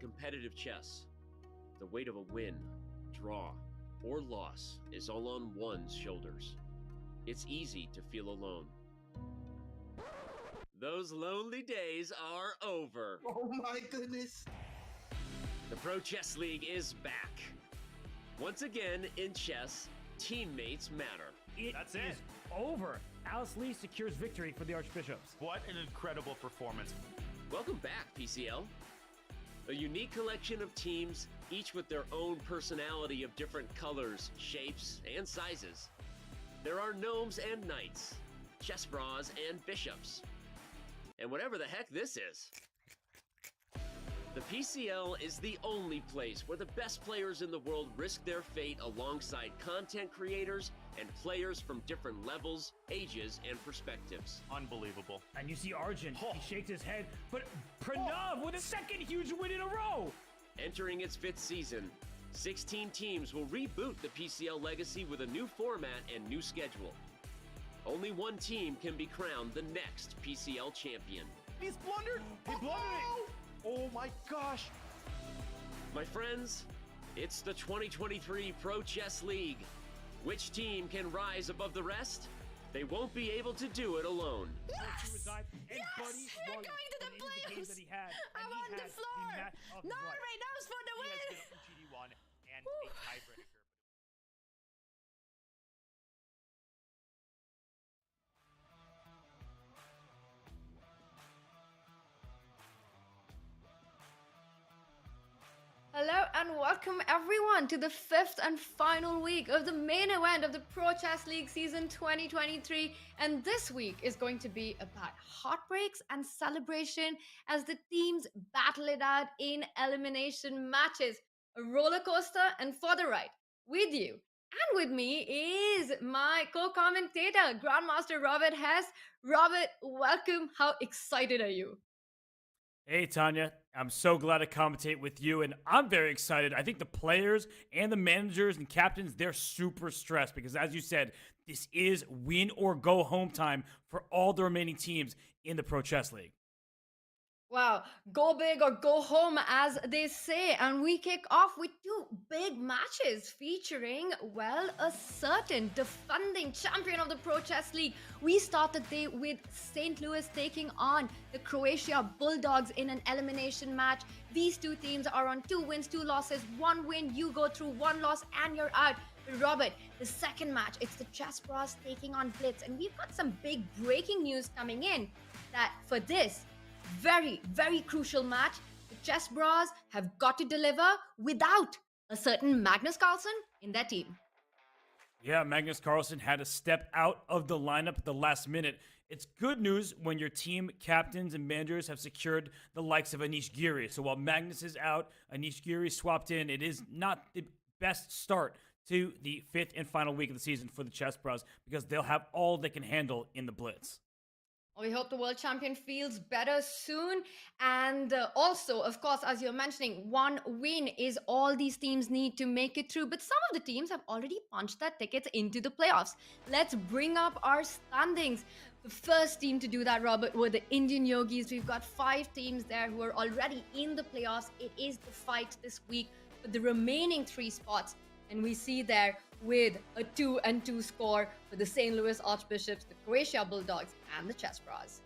competitive chess, the weight of a win, draw, or loss is all on one's shoulders. It's easy to feel alone. Those lonely days are over. Oh my goodness. The Pro Chess League is back. Once again, in chess, teammates matter. That's it. Over. Alice Lee secures victory for the Archbishops. What an incredible performance. Welcome back, PCL. A unique collection of teams, each with their own personality of different colors, shapes, and sizes. There are gnomes and knights, Chessbrahs and bishops, and whatever the heck this is. The PCL is the only place where the best players in the world risk their fate alongside content creators and players from different levels, ages, and perspectives. Unbelievable. And you see Arjun, he shakes his head, but Pranav with a second huge win in a row! Entering its 5th season, 16 teams will reboot the PCL legacy with a new format and new schedule. Only one team can be crowned the next PCL champion. He's blundered. He blundered it. Oh my gosh. My friends, it's the 2023 Pro Chess League. Which team can rise above the rest? They won't be able to do it alone. Yes! Yes! We're going to the playoffs! I'm on the floor! Norway knows for the win! GD1 and a tiebreaker. Hello and welcome everyone to the 5th and final week of the main event of the Pro Chess League season 2023, and this week is going to be about heartbreaks and celebration as the teams battle it out in elimination matches. A roller coaster, and for the ride with you and with me is my co-commentator Grandmaster Robert Hess. Robert, welcome. How excited are you? Hey, Tanya. I'm so glad to commentate with you, and I'm very excited. I think the players and the managers and captains, they're super stressed because, as you said, this is win or go home time for all the remaining teams in the Pro Chess League. Wow, go big or go home, as they say. And we kick off with two big matches featuring, well, a certain defending champion of the Pro Chess League. We start the day with St. Louis taking on the Croatia Bulldogs in an elimination match. These two teams are on 2 wins, 2 losses. 1 win, you go through, 1 loss, and you're out. Robert, the second match, it's the Chessbrahs taking on Blitz. And we've got some big breaking news coming in that for this very, very crucial match, the Chessbrahs have got to deliver without a certain Magnus Carlsen in their team. Yeah, Magnus Carlsen had to step out of the lineup at the last minute. It's good news when your team captains and managers have secured the likes of Anish Giri. So while Magnus is out, Anish Giri swapped in. It is not the best start to the 5th and final week of the season for the Chessbrahs because they'll have all they can handle in the Blitz. We hope the world champion feels better soon. And also, of course, as you're mentioning, 1 win is all these teams need to make it through. But some of the teams have already punched their tickets into the playoffs. Let's bring up our standings. The first team to do that, Robert, were the Indian Yogis. We've got 5 teams there who are already in the playoffs. It is the fight this week for the remaining 3 spots. And we see there with a 2-2 score for the St. Louis Archbishops, the Croatia Bulldogs, and the Chessbrahs.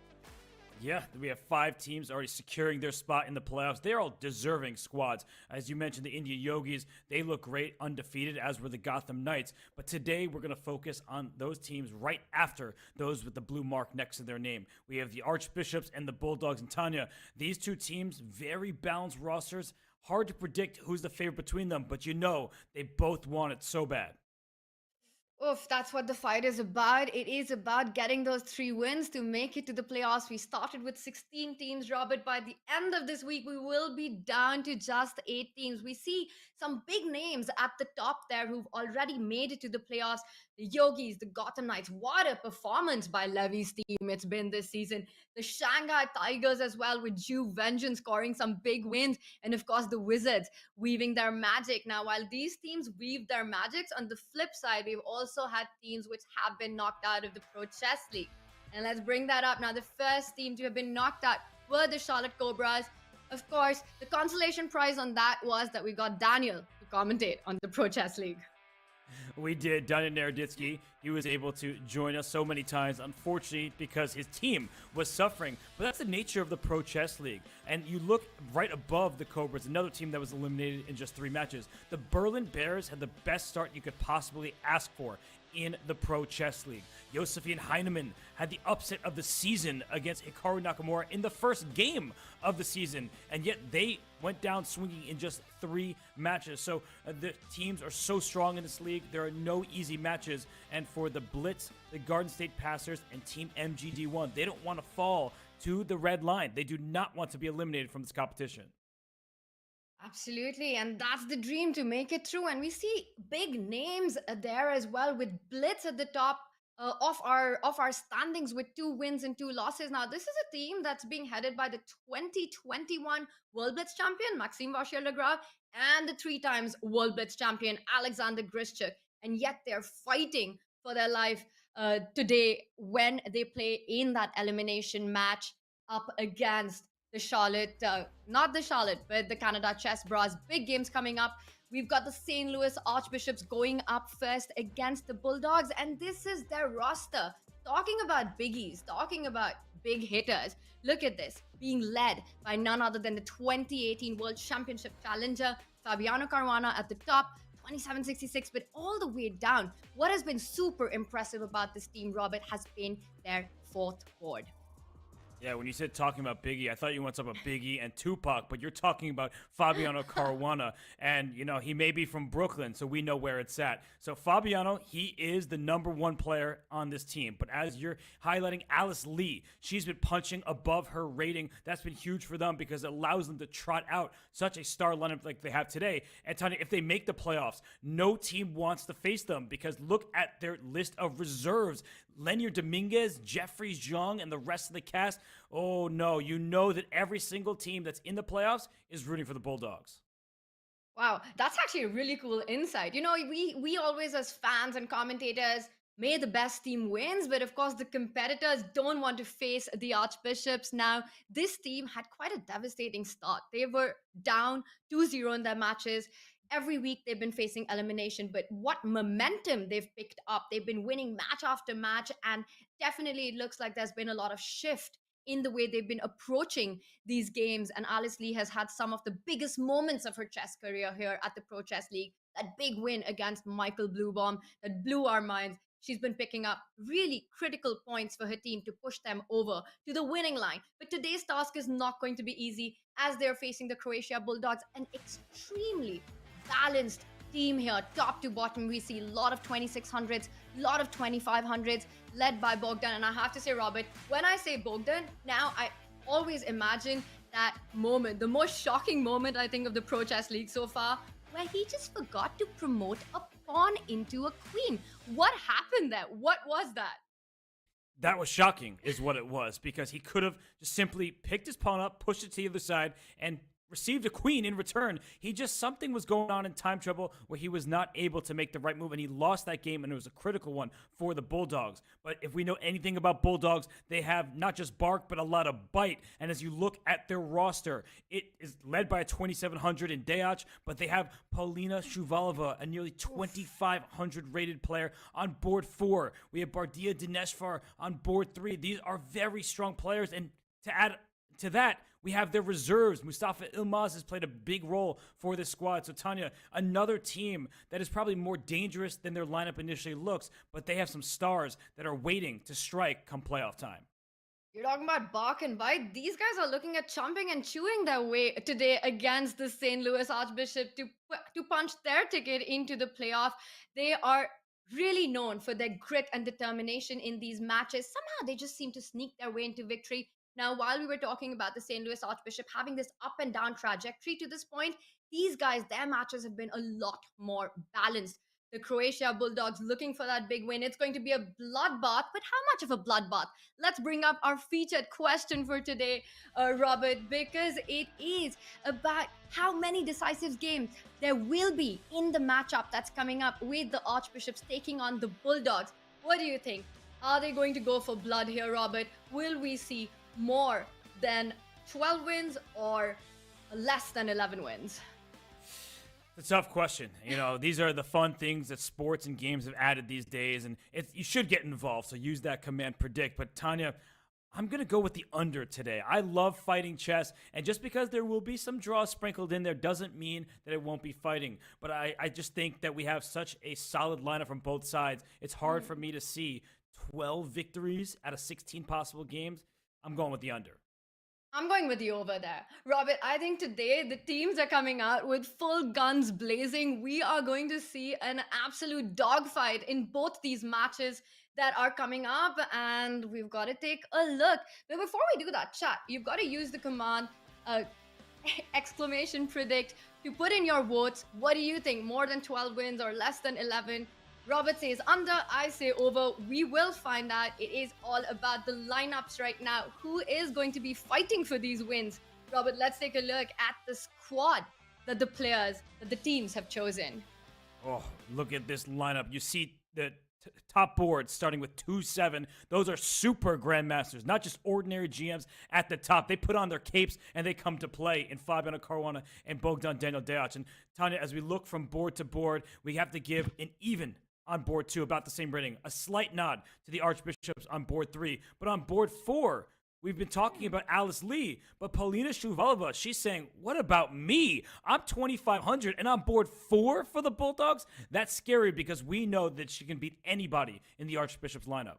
Yeah, we have 5 teams already securing their spot in the playoffs. They're all deserving squads. As you mentioned, the Indian Yogis, they look great, undefeated, as were the Gotham Knights. But today, we're going to focus on those teams right after those with the blue mark next to their name. We have the Archbishops and the Bulldogs. And Tanya, these 2 teams, very balanced rosters. Hard to predict who's the favorite between them, but you know they both want it so bad. Oof, that's what the fight is about. It is about getting those 3 wins to make it to the playoffs. We started with 16 teams, Robert. By the end of this week, we will be down to just 8 teams. We see some big names at the top there who've already made it to the playoffs. The Yogis, the Gotham Knights. What a performance by Levy's team it's been this season. The Shanghai Tigers as well, with Ju Vengeance scoring some big wins. And of course, the Wizards weaving their magic. Now, while these teams weave their magics, on the flip side, we've also had teams which have been knocked out of the Pro Chess League. And let's bring that up now. The first team to have been knocked out were the Charlotte Cobras. Of course, the consolation prize on that was that we got Daniel to commentate on the Pro Chess League. We did. Daniel Naroditsky, he was able to join us so many times, unfortunately, because his team was suffering. But that's the nature of the Pro Chess League. And you look right above the Cobras, another team that was eliminated in just 3 matches. The Berlin Bears had the best start you could possibly ask for in the Pro Chess League. Josephine Heinemann had the upset of the season against Hikaru Nakamura in the first game of the season, and yet they went down swinging in just 3 matches. So the teams are so strong in this league. There are no easy matches, and for the Blitz, the Garden State Passers, and Team MGD1, they don't want to fall to the red line. They do not want to be eliminated from this competition. Absolutely, and that's the dream, to make it through. And we see big names there as well, with Blitz at the top of our standings with 2 wins and 2 losses. Now, this is a team that's being headed by the 2021 World Blitz champion Maxime Vachier-Lagrave and the 3 times World Blitz champion Alexander Grischuk, and yet they're fighting for their life today when they play in that elimination match up against the Charlotte, not the Charlotte, but the Canada Chessbrahs. Big games coming up. We've got the St. Louis Archbishops going up first against the Bulldogs, and this is their roster. Talking about biggies, talking about big hitters. Look at this, being led by none other than the 2018 World Championship challenger Fabiano Caruana at the top, 2766, but all the way down. What has been super impressive about this team, Robert, has been their 4th board. Yeah, when you said talking about Biggie, I thought you went up about Biggie and Tupac, but you're talking about Fabiano Caruana, and, you know, he may be from Brooklyn, so we know where it's at. So Fabiano, he is the #1 player on this team, but as you're highlighting Alice Lee, she's been punching above her rating. That's been huge for them because it allows them to trot out such a star lineup like they have today. And Tanya, if they make the playoffs, no team wants to face them because look at their list of reserves. Lenier Dominguez, Jeffrey Zhang, and the rest of the cast. Oh no, you know that every single team that's in the playoffs is rooting for the Bulldogs. Wow, that's actually a really cool insight. You know, we always, as fans and commentators, may the best team wins, but of course the competitors don't want to face the Archbishops. Now, this team had quite a devastating start. They were down 2-0 in their matches. Every week they've been facing elimination, but what momentum they've picked up. They've been winning match after match, and definitely it looks like there's been a lot of shift in the way they've been approaching these games. And Alice Lee has had some of the biggest moments of her chess career here at the Pro Chess League. That big win against Michael Bluebaum that blew our minds. She's been picking up really critical points for her team to push them over to the winning line. But today's task is not going to be easy, as they're facing the Croatia Bulldogs, an extremely balanced team here, top to bottom. We see a lot of 2600s, a lot of 2500s, led by Bogdan. And I have to say, Robert, when I say Bogdan, now I always imagine that moment, the most shocking moment, I think, of the Pro Chess League so far, where he just forgot to promote a pawn into a queen. What happened there? What was that? That was shocking, is what it was, because he could have just simply picked his pawn up, pushed it to the other side, and received a queen in return. Something was going on in time trouble where he was not able to make the right move, and he lost that game, and it was a critical one for the Bulldogs. But if we know anything about Bulldogs, they have not just bark, but a lot of bite. And as you look at their roster, it is led by a 2700 in Deach, but they have Paulina Shuvalova, a nearly 2500 rated player, on board 4. We have Bardia Dineshvar on board 3. These are very strong players, and to add to that, we have their reserves. Mustafa Ilmaz has played a big role for this squad. So, Tanya, another team that is probably more dangerous than their lineup initially looks, but they have some stars that are waiting to strike come playoff time. You're talking about bark and bite. These guys are looking at chomping and chewing their way today against the St. Louis Archbishop to punch their ticket into the playoff. They are really known for their grit and determination in these matches. Somehow they just seem to sneak their way into victory. Now, while we were talking about the St. Louis Archbishop having this up and down trajectory to this point, these guys, their matches have been a lot more balanced. The Croatia Bulldogs looking for that big win. It's going to be a bloodbath, but how much of a bloodbath? Let's bring up our featured question for today, Robert, because it is about how many decisive games there will be in the matchup that's coming up with the Archbishops taking on the Bulldogs. What do you think? Are they going to go for blood here, Robert? Will we see more than 12 wins or less than 11 wins? It's a tough question. You know, these are the fun things that sports and games have added these days, and you should get involved, so use that command predict. But Tanya, I'm going to go with the under today. I love fighting chess, and just because there will be some draws sprinkled in there doesn't mean that it won't be fighting. But I just think that we have such a solid lineup from both sides. It's hard for me to see 12 victories out of 16 possible games. I'm going with the under. I'm going with you over there. Robert, I think today the teams are coming out with full guns blazing. We are going to see an absolute dogfight in both these matches that are coming up, and we've got to take a look. But before we do that, chat, you've got to use the command exclamation predict to put in your votes. What do you think? More than 12 wins or less than 11? Robert says under, I say over. We will find out. It is all about the lineups right now. Who is going to be fighting for these wins? Robert, let's take a look at the squad that the teams have chosen. Oh, look at this lineup. You see the top board starting with 2-7. Those are super grandmasters, not just ordinary GMs at the top. They put on their capes and they come to play in Fabiano Caruana and Bogdan Daniel Deac. And Tanya, as we look from board to board, we have to give an even on board 2, about the same rating. A slight nod to the Archbishops on board 3. But on board 4, we've been talking about Alice Lee, but Paulina Shuvalova, she's saying, what about me? I'm 2,500 and I'm board 4 for the Bulldogs? That's scary because we know that she can beat anybody in the Archbishops lineup.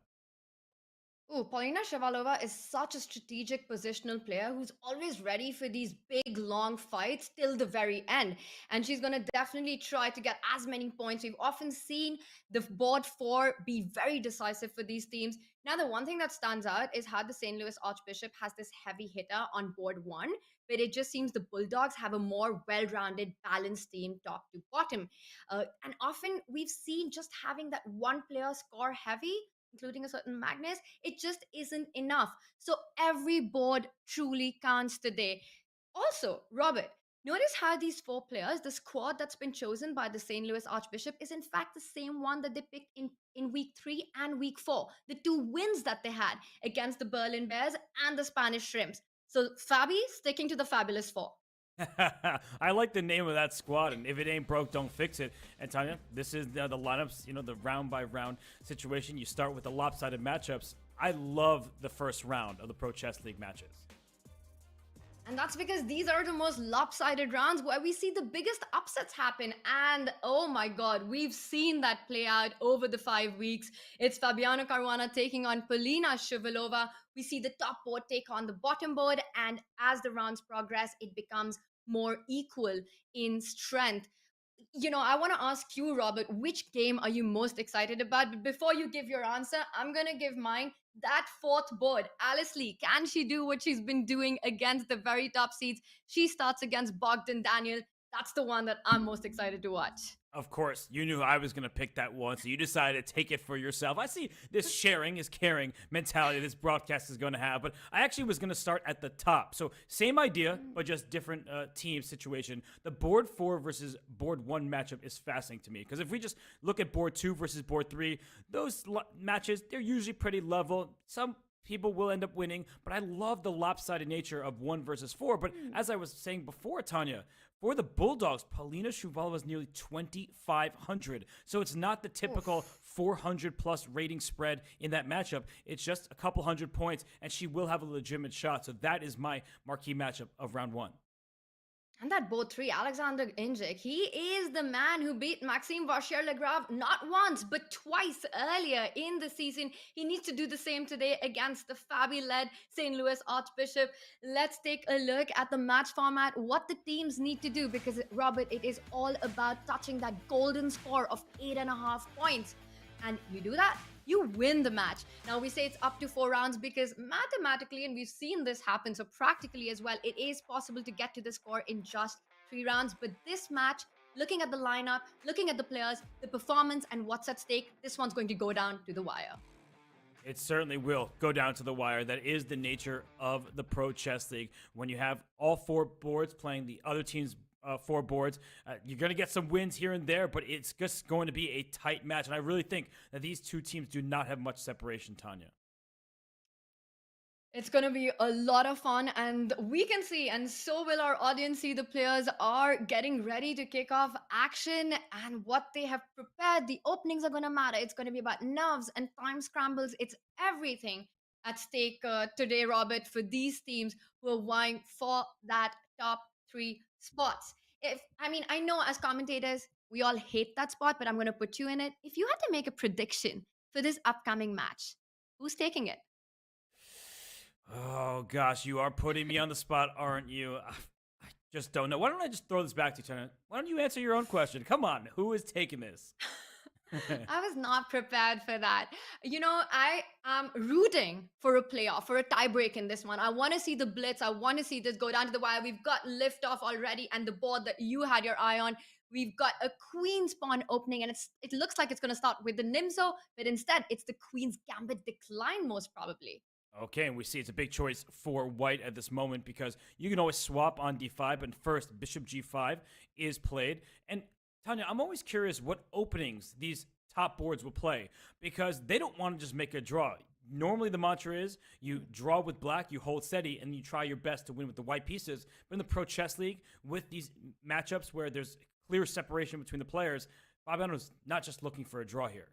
Ooh, Paulina Shavalova is such a strategic positional player who's always ready for these big, long fights till the very end. And she's going to definitely try to get as many points. We've often seen the board 4 be very decisive for these teams. Now, the one thing that stands out is how the St. Louis Archbishop has this heavy hitter on board 1, but it just seems the Bulldogs have a more well-rounded, balanced team top to bottom. And often we've seen just having that one player score heavy, including a certain Magnus, it just isn't enough. So every board truly counts today. Also, Robert, notice how these 4 players, the squad that's been chosen by the St. Louis Archbishop, is in fact the same one that they picked in week 3 and week 4. The 2 wins that they had against the Berlin Bears and the Spanish Shrimps. So Fabi sticking to the Fabulous 4. I like the name of that squad, and if it ain't broke, don't fix it. And Tanya, this is the lineups, the round by round situation. You start with the lopsided matchups. I love the first round of the Pro Chess League matches. And that's because these are the most lopsided rounds where we see the biggest upsets happen. And oh my God, we've seen that play out over the 5 weeks. It's Fabiano Caruana taking on Polina Shuvalova. We see the top board take on the bottom board. And as the rounds progress, it becomes more equal in strength. I want to ask you, Robert, which game are you most excited about? But before you give your answer, I'm going to give mine. That 4th board, Alice Lee, can she do what she's been doing against the very top seeds? She starts against Bogdan Daniel. That's the one that I'm most excited to watch. Of course, you knew I was going to pick that one, so you decided to take it for yourself. I see this sharing is caring mentality this broadcast is going to have, but I actually was going to start at the top. So same idea, but just different team situation. The board 4 versus board 1 matchup is fascinating to me, because if we just look at board 2 versus board 3, those matches, they're usually pretty level. Some people will end up winning, but I love the lopsided nature of 1 versus 4. But as I was saying before, Tanya, for the Bulldogs, Paulina Shuvalova is nearly 2,500. So it's not the typical 400-plus rating spread in that matchup. It's just a couple hundred points, and she will have a legitimate shot. So that is my marquee matchup of round 1. And that board 3, Alexander Injik, he is the man who beat Maxime Vachier-Lagrave not once, but twice earlier in the season. He needs to do the same today against the Fabi-led St. Louis Archbishop. Let's take a look at the match format, what the teams need to do, because, Robert, it is all about touching that golden score of 8.5 points. And you do that, you win the match. Now, we say it's up to 4 rounds because mathematically, and we've seen this happen, so practically as well, it is possible to get to the score in just 3 rounds. But this match, looking at the lineup, looking at the players, the performance, and what's at stake, this one's going to go down to the wire. It certainly will go down to the wire. That is the nature of the Pro Chess League. When you have all 4 boards playing the other team's 4 boards, you're going to get some wins here and there, but it's just going to be a tight match. And I really think that these 2 teams do not have much separation, Tanya. It's going to be a lot of fun, and we can see, and so will our audience see, the players are getting ready to kick off action and what they have prepared. The openings are going to matter. It's going to be about nerves and time scrambles. It's everything at stake today, Robert, for these teams who are vying for that top three spots. I know as commentators, we all hate that spot, but I'm going to put you in it. If you had to make a prediction for this upcoming match, who's taking it? Oh gosh, you are putting me on the spot, aren't you? I just don't know. Why don't I just throw this back to you, Tanya? Why don't you answer your own question? Come on, who is taking this? I was not prepared for that. I am rooting for a playoff, for a tiebreak in this one. I want to see the Blitz. I want to see this go down to the wire. We've got liftoff already, and the board that you had your eye on. We've got a Queen's Pawn opening, and it looks like it's going to start with the Nimzo, but instead it's the Queen's Gambit decline, most probably. Okay, and we see it's a big choice for white at this moment because you can always swap on d5, but first bishop g5 is played. And Tanya, I'm always curious what openings these top boards will play because they don't want to just make a draw. Normally the mantra is you draw with black, you hold steady, and you try your best to win with the white pieces. But in the Pro Chess League, with these matchups where there's clear separation between the players, Fabiano's not just looking for a draw here.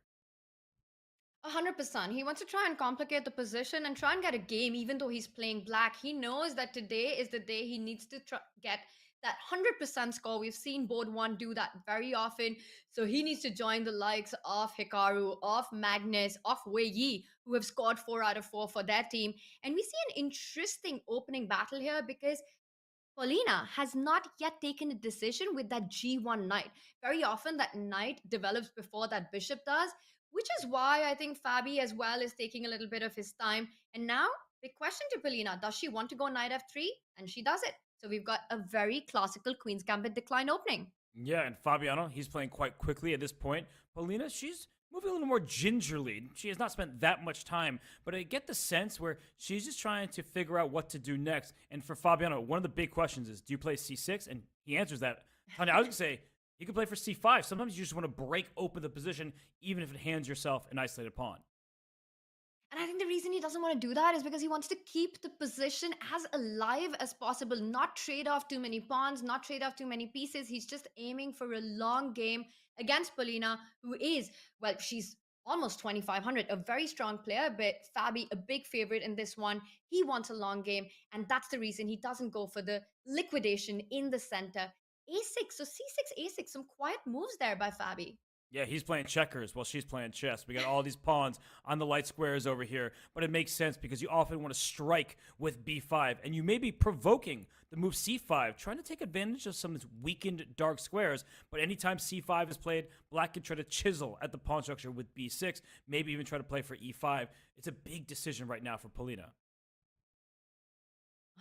100%. He wants to try and complicate the position and try and get a game, even though he's playing black. He knows that today is the day he needs to get that 100% score. We've seen board one do that very often. So he needs to join the likes of Hikaru, of Magnus, of Wei Yi, who have scored 4 out of 4 for their team. And we see an interesting opening battle here because Paulina has not yet taken a decision with that G1 knight. Very often, that knight develops before that bishop does, which is why I think Fabi as well is taking a little bit of his time. And now, big question to Paulina, does she want to go knight f3? And she does it. So we've got a very classical Queen's Gambit decline opening. Yeah, and Fabiano, he's playing quite quickly at this point. Paulina, she's moving a little more gingerly. She has not spent that much time, but I get the sense where she's just trying to figure out what to do next. And for Fabiano, one of the big questions is, do you play c6? And he answers that. Tanya, I was going to say, you can play for c5. Sometimes you just want to break open the position, even if it hands yourself an isolated pawn. And I think the reason he doesn't want to do that is because he wants to keep the position as alive as possible, not trade off too many pawns, not trade off too many pieces. He's just aiming for a long game against Paulina, who is, well, she's almost 2,500, a very strong player, but Fabi, a big favorite in this one. He wants a long game, and that's the reason he doesn't go for the liquidation in the center. A6, so c6, a6, some quiet moves there by Fabi. Yeah, he's playing checkers while she's playing chess. We got all these pawns on the light squares over here, but it makes sense because you often want to strike with b5, and you may be provoking the move c5, trying to take advantage of some of these weakened dark squares, but anytime c5 is played, black can try to chisel at the pawn structure with b6, maybe even try to play for e5. It's a big decision right now for Paulina.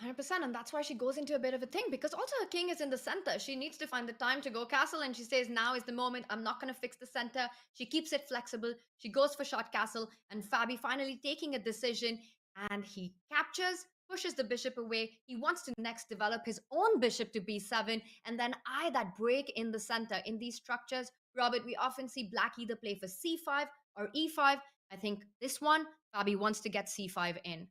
100%, and that's why she goes into a bit of a thing because also her king is in the center. She needs to find the time to go castle, and she says, now is the moment. I'm not going to fix the center. She keeps it flexible. She goes for short castle, and Fabi finally taking a decision, and he captures, pushes the bishop away. He wants to next develop his own bishop to b7, and then eye that break in the center. In these structures, Robert, we often see black either play for c5 or e5. I think this one, Fabi wants to get c5 in.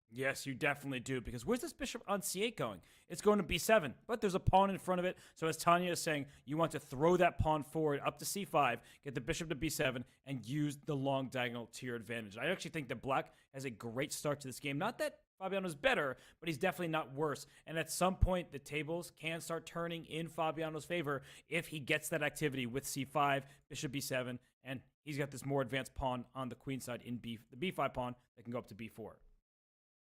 Yes, you definitely do, because where's this bishop on c8 going? It's going to b7, but there's a pawn in front of it. So as Tanya is saying, you want to throw that pawn forward up to c5, get the bishop to b7, and use the long diagonal to your advantage. I actually think that black has a great start to this game. Not that Fabiano's better, but he's definitely not worse. And at some point, the tables can start turning in Fabiano's favor if he gets that activity with c5, bishop b7, and he's got this more advanced pawn on the queen side in the b5 pawn that can go up to b4.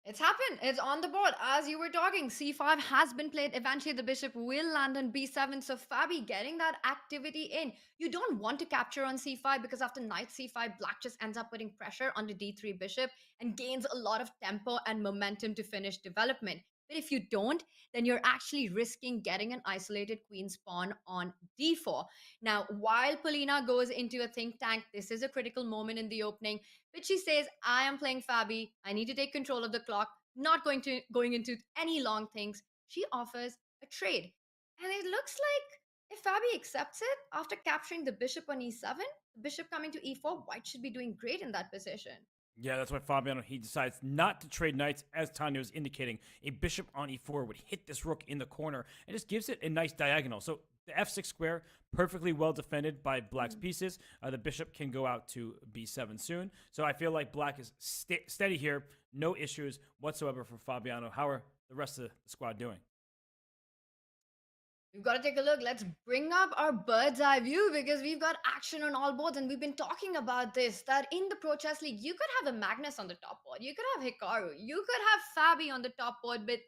It's happened. It's on the board. As you were talking, c5 has been played. Eventually, the bishop will land on b7. So Fabi getting that activity in. You don't want to capture on c5 because after knight c5, black just ends up putting pressure on the d3 bishop and gains a lot of tempo and momentum to finish development. But if you don't, then you're actually risking getting an isolated queen's pawn on d4. Now, while Paulina goes into a think tank, this is a critical moment in the opening, but she says, I am playing Fabi. I need to take control of the clock, not going into any long things. She offers a trade. And it looks like if Fabi accepts it, after capturing the bishop on e7, the bishop coming to e4, white should be doing great in that position. Yeah, that's why Fabiano, he decides not to trade knights, as Tanya was indicating. A bishop on e4 would hit this rook in the corner and just gives it a nice diagonal. So the f6 square, perfectly well defended by Black's pieces. The bishop can go out to b7 soon. So I feel like Black is steady here. No issues whatsoever for Fabiano. How are the rest of the squad doing? We've got to take a look. Let's bring up our bird's eye view because we've got action on all boards. And we've been talking about this, that in the Pro Chess League, you could have a Magnus on the top board. You could have Hikaru. You could have Fabi on the top board. But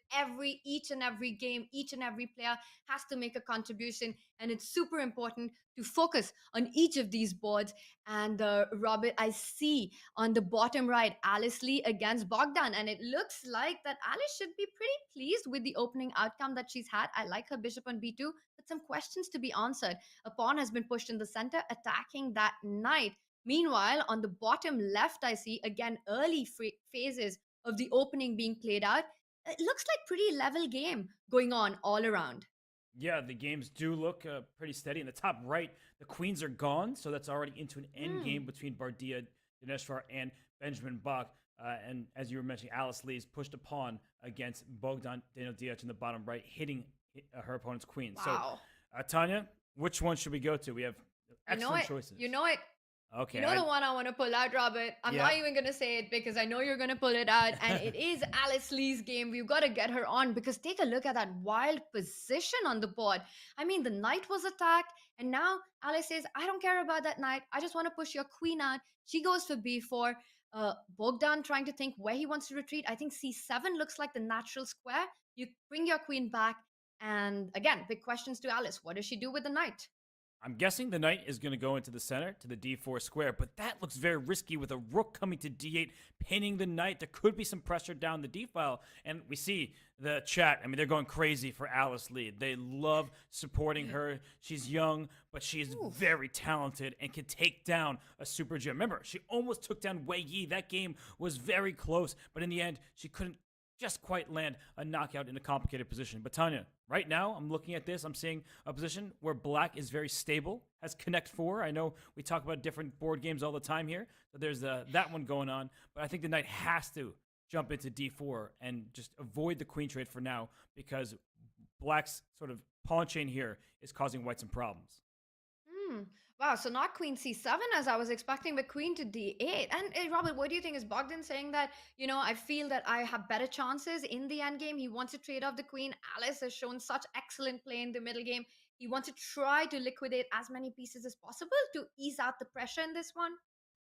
each and every game, each and every player has to make a contribution. And it's super important to focus on each of these boards. And Robert, I see on the bottom right, Alice Lee against Bogdan. And it looks like that Alice should be pretty pleased with the opening outcome that she's had. I like her bishop on b2, but some questions to be answered. A pawn has been pushed in the center, attacking that knight. Meanwhile, on the bottom left, I see, again, early phases of the opening being played out. It looks like pretty level game going on all around. Yeah, the games do look pretty steady. In the top right, the queens are gone, so that's already into an end game between Bardia Dineshvar and Benjamin Bach. And as you were mentioning, Alice Lee's pushed a pawn against Bogdan Daniel-Diaz in the bottom right, hitting her opponent's queen. Wow. So, Tanya, which one should we go to? We have excellent choices. You know it. Okay. You know the one I want to pull out, Robert. I'm not even going to say it because I know you're going to pull it out. And it is Alice Lee's game. We've got to get her on because take a look at that wild position on the board. I mean, the knight was attacked. And now Alice says, I don't care about that knight. I just want to push your queen out. She goes for b4. Bogdan trying to think where he wants to retreat. I think c7 looks like the natural square. You bring your queen back. And again, big questions to Alice. What does she do with the knight? I'm guessing the knight is going to go into the center to the d4 square, but that looks very risky with a rook coming to d8, pinning the knight. There could be some pressure down the d file, and we see the chat. I mean, they're going crazy for Alice Lee. They love supporting her. She's young, but she's very talented and can take down a super gem. Remember, she almost took down Wei Yi. That game was very close, but in the end, she couldn't just quite land a knockout in a complicated position. But Tanya, right now, I'm looking at this. I'm seeing a position where Black is very stable, has Connect 4. I know we talk about different board games all the time here, so there's that one going on. But I think the knight has to jump into d4 and just avoid the queen trade for now because Black's sort of pawn chain here is causing White some problems. Wow, so not queen c7 as I was expecting, but queen to d8. And Robert, what do you think? Is Bogdan saying that, I feel that I have better chances in the end game? He wants to trade off the queen. Alice has shown such excellent play in the middle game. He wants to try to liquidate as many pieces as possible to ease out the pressure in this one.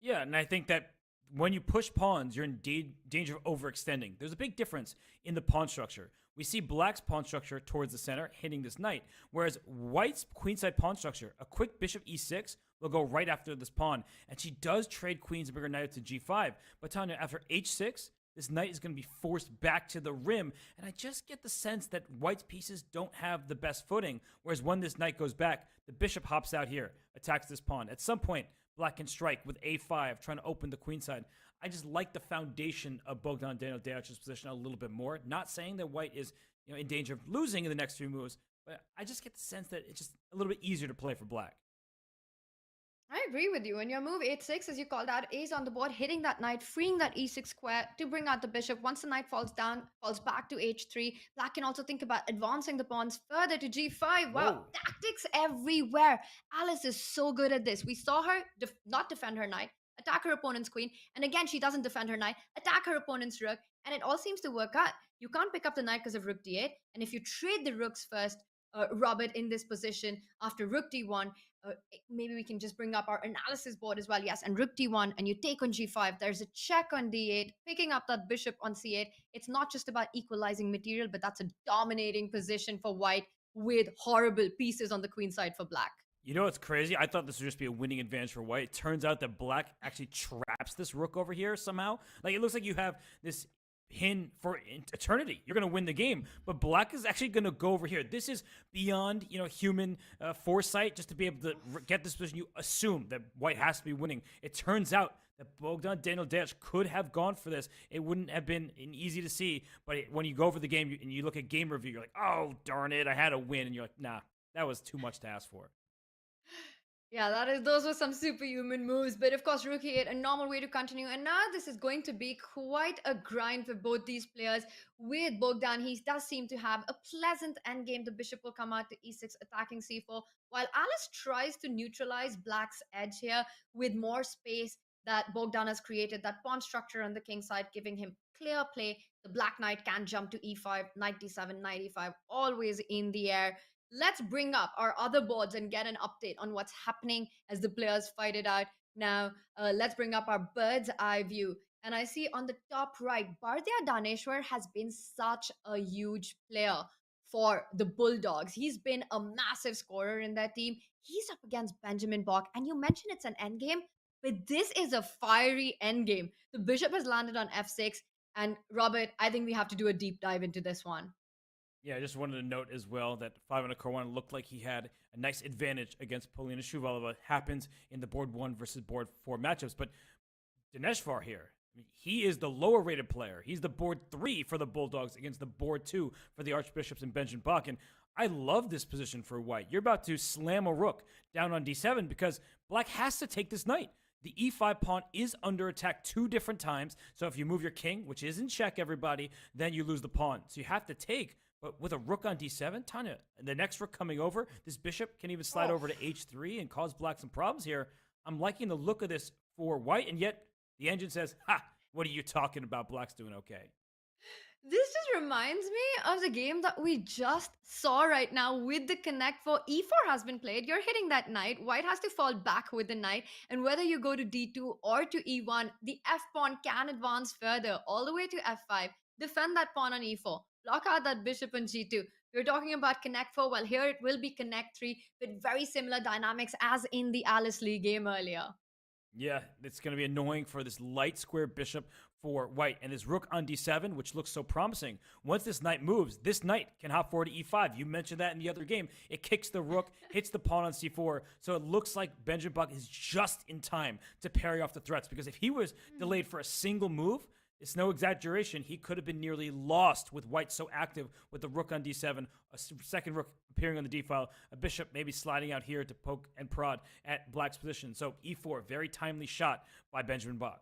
Yeah, and I think that when you push pawns, you're in danger of overextending. There's a big difference in the pawn structure. We see Black's pawn structure towards the center, hitting this knight, whereas White's queenside pawn structure, a quick bishop e6, will go right after this pawn, and she does trade queens and bring her knight up to g5. But Tanya, after h6, this knight is going to be forced back to the rim, and I just get the sense that White's pieces don't have the best footing, whereas when this knight goes back, the bishop hops out here, attacks this pawn. At some point, Black can strike with a5, trying to open the queenside. I just like the foundation of Bogdan Daniel-Diaz's position a little bit more. Not saying that White is in danger of losing in the next few moves, but I just get the sense that it's just a little bit easier to play for Black. I agree with you. And your move 8-6, as you called out, is on the board, hitting that knight, freeing that e6 square to bring out the bishop. Once the knight falls down, falls back to h3. Black can also think about advancing the pawns further to g5. Wow, tactics everywhere. Alice is so good at this. We saw her not defend her knight, attack her opponent's queen, and again, she doesn't defend her knight, attack her opponent's rook, and it all seems to work out. You can't pick up the knight because of rook d8, and if you trade the rooks first, Robert, in this position, after rook d1, maybe we can just bring up our analysis board as well. Yes, and rook d1, and you take on g5. There's a check on d8, picking up that bishop on c8. It's not just about equalizing material, but that's a dominating position for White with horrible pieces on the queen side for Black. You know what's crazy? I thought this would just be a winning advantage for White. It turns out that Black actually traps this rook over here somehow. Like, it looks like you have this pin for eternity. You're going to win the game. But Black is actually going to go over here. This is beyond, human foresight just to be able to get this position. You assume that White has to be winning. It turns out that Bogdan Daniel-Diaz could have gone for this. It wouldn't have been easy to see. But when you go over the game and you look at game review, you're like, oh, darn it, I had a win. And you're like, nah, that was too much to ask for. Yeah, those were some superhuman moves. But of course, Rookie 8, a normal way to continue. And now this is going to be quite a grind for both these players. With Bogdan, he does seem to have a pleasant endgame. The bishop will come out to e6, attacking c4, while Alice tries to neutralize Black's edge here with more space that Bogdan has created, that pawn structure on the king side, giving him clear play. The Black Knight can jump to e5, knight d7, knight e5, always in the air. Let's bring up our other boards and get an update on what's happening as the players fight it out. Now, let's bring up our bird's eye view. And I see on the top right, Bardya Daneshwar has been such a huge player for the Bulldogs. He's been a massive scorer in that team. He's up against Benjamin Bach. And you mentioned it's an endgame, but this is a fiery endgame. The bishop has landed on f6. And Robert, I think we have to do a deep dive into this one. Yeah, I just wanted to note as well that 5 core 1 looked like he had a nice advantage against Polina Shuvalova. Happens in the board 1 versus board 4 matchups. But Daneshvar here, he is the lower rated player. He's the board 3 for the Bulldogs against the board 2 for the Archbishops and Benjamin Bach. And I love this position for White. You're about to slam a rook down on d7 because Black has to take this knight. The e5 pawn is under attack 2 different times. So if you move your king, which is in check, everybody, then you lose the pawn. So you have to take. But with a rook on d7, Tanya, the next rook coming over, this bishop can even slide over to h3 and cause Black some problems here. I'm liking the look of this for White, and yet the engine says, ha, what are you talking about? Black's doing okay. This just reminds me of the game that we just saw right now with the connect for e4 has been played. You're hitting that knight. White has to fall back with the knight. And whether you go to d2 or to e1, the f pawn can advance further all the way to f5. Defend that pawn on e4. Block out that bishop on g2. We're talking about connect 4. Well, here it will be connect 3 with very similar dynamics as in the Alice Lee game earlier. Yeah, it's going to be annoying for this light square bishop for White. And his rook on d7, which looks so promising. Once this knight moves, this knight can hop forward to e5. You mentioned that in the other game. It kicks the rook, hits the pawn on c4. So it looks like Benjamin Bach is just in time to parry off the threats. Because if he was delayed for a single move, it's no exaggeration. He could have been nearly lost with White so active with the rook on d7, a second rook appearing on the d file, a bishop maybe sliding out here to poke and prod at Black's position. So e4, very timely shot by Benjamin Bach.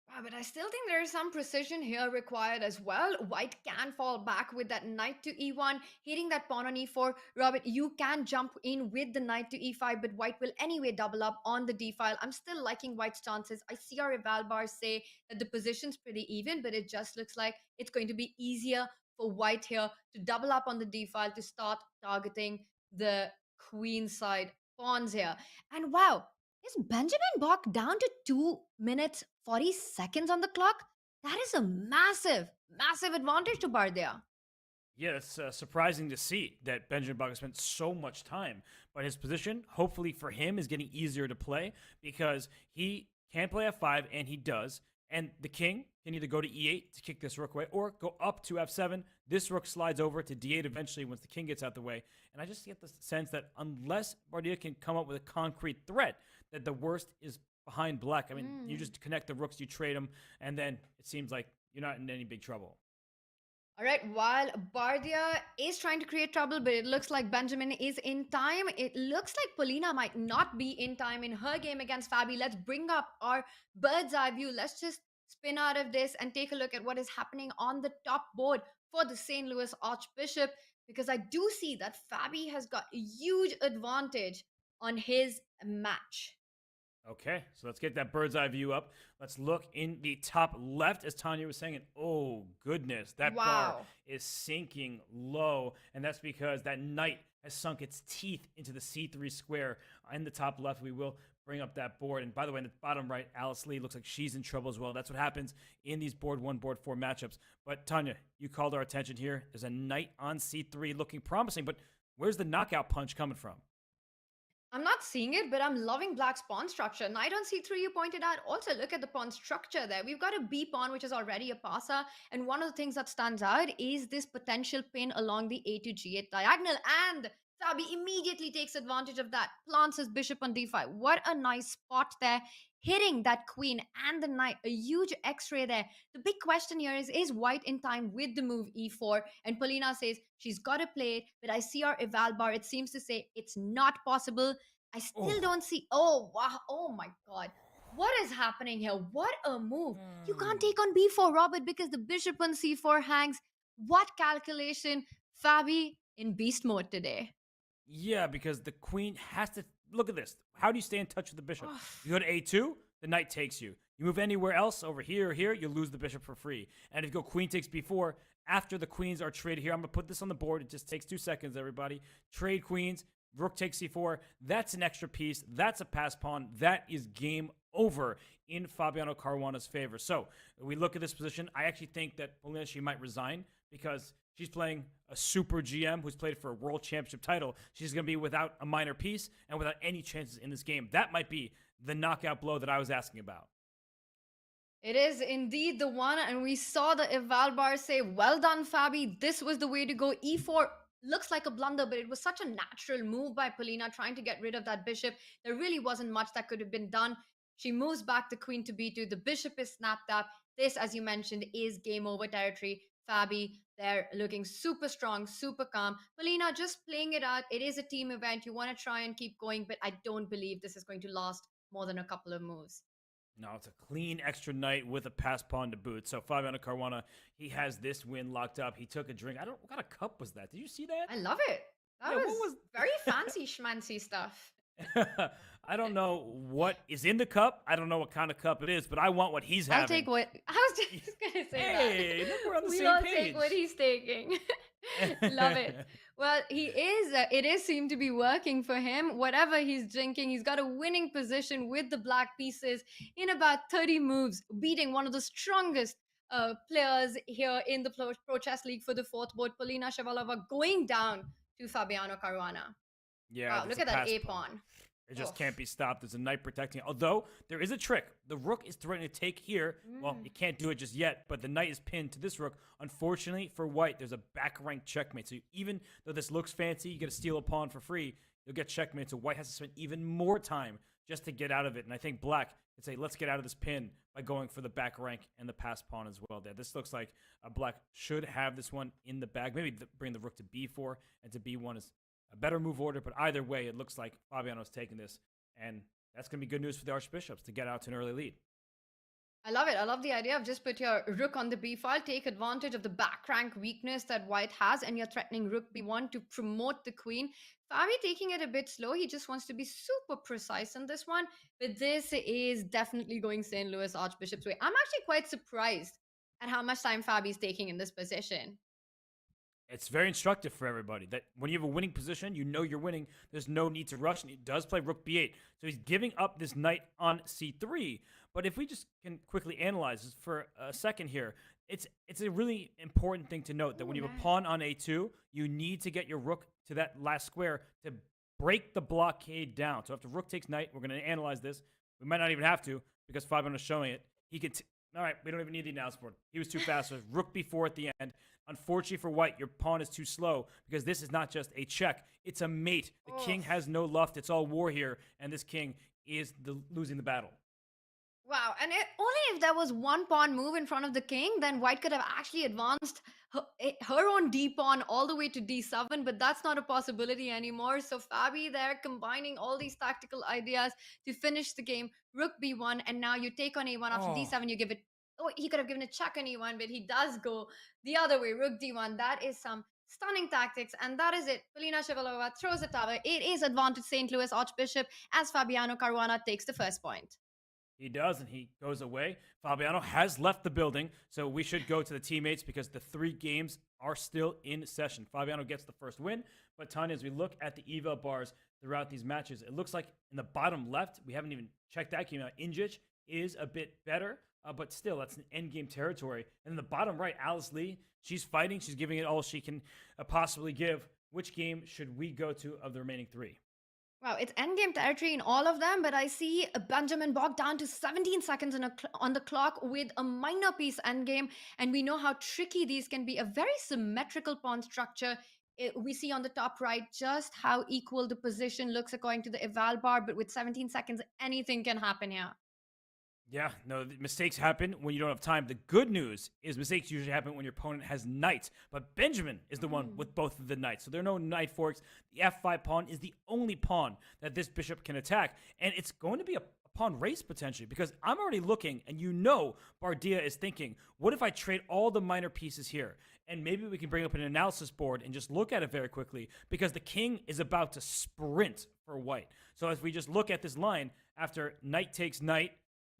Wow, but I still think there is some precision here required as well. White can fall back with that knight to e1, hitting that pawn on e4. Robert, you can jump in with the knight to e5, but White will anyway double up on the d file. I'm still liking White's chances. I see our eval bars say that the position's pretty even, but it just looks like it's going to be easier for White here to double up on the d file to start targeting the queen side pawns here. And wow, is Benjamin Bach down to 2 minutes 40 seconds on the clock? That is a massive, massive advantage to Bardya. Yeah, it's surprising to see that Benjamin Bach has spent so much time. But his position, hopefully for him, is getting easier to play because he can play f5, and he does. And the king can either go to e8 to kick this rook away or go up to f7. This rook slides over to d8 eventually once the king gets out the way. And I just get the sense that unless Bardya can come up with a concrete threat, that the worst is behind Black. I mean, you just connect the rooks, you trade them, and then it seems like you're not in any big trouble. All right, while Bardya is trying to create trouble, but it looks like Benjamin is in time. It looks like Polina might not be in time in her game against Fabi. Let's bring up our bird's eye view. Let's just spin out of this and take a look at what is happening on the top board for the St. Louis Archbishop, because I do see that Fabi has got a huge advantage on his match. Okay, so let's get that bird's eye view up. Let's look in the top left, as Tanya was saying, and oh goodness, that bar is sinking low, and that's because that knight has sunk its teeth into the c3 square. In the top left, we will bring up that board. And by the way, in the bottom right, Alice Lee looks like she's in trouble as well. That's what happens in these board 1, board 4 matchups. But Tanya, you called our attention here. There's a knight on c3 looking promising, but where's the knockout punch coming from? I'm not seeing it, but I'm loving Black's pawn structure. Knight on c3, you pointed out. Also, look at the pawn structure there. We've got a b pawn, which is already a passer. And one of the things that stands out is this potential pin along the a to g8 diagonal. And Fabi immediately takes advantage of that. Plants his bishop on d5. What a nice spot there. Hitting that queen and the knight. A huge x-ray there. The big question here is White in time with the move e4? And Polina says she's got to play it, but I see our eval bar. It seems to say it's not possible. I still don't see. Oh, wow. Oh, my God. What is happening here? What a move. You can't take on b4, Robert, because the bishop on c4 hangs. What calculation? Fabi in beast mode today. Yeah, because the queen has to look at this. How do you stay in touch with the bishop? You go to a2, the knight takes you. You move anywhere else over here or here, you lose the bishop for free. And if you go queen takes b4, after the queens are traded here, I'm gonna put this on the board. It just takes 2 seconds, everybody. Trade queens, rook takes c4. That's an extra piece. That's a pass pawn. That is game over in Fabiano Caruana's favor. So we look at this position. I actually think that Polina, she might resign because she's playing a super GM who's played for a world championship title. She's going to be without a minor piece and without any chances in this game. That might be the knockout blow that I was asking about. It is indeed the one, and we saw the Evalbar say, well done, Fabi. This was the way to go. E4 looks like a blunder, but it was such a natural move by Polina trying to get rid of that bishop. There really wasn't much that could have been done. She moves back the queen to b2. The bishop is snapped up. This, as you mentioned, is game over territory. Fabi, they're looking super strong, super calm. Polina just playing it out. It is a team event. You want to try and keep going, but I don't believe this is going to last more than a couple of moves. No, it's a clean extra knight with a pass pawn to boot. So Fabiano Caruana, he has this win locked up. He took a drink. What kind of cup was that? Did you see that? I love it. That was very fancy schmancy stuff. I don't know what is in the cup. I don't know what kind of cup it is, but I want what he's having. I'll take what I was just gonna say. Hey, that. We're on the we same all page. take what he's taking. Love it. Well, he is. It is seem to be working for him. Whatever he's drinking, he's got a winning position with the black pieces in about 30 moves, beating one of the strongest players here in the Pro Chess League for the fourth board, Polina Shabalova, going down to Fabiano Caruana. Yeah, wow, look at that A-pawn. It just can't be stopped. There's a knight protecting it. Although, there is a trick. The rook is threatening to take here. Well, you can't do it just yet, but the knight is pinned to this rook. Unfortunately, for white, there's a back rank checkmate. So even though this looks fancy, you get to steal a pawn for free, you'll get checkmate. So white has to spend even more time just to get out of it. And I think black could say, let's get out of this pin by going for the back rank and the pass pawn as well there. This looks like black should have this one in the bag. Maybe bring the rook to b4 and to b1 is a better move order, but either way, it looks like Fabiano's taking this, and that's going to be good news for the Archbishops to get out to an early lead. I love it. I love the idea of just put your rook on the b file, take advantage of the back rank weakness that white has, and you're threatening rook b1 to promote the queen. Fabi taking it a bit slow. He just wants to be super precise in this one, but this is definitely going St. Louis Archbishop's way. I'm actually quite surprised at how much time Fabi's taking in this position. It's very instructive for everybody that when you have a winning position, you know you're winning. There's no need to rush, and he does play rook b8. So he's giving up this knight on c3. But if we just can quickly analyze this for a second here, it's a really important thing to note that when you have a pawn on a2, you need to get your rook to that last square to break the blockade down. So after rook takes knight, we're going to analyze this. We might not even have to because Fabiano is showing it. He could... All right, we don't even need the analysis board. He was too fast. So rook b4 at the end. Unfortunately for white, your pawn is too slow because this is not just a check. It's a mate. The king has no luft. It's all war here, and this king is losing the battle. Wow, and only if there was one pawn move in front of the king, then white could have actually advanced her own d-pawn all the way to d7, but that's not a possibility anymore. So Fabi there combining all these tactical ideas to finish the game. Rook b1, and now you take on a1 after d7, you give it... Oh, he could have given a check on e1, but he does go the other way, rook d1. That is some stunning tactics, and that is it. Polina Shabalova throws a tower. It is advantage St. Louis Archbishop as Fabiano Caruana takes the first point. He does, and he goes away. Fabiano has left the building, so we should go to the teammates because the 3 games are still in session. Fabiano gets the first win, but Tanya, as we look at the eval bars throughout these matches, it looks like in the bottom left, we haven't even checked that game out. Injic is a bit better, but still, that's an endgame territory. And in the bottom right, Alice Lee, she's fighting. She's giving it all she can possibly give. Which game should we go to of the remaining 3? Wow, it's endgame territory in all of them, but I see Benjamin Bog down to 17 seconds on the clock with a minor piece endgame, and we know how tricky these can be. A very symmetrical pawn structure. We see on the top right just how equal the position looks according to the eval bar, but with 17 seconds, anything can happen here. Yeah, no, mistakes happen when you don't have time. The good news is mistakes usually happen when your opponent has knights, but Benjamin is the one with both of the knights. So there are no knight forks. The f5 pawn is the only pawn that this bishop can attack, and it's going to be a pawn race potentially, because I'm already looking, and Bardia is thinking, what if I trade all the minor pieces here? And maybe we can bring up an analysis board and just look at it very quickly, because the king is about to sprint for white. So as we just look at this line, after knight takes knight,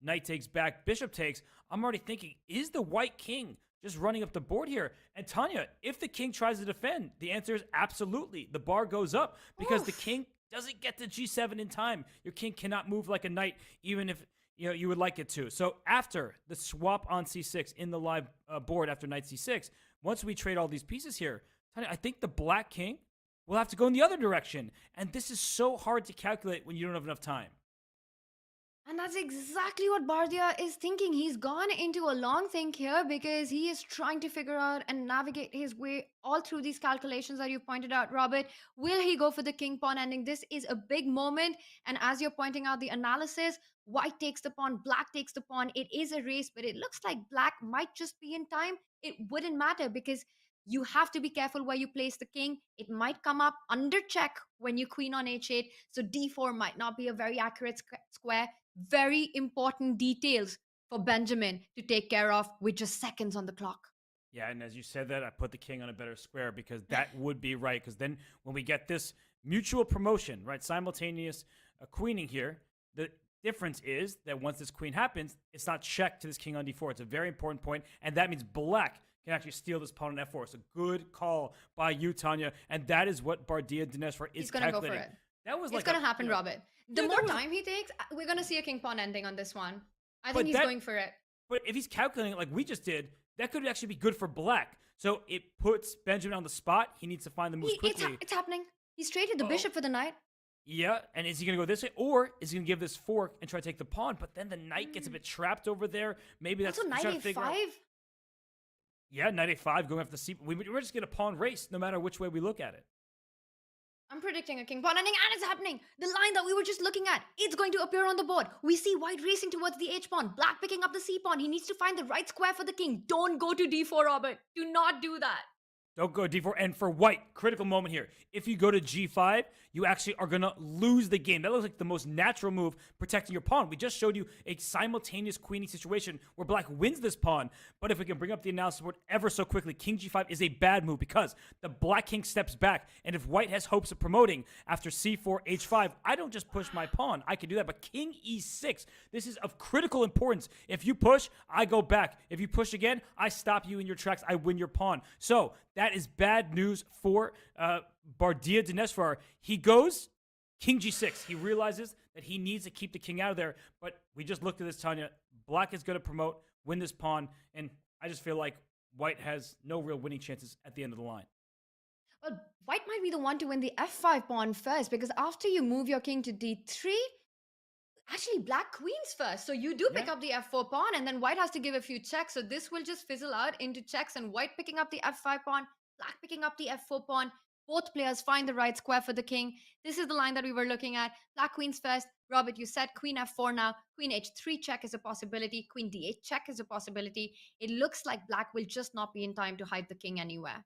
knight takes back, bishop takes, I'm already thinking, is the white king just running up the board here? And Tanya, if the king tries to defend, the answer is absolutely. The bar goes up because the king doesn't get to g7 in time. Your king cannot move like a knight, even if you would like it to. So after the swap on c6 in the live board after knight c6, once we trade all these pieces here, Tanya, I think the black king will have to go in the other direction. And this is so hard to calculate when you don't have enough time. And that's exactly what Bardia is thinking. He's gone into a long think here because he is trying to figure out and navigate his way all through these calculations that you pointed out, Robert. Will he go for the king pawn ending? This is a big moment. And as you're pointing out the analysis, white takes the pawn, black takes the pawn. It is a race, but it looks like black might just be in time. It wouldn't matter because you have to be careful where you place the king. It might come up under check when you queen on h8. So d4 might not be a very accurate square. Very important details for Benjamin to take care of with just seconds on the clock. Yeah, and as you said that, I put the king on a better square because that would be right. Because then when we get this mutual promotion, right, simultaneous queening here, the difference is that once this queen happens, it's not check to this king on d4. It's a very important point, and that means black can actually steal this pawn on f4. It's a good call by you, Tanya, and that is what Bardia Dinesvar is calculating. Go for it. That was it's going to happen, Robert. The more time he takes, we're going to see a king pawn ending on this one. I think he's going for it. But if he's calculating it like we just did, that could actually be good for black. So it puts Benjamin on the spot. He needs to find the moves quickly. It's happening. He's traded the bishop for the knight. Yeah, and is he going to go this way? Or is he going to give this fork and try to take the pawn? But then the knight gets a bit trapped over there. Maybe that's... Also, knight a5? Yeah, knight a5 going after the c... We're just going to pawn race no matter which way we look at it. I'm predicting a king pawn ending, and it's happening. The line that we were just looking at, it's going to appear on the board. We see white racing towards the h pawn, black picking up the c pawn. He needs to find the right square for the king. Don't go to d4, Robert. Do not do that. Don't go d4. And for white, critical moment here. If you go to g5, you actually are going to lose the game. That looks like the most natural move, protecting your pawn. We just showed you a simultaneous queening situation where black wins this pawn. But if we can bring up the analysis board ever so quickly, king g5 is a bad move because the black king steps back. And if white has hopes of promoting after c4, h5, I don't just push my pawn. I can do that. But king e6, this is of critical importance. If you push, I go back. If you push again, I stop you in your tracks. I win your pawn. So that is bad news for Bardia Dinesvar. He goes king g6. He realizes that he needs to keep the king out of there. But we just looked at this, Tanya. Black is going to promote, win this pawn. And I just feel like white has no real winning chances at the end of the line. Well, white might be the one to win the f5 pawn first, because after you move your king to d3, actually black queens first. So you do pick up the f4 pawn, and then white has to give a few checks. So this will just fizzle out into checks, and white picking up the f5 pawn, black picking up the f4 pawn. Both players find the right square for the king. This is the line that we were looking at. Black queens first. Robert, you said queen f4 now. Queen h3 check is a possibility. Queen d8 check is a possibility. It looks like black will just not be in time to hide the king anywhere.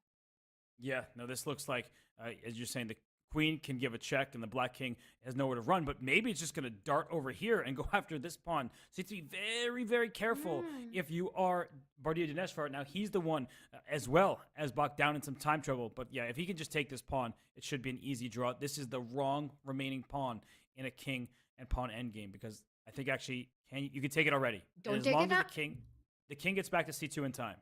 Yeah, no, this looks like, as you're saying, the queen can give a check and the black king has nowhere to run, but maybe it's just going to dart over here and go after this pawn. So you have to be very, very careful if you are Bardia Dinesvar. Now, he's the one as well as Bach down in some time trouble. But yeah, if he can just take this pawn, it should be an easy draw. This is the wrong remaining pawn in a king and pawn endgame, because I think actually you can take it already. Don't take it now. The king gets back to c2 in time.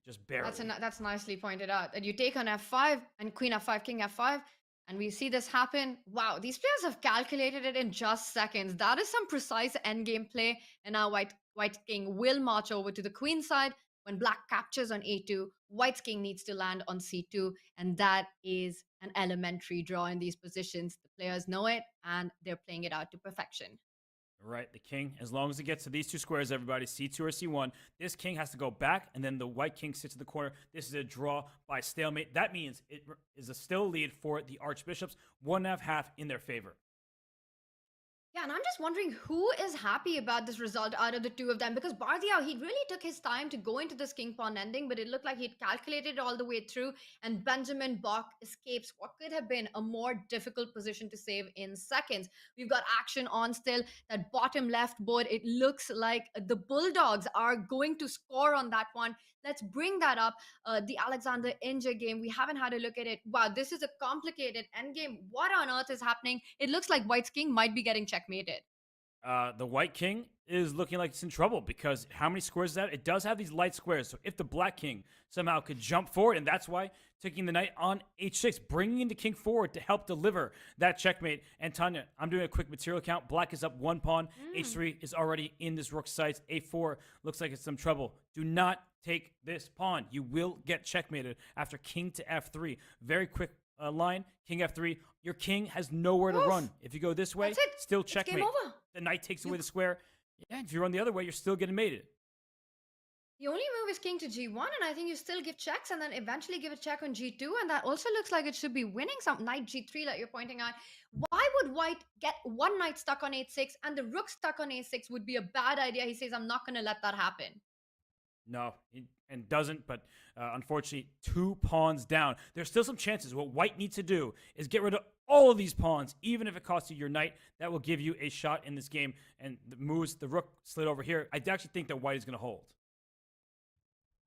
Just barely. That's nicely pointed out. And you take on f5 and queen f5, king f5. And we see this happen. Wow, these players have calculated it in just seconds. That is some precise endgame play. And now white king will march over to the queen side. When black captures on a2, white's king needs to land on c2. And that is an elementary draw in these positions. The players know it, and they're playing it out to perfection. Right, the king, as long as it gets to these two squares, everybody, c2 or c1, this king has to go back, and then the white king sits in the corner. This is a draw by stalemate. That means it is a still lead for the Archbishops, 1.5 in their favor. Yeah, and I'm just wondering who is happy about this result out of the two of them, because Bardial, he really took his time to go into this king pawn ending, but it looked like he'd calculated all the way through, and Benjamin Bach escapes what could have been a more difficult position to save in seconds. We've got action on still. That bottom left board, it looks like the Bulldogs are going to score on that one. Let's bring that up. The Alexander Inja game, we haven't had a look at it. Wow, this is a complicated endgame. What on earth is happening? It looks like White's king might be getting checkmated. The white king is looking like it's in trouble because how many squares is that? It does have these light squares. So if the black king somehow could jump forward, and that's why taking the knight on h6, bringing the king forward to help deliver that checkmate. And Tanya, I'm doing a quick material count. Black is up 1 pawn. H3 is already in this rook sites. A4 looks like it's some trouble. Do not take this pawn. You will get checkmated after king to f3. Very quick line, king f3. Your king has nowhere to run. If you go this way, still checkmate. Game over. The knight takes away the square. Yeah, if you run the other way, you're still getting mated. The only move is king to g1, and I think you still give checks and then eventually give a check on g2, and that also looks like it should be winning. Some knight g3 that you're pointing out. Why would white get one knight stuck on h6 and the rook stuck on a6 would be a bad idea? He says, I'm not going to let that happen. No, and doesn't, but unfortunately, 2 pawns down. There's still some chances. What white needs to do is get rid of all of these pawns, even if it costs you your knight. That will give you a shot in this game. And the moves, the rook slid over here. I actually think that white is going to hold.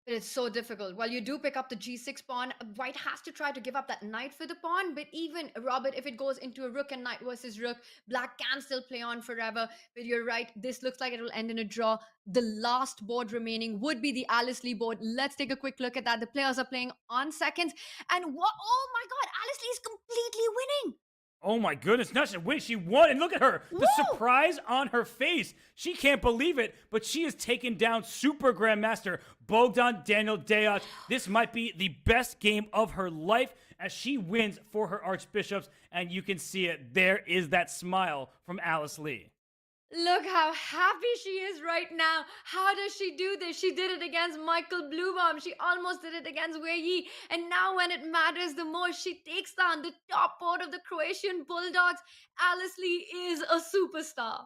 But it's so difficult. While you do pick up the g6 pawn, white has to try to give up that knight for the pawn. But even, Robert, if it goes into a rook and knight versus rook, black can still play on forever. But you're right, this looks like it will end in a draw. The last board remaining would be the Alice Lee board. Let's take a quick look at that. The players are playing on seconds. And what? Oh my God, Alice Lee is completely winning. Oh my goodness, not just win, she won, and look at her, the surprise on her face. She can't believe it, but she has taken down Super Grandmaster Bogdan Daniel Deac. This might be the best game of her life as she wins for her Archbishops, and you can see it. There is that smile from Alice Lee. Look how happy she is right now. How does she do this? She did it against Michael Bluebaum. She almost did it against Wei Yi. And now when it matters the most, she takes down the top board of the Croatian Bulldogs. Alice Lee is a superstar.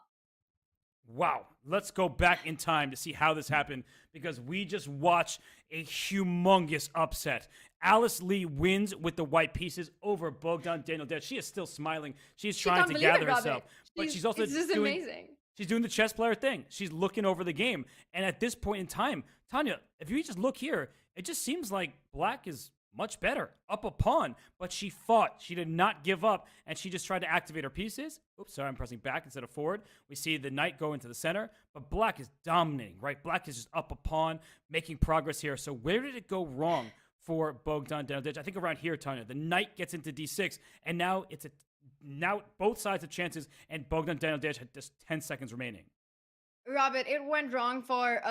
Wow, let's go back in time to see how this happened because we just watched a humongous upset. Alice Lee wins with the white pieces over Bogdan Daniel Deac. She is still smiling. She's trying to gather herself. But she's also amazing. She's doing the chess player thing. She's looking over the game. And at this point in time, Tanya, if you just look here, it just seems like black is much better, up a pawn, but she fought. She did not give up, and she just tried to activate her pieces. Oops, sorry, I'm pressing back instead of forward. We see the knight go into the center, but black is dominating, right? Black is just up a pawn, making progress here. So where did it go wrong for Bogdan Daniel Deac? I think around here, Tanya. The knight gets into d6, and now now both sides have chances, and Bogdan Daniel Deac had just 10 seconds remaining. Robert, it went wrong for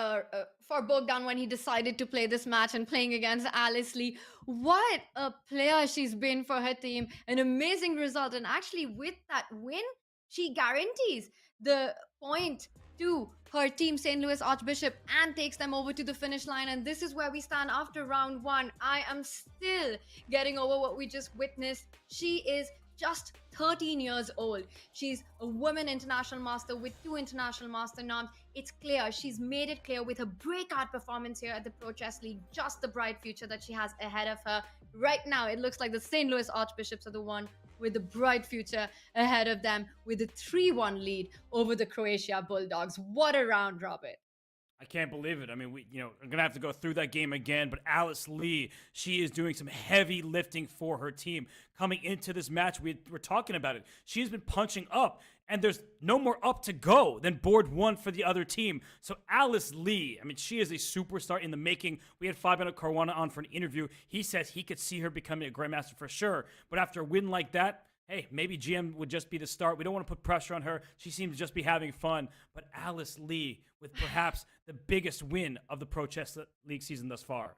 Bogdan when he decided to play this match and playing against Alice Lee. What a player she's been for her team. An amazing result. And actually, with that win, she guarantees the point to her team, St. Louis Archbishop, and takes them over to the finish line. And this is where we stand after round 1. I am still getting over what we just witnessed. She is just 13 years old. She's a women international master with 2 international master noms. It's clear. She's made it clear with her breakout performance here at the Pro Chess League, just the bright future that she has ahead of her. Right now, it looks like the St. Louis Archbishops are the one with the bright future ahead of them with a 3-1 lead over the Croatia Bulldogs. What a round, Robert. I can't believe it. I mean, I'm going to have to go through that game again, but Alice Lee, she is doing some heavy lifting for her team. Coming into this match, we're talking about it. She's been punching up, and there's no more up to go than board 1 for the other team. So Alice Lee, I mean, she is a superstar in the making. We had Fabiano Caruana on for an interview. He says he could see her becoming a Grandmaster for sure, but after a win like that, hey, maybe GM would just be the start. We don't want to put pressure on her. She seems to just be having fun. But Alice Lee, with perhaps the biggest win of the Pro Chess League season thus far.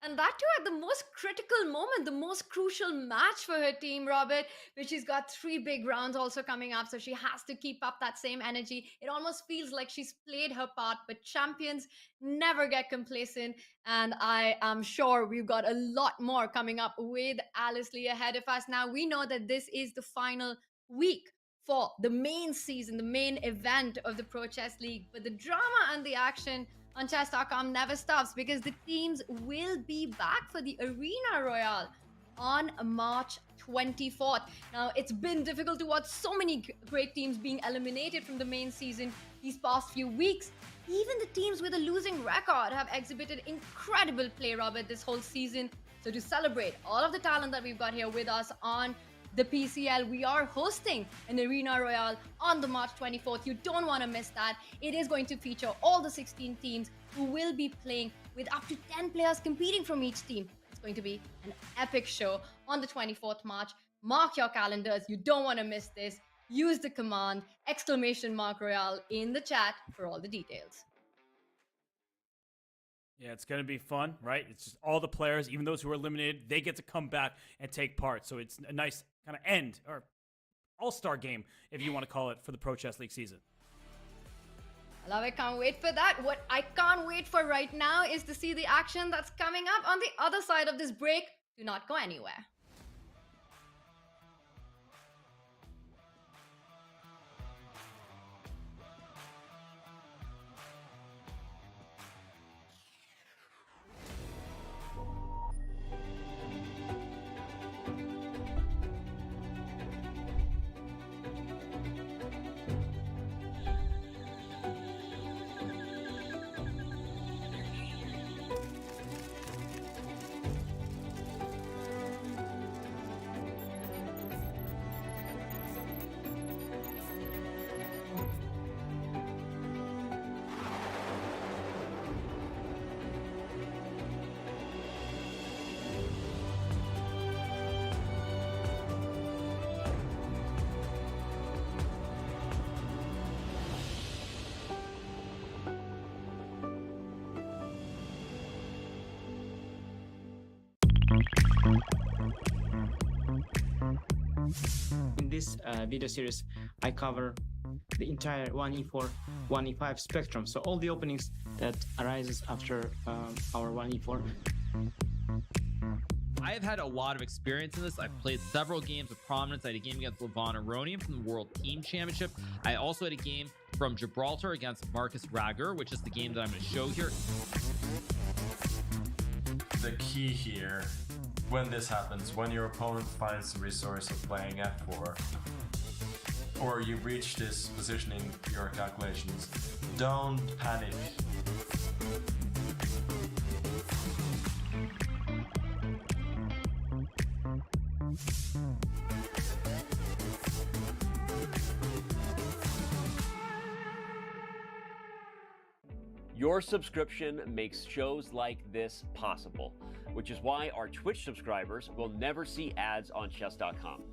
And that too at the most critical moment, the most crucial match for her team, Robert, where she's got 3 big rounds also coming up. So she has to keep up that same energy. It almost feels like she's played her part, but champions never get complacent. And I am sure we've got a lot more coming up with Alice Lee ahead of us. Now, we know that this is the final week for the main season, the main event of the Pro Chess League. But the drama and the action on chess.com never stops because the teams will be back for the Arena Royale on March 24th. Now, it's been difficult to watch so many great teams being eliminated from the main season these past few weeks. Even the teams with a losing record have exhibited incredible play, Robert, this whole season. So to celebrate all of the talent that we've got here with us on the PCL, we are hosting an Arena Royale on the March 24th. You don't want to miss that. It is going to feature all the 16 teams who will be playing with up to 10 players competing from each team. It's going to be an epic show on the 24th March. Mark your calendars. You don't want to miss this. Use the command !Royale in the chat for all the details. Yeah, it's going to be fun, right? It's just all the players, even those who are eliminated, they get to come back and take part. So it's a nice kind of end or all-star game, if you want to call it, for the Pro Chess League season. I love it. Can't wait for that. What I can't wait for right now is to see the action that's coming up on the other side of this break. Do not go anywhere. In this video series, I cover the entire 1e4, 1e5 spectrum, so all the openings that arises after our 1e4. I have had a lot of experience in this. I've played several games of prominence. I had a game against Levon Aronian from the World Team Championship. I also had a game from Gibraltar against Marcus Rager, which is the game that I'm going to show here. The key here, when this happens, when your opponent finds the resource of playing f4, or you reach this position in your calculations, don't panic. Your subscription makes shows like this possible, which is why our Twitch subscribers will never see ads on chess.com.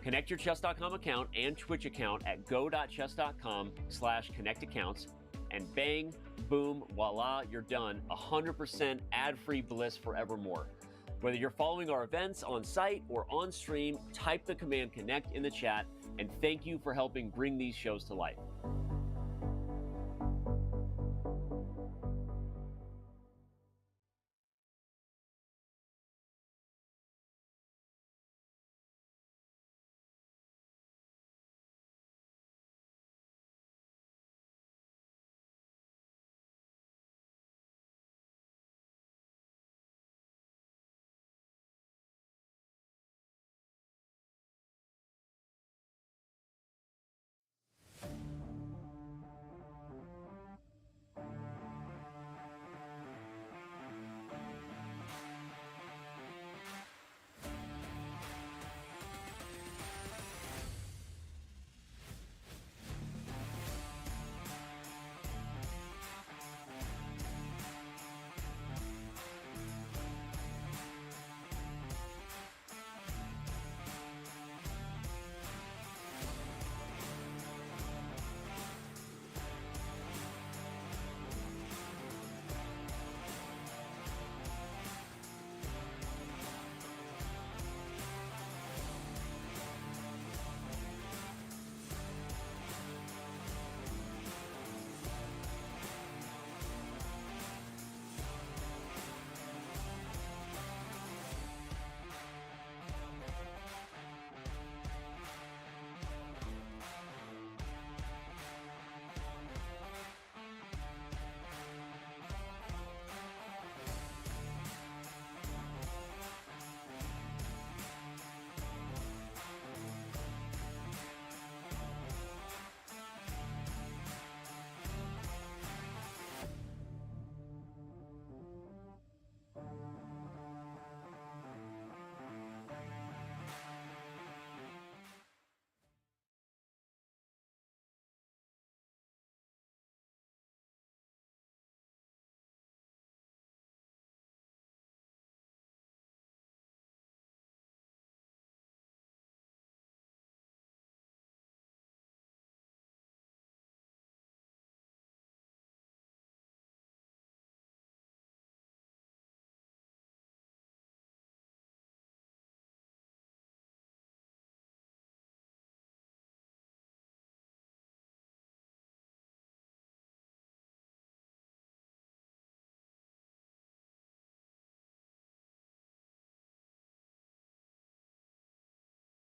Connect your chess.com account and Twitch account at go.chess.com/connectaccounts, and bang, boom, voila, you're done. 100% ad-free bliss forevermore. Whether you're following our events on site or on stream, type the command connect in the chat, and thank you for helping bring these shows to life.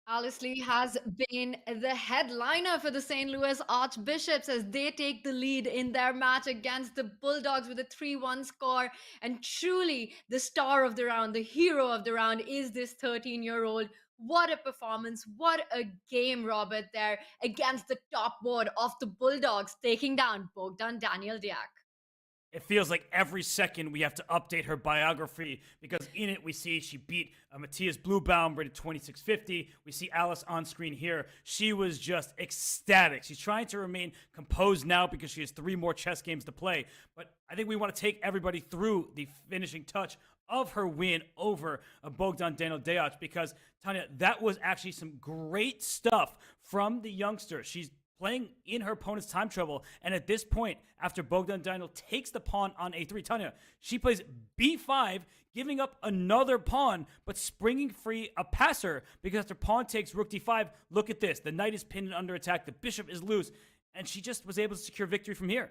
Alice Lee has been the headliner for the St. Louis Archbishops as they take the lead in their match against the Bulldogs with a 3-1 score. And truly, the star of the round, the hero of the round, is this 13-year-old. What a performance. What a game, Robert, there against the top board of the Bulldogs, taking down Bogdan Daniel Diak. It feels like every second we have to update her biography because in it we see she beat Matthias Bluebaum, rated 2650. We see Alice on screen here. She was just ecstatic. She's trying to remain composed now because she has 3 more chess games to play. But I think we want to take everybody through the finishing touch of her win over Bogdan Daniel Diak because, Tanya, that was actually some great stuff from the youngster. She's playing in her opponent's time trouble. And at this point, after Bogdan Daniel takes the pawn on a3, Tanya, she plays b5, giving up another pawn, but springing free a passer because after pawn takes rook d5, look at this. The knight is pinned and under attack. The bishop is loose. And she just was able to secure victory from here.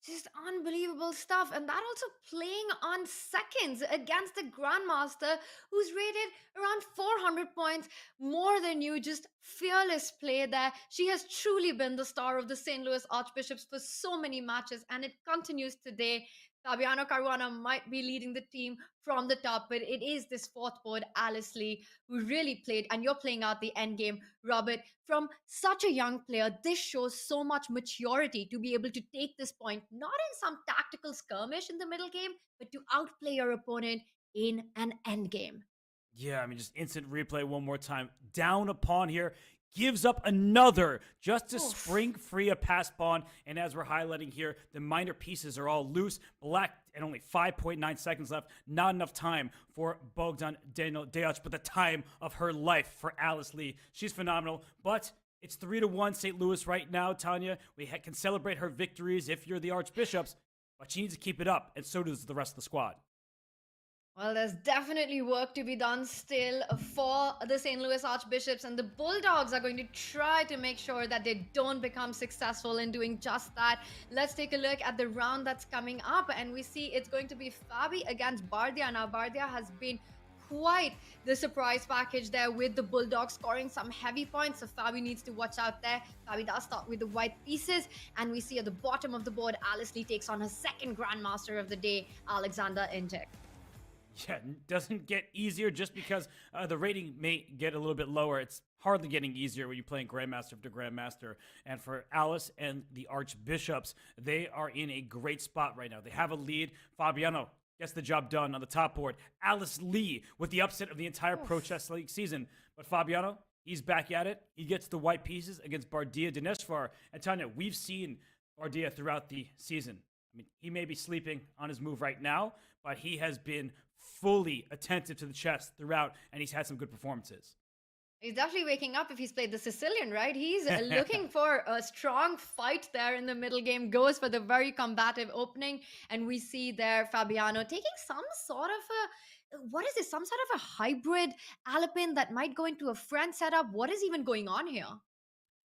Just unbelievable stuff. And that also playing on seconds against the Grandmaster, who's rated around 400 points, more than you. Just fearless play there. She has truly been the star of the St. Louis Archbishops for so many matches, and it continues today. Fabiano Caruana might be leading the team from the top, but it is this fourth board, Alice Lee, who really played, and you're playing out the end game, Robert. From such a young player, this shows so much maturity to be able to take this point, not in some tactical skirmish in the middle game, but to outplay your opponent in an end game. Yeah, I mean, just instant replay one more time. Down a pawn here. Gives up another just to spring free a pass pawn. And as we're highlighting here, the minor pieces are all loose. Black and only 5.9 seconds left. Not enough time for Bogdan Daniel Diak, but the time of her life for Alice Lee. She's phenomenal, but it's 3-1 St. Louis right now, Tanya. We can celebrate her victories if you're the Archbishops, but she needs to keep it up, and so does the rest of the squad. Well, there's definitely work to be done still for the St. Louis Archbishops, and the Bulldogs are going to try to make sure that they don't become successful in doing just that. Let's take a look at the round that's coming up, and we see it's going to be Fabi against Bardia. Now, Bardia has been quite the surprise package there with the Bulldogs scoring some heavy points, so Fabi needs to watch out there. Fabi does start with the white pieces, and we see at the bottom of the board, Alice Lee takes on her second Grandmaster of the day, Alexander Intek. Yeah, it doesn't get easier just because the rating may get a little bit lower. It's hardly getting easier when you're playing Grandmaster after Grandmaster. And for Alice and the Archbishops, they are in a great spot right now. They have a lead. Fabiano gets the job done on the top board. Alice Lee with the upset of the entire Pro Chess League season. But Fabiano, he's back at it. He gets the white pieces against Bardia Dineshvar. And Tanya, we've seen Bardia throughout the season. I mean, he may be sleeping on his move right now, but he has been fully attentive to the chess throughout, and he's had some good performances. He's definitely waking up if he's played the Sicilian, right? He's looking for a strong fight there in the middle game, goes for the very combative opening, and we see there Fabiano taking some sort of a, what is this, some sort of a hybrid Alpin that might go into a French setup. What is even going on here?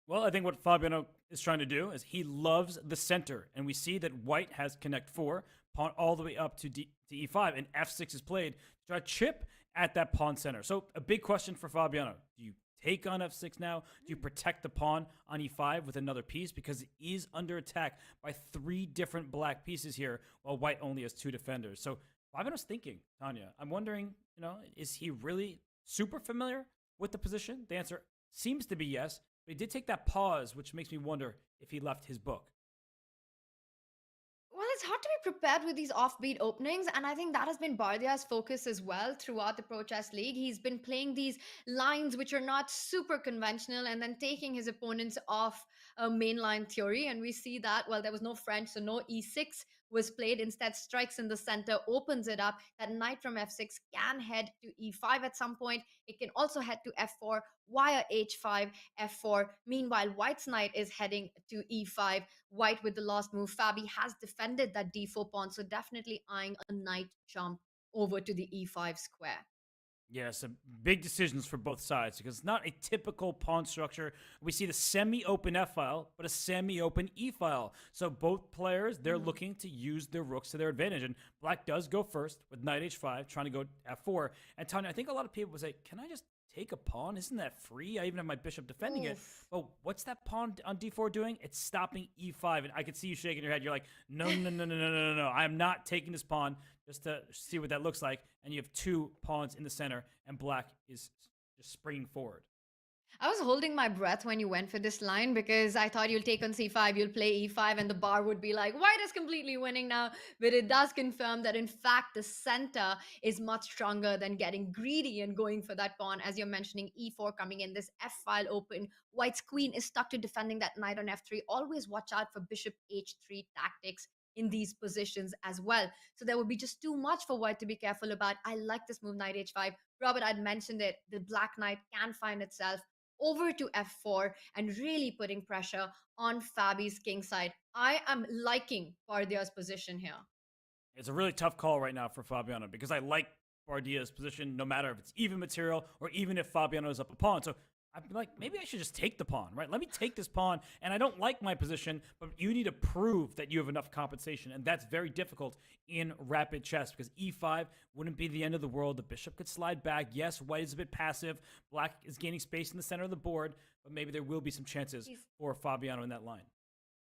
Well, I think what Fabiano is trying to do is he loves the center, and we see that white has connect 4, pawn all the way up to e5, and f6 is played to try to chip at that pawn center. So a big question for Fabiano. Do you take on f6 now? Do you protect the pawn on e5 with another piece? Because it is under attack by 3 different black pieces here, while white only has 2 defenders. So Fabiano's thinking, Tanya. I'm wondering, is he really super familiar with the position? The answer seems to be yes. But he did take that pause, which makes me wonder if he left his book. Well, it's hard to be prepared with these offbeat openings, and I think that has been Bardia's focus as well throughout the Pro Chess League. He's been playing these lines which are not super conventional and then taking his opponents off a mainline theory, and we see that, well, there was no French, so no e6 was played. Instead, strikes in the center, opens it up. That knight from f6 can head to e5 at some point. It can also head to f4, wire h5, f4. Meanwhile, white's knight is heading to e5. White with the last move. Fabi has defended that d4 pawn, so definitely eyeing a knight jump over to the e5 square. Yeah, some big decisions for both sides because it's not a typical pawn structure. We see the semi-open f-file, but a semi-open e-file. So both players, they're looking to use their rooks to their advantage. And black does go first with knight h5, trying to go f4. And Tanya, I think a lot of people would say, can I just take a pawn? Isn't that free? I even have my bishop defending it. Oof. Oh, what's that pawn on d4 doing? It's stopping e5. And I can see you shaking your head. You're like, no, no, no, no, no, no, no, no. I'm not taking this pawn just to see what that looks like. And you have 2 pawns in the center, and black is just springing forward. I was holding my breath when you went for this line because I thought you'll take on c5, you'll play e5, and the bar would be like, white is completely winning now. But it does confirm that, in fact, the center is much stronger than getting greedy and going for that pawn. As you're mentioning, e4 coming in, this f file open. White's queen is stuck to defending that knight on f3. Always watch out for bishop h3 tactics in these positions as well. So there would be just too much for white to be careful about. I like this move, knight h5. Robert, I'd mentioned it. The black knight can find itself over to f4 and really putting pressure on Fabi's king side. I am liking Bardia's position here. It's a really tough call right now for Fabiano because I like Bardia's position no matter if it's even material or even if Fabiano is up a pawn. So I'm like, maybe I should just take the pawn, right? Let me take this pawn, and I don't like my position, but you need to prove that you have enough compensation, and that's very difficult in rapid chess because e5 wouldn't be the end of the world. The bishop could slide back. Yes, white is a bit passive. Black is gaining space in the center of the board, but maybe there will be some chances for Fabiano in that line.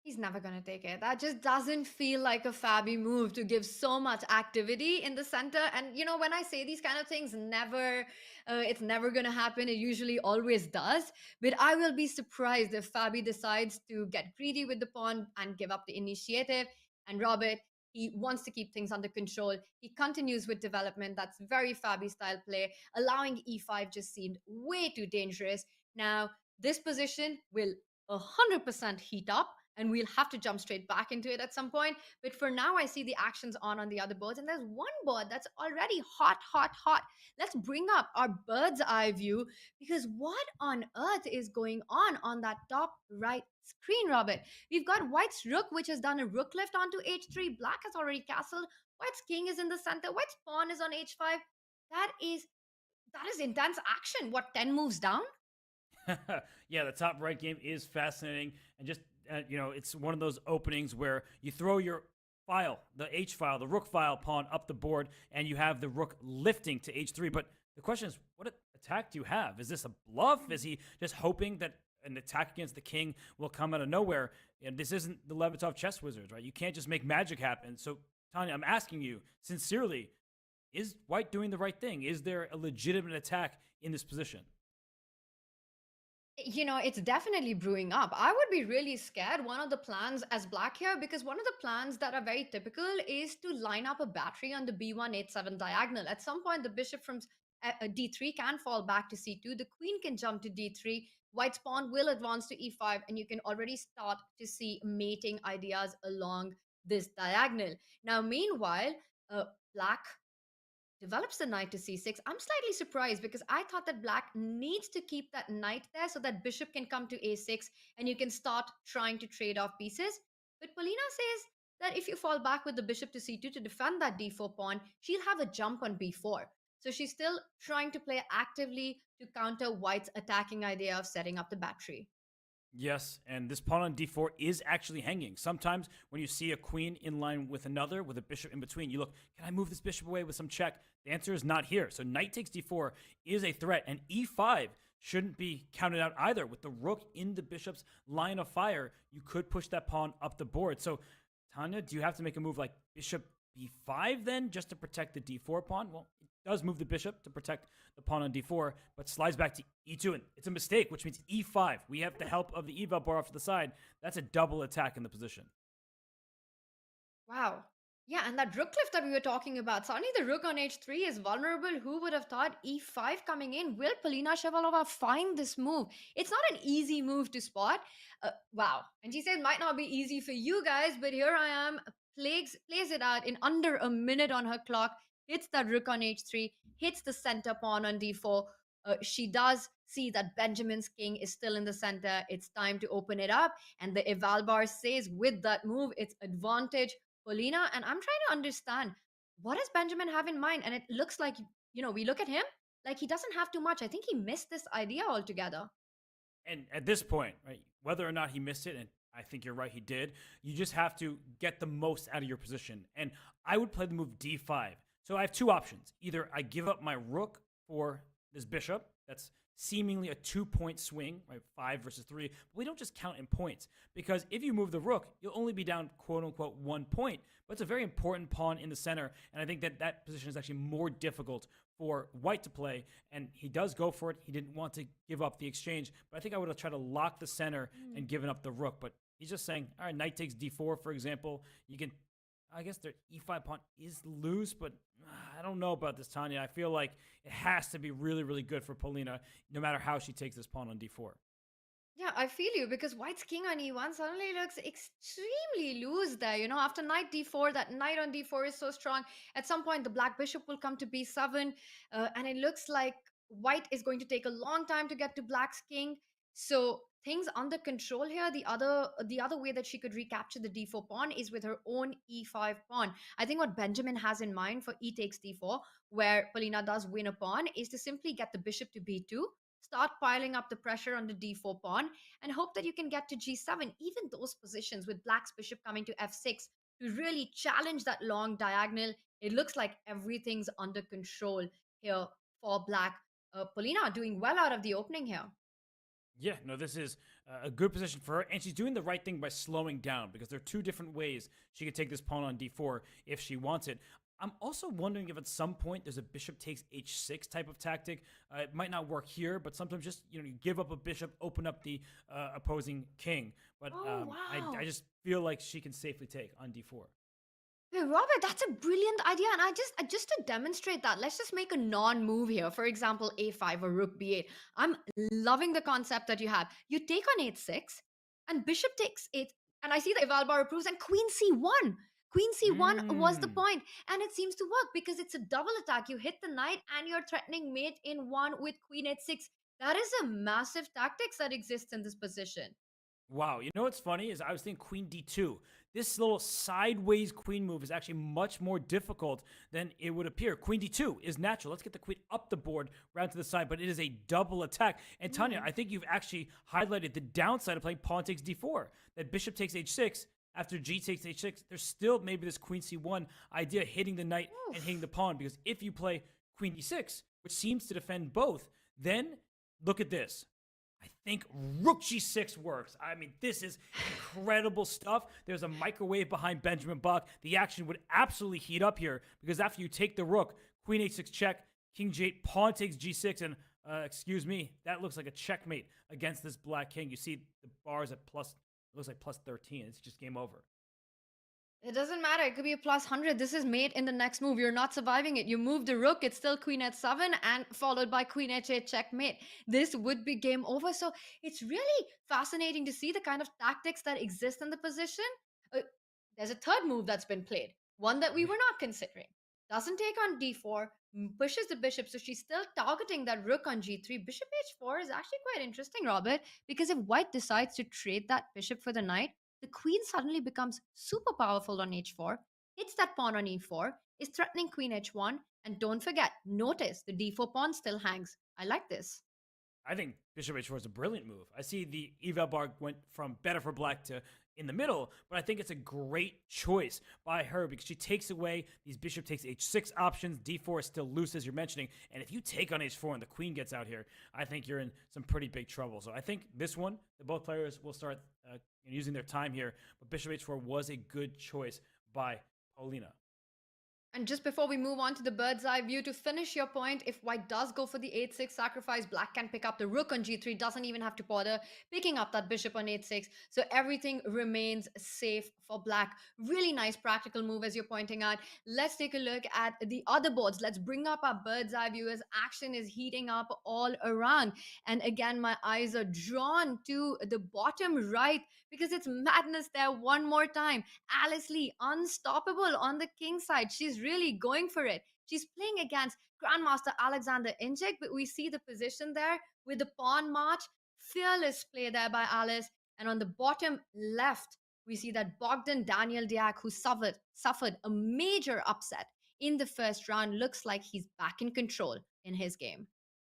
He's never going to take it. That just doesn't feel like a Fabi move to give so much activity in the center. And, you know, when I say these kind of things, it's never going to happen. It usually always does. But I will be surprised if Fabi decides to get greedy with the pawn and give up the initiative. And Robert, he wants to keep things under control. He continues with development. That's very Fabi style play. Allowing e5 just seemed way too dangerous. Now, this position will 100% heat up, and we'll have to jump straight back into it at some point. But for now, I see the actions on the other boards, and there's one board that's already hot, hot, hot. Let's bring up our bird's eye view, because what on earth is going on that top right screen, Robert? We've got white's rook, which has done a rook lift onto h3. Black has already castled. White's king is in the center. White's pawn is on h5. That is intense action. What, 10 moves down? Yeah, the top right game is fascinating, and just it's one of those openings where you throw your file, the H file, the rook file pawn up the board, and you have the rook lifting to H3. But the question is, what attack do you have? Is this a bluff? Is he just hoping that an attack against the king will come out of nowhere? And this isn't the Levitov chess wizards, right? You can't just make magic happen. So, Tanya, I'm asking you sincerely, is white doing the right thing? Is there a legitimate attack in this position? You know, it's definitely brewing up. I would be really scared. One of the plans as black here, because one of the plans that are very typical is to line up a battery on the b1-8-7 diagonal. At some point, the bishop from d3 can fall back to c2. The queen can jump to d3. White's pawn will advance to e5, and you can already start to see mating ideas along this diagonal. Now, meanwhile, black develops the knight to c6. I'm slightly surprised because I thought that black needs to keep that knight there so that bishop can come to a6 and you can start trying to trade off pieces. But Polina says that if you fall back with the bishop to c2 to defend that d4 pawn, she'll have a jump on b4. So she's still trying to play actively to counter white's attacking idea of setting up the battery. Yes, and this pawn on d4 is actually hanging. Sometimes when you see a queen in line with another, with a bishop in between, you look, can I move this bishop away with some check? The answer is not here. So knight takes d4 is a threat, and e5 shouldn't be counted out either. With the rook in the bishop's line of fire, you could push that pawn up the board. So, Tanya, do you have to make a move like bishop b5 then, just to protect the d4 pawn? Well, it does move the bishop to protect the pawn on d4, but slides back to e2, and it's a mistake, which means e5. We have the help of the eval bar off to the side. That's a double attack in the position. Wow. Yeah, and that rook lift that we were talking about, suddenly the rook on h3 is vulnerable. Who would have thought e5 coming in? Will Polina Shevalova find this move? It's not an easy move to spot. Wow. And she said, might not be easy for you guys, but here I am. Plays it out in under a minute on her clock. Hits that rook on h3, hits the center pawn on d4. She does see that Benjamin's king is still in the center. It's time to open it up. And the eval bar says with that move, it's advantage Polina. And I'm trying to understand, what does Benjamin have in mind? And it looks like, we look at him like he doesn't have too much. I think he missed this idea altogether. And at this point, right, whether or not he missed it, and I think you're right, he did, you just have to get the most out of your position. And I would play the move d5. So I have two options. Either I give up my rook for this bishop. That's seemingly a 2-point swing, right? 5 versus 3. But we don't just count in points, because if you move the rook, you'll only be down quote unquote 1 point. But it's a very important pawn in the center, and I think that position is actually more difficult for white to play, and he does go for it. He didn't want to give up the exchange, but I think I would have tried to lock the center and given up the rook. But he's just saying, all right, knight takes d4, for example. You can, I guess their e5 pawn is loose, but I don't know about this, Tanya. I feel like it has to be really, really good for Polina, no matter how she takes this pawn on d4. Yeah, I feel you, because white's king on e1 suddenly looks extremely loose there. You know, after knight d4, that knight on d4 is so strong. At some point, the black bishop will come to b7, and it looks like white is going to take a long time to get to black's king. So things under control here. The other way that she could recapture the d4 pawn is with her own e5 pawn. I think what Benjamin has in mind for e takes d4, where Polina does win a pawn, is to simply get the bishop to b2, start piling up the pressure on the d4 pawn, and hope that you can get to g7. Even those positions with black's bishop coming to f6 to really challenge that long diagonal, it looks like everything's under control here for black. Polina doing well out of the opening here. Yeah, no, this is a good position for her, and she's doing the right thing by slowing down, because there are 2 different ways she could take this pawn on d4 if she wants it. I'm also wondering if at some point there's a bishop takes h6 type of tactic. It might not work here, but sometimes just, you give up a bishop, open up the opposing king. But Wow. I just feel like she can safely take on d4. Hey, Robert, that's a brilliant idea. And just to demonstrate that, let's just make a non-move here. For example, a5 or rook b8. I'm loving the concept that you have. You take on h6, and bishop takes 8. And I see that Ivalbar approves, and queen c1. Queen c1 was the point. And it seems to work, because it's a double attack. You hit the knight, and you're threatening mate in 1 with queen h6. That is a massive tactics that exists in this position. Wow, you know what's funny is I was thinking queen d2. This little sideways queen move is actually much more difficult than it would appear. Queen d2 is natural. Let's get the queen up the board, round to the side, but it is a double attack. And Tanya, I think you've actually highlighted the downside of playing pawn takes d4. That bishop takes h6. After g takes h6, there's still maybe this queen c1 idea, hitting the knight and hitting the pawn, because if you play queen d6, which seems to defend both, then look at this. I think rook g6 works. I mean, this is incredible stuff. There's a microwave behind Benjamin Bach. The action would absolutely heat up here, because after you take the rook, queen h6 check, king g8, pawn takes g6, and excuse me, that looks like a checkmate against this black king. You see the bars at plus, it looks like plus 13. It's just game over. It doesn't matter. It could be a plus 100. This is mate in the next move. You're not surviving it. You move the rook. It's still queen h7 and followed by queen h8 checkmate. This would be game over. So it's really fascinating to see the kind of tactics that exist in the position. There's a third move that's been played, one that we were not considering. Doesn't take on d4, pushes the bishop. So she's still targeting that rook on g3. Bishop h4 is actually quite interesting, Robert, because if white decides to trade that bishop for the knight, the queen suddenly becomes super powerful on h4, hits that pawn on e4, is threatening queen h1, and don't forget, notice the d4 pawn still hangs. I like this. I think bishop h4 is a brilliant move. I see the Evalbar went from better for black to in the middle, but I think it's a great choice by her, because she takes away these bishop takes h6 options. d4 is still loose, as you're mentioning, and if you take on h4 and the queen gets out here, I think you're in some pretty big trouble. So I think this one, both players will start using their time here, but bishop h4 was a good choice by Polina. And just before we move on to the bird's eye view, to finish your point, if white does go for the 8-6 sacrifice, black can pick up the rook on g3, doesn't even have to bother picking up that bishop on 8-6. So everything remains safe for black. Really nice practical move, as you're pointing out. Let's take a look at the other boards. Let's bring up our bird's eye view as action is heating up all around. And again, my eyes are drawn to the bottom right, because it's madness there one more time. Alice Lee, unstoppable on the king side. She's really going for it. She's playing against Grandmaster Alexander Injik, but we see the position there with the pawn march. Fearless play there by Alice. And on the bottom left, we see that Bogdan Daniel Diak, who suffered a major upset in the first round, looks like he's back in control in his game.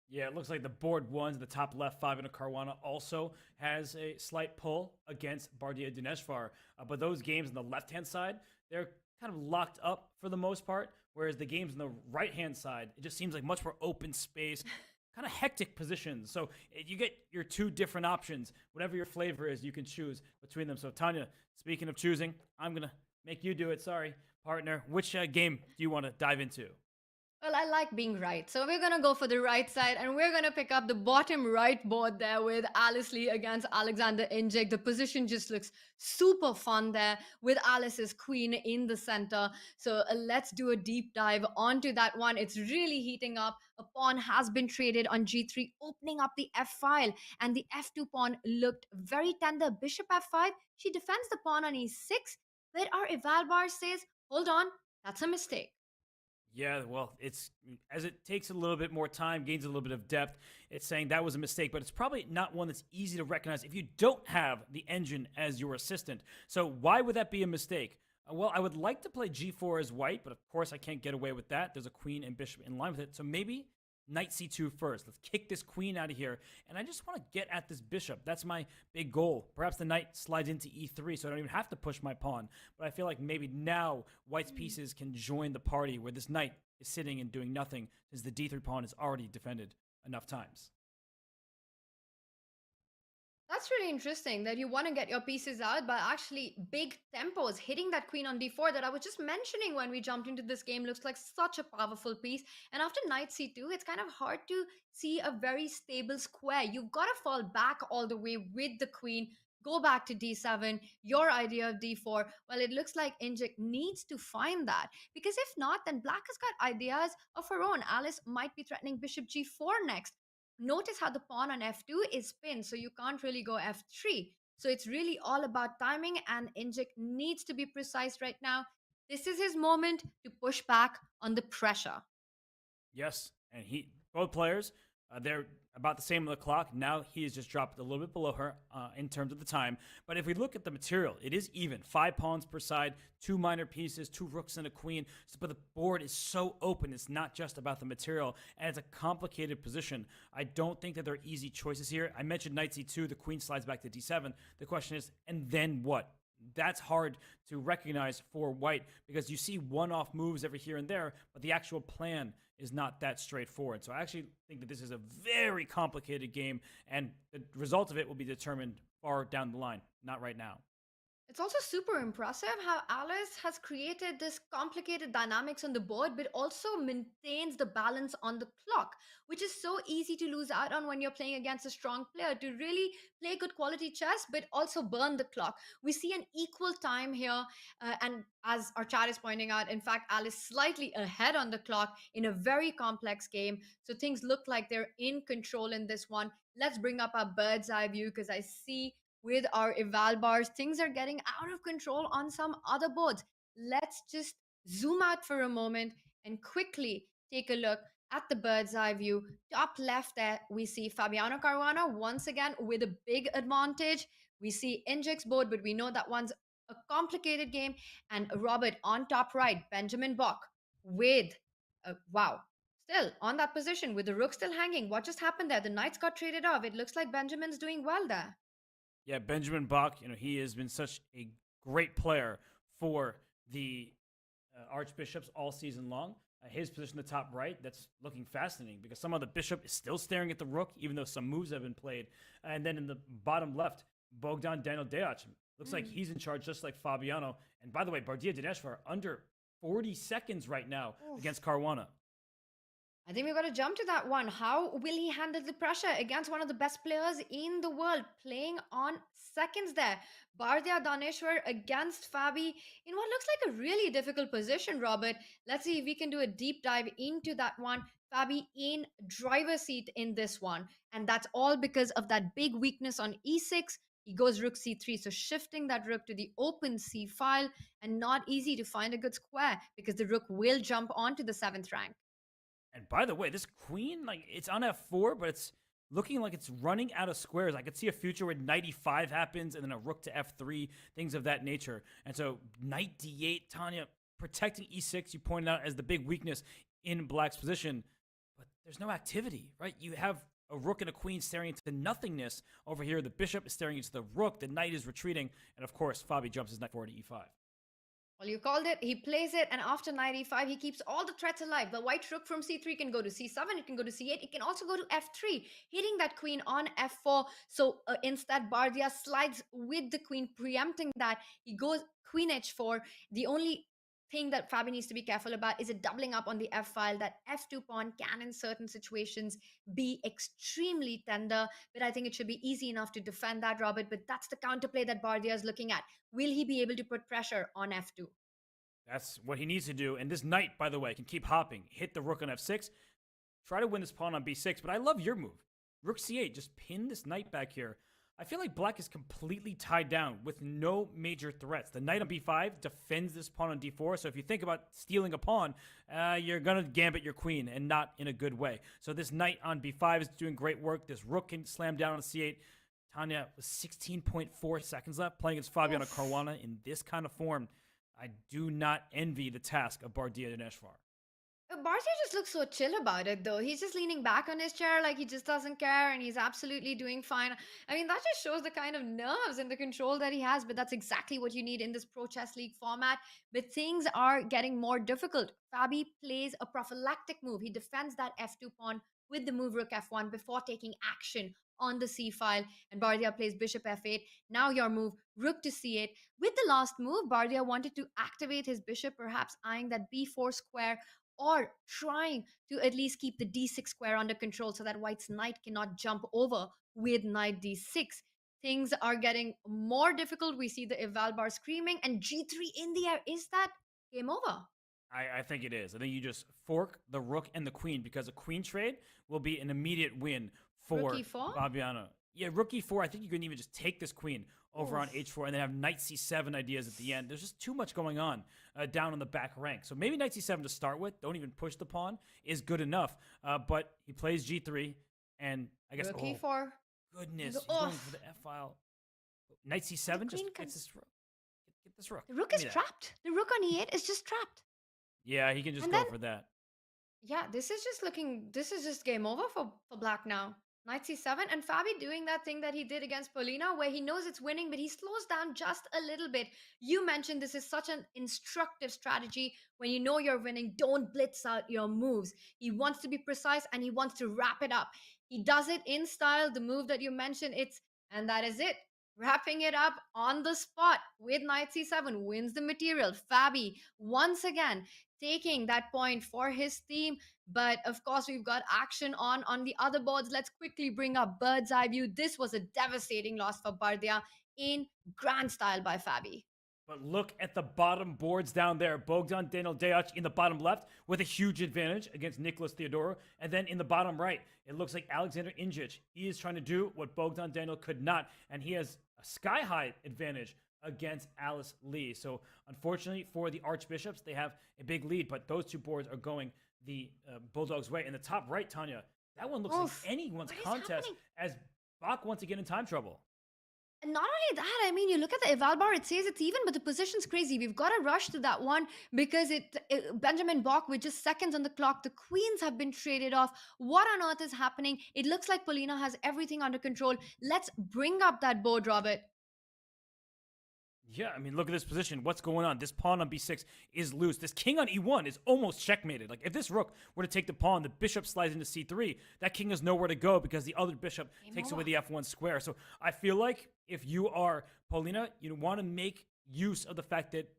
Yeah, it looks like the board ones, the top left 5 in a Caruana also has a slight pull against Bardia Dineshvar. But those games on the left-hand side, they're kind of locked up for the most part, whereas the games on the right-hand side, it just seems like much more open space, kind of hectic positions. So you get your two different options. Whatever your flavor is, you can choose between them. So Tanya, speaking of choosing, I'm going to make you do it. Sorry, partner. Which game do you want to dive into? Well, I like being right. So we're going to go for the right side and we're going to pick up the bottom right board there with Alice Lee against Alexander Injik. The position just looks super fun there with Alice's queen in the center. So let's do a deep dive onto that one. It's really heating up. A pawn has been traded on G3, opening up the F file. And the F2 pawn looked very tender. Bishop F5. She defends the pawn on E6. But our Evalbar says, hold on, that's a mistake. Yeah, well, it's as it takes a little bit more time, gains a little bit of depth. It's saying that was a mistake, but it's probably not one that's easy to recognize if you don't have the engine as your assistant. So why would that be a mistake? Well, I would like to play G4 as white, but of course I can't get away with that. There's a queen and bishop in line with it. So maybe knight C2 first. Let's kick this queen out of here. And I just want to get at this bishop. That's my big goal. Perhaps the knight slides into E3 so I don't even have to push my pawn. But I feel like maybe now white's pieces can join the party where this knight is sitting and doing nothing since the D3 pawn is already defended enough times. That's really interesting that you want to get your pieces out, but actually big tempos hitting that queen on d4 that I was just mentioning when we jumped into this game looks like such a powerful piece. And after knight c2, it's kind of hard to see a very stable square. You've got to fall back all the way with the queen, go back to d7, your idea of d4. Well, it looks like Injik needs to find that, because if not, then black has got ideas of her own. Alice might be threatening bishop g4 next. Notice how the pawn on f2 is pinned, so you can't really go f3. So it's really all about timing, and Injik needs to be precise right now. This is his moment to push back on the pressure. Yes, and both players, they're about the same on the clock. Now he has just dropped a little bit below her in terms of the time. But if we look at the material, it is even. 5 pawns per side, 2 minor pieces, 2 rooks and a queen. But the board is so open. It's not just about the material, and it's a complicated position. I don't think that there are easy choices here. I mentioned knight c2. The queen slides back to d7. The question is, and then what? That's hard to recognize for white because you see one-off moves every here and there, but the actual plan is not that straightforward. So I actually think that this is a very complicated game, and the result of it will be determined far down the line, not right now. It's also super impressive how Alice has created this complicated dynamics on the board, but also maintains the balance on the clock, which is so easy to lose out on when you're playing against a strong player, to really play good quality chess, but also burn the clock. We see an equal time here, and as our chat is pointing out, in fact, Alice slightly ahead on the clock in a very complex game. So things look like they're in control in this one. Let's bring up our bird's eye view, because I see with our Evalbars, things are getting out of control on some other boards. Let's just zoom out for a moment and quickly take a look at the bird's eye view. Top left there, we see Fabiano Caruana once again with a big advantage. We see Injik's board, but we know that one's a complicated game. And Robert on top right, Benjamin Bach with, wow, still on that position with the rook still hanging. What just happened there? The knights got traded off. It looks like Benjamin's doing well there. Yeah, Benjamin Bach, he has been such a great player for the Archbishops all season long. His position in the top right, that's looking fascinating because some of the bishop is still staring at the rook, even though some moves have been played. And then in the bottom left, Bogdan Daniel Deac. Looks like he's in charge just like Fabiano. And by the way, Bardia Dineshvar under 40 seconds right now against Caruana. I think we've got to jump to that one. How will he handle the pressure against one of the best players in the world, playing on seconds there? Bardya Daneshwar against Fabi in what looks like a really difficult position, Robert. Let's see if we can do a deep dive into that one. Fabi in driver's seat in this one. And that's all because of that big weakness on e6. He goes rook c3, so shifting that rook to the open c file, and not easy to find a good square because the rook will jump onto the 7th rank. And by the way, this queen, it's on f4, but it's looking like it's running out of squares. I could see a future where knight e5 happens and then a rook to f3, things of that nature. And so knight d8, Tanya, protecting e6, you pointed out as the big weakness in black's position. But there's no activity, right? You have a rook and a queen staring into nothingness over here. The bishop is staring into the rook. The knight is retreating. And of course, Fabi jumps his knight forward to e5. Well, you called it. He plays it, and after knight e5, he keeps all the threats alive. The white rook from c3 can go to c7, it can go to c8, it can also go to f3, hitting that queen on f4. So instead, Bardia slides with the queen, preempting that. He goes queen h4. The only thing that Fabi needs to be careful about is a doubling up on the f file. That f2 pawn can, in certain situations, be extremely tender, but I think it should be easy enough to defend that, Robert. But that's the counterplay that Bardia is looking at. Will he be able to put pressure on f2? That's what he needs to do. And this knight, by the way, can keep hopping. Hit the rook on f6. Try to win this pawn on b6. But I love your move. Rook c8. Just pin this knight back here. I feel like black is completely tied down with no major threats. The knight on b5 defends this pawn on d4. So if you think about stealing a pawn, you're going to gambit your queen and not in a good way. So this knight on b5 is doing great work. This rook can slam down on c8. Tanya with 16.4 seconds left playing against Fabiano Caruana in this kind of form. I do not envy the task of Bardia Dineshvar. Barcia just looks so chill about it, though. He's just leaning back on his chair like he just doesn't care, and he's absolutely doing fine. I mean, that just shows the kind of nerves and the control that he has, but that's exactly what you need in this Pro Chess League format. But things are getting more difficult. Fabi plays a prophylactic move. He defends that f2 pawn with the move rook f1 before taking action on the c file, and Bardia plays bishop f8. Now your move, rook to c8. With the last move, Bardia wanted to activate his bishop, perhaps eyeing that b4 square, or trying to at least keep the d6 square under control so that white's knight cannot jump over with knight d6. Things are getting more difficult. We see the eval bar screaming, and g3 in the air. Is that game over? I think it is. I think you just fork the rook and the queen, because a queen trade will be an immediate win for Fabiano. Yeah, rook e4. I think you can even just take this queen over on h4 and then have knight c7 ideas at the end. There's just too much going on down on the back rank. So maybe knight c7 to start with, don't even push the pawn, is good enough. But he plays g3, and I guess rook e4. Goodness, he's going for the f-file. Knight c7 just gets this rook. Get this rook. The rook is trapped. The rook on e8 is just trapped. Yeah, he can just go for that. Yeah, this is just game over for black now. Knight c7, and Fabi doing that thing that he did against Polina, where he knows it's winning, but he slows down just a little bit. You mentioned this is such an instructive strategy. When you know you're winning, don't blitz out your moves. He wants to be precise, and he wants to wrap it up. He does it in style. The move that you mentioned, and that is it. Wrapping it up on the spot with knight c7, wins the material. Fabi, once again, taking that point for his team. But of course, we've got action on the other boards. Let's quickly bring up bird's eye view. This was a devastating loss for Bardia in grand style by Fabi. But look at the bottom boards down there. Bogdan Daniel Dejac in the bottom left with a huge advantage against Nicholas Theodorou. And then in the bottom right, it looks like Alexander Injic. He is trying to do what Bogdan Daniel could not. And he has a sky-high advantage against Alice Lee. So unfortunately for the Archbishops, they have a big lead. But those two boards are going the Bulldogs' way. In the top right, Tanya, that one looks like anyone's contest as Bach once again in time trouble. And not only that, I mean, you look at the eval bar, it says it's even, but the position's crazy. We've got to rush to that one because Benjamin Bach with just seconds on the clock. The queens have been traded off. What on earth is happening? It looks like Polina has everything under control. Let's bring up that board, Robert. Yeah, I mean, look at this position. What's going on? This pawn on b6 is loose. This king on e1 is almost checkmated. Like, if this rook were to take the pawn, the bishop slides into c3. That king has nowhere to go because the other bishop takes away the f1 square. So I feel like if you are Polina, you want to make use of the fact that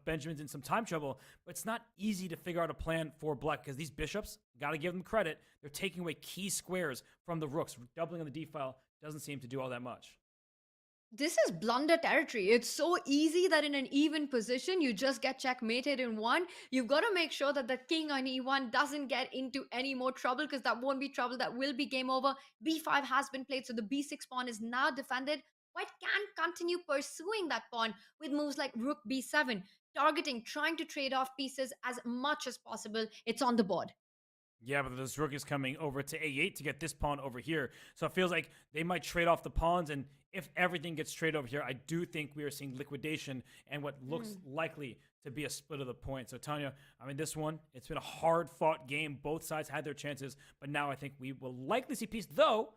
Benjamin's in some time trouble, but it's not easy to figure out a plan for black because these bishops, got to give them credit, they're taking away key squares from the rooks. Doubling on the d file doesn't seem to do all that much. This is blunder territory. It's so easy that in an even position, you just get checkmated in one. You've got to make sure that the king on e1 doesn't get into any more trouble, because that won't be trouble. That will be game over. b5 has been played, so the b6 pawn is now defended. White can continue pursuing that pawn with moves like rook b7, targeting, trying to trade off pieces as much as possible. It's on the board. Yeah, but this rook is coming over to a8 to get this pawn over here. So it feels like they might trade off the pawns, and if everything gets traded over here, I do think we are seeing liquidation and what looks likely to be a split of the point. So Tanya, I mean, this one, it's been a hard-fought game. Both sides had their chances, but now I think we will likely see peace, though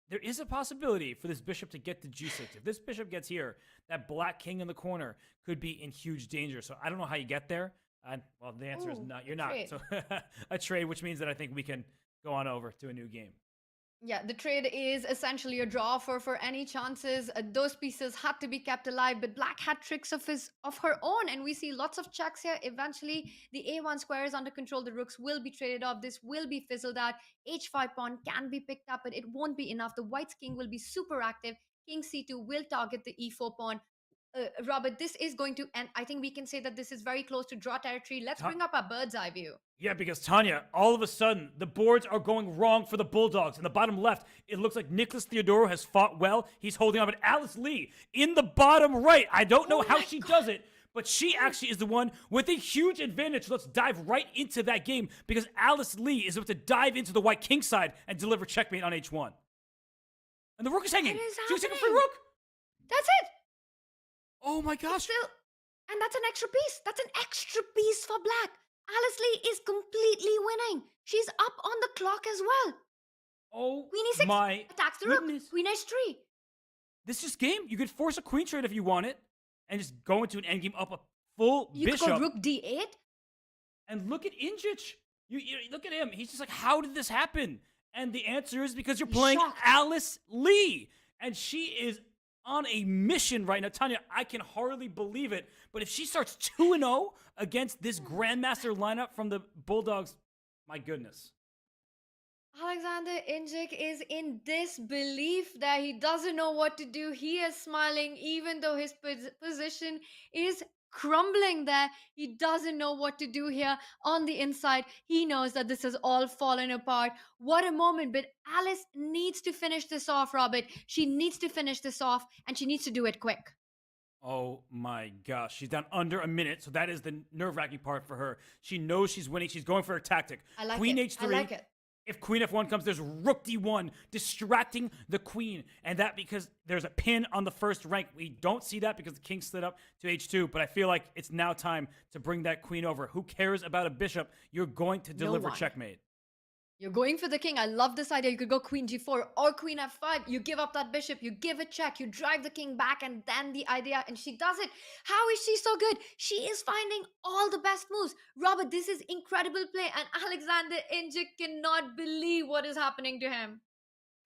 there is a possibility for this bishop to get to g6. If this bishop gets here, that black king in the corner could be in huge danger. So I don't know how you get there. And well, the answer is not. You're not. trade. So a trade, which means that I think we can go on over to a new game. Yeah, the trade is essentially a draw for any chances. Those pieces had to be kept alive, but black had tricks of her own, and we see lots of checks here. Eventually, the a1 square is under control. The rooks will be traded off. This will be fizzled out. h5 pawn can be picked up, but it won't be enough. The white's king will be super active. King c2 will target the e4 pawn. Robert, this is going to, and I think we can say that this is very close to draw territory. Let's bring up our bird's eye view. Yeah, because Tanya, all of a sudden, the boards are going wrong for the Bulldogs. In the bottom left, it looks like Nicholas Theodoro has fought well. He's holding on, but Alice Lee in the bottom right. I don't know how she does it, but she actually is the one with a huge advantage. Let's dive right into that game because Alice Lee is about to dive into the white king side and deliver checkmate on h1. And the rook is hanging. She's taking a free rook. That's it. Oh my gosh. And that's an extra piece. That's an extra piece for black. Alice Lee is completely winning. She's up on the clock as well. Oh Queen e6 my attacks the goodness. rook. Queen h3. This is game. You could force a queen trade if you want it and just go into an endgame up a full You bishop. could go rook d8. And look at Injich. You look at him. He's just like, how did this happen? And the answer is because you're playing Shocked. Alice Lee. And she is on a mission right now. Tanya, I can hardly believe it. But if she starts 2-0 against this Grandmaster lineup from the Bulldogs, my goodness. Alexander Injik is in disbelief that he doesn't know what to do. He is smiling even though his position is crumbling there. He doesn't know what to do here on the inside. He knows that this has all fallen apart. What a moment. But Alice needs to finish this off, Robert. She needs to finish this off, and she needs to do it quick. Oh my gosh. She's down under a minute, so that is the nerve-wracking part for her. She knows she's winning. She's going for her tactic. I like Queen it. h3. I like it. If Queen f1 comes, there's Rook d1, distracting the queen. And that because there's a pin on the first rank. We don't see that because the king slid up to h2. But I feel like it's now time to bring that queen over. Who cares about a bishop? You're going to deliver checkmate. You're going for the king. I love this idea. You could go queen g4 or queen f5. You give up that bishop. You give a check. You drive the king back, and then the idea. And she does it. How is she so good? She is finding all the best moves. Robert, this is incredible play. And Alexander Injik cannot believe what is happening to him.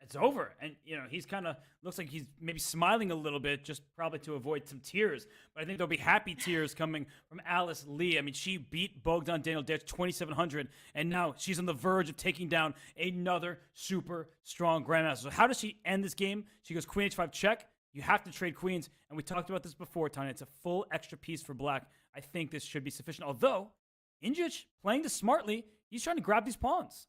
It's over. And, you know, he's kind of looks like he's maybe smiling a little bit, just probably to avoid some tears. But I think there'll be happy tears coming from Alice Lee. I mean, she beat Bogdan Daniel Dech 2,700, and now she's on the verge of taking down another super strong grandmaster. So how does she end this game? She goes queen h5 check. You have to trade queens. And we talked about this before, Tanya. It's a full extra piece for black. I think this should be sufficient. Although, Injich, playing this smartly, he's trying to grab these pawns.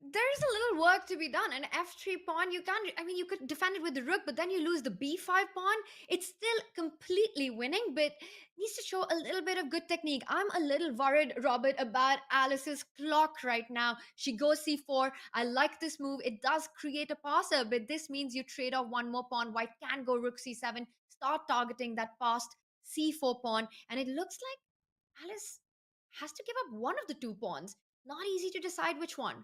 There's a little work to be done. An f3 pawn, you can't, I mean, you could defend it with the rook, but then you lose the b5 pawn. It's still completely winning, but needs to show a little bit of good technique. I'm a little worried, Robert, about Alice's clock right now. She goes c4. I like this move. It does create a passer, but this means you trade off one more pawn. White can go rook c7, start targeting that passed c4 pawn, and it looks like Alice has to give up one of the two pawns. Not easy to decide which one.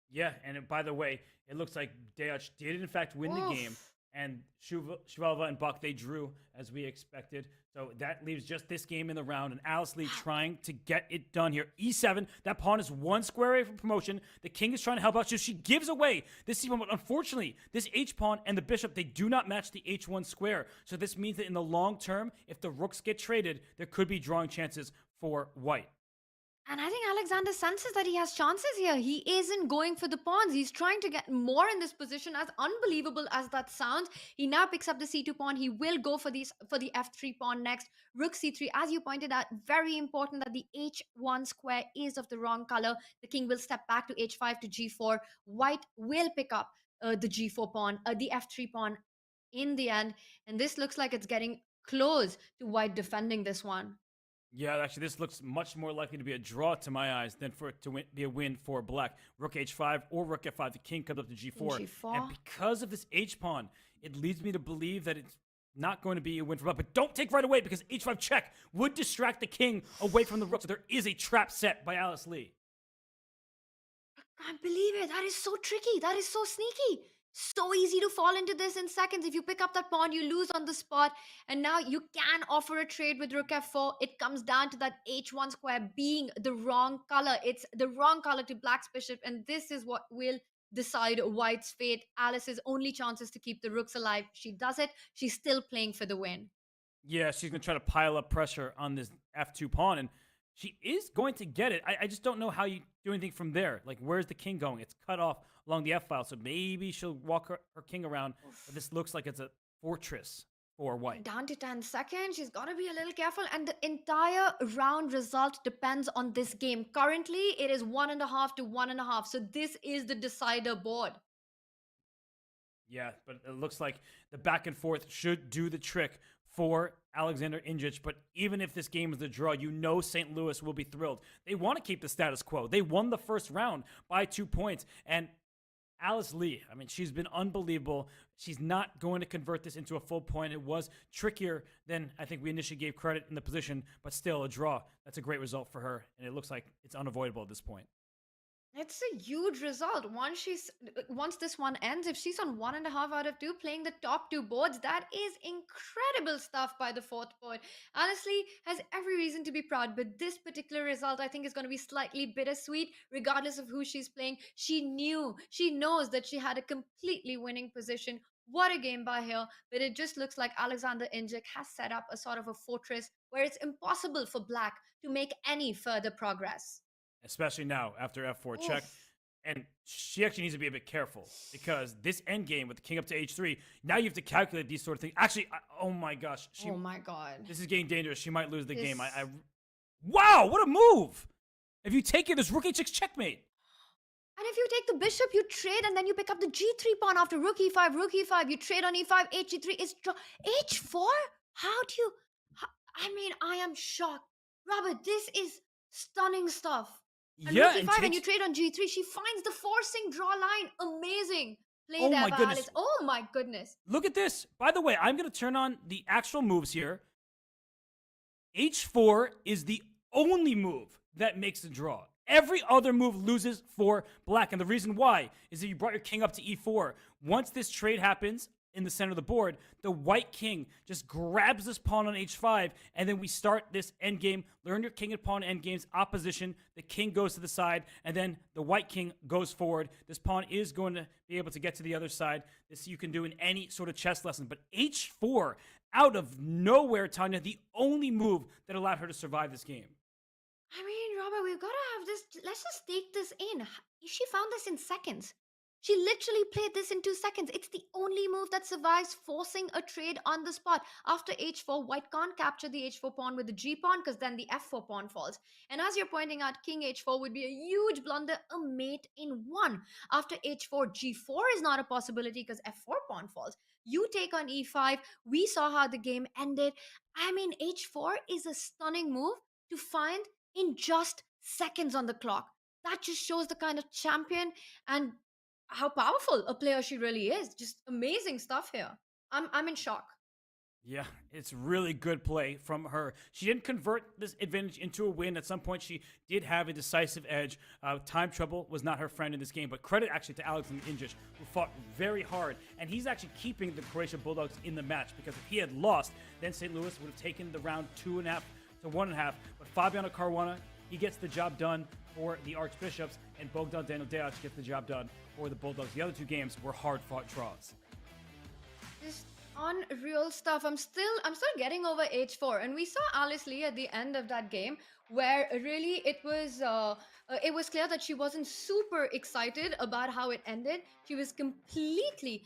Yeah, and by the way, it looks like Deoch did in fact win the game, and Shuvalva and Buck, they drew as we expected. So that leaves just this game in the round, and Alice Lee trying to get it done here. e7, that pawn is one square away from promotion. The king is trying to help out, so she gives away this c pawn, but unfortunately, this h-pawn and the bishop, they do not match the h1 square. So this means that in the long term, if the rooks get traded, there could be drawing chances for white. And I think Alexander senses that he has chances here. He isn't going for the pawns. He's trying to get more in this position. As unbelievable as that sounds, he now picks up the c2 pawn. He will go for the f3 pawn next. Rook c3, as you pointed out, very important that the h1 square is of the wrong color. The king will step back to h5 to g4. White will pick up the g4 pawn, the f3 pawn in the end. And this looks like it's getting close to white defending this one. Yeah, actually, this looks much more likely to be a draw to my eyes than for it to be a win for black. Rook h5 or rook f5. The king comes up to g4. And because of this h-pawn, it leads me to believe that it's not going to be a win for black. But don't take right away, because h5 check would distract the king away from the rook. So there is a trap set by Alice Lee. I can't believe it. That is so tricky. That is so sneaky. So easy to fall into this in seconds. If you pick up that pawn, you lose on the spot. And now you can offer a trade with rook f4. It comes down to that h1 square being the wrong color. It's the wrong color to black's bishop. And this is what will decide white's fate. Alice's only chance is to keep the rooks alive. She does it. She's still playing for the win. Yeah, she's going to try to pile up pressure on this f2 pawn, and she is going to get it. I just don't know how you do anything from there. Like, where's the king going? It's cut off along the f-file, so maybe she'll walk her king around. But this looks like it's a fortress for white. Down to 10 seconds. She's got to be a little careful. And the entire round result depends on this game. Currently, it is 1.5 to 1.5. So this is the decider board. Yeah, but it looks like the back and forth should do the trick for Alexander Ingic. But even if this game is a draw, you know St. Louis will be thrilled. They want to keep the status quo. They won the first round by 2 points. And Alice Lee, I mean, she's been unbelievable. She's not going to convert this into a full point. It was trickier than I think we initially gave credit in the position, but still a draw. That's a great result for her, and it looks like it's unavoidable at this point. It's a huge result. Once this one ends, if she's on 1.5 out of 2, playing the top 2 boards, that is incredible stuff by the fourth board. Honestly, has every reason to be proud, but this particular result I think is going to be slightly bittersweet, regardless of who she's playing. She knows that she had a completely winning position. What a game by her, but it just looks like Alexander Ingic has set up a sort of a fortress where it's impossible for black to make any further progress. Especially now after f4 check. And she actually needs to be a bit careful because this endgame with the king up to h3, now you have to calculate these sort of things. Actually, oh my gosh. Oh my god. This is getting dangerous. She might lose the game. Wow, what a move! If you take it, there's rook h6 checkmate. And if you take the bishop, you trade, and then you pick up the g3 pawn after rook e5, you trade on e5, h3 is h4? How do you... I mean, I am shocked. Robert, this is stunning stuff. And yeah, rook e5 and you trade on g3. She finds the forcing draw line. Amazing play oh there my by goodness. Alice. Oh my goodness. Look at this. By the way, I'm going to turn on the actual moves here. h4 is the only move that makes a draw. Every other move loses for black. And the reason why is that you brought your king up to e4. Once this trade happens in the center of the board, the white king just grabs this pawn on h5, and then we start this endgame. Learn your king and pawn endgames, opposition. The king goes to the side, and then the white king goes forward. This pawn is going to be able to get to the other side. This you can do in any sort of chess lesson. But h4, out of nowhere, Tanya, the only move that allowed her to survive this game. I mean, Robert, we've got to have this. Let's just take this in. She found this in seconds. She literally played this in 2 seconds. It's the only move that survives forcing a trade on the spot. After h4, white can't capture the h4 pawn with the g pawn because then the f4 pawn falls. And as you're pointing out, king h4 would be a huge blunder, a mate in 1. After h4, g4 is not a possibility because f4 pawn falls. You take on e5. We saw how the game ended. I mean, h4 is a stunning move to find in just seconds on the clock. That just shows the kind of champion and how powerful a player she really is. Just amazing stuff here. I'm in shock. Yeah, it's really good play from her. She didn't convert this advantage into a win. At some point, she did have a decisive edge. Time trouble was not her friend in this game, but credit actually to Alexander Ingic, who fought very hard. And he's actually keeping the Croatia Bulldogs in the match because if he had lost, then St. Louis would have taken the round 2.5 to 1.5. But Fabiano Caruana, he gets the job done for the Archbishops, and Bogdan Daniel Deac gets the job done for the Bulldogs. The other 2 games were hard-fought draws. Just unreal stuff. I'm still getting over h4, and we saw Alice Lee at the end of that game, where really it was clear that she wasn't super excited about how it ended. She was completely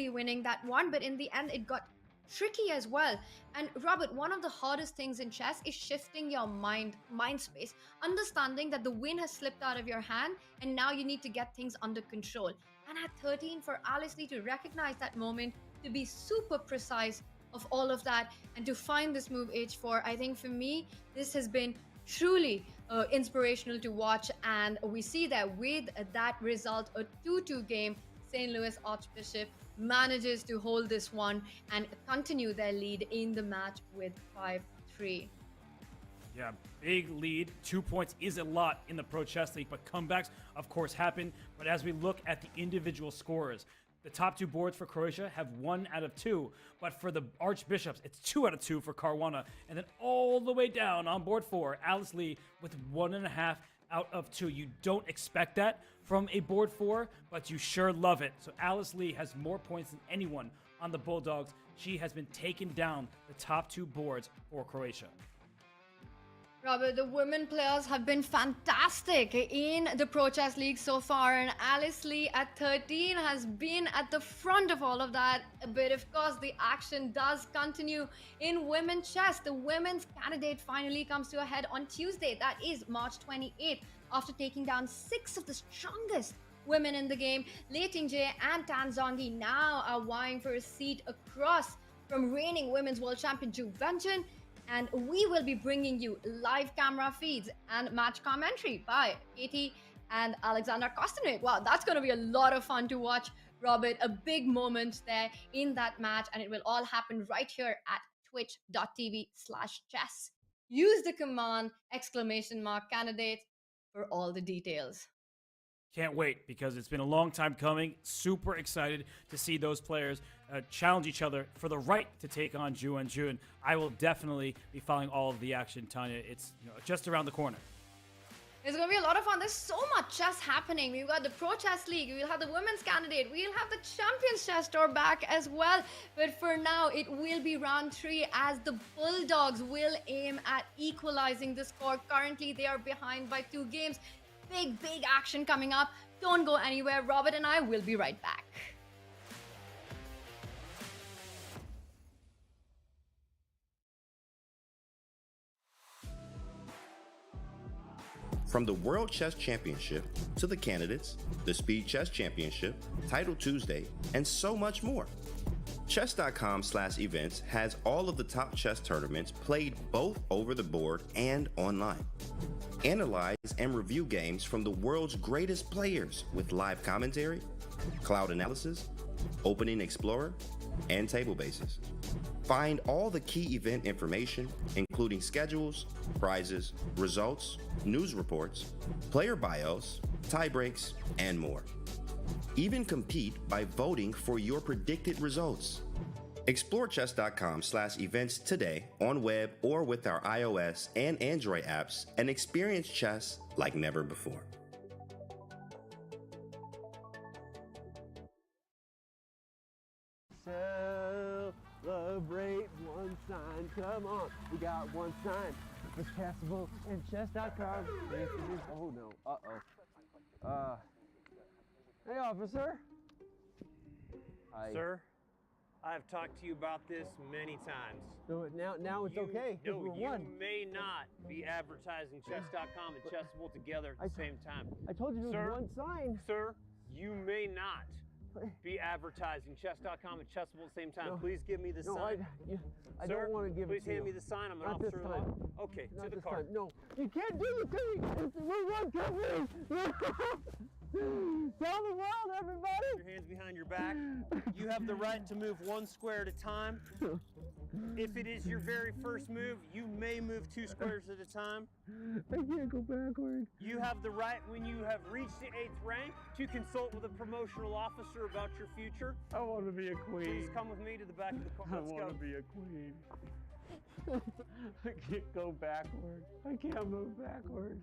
winning that one, but in the end, it got tricky as well. And Robert, one of the hardest things in chess is shifting your mind space, understanding that the win has slipped out of your hand and now you need to get things under control. And at 13, for Alice Lee to recognize that moment, to be super precise of all of that, and to find this move h4, I think for me this has been truly inspirational to watch. And we see that with that result, a 2-2 game, St. Louis Archbishop manages to hold this one and continue their lead in the match with 5-3. Yeah, big lead. 2 points is a lot in the Pro Chess League, but comebacks, of course, happen. But as we look at the individual scorers, The top 2 boards for Croatia have 1 out of 2, but for the Archbishops, it's 2 out of 2 for Caruana. And then all the way down on board 4, Alice Lee with 1.5 out of 2. You don't expect that from a board 4, but you sure love it. So Alice Lee has more points than anyone on the Bulldogs. She has been taking down the top 2 boards for Croatia. Robert, the women players have been fantastic in the Pro Chess League so far, and Alice Lee at 13 has been at the front of all of that. But of course, the action does continue in women's chess. The women's candidate finally comes to a head on Tuesday, that is March 28th, after taking down 6 of the strongest women in the game. Lei Ting-jae and Tan Zhongyi now are vying for a seat across from reigning women's world champion Zhu Wenjun. And we will be bringing you live camera feeds and match commentary by Katie and Alexander Kostanich. Wow, that's going to be a lot of fun to watch, Robert. A big moment there in that match, and it will all happen right here at twitch.tv/chess. Use the command !candidate for all the details. Can't wait, because it's been a long time coming. Super excited to see those players challenge each other for the right to take on Zhu Wenjun. I will definitely be following all of the action, Tanya. It's just around the corner. It's going to be a lot of fun. There's so much chess happening. We've got the Pro Chess League. We'll have the Women's Candidate. We'll have the Champions Chess Tour back as well. But for now, it will be round 3 as the Bulldogs will aim at equalizing the score. Currently, they are behind by 2 games. Big action coming up. Don't go anywhere. Robert and I will be right back. From the World Chess Championship to the Candidates, the Speed Chess Championship, Title Tuesday, and so much more. Chess.com/events has all of the top chess tournaments played both over the board and online. Analyze and review games from the world's greatest players with live commentary, cloud analysis, opening explorer, and table bases. Find all the key event information, including schedules, prizes, results, news reports, player bios, tie breaks, and more. Even compete by voting for your predicted results. Explore chess.com/events today on web or with our iOS and Android apps and experience chess like never before. Celebrate one sign. Come on, we got one sign. It's Chessable and chess.com. Oh no, hey officer. Hi. Sir, I have talked to you about this many times. No, now it's okay. No, we're you one. may not be advertising chess.com and Chessable together at the same time. I told you there was one sign. Sir, you may not be advertising chess.com and Chessable at the same time. No. Please give me the sign. I Sir, don't want to give please it to hand you. me the sign. I'm an Not officer this of time. law. Okay, Not to the this car. time. No, you can't do this to me. We're one company. Tell the world, everybody. Your hands behind your back. You have the right to move 1 square at a time. If it is your very first move, you may move 2 squares at a time. I can't go backward. You have the right, when you have reached the 8th rank, to consult with a promotional officer about your future. I want to be a queen. Please come with me to the back of the car. I Let's want go. to be a queen. I can't go backward. I can't move backward.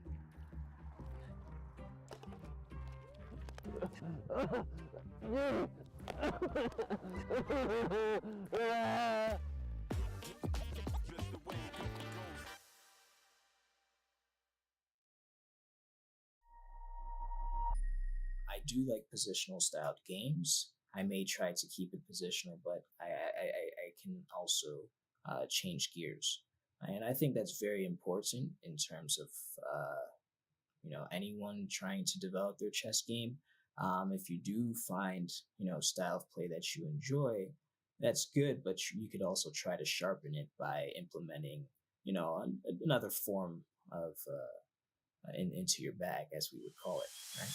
I do like positional styled games. I may try to keep it positional, but I can also change gears. And I think that's very important in terms of, anyone trying to develop their chess game. If you do find, style of play that you enjoy, that's good, but you could also try to sharpen it by implementing, another form of, into your bag, as we would call it, right?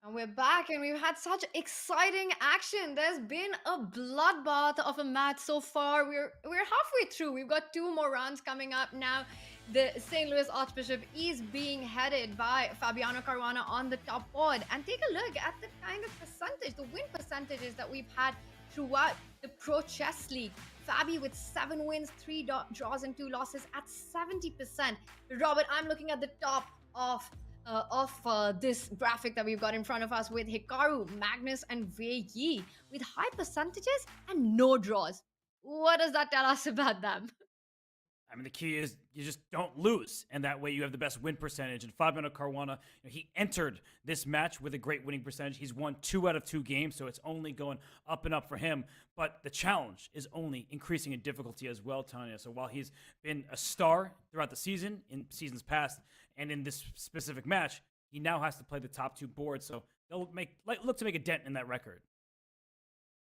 And we're back, and we've had such exciting action. There's been a bloodbath of a match so far. We're halfway through. We've got 2 more rounds coming up now. The St. Louis Archbishop is being headed by Fabiano Caruana on the top board. And take a look at the kind of percentage, the win percentages that we've had throughout the Pro Chess League. Fabi with 7 wins, 3 draws, and 2 losses at 70%. Robert, I'm looking at the top of this graphic that we've got in front of us with Hikaru, Magnus, and Wei Yi with high percentages and no draws. What does that tell us about them? I mean, the key is you just don't lose, and that way you have the best win percentage. And Fabiano Caruana, he entered this match with a great winning percentage. He's won 2 out of 2 games, so it's only going up and up for him. But the challenge is only increasing in difficulty as well, Tanya. So while he's been a star throughout the season, in seasons past, and in this specific match, he now has to play the top 2 boards. So they'll look to make a dent in that record.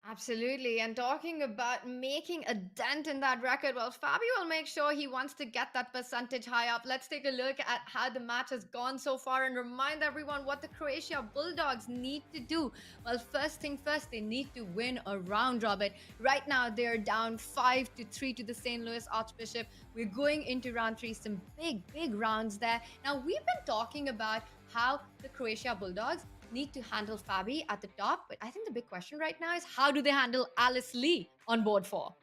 Absolutely. And talking about making a dent in that record, well, Fabio will make sure he wants to get that percentage high up. Let's take a look at how the match has gone so far and remind everyone what the Croatia Bulldogs need to do. Well, first thing first, they need to win a round robin. Right now, they're down 5-3 to the St. Louis Archbishop. We're going into round 3, some big rounds there. Now, we've been talking about how the Croatia Bulldogs need to handle Fabi at the top, but I think the big question right now is how do they handle Alice Lee on board 4?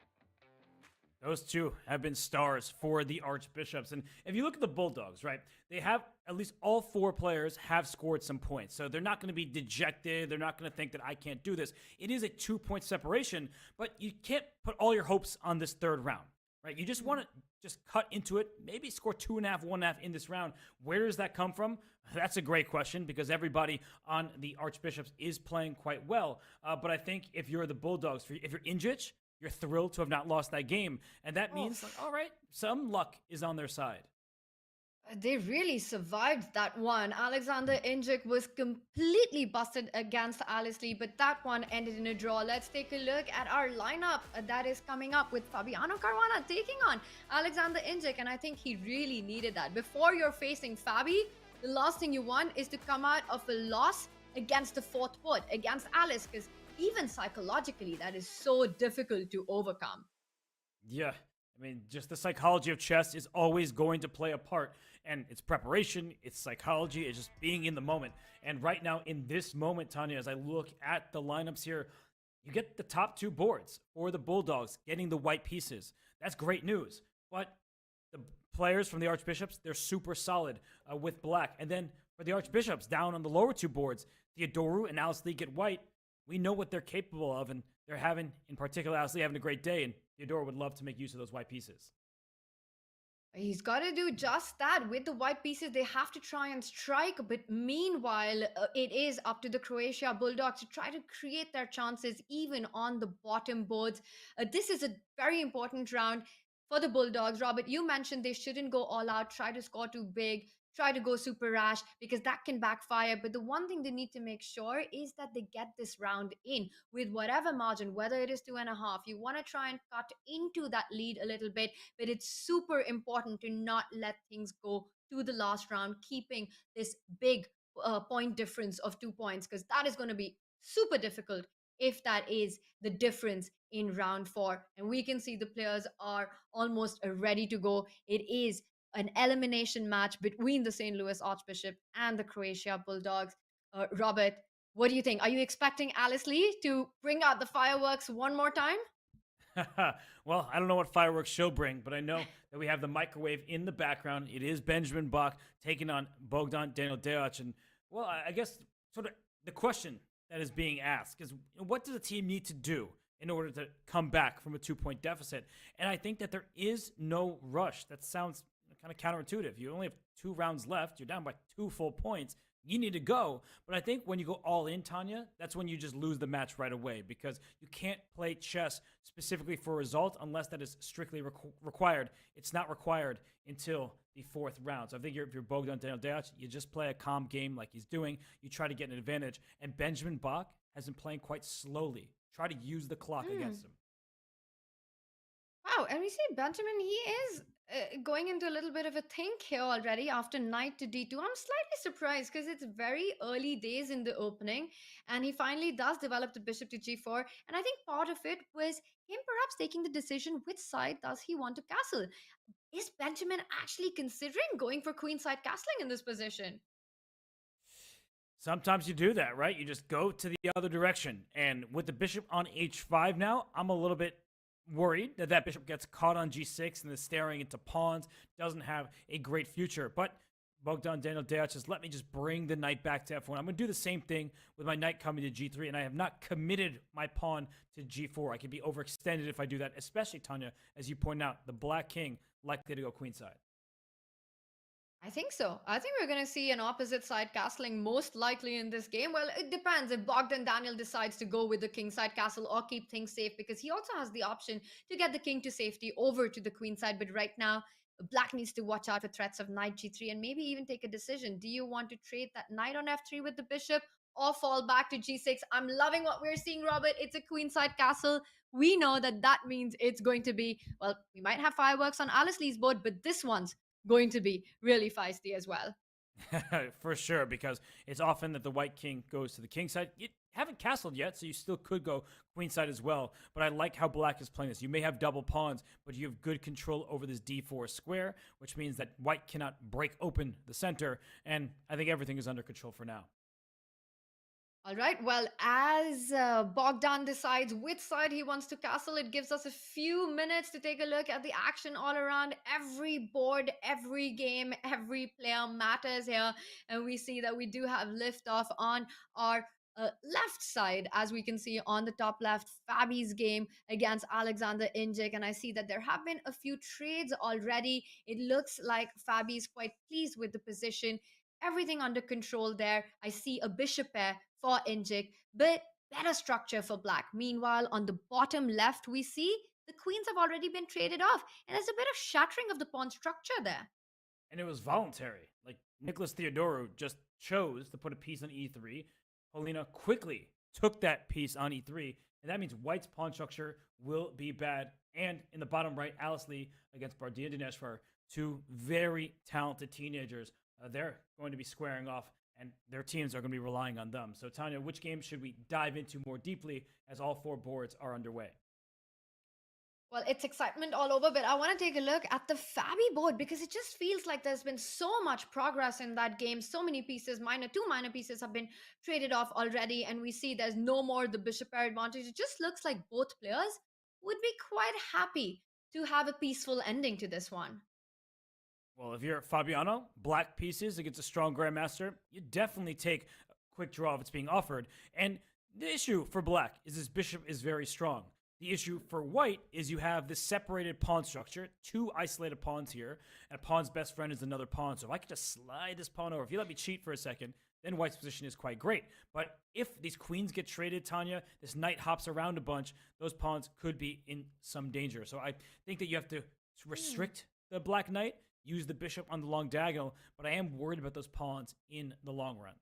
Those two have been stars for the Archbishops. And if you look at the Bulldogs, right, they have at least all 4 players have scored some points. So they're not going to be dejected. They're not going to think that I can't do this. It is a 2-point separation, but you can't put all your hopes on this 3rd round, right? You just want to just cut into it, maybe score 2.5, 1.5 in this round. Where does that come from? That's a great question because everybody on the Archbishops is playing quite well. But I think if you're the Bulldogs, if you're Injic, you're thrilled to have not lost that game. And that means, all right, some luck is on their side. They really survived that one. Alexander Injic was completely busted against Alice Lee, but that one ended in a draw. Let's take a look at our lineup that is coming up with Fabiano Caruana taking on Alexander Injic, and I think he really needed that. Before you're facing Fabi, the last thing you want is to come out of a loss against the 4th board, against Alice, because even psychologically, that is so difficult to overcome. Yeah. I mean, just the psychology of chess is always going to play a part. And it's preparation, it's psychology, it's just being in the moment. And right now, in this moment, Tanya, as I look at the lineups here, you get the top 2 boards for the Bulldogs getting the white pieces. That's great news. But the players from the Archbishops, they're super solid with black. And then for the Archbishops, down on the lower 2 boards, Theodoru and Alice Lee get white. We know what they're capable of, and they're having, in particular, Alice Lee having a great day, and Theodora would love to make use of those white pieces. He's got to do just that. With the white pieces, they have to try and strike. But meanwhile, it is up to the Croatia Bulldogs to try to create their chances even on the bottom boards. This is a very important round for the Bulldogs. Robert, you mentioned they shouldn't go all out, try to score too big, try to go super rash, because that can backfire. But the one thing they need to make sure is that they get this round in with whatever margin, whether it is 2.5. You want to try and cut into that lead a little bit, but it's super important to not let things go to the last round, keeping this big point difference of 2 points, because that is going to be super difficult if that is the difference in round 4. And we can see the players are almost ready to go. It is an elimination match between the St. Louis Archbishop and the Croatia Bulldogs. Robert, what do you think? Are you expecting Alice Lee to bring out the fireworks one more time? Well, I don't know what fireworks she'll bring, but I know that we have the microwave in the background. It is Benjamin Bach taking on Bogdan Daniel Deoch. And, well, I guess sort of the question that is being asked is, what does a team need to do in order to come back from a 2-point deficit? And I think that there is no rush. That sounds kind of counterintuitive. You only have 2 rounds left. You're down by 2 full points. You need to go. But I think when you go all in, Tanya, that's when you just lose the match right away, because you can't play chess specifically for a result unless that is strictly required. It's not required until the 4th round. So I think if you're Bogdan Daniel Deoch, you just play a calm game like he's doing. You try to get an advantage. And Benjamin Bach has been playing quite slowly. Try to use the clock against him. Wow, and we see Benjamin, he is going into a little bit of a think here already after knight to d2. I'm slightly surprised because it's very early days in the opening, and he finally does develop the bishop to g4. And I think part of it was him perhaps taking the decision which side does he want to castle. Is Benjamin actually considering going for queenside castling in this position? Sometimes you do that, right? You just go to the other direction. And with the bishop on h5 now, I'm a little bit worried that that bishop gets caught on g6 and is staring into pawns, doesn't have a great future. But Bogdan Daniel Deac says, let me just bring the knight back to f1. I'm going to do the same thing with my knight coming to g3, and I have not committed my pawn to g4. I could be overextended if I do that, especially, Tanya, as you point out, the black king likely to go queenside. I think so. I think we're going to see an opposite side castling most likely in this game. Well, it depends if Bogdan Daniel decides to go with the kingside castle or keep things safe, because he also has the option to get the king to safety over to the queen side. But right now, Black needs to watch out for threats of knight g3 and maybe even take a decision. Do you want to trade that knight on f3 with the bishop or fall back to g6? I'm loving what we're seeing, Robert. It's a queenside castle. We know that that means it's going to be, well, we might have fireworks on Alice Lee's board, but this one's going to be really feisty as well. For sure, because it's often that the white king goes to the king side. You haven't castled yet, so you still could go queen side as well. But I like how black is playing this. You may have double pawns, but you have good control over this d4 square, which means that white cannot break open the center. And I think everything is under control for now. All right, well, as Bogdan decides which side he wants to castle, it gives us a few minutes to take a look at the action all around. Every board, every game, every player matters here. And we see that we do have liftoff on our left side, as we can see on the top left, Fabi's game against Alexander Injik. And I see that there have been a few trades already. It looks like Fabi is quite pleased with the position. Everything under control there. I see a bishop pair for Injik, but better structure for black. Meanwhile, on the bottom left, we see the queens have already been traded off, and there's a bit of shattering of the pawn structure there. And it was voluntary. Like, Nicholas Theodorou just chose to put a piece on e3. Polina quickly took that piece on e3, and that means white's pawn structure will be bad. And in the bottom right, Alice Lee against Bardia Dineshvar, two very talented teenagers. They're going to be squaring off, and their teams are going to be relying on them. So, Tanya, which game should we dive into more deeply as all four boards are underway? Well, it's excitement all over, but I want to take a look at the Fabi board because it just feels like there's been so much progress in that game. So many pieces, two minor pieces have been traded off already, and we see there's no more the bishop pair advantage. It just looks like both players would be quite happy to have a peaceful ending to this one. Well, if you're Fabiano, black pieces against a strong grandmaster, you definitely take a quick draw if it's being offered. And the issue for black is this bishop is very strong. The issue for white is you have this separated pawn structure, two isolated pawns here, and a pawn's best friend is another pawn. So if I could just slide this pawn over, if you let me cheat for a second, then white's position is quite great. But if these queens get traded, Tanya, this knight hops around a bunch, those pawns could be in some danger. So I think that you have to restrict the black knight, use the bishop on the long diagonal, but I am worried about those pawns in the long run.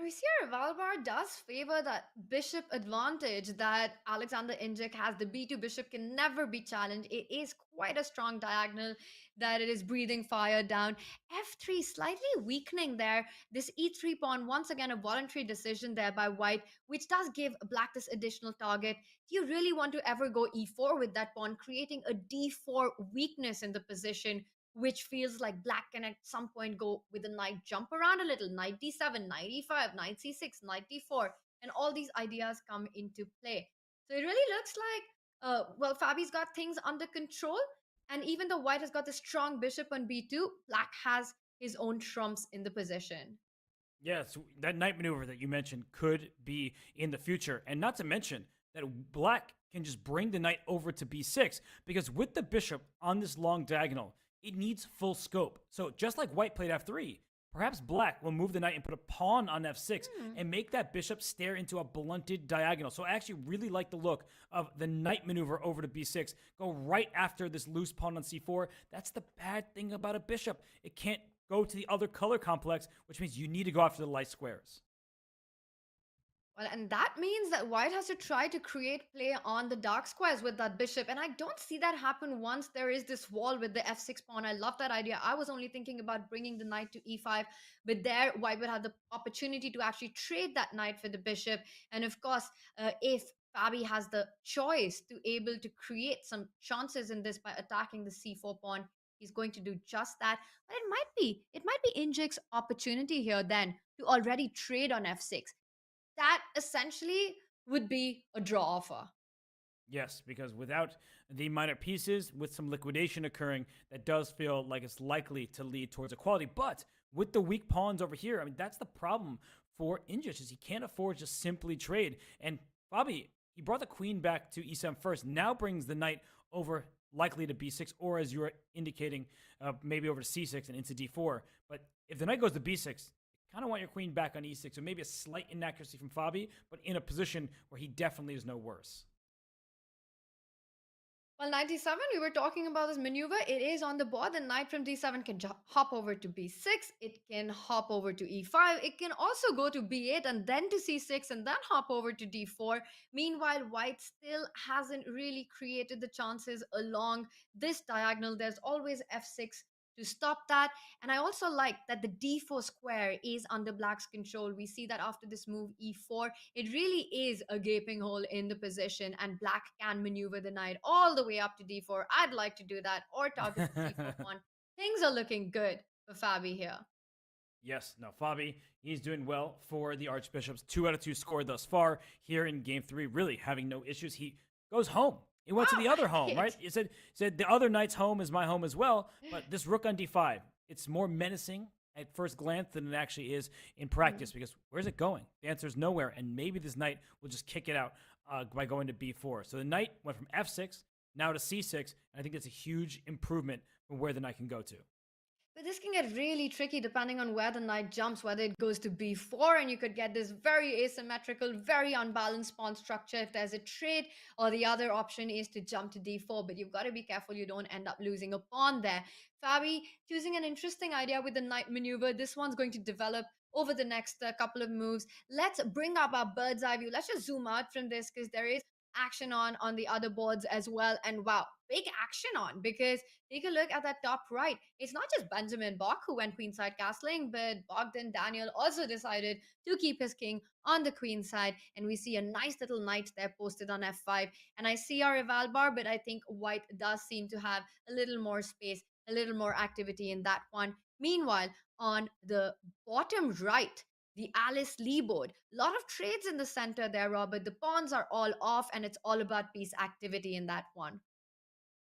We see Valbar does favor that bishop advantage that Alexander Injik has. The b2 bishop can never be challenged. It is quite a strong diagonal that it is breathing fire down. f3 slightly weakening there. This e3 pawn, once again, a voluntary decision there by white, which does give black this additional target. Do you really want to ever go e4 with that pawn, creating a d4 weakness in the position, which feels like black can at some point go with a knight jump around a little, knight d7, knight e5, knight c6, knight d4, and all these ideas come into play. So it really looks like, well, Fabi's got things under control, and even though white has got the strong bishop on b2, black has his own trumps in the position. Yes, that knight maneuver that you mentioned could be in the future, and not to mention that black can just bring the knight over to b6, because with the bishop on this long diagonal, it needs full scope. So just like white played f3, perhaps black will move the knight and put a pawn on f6 and make that bishop stare into a blunted diagonal. So I actually really like the look of the knight maneuver over to b6. Go right after this loose pawn on c4. That's the bad thing about a bishop. It can't go to the other color complex, which means you need to go after the light squares. Well, and that means that white has to try to create play on the dark squares with that bishop. And I don't see that happen once there is this wall with the f6 pawn. I love that idea. I was only thinking about bringing the knight to e5, but there white would have the opportunity to actually trade that knight for the bishop. And of course, if Fabi has the choice to able to create some chances in this by attacking the c4 pawn, he's going to do just that. But it might be Injik's opportunity here then to already trade on f6. That essentially would be a draw offer. Yes, because without the minor pieces, with some liquidation occurring, that does feel like it's likely to lead towards equality. But with the weak pawns over here, I mean, that's the problem for Injik, is he can't afford to just simply trade. And Fabi, he brought the queen back to e7 first, now brings the knight over likely to b6, or as you were indicating, maybe over to c6 and into d4. But if the knight goes to b6, kind of want your queen back on e6, so maybe a slight inaccuracy from Fabi, but in a position where he definitely is no worse. Well, 97, we were talking about this maneuver. It is on the board. The knight from d7 can hop over to b6. It can hop over to e5. It can also go to b8 and then to c6 and then hop over to d4. Meanwhile, white still hasn't really created the chances along this diagonal. There's always f6 to stop that. And I also like that the d4 square is under black's control. We see that after this move e4, it really is a gaping hole in the position, and black can maneuver the knight all the way up to d4. I'd like to do that, or target the c4 pawn. Things are looking good for Fabi here. Yes, no, Fabi, he's doing well for the Archbishops. 2 out of 2 scored thus far here in game 3, really having no issues. He goes home. He went to the other home, right? He said the other knight's home is my home as well. But this rook on d5, it's more menacing at first glance than it actually is in practice, because where's it going? The answer is nowhere. And maybe this knight will just kick it out by going to b4. So the knight went from f6 now to c6. And I think that's a huge improvement from where the knight can go to. But this can get really tricky depending on where the knight jumps, whether it goes to b4, and you could get this very asymmetrical, very unbalanced pawn structure if there's a trade, or the other option is to jump to d4. But you've got to be careful you don't end up losing a pawn there. Fabi choosing an interesting idea with the knight maneuver. This one's going to develop over the next couple of moves. Let's bring up our bird's eye view. Let's just zoom out from this, because there is action on the other boards as well. And wow, big action on, because take a look at that top right. It's not just Benjamin Bach who went queenside castling, but Bogdan Daniel also decided to keep his king on the queen side. And we see a nice little knight there posted on f5. And I see our eval bar, but I think white does seem to have a little more space, a little more activity in that one. Meanwhile, on the bottom right, the Alice Lee board. A lot of trades in the center there, Robert. The pawns are all off, and it's all about piece activity in that one.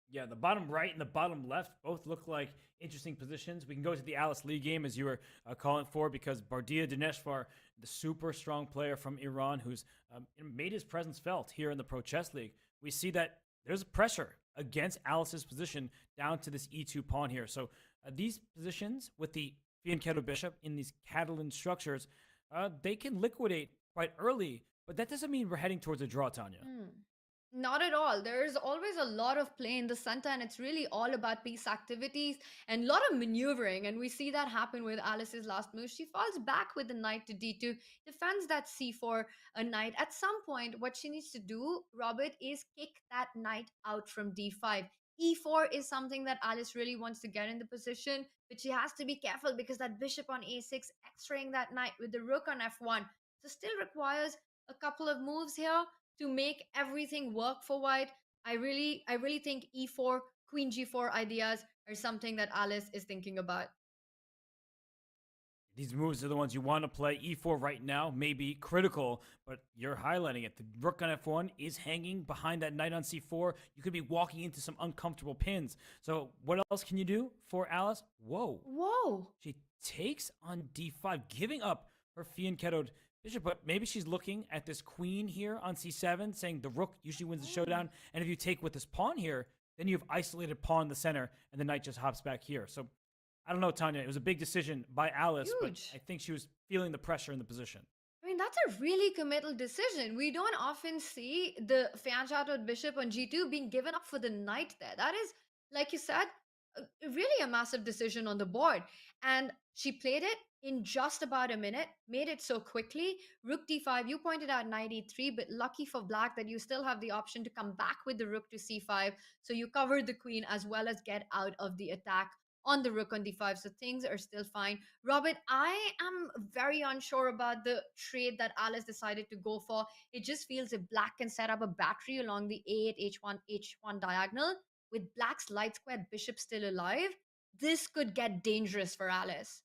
Yeah, the bottom right and the bottom left both look like interesting positions. We can go to the Alice Lee game, as you were calling for, because Bardia Dineshvar, the super strong player from Iran who's made his presence felt here in the Pro Chess League, we see that there's pressure against Alice's position down to this e2 pawn here. So these positions with the Fianchetto bishop in these Catalan structures, they can liquidate quite early, but that doesn't mean we're heading towards a draw, Tanya. Not at all. There's always a lot of play in the center, and it's really all about piece activities and a lot of maneuvering. And we see that happen with Alice's last move. She falls back with the knight to d2, defends that c4 a knight. At some point, what she needs to do, Robert, is kick that knight out from d5. e4 is something that Alice really wants to get in the position, but she has to be careful because that bishop on a6, x-raying that knight with the rook on f1. So still requires a couple of moves here to make everything work for white. I really think e4, queen g4 ideas are something that Alice is thinking about. These moves are the ones you want to play. e4 right now may be critical, but you're highlighting it. The rook on f1 is hanging behind that knight on c4. You could be walking into some uncomfortable pins. So what else can you do for Alice? Whoa. She takes on d5, giving up her fianchettoed bishop, but maybe she's looking at this queen here on c7, saying the rook usually wins the showdown, and if you take with this pawn here, then you have isolated pawn in the center, and the knight just hops back here. So, I don't know, Tanya. It was a big decision by Alice, but I think she was feeling the pressure in the position. I mean, that's a really committal decision. We don't often see the fianchettoed bishop on g2 being given up for the knight there. That is, like you said, really a massive decision on the board. And she played it in just about a minute, made it so quickly. Rook d5, you pointed out knight e3, but lucky for black that you still have the option to come back with the rook to c5. So you covered the queen as well as get out of the attack on the rook on d5. So things are still fine. Robert, I am very unsure about the trade that Alice decided to go for. It just feels if black can set up a battery along the a8, h1 diagonal, with black's light square bishop still alive, this could get dangerous for Alice.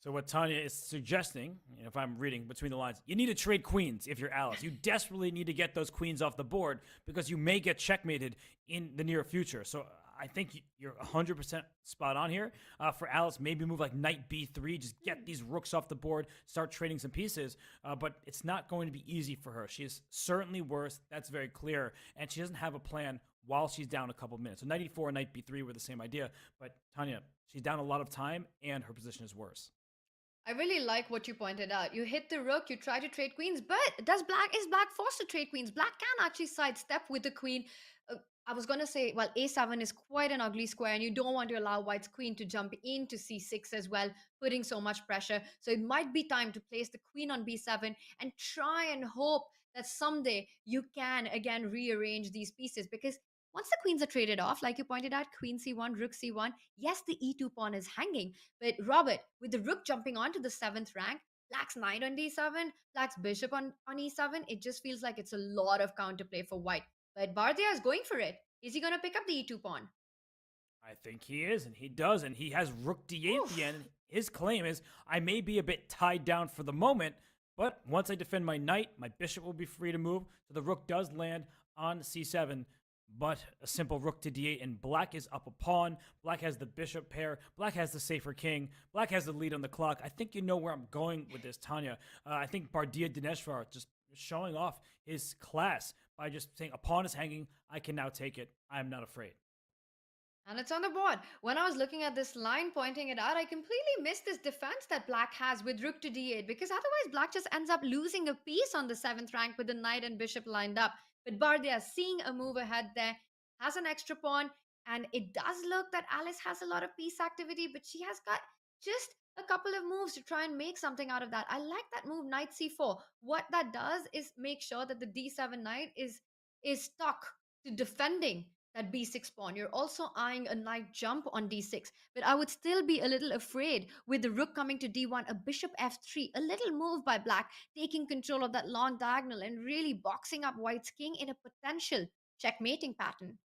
So what Tanya is suggesting, if I'm reading between the lines, you need to trade queens if you're Alice. You desperately need to get those queens off the board because you may get checkmated in the near future. So I think you're 100% spot on here. For Alice, maybe move like knight b3, just get these rooks off the board, start trading some pieces. But it's not going to be easy for her. She is certainly worse. That's very clear. And she doesn't have a plan while she's down a couple minutes. So knight e4 and knight b3 were the same idea. But Tanya, she's down a lot of time and her position is worse. I really like what you pointed out. You hit the rook, you try to trade queens, but is black forced to trade queens? Black can actually sidestep with the queen. I was going to say, well, a7 is quite an ugly square, and you don't want to allow white's queen to jump into c6 as well, putting so much pressure. So it might be time to place the queen on b7 and try and hope that someday you can again rearrange these pieces, because once the queens are traded off, like you pointed out, queen c1, rook c1, yes, the e2 pawn is hanging. But Robert, with the rook jumping onto the 7th rank, black's knight on d7, black's bishop on e7, it just feels like it's a lot of counterplay for white. But Bhartia is going for it. Is he going to pick up the e2 pawn? I think he is, and he does, and he has rook d8 at the end. His claim is, I may be a bit tied down for the moment, but once I defend my knight, my bishop will be free to move. So the rook does land on c7, but a simple rook to d8, and black is up a pawn. Black has the bishop pair. Black has the safer king. Black has the lead on the clock. I think you know where I'm going with this, Tanya. I think Bhartia Dineshvar just showing off his class by just saying, a pawn is hanging. I can now take it. I am not afraid. And it's on the board. When I was looking at this line, pointing it out, I completely missed this defense that black has with rook to d8, because otherwise black just ends up losing a piece on the 7th rank with the knight and bishop lined up. But Bhartia, seeing a move ahead there, has an extra pawn, and it does look that Alice has a lot of piece activity, but she has got just a couple of moves to try and make something out of that. I like that move, knight c4. What that does is make sure that the d7 knight is stuck to defending that b6 pawn. You're also eyeing a knight jump on d6, but I would still be a little afraid with the rook coming to d1, a bishop f3, a little move by black, taking control of that long diagonal and really boxing up white's king in a potential checkmating pattern.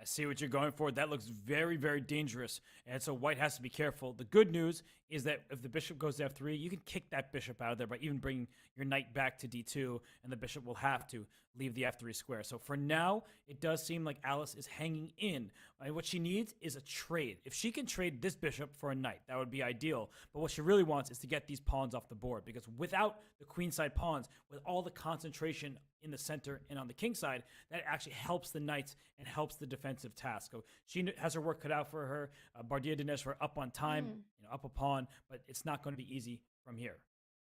I see what you're going for. That looks very, very dangerous. And so white has to be careful. The good news is that if the bishop goes to f3, you can kick that bishop out of there by even bringing your knight back to d2, and the bishop will have to leave the f3 square. So for now, it does seem like Alice is hanging in. And what she needs is a trade. If she can trade this bishop for a knight, that would be ideal. But what she really wants is to get these pawns off the board, because without the queenside pawns, with all the concentration in the center and on the king side, that actually helps the knights and helps the defensive task. So she has her work cut out for her. Bhartia Dineshvar up on time, up a pawn, but it's not going to be easy from here.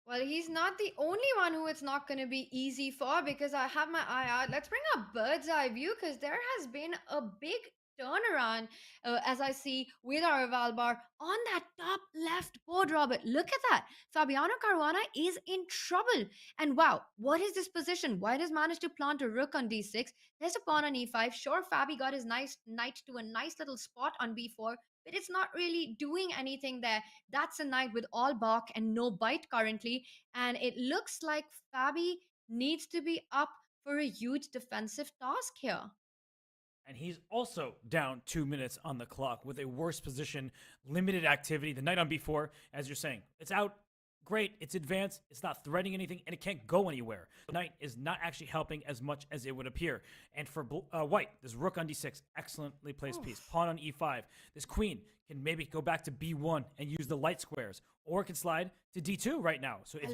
Well, he's not the only one who it's not going to be easy for, because I have my eye out. Let's bring up bird's eye view, because there has been a big turnaround, as I see with our Valbar on that top left board, Robert. Look at that. Fabiano Caruana is in trouble. And wow, what is this position? White has managed to plant a rook on d6. There's a pawn on e5. Sure, Fabi got his nice knight to a nice little spot on b4, but it's not really doing anything there. That's a knight with all bark and no bite currently. And it looks like Fabi needs to be up for a huge defensive task here. And he's also down 2 minutes on the clock with a worse position, limited activity. The knight on b4, as you're saying, it's out. Great, it's advanced, it's not threatening anything, and it can't go anywhere. The knight is not actually helping as much as it would appear. And for white, this rook on d6, excellently placed piece. Pawn on e5. This queen can maybe go back to b1 and use the light squares, or it can slide to d2 right now. So if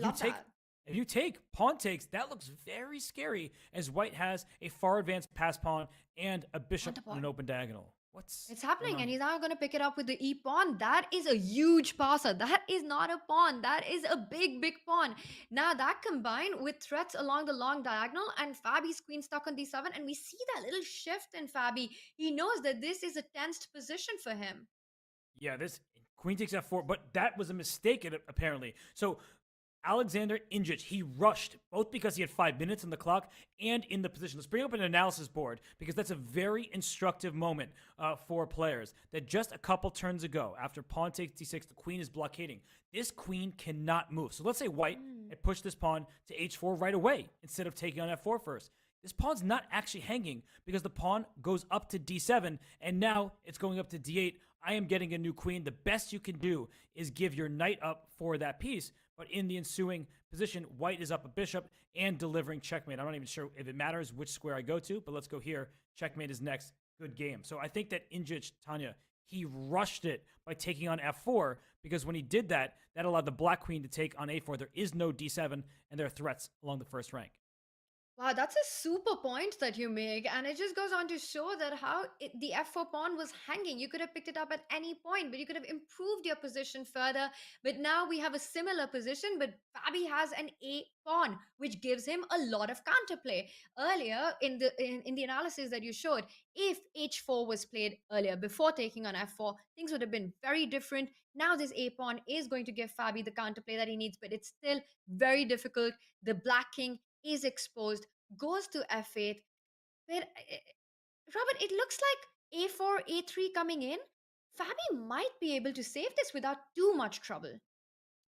you take pawn takes, that looks very scary, as white has a far advanced pass pawn and a bishop on an open diagonal. It's happening, and he's now going to pick it up with the e pawn. That is a huge passer. That is not a pawn. That is a big, big pawn. Now that combined with threats along the long diagonal, and Fabi's queen stuck on d7, and we see that little shift in Fabi. He knows that this is a tensed position for him. Yeah, this queen takes f4, but that was a mistake apparently. So Alexander Injic, he rushed both because he had 5 minutes on the clock and in the position. Let's bring up an analysis board because that's a very instructive moment for players. That just a couple turns ago, after pawn takes d6, the queen is blockading. This queen cannot move. So let's say white had pushed this pawn to h4 right away instead of taking on f4 first. This pawn's not actually hanging because the pawn goes up to d7 and now it's going up to d8. I am getting a new queen. The best you can do is give your knight up for that piece. But in the ensuing position, white is up a bishop and delivering checkmate. I'm not even sure if it matters which square I go to, but let's go here. Checkmate is next. Good game. So I think that Injic, Tanya, he rushed it by taking on f4 because when he did that, that allowed the black queen to take on a4. There is no d7 and there are threats along the first rank. Wow, that's a super point that you make. And it just goes on to show that how the f4 pawn was hanging. You could have picked it up at any point, but you could have improved your position further. But now we have a similar position, but Fabi has an a pawn, which gives him a lot of counterplay. Earlier in the analysis that you showed, if h4 was played earlier before taking on f4, things would have been very different. Now this a pawn is going to give Fabi the counterplay that he needs, but it's still very difficult. The black king is exposed, goes to f8. But Robert, it looks like a4, a3 coming in. Fabi might be able to save this without too much trouble.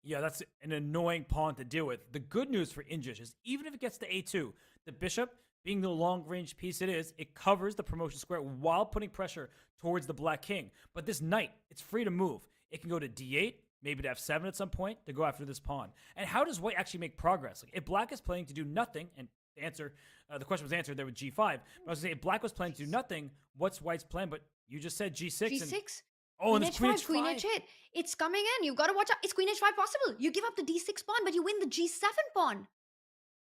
Yeah, that's an annoying pawn to deal with. The good news for Injic is even if it gets to a2, the bishop, being the long-range piece it is, it covers the promotion square while putting pressure towards the black king. But this knight, it's free to move. It can go to d8, maybe to f7 at some point to go after this pawn. And how does white actually make progress? Like, if black is playing to do nothing, and the question was answered there with g5, but I was going to say, if black was playing to do nothing, what's white's plan? But you just said g6. g6? Oh, and it's queen h5. Queen h8. It's coming in. You've got to watch out. Is queen h5 possible? You give up the d6 pawn, but you win the g7 pawn.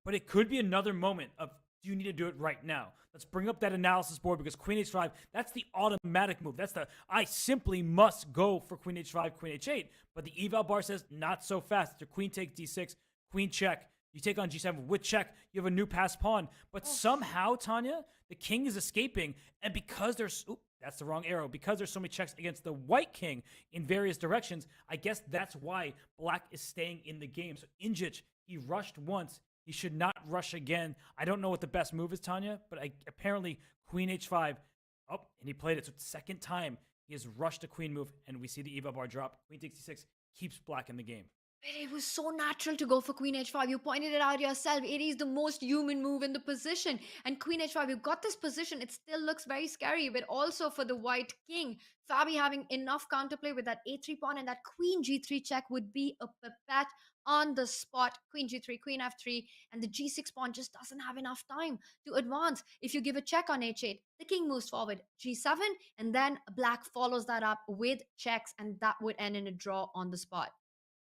But it could be another moment of, do you need to do it right now? Let's bring up that analysis board because queen h5, that's the automatic move. That's the, I simply must go for queen h5, queen h8. But the eval bar says, not so fast. After queen takes d6, queen check. You take on g7 with check. You have a new passed pawn. But somehow, Tanya, the king is escaping. And because there's, that's the wrong arrow. Because there's so many checks against the white king in various directions, I guess that's why black is staying in the game. So Injic, he rushed once. He should not rush again. I don't know what the best move is, Tanya, but apparently queen h5. Oh, and he played it. So it's the second time he has rushed a queen move, and we see the eval bar drop. Queen takes d6, keeps black in the game. But it was so natural to go for queen h5. You pointed it out yourself. It is the most human move in the position. And queen h5, you've got this position. It still looks very scary, but also for the white king, Fabi having enough counterplay with that a3 pawn and that queen g3 check would be a pipette on the spot. Queen g3, queen f3, and the g6 pawn just doesn't have enough time to advance. If you give a check on h8, the king moves forward, g7, and then black follows that up with checks, and that would end in a draw on the spot.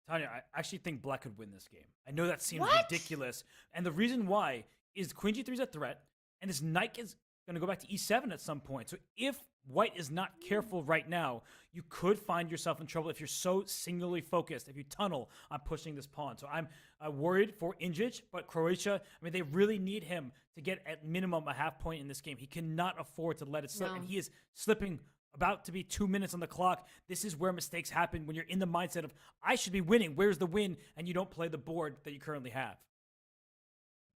Tanya, I actually think black could win this game. I know that seems What? ridiculous. And the reason why is queen g3 is a threat, and this knight is going to go back to e7 at some point. So if white is not careful right now, you could find yourself in trouble if you're so singularly focused, if you tunnel on pushing this pawn. So I'm worried for Injic, but Croatia, I mean, they really need him to get at minimum a half point in this game. He cannot afford to let it slip, and he is slipping about to be 2 minutes on the clock. This is where mistakes happen when you're in the mindset of, I should be winning. Where's the win? And you don't play the board that you currently have.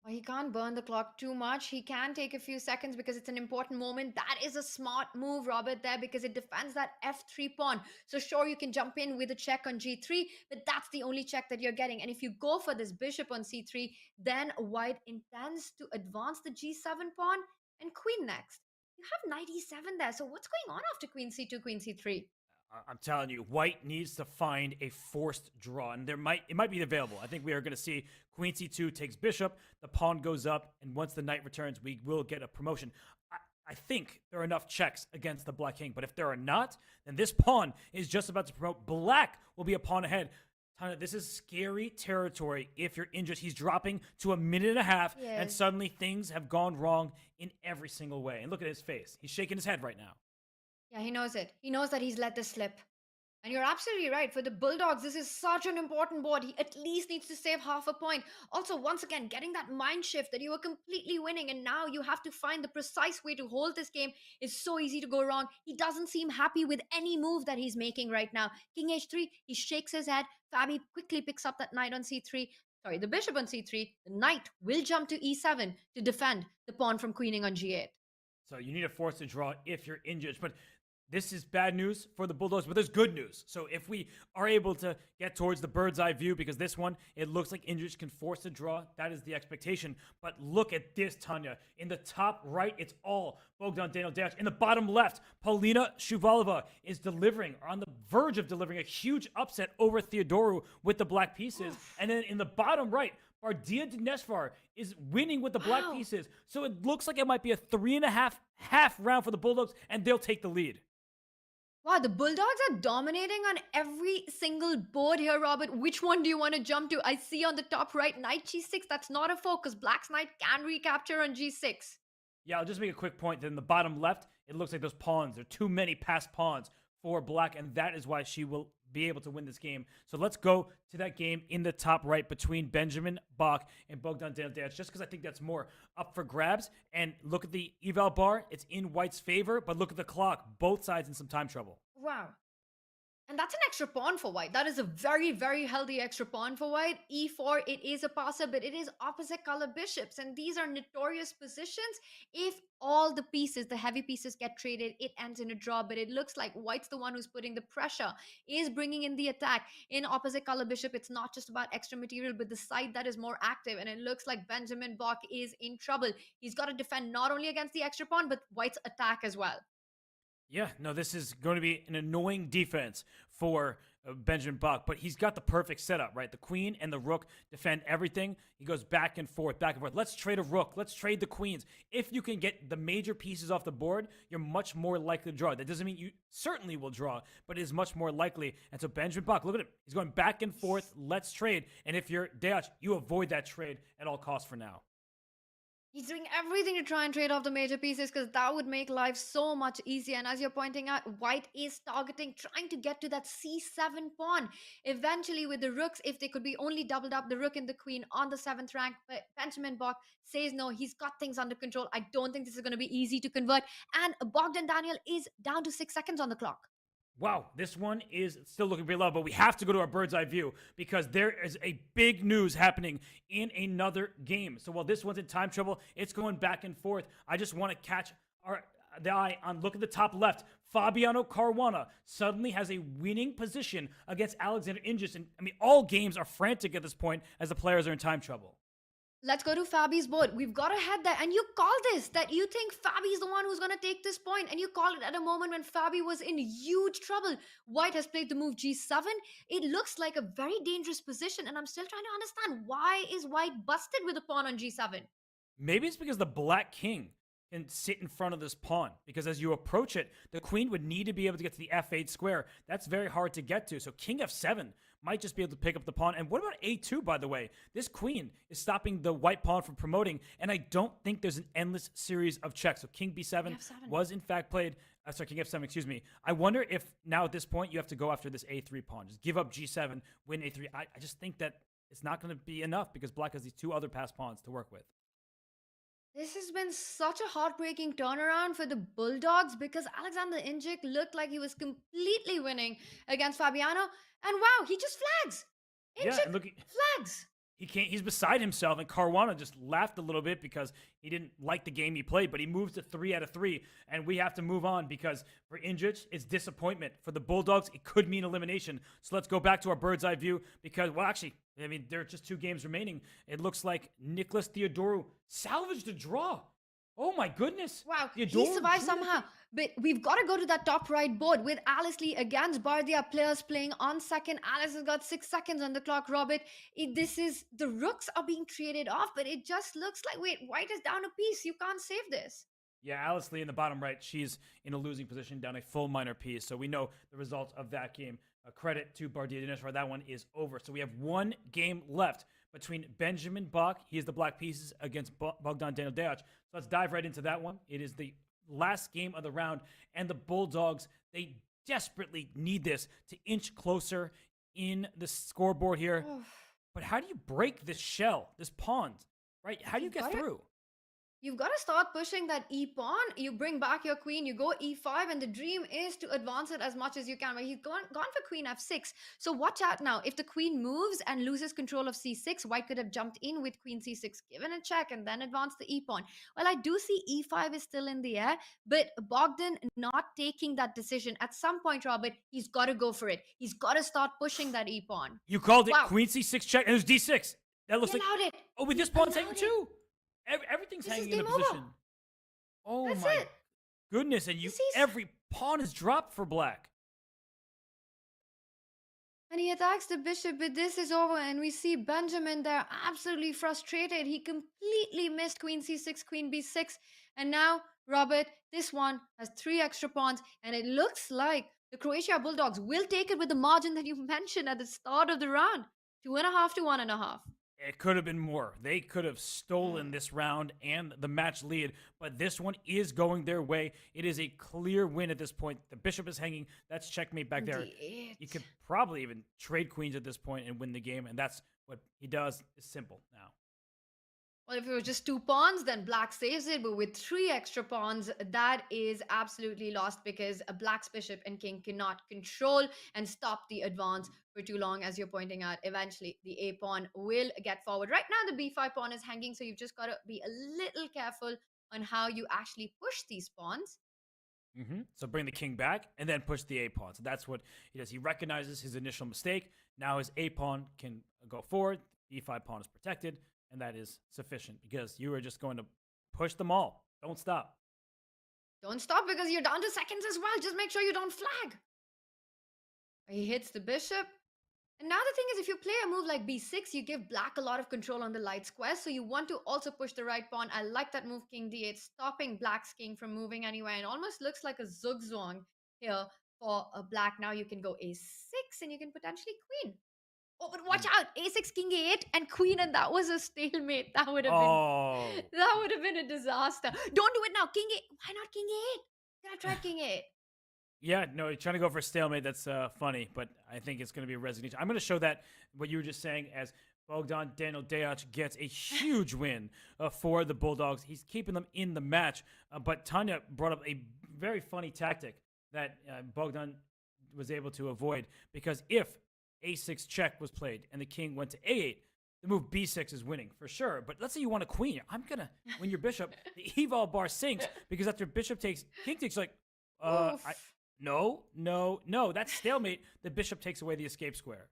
Well, he can't burn the clock too much. He can take a few seconds because it's an important moment. That is a smart move, Robert, there, because it defends that f3 pawn. So sure, you can jump in with a check on g3, but that's the only check that you're getting. And if you go for this bishop on c3, then white intends to advance the g7 pawn and queen next. You have knight e7 there. So what's going on after queen c2, queen c3? I'm telling you, white needs to find a forced draw, and it might be available. I think we are going to see queen c2 takes bishop, the pawn goes up, and once the knight returns, we will get a promotion. I think there are enough checks against the black king, but if there are not, then this pawn is just about to promote. Black will be a pawn ahead. Tanya, this is scary territory if you're injured. He's dropping to a minute and a half, and suddenly things have gone wrong in every single way. And look at his face. He's shaking his head right now. Yeah, he knows it. He knows that he's let this slip. And you're absolutely right. For the Bulldogs, this is such an important board. He at least needs to save half a point. Also, once again, getting that mind shift that you were completely winning and now you have to find the precise way to hold this game is so easy to go wrong. He doesn't seem happy with any move that he's making right now. King h3, he shakes his head. Fabi quickly picks up that knight on c3. Sorry, the bishop on c3. The knight will jump to e7 to defend the pawn from queening on g8. So you need to force a draw if you're injured. But this is bad news for the Bulldogs, but there's good news. So if we are able to get towards the bird's eye view, because this one, it looks like Indrich can force a draw. That is the expectation. But look at this, Tanya. In the top right, it's all Bogdan Daniel Dash. In the bottom left, Paulina Shuvalova is delivering, or on the verge of delivering, a huge upset over Theodoru with the black pieces. And then in the bottom right, Bardia Dinesvar is winning with the black pieces. So it looks like it might be a 3.5 round for the Bulldogs, and they'll take the lead. Wow, the Bulldogs are dominating on every single board here, Robert. Which one do you want to jump to? I see on the top right, knight g6. That's not a focus. Black's knight can recapture on g6. Yeah, I'll just make a quick point. Then the bottom left, it looks like those pawns. There are too many passed pawns for black, and that is why she will be able to win this game. So let's go to that game in the top right between Benjamin Bach and Bogdan Daniel, just because I think that's more up for grabs. And look at the eval bar. It's in white's favor, but look at the clock. Both sides in some time trouble. Wow. And that's an extra pawn for white. That is a very, very healthy extra pawn for white. E4, it is a passer, but it is opposite color bishops. And these are notorious positions. If all the pieces, the heavy pieces get traded, it ends in a draw. But it looks like white's the one who's putting the pressure, is bringing in the attack. In opposite color bishop, it's not just about extra material, but the side that is more active. And it looks like Benjamin Bach is in trouble. He's got to defend not only against the extra pawn, but white's attack as well. Yeah, no, this is going to be an annoying defense for Benjamin Bach, but he's got the perfect setup, right? The queen and the rook defend everything. He goes back and forth, back and forth. Let's trade a rook. Let's trade the queens. If you can get the major pieces off the board, you're much more likely to draw. That doesn't mean you certainly will draw, but it is much more likely. And so Benjamin Bach, look at him. He's going back and forth. Let's trade. And if you're Deach, you avoid that trade at all costs for now. He's doing everything to try and trade off the major pieces because that would make life so much easier. And as you're pointing out, white is targeting, trying to get to that c7 pawn. Eventually with the rooks, if they could be only doubled up, the rook and the queen on the 7th rank. But Benjamin Bach says no, he's got things under control. I don't think this is going to be easy to convert. And Bogdan Daniel is down to 6 seconds on the clock. Wow, this one is still looking pretty low, but we have to go to our bird's eye view because there is a big news happening in another game. So while this one's in time trouble, it's going back and forth. I just want to catch the eye on, look at the top left. Fabiano Caruana suddenly has a winning position against Alexander Ingis. And I mean, all games are frantic at this point as the players are in time trouble. Let's go to Fabi's board. We've got to head there. And you call this, that you think Fabi's the one who's going to take this point. And you call it at a moment when Fabi was in huge trouble. White has played the move G7. It looks like a very dangerous position. And I'm still trying to understand, why is White busted with a pawn on G7? Maybe it's because the black king can sit in front of this pawn, because as you approach it, the queen would need to be able to get to the f8 square. That's very hard to get to. So king f7 might just be able to pick up the pawn. And what about a2, by the way? This queen is stopping the white pawn from promoting, and I don't think there's an endless series of checks. So king b7 was in fact played. Sorry, king f7, excuse me. I wonder if now at this point you have to go after this a3 pawn. Just give up g7, win a3. I just think that it's not going to be enough because black has these two other passed pawns to work with. This has been such a heartbreaking turnaround for the Bulldogs because Alexander Injik looked like he was completely winning against Fabiano. And wow, he just flags. Injik flags. He's beside himself, and Caruana just laughed a little bit because he didn't like the game he played, but he moves to 3 out of 3, and we have to move on because for Injic, it's disappointment. For the Bulldogs, it could mean elimination. So let's go back to our bird's eye view because, well, actually, I mean, there are just 2 games remaining. It looks like Nicholas Theodoru salvaged a draw. Oh my goodness. Wow, he survived somehow. But we've got to go to that top right board with Alice Lee against Bardia, players playing on second. Alice has got 6 seconds on the clock, Robert. The rooks are being traded off, but it just looks like, wait, white is down a piece. You can't save this. Yeah, Alice Lee in the bottom right, she's in a losing position, down a full minor piece. So we know the result of that game. Credit to Bardia Dinesh, that one is over. So we have 1 game left between Benjamin Bach, he is the black pieces, against Bogdan Daniel Deach. So let's dive right into that one. It is the last game of the round, and the Bulldogs, they desperately need this to inch closer in the scoreboard here. But how do you break this shell, this pawn, right? How do you get through? You've got to start pushing that e-pawn. You bring back your queen, you go e5, and the dream is to advance it as much as you can. But he's gone for queen f6. So watch out now. If the queen moves and loses control of c6, white could have jumped in with queen c6, given a check, and then advanced the e-pawn. Well, I do see e5 is still in the air, but Bogdan not taking that decision. At some point, Robert, he's got to go for it. He's got to start pushing that e-pawn. You called it queen c6 check, and it was d6. That looks he like... allowed it. Oh, with this pawn's hanging too. Everything's hanging in a position. Over. Oh That's my it. goodness! And every pawn is dropped for black. And he attacks the bishop, but this is over, and we see Benjamin there absolutely frustrated. He completely missed queen c6, queen b6, and now Robert, this one has 3 extra pawns, and it looks like the Croatia Bulldogs will take it with the margin that you mentioned at the start of the round, 2.5 to 1.5. It could have been more. They could have stolen this round and the match lead, but this one is going their way. It is a clear win at this point. The bishop is hanging. That's checkmate back there. You could probably even trade queens at this point and win the game, and that's what he does. It's simple now. Well, if it was just 2 pawns, then black saves it. But with 3 extra pawns, that is absolutely lost because a black's bishop and king cannot control and stop the advance for too long, as you're pointing out. Eventually, the a pawn will get forward. Right now, the b5 pawn is hanging, so you've just got to be a little careful on how you actually push these pawns. So bring the king back and then push the a pawn. So that's what he does. He recognizes his initial mistake. Now his a pawn can go forward. b5 pawn is protected. And that is sufficient because you are just going to push them all. Don't stop. Don't stop because you're down to seconds as well. Just make sure you don't flag. He hits the bishop. And now the thing is, if you play a move like b6, you give black a lot of control on the light square. So you want to also push the right pawn. I like that move, king d8, stopping black's king from moving anywhere. And almost looks like a zugzwang here for a black. Now you can go a6 and you can potentially queen. Oh, but watch out! A6, king a8, and queen, and that was a stalemate. That would have been a disaster. Don't do it now. King 8. Why not king 8? Gotta try king 8. Yeah, no, you're trying to go for a stalemate. That's funny, but I think it's going to be a resignation. I'm going to show that what you were just saying as Bogdan Daniel Dejac gets a huge win for the Bulldogs. He's keeping them in the match, but Tanya brought up a very funny tactic that Bogdan was able to avoid because if a6 check was played and the king went to a8, the move b6 is winning for sure. But let's say you want a queen. I'm going to win your bishop. The eval bar sinks because after bishop takes, king takes, like, no, that's stalemate. The bishop takes away the escape square.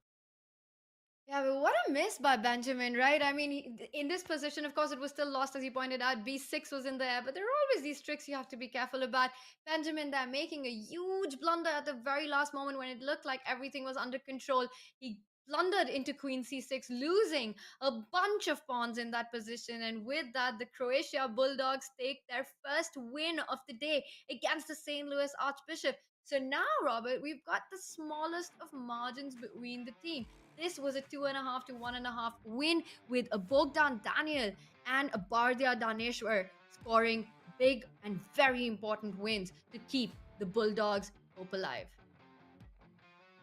Yeah, but what a miss by Benjamin, right? I mean, in this position, of course, it was still lost, as you pointed out. b6 was in there, but there are always these tricks you have to be careful about. Benjamin there making a huge blunder at the very last moment when it looked like everything was under control. He blundered into queen c6, losing a bunch of pawns in that position. And with that, the Croatia Bulldogs take their first win of the day against the St. Louis Archbishop. So now, Robert, we've got the smallest of margins between the team. This was a 2.5 to 1.5 win with a Bogdan Daniel and a Bardia Daneshwar scoring big and very important wins to keep the Bulldogs hope alive.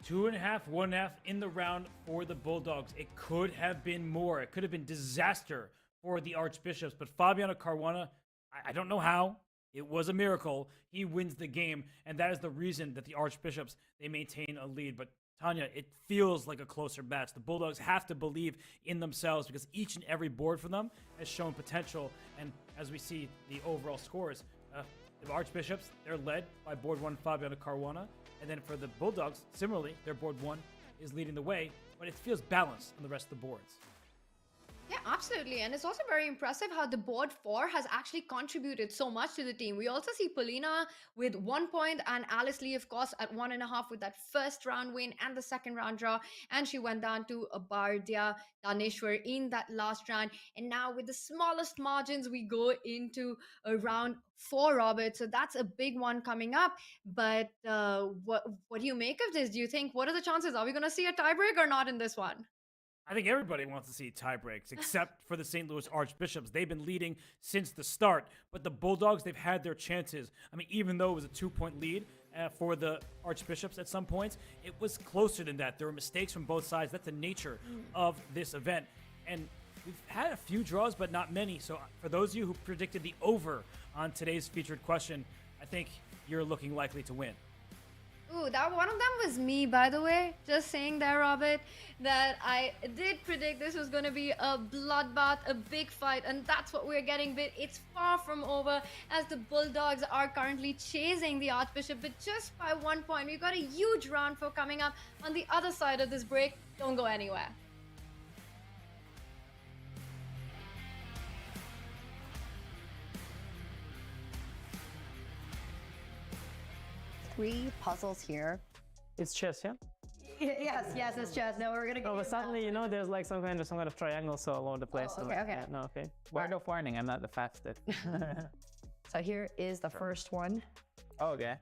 2.5, 1.5 in the round for the Bulldogs. It could have been more. It could have been disaster for the Archbishops, but Fabiano Caruana, I don't know how. It was a miracle. He wins the game, and that is the reason that the Archbishops, they maintain a lead. But Tanya, it feels like a closer match. The Bulldogs have to believe in themselves because each and every board for them has shown potential. And as we see the overall scores, the Archbishops, they're led by board 1 Fabiano Caruana. And then for the Bulldogs, similarly, their board 1 is leading the way, but it feels balanced on the rest of the boards. Yeah, absolutely. And it's also very impressive how the board 4 has actually contributed so much to the team. We also see Polina with 1 point and Alice Lee, of course, at 1.5 with that first round win and the second round draw. And she went down to a Bardia Daneshwar in that last round. And now with the smallest margins, we go into a round 4, Robert. So that's a big one coming up. But what do you make of this? Do you think, what are the chances? Are we going to see a tiebreak or not in this one? I think everybody wants to see tie breaks, except for the St. Louis Archbishops. They've been leading since the start, but the Bulldogs, they've had their chances. I mean, even though it was a 2-point lead for the Archbishops at some points, it was closer than that. There were mistakes from both sides. That's the nature of this event. And we've had a few draws, but not many. So for those of you who predicted the over on today's featured question, I think you're looking likely to win. Ooh, that one of them was me, by the way. Just saying there, Robert, that I did predict this was going to be a bloodbath, a big fight, and that's what we're getting. But it's far from over as the Bulldogs are currently chasing the Archbishop, but just by 1 point. We've got a huge round for coming up on the other side of this break. Don't go anywhere. Three puzzles here. It's chess, yeah? Yes, it's chess. No, we're gonna. Oh, but suddenly, you know, there's like some kind of triangles all over the place. Oh, okay, okay. Yeah, no, okay. Word of warning, I'm not the fastest. So here is the first one. Oh, okay.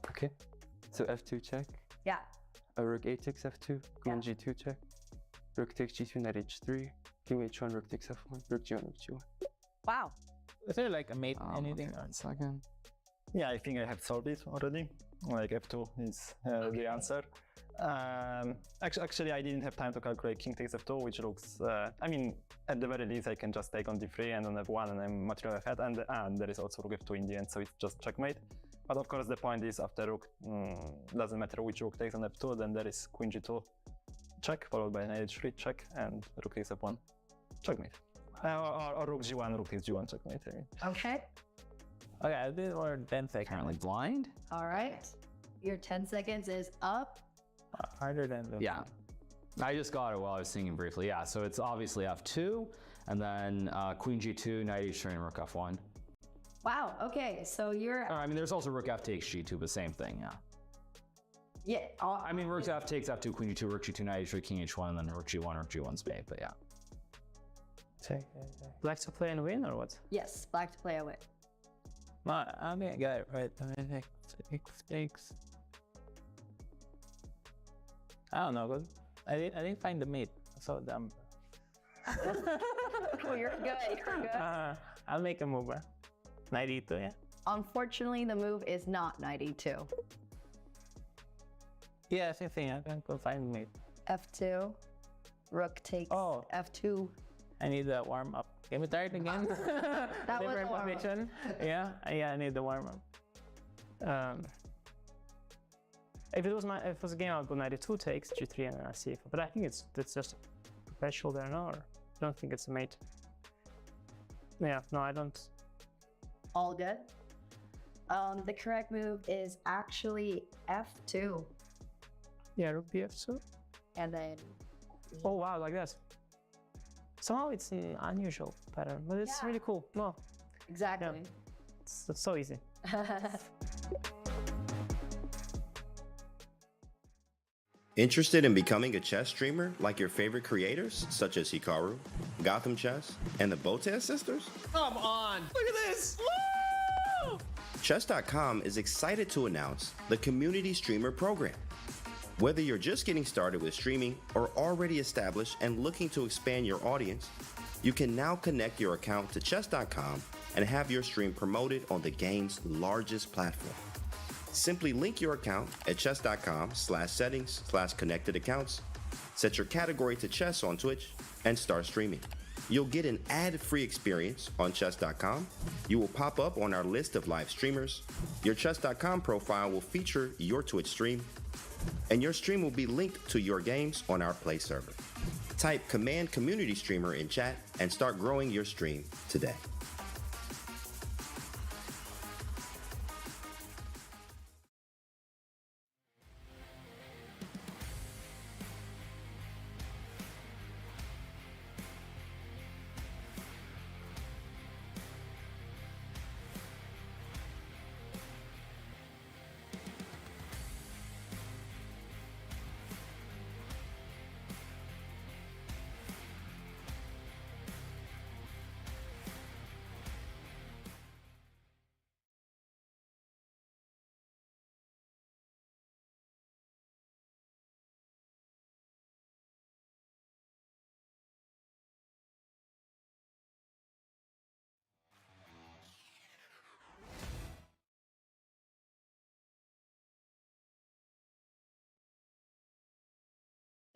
Okay. So f2 check. Yeah. A rook a takes f2. Queen g2 check. Rook takes g2, knight h3. King h1, rook takes f1. Rook g1, rook g1. Wow. Is there like a mate anything? Okay, 1 second. Yeah, I think I have solved it already. Like f2 is the answer. Actually, I didn't have time to calculate king takes f2, which looks. I mean, at the very least, I can just take on d3 and on f1, and I'm much ahead. And there is also rook f2 in the end, so it's just checkmate. But of course, the point is after rook, doesn't matter which rook takes on f2, then there is queen g2 check, followed by knight h3 check, and rook takes f1 checkmate. Or rook g1, rook takes g1 checkmate. I mean. Okay. Okay, I did more 10 seconds. Currently blind. All right. Your 10 seconds is up. Harder than the. Yeah. I just got it while I was singing briefly. Yeah, so it's obviously f2, and then queen g2, knight h3, and rook f1. Wow. Okay. So you're. I mean, there's also rook f takes g2, but same thing. Yeah. Yeah. I mean, rook f takes f2, queen g2, rook g2, knight h3, king h1, and then rook g1 spade. But yeah. Black to play and win or what? Yes. Black to play away. No, I think I got it right. I mean, takes. I don't know. I didn't find the mate. So dumb. Oh, you're good. You're good. I'll make a move. 92, yeah. Unfortunately, the move is not 92. Yeah, same thing. I can go find mate. F2. Rook takes F2. I need the warm up. Can we start again? That was the warm position. Yeah, I need the warm up. If it was a game, I'll go 92 takes g3 and then I see. But I think it's just perpetual there now. Or I don't think it's a mate. Yeah, no, I don't. All good. The correct move is actually F2. Yeah, rook bf2. And then. Oh wow, like that. Somehow it's an unusual pattern, but it's really cool. No. Exactly. Yeah. It's so easy. Interested in becoming a chess streamer like your favorite creators, such as Hikaru, Gotham Chess, and the Botez sisters? Come on! Look at this! Woo! Chess.com is excited to announce the Community Streamer Program. Whether you're just getting started with streaming or already established and looking to expand your audience, you can now connect your account to Chess.com and have your stream promoted on the game's largest platform. Simply link your account at chess.com/settings/connected accounts, set your category to chess on Twitch, and start streaming. You'll get an ad-free experience on chess.com. You will pop up on our list of live streamers. Your chess.com profile will feature your Twitch stream, and your stream will be linked to your games on our Play server. Type Command Community Streamer in chat and start growing your stream today.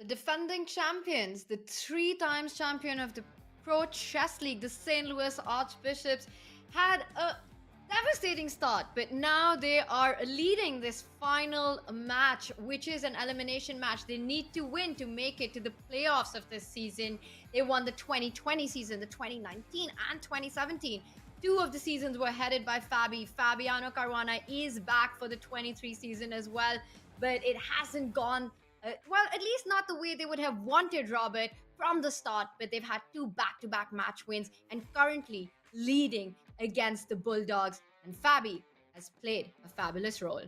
The defending champions, the 3 times champion of the Pro Chess League, the St. Louis Archbishops, had a devastating start, but now they are leading this final match, which is an elimination match. They need to win to make it to the playoffs of this season. They won the 2020 season, the 2019 and 2017. 2 of the seasons were headed by Fabiano Caruana is back for the 23 season as well, but it hasn't gone well, at least not the way they would have wanted, Robert, from the start. But they've had 2 back-to-back match wins and currently leading against the Bulldogs. And Fabi has played a fabulous role.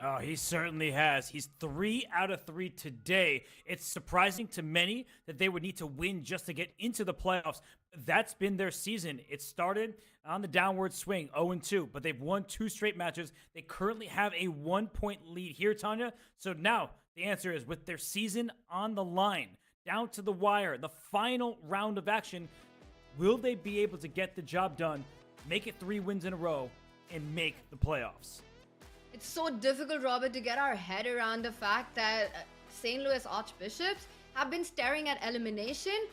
Oh, he certainly has. He's 3 out of 3 today. It's surprising to many that they would need to win just to get into the playoffs. That's been their season. It started on the downward swing, 0-2, but they've won 2 straight matches. They currently have a 1-point lead here, Tanya. So now the answer is, with their season on the line, down to the wire, the final round of action, will they be able to get the job done, make it 3 wins in a row, and make the playoffs? It's so difficult, Robert, to get our head around the fact that St. Louis Archbishops have been staring at elimination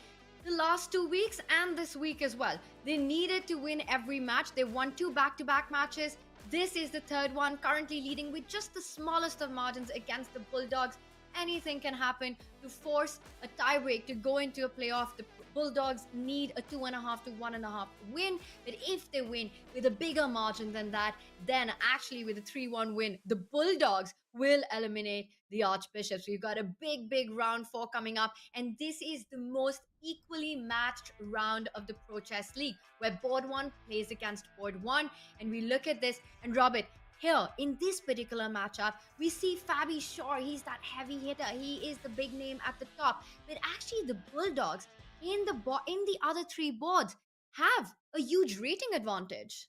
the last 2 weeks and this week as well. They needed to win every match. They won 2 back-to-back matches. This is the 3rd one, currently leading with just the smallest of margins against the Bulldogs. Anything can happen to force a tiebreak to go into a playoff. The Bulldogs need a 2.5 to 1.5 win, but if they win with a bigger margin than that, then actually with a 3-1 win, the Bulldogs will eliminate the Archbishops. We've got a big round 4 coming up, and this is the most equally matched round of the Pro Chess League, where board 1 plays against board 1. And we look at this, and Robert, here in this particular matchup, we see Fabi. Sure, he's that heavy hitter, he is the big name at the top, but actually the Bulldogs in the other 3 boards have a huge rating advantage.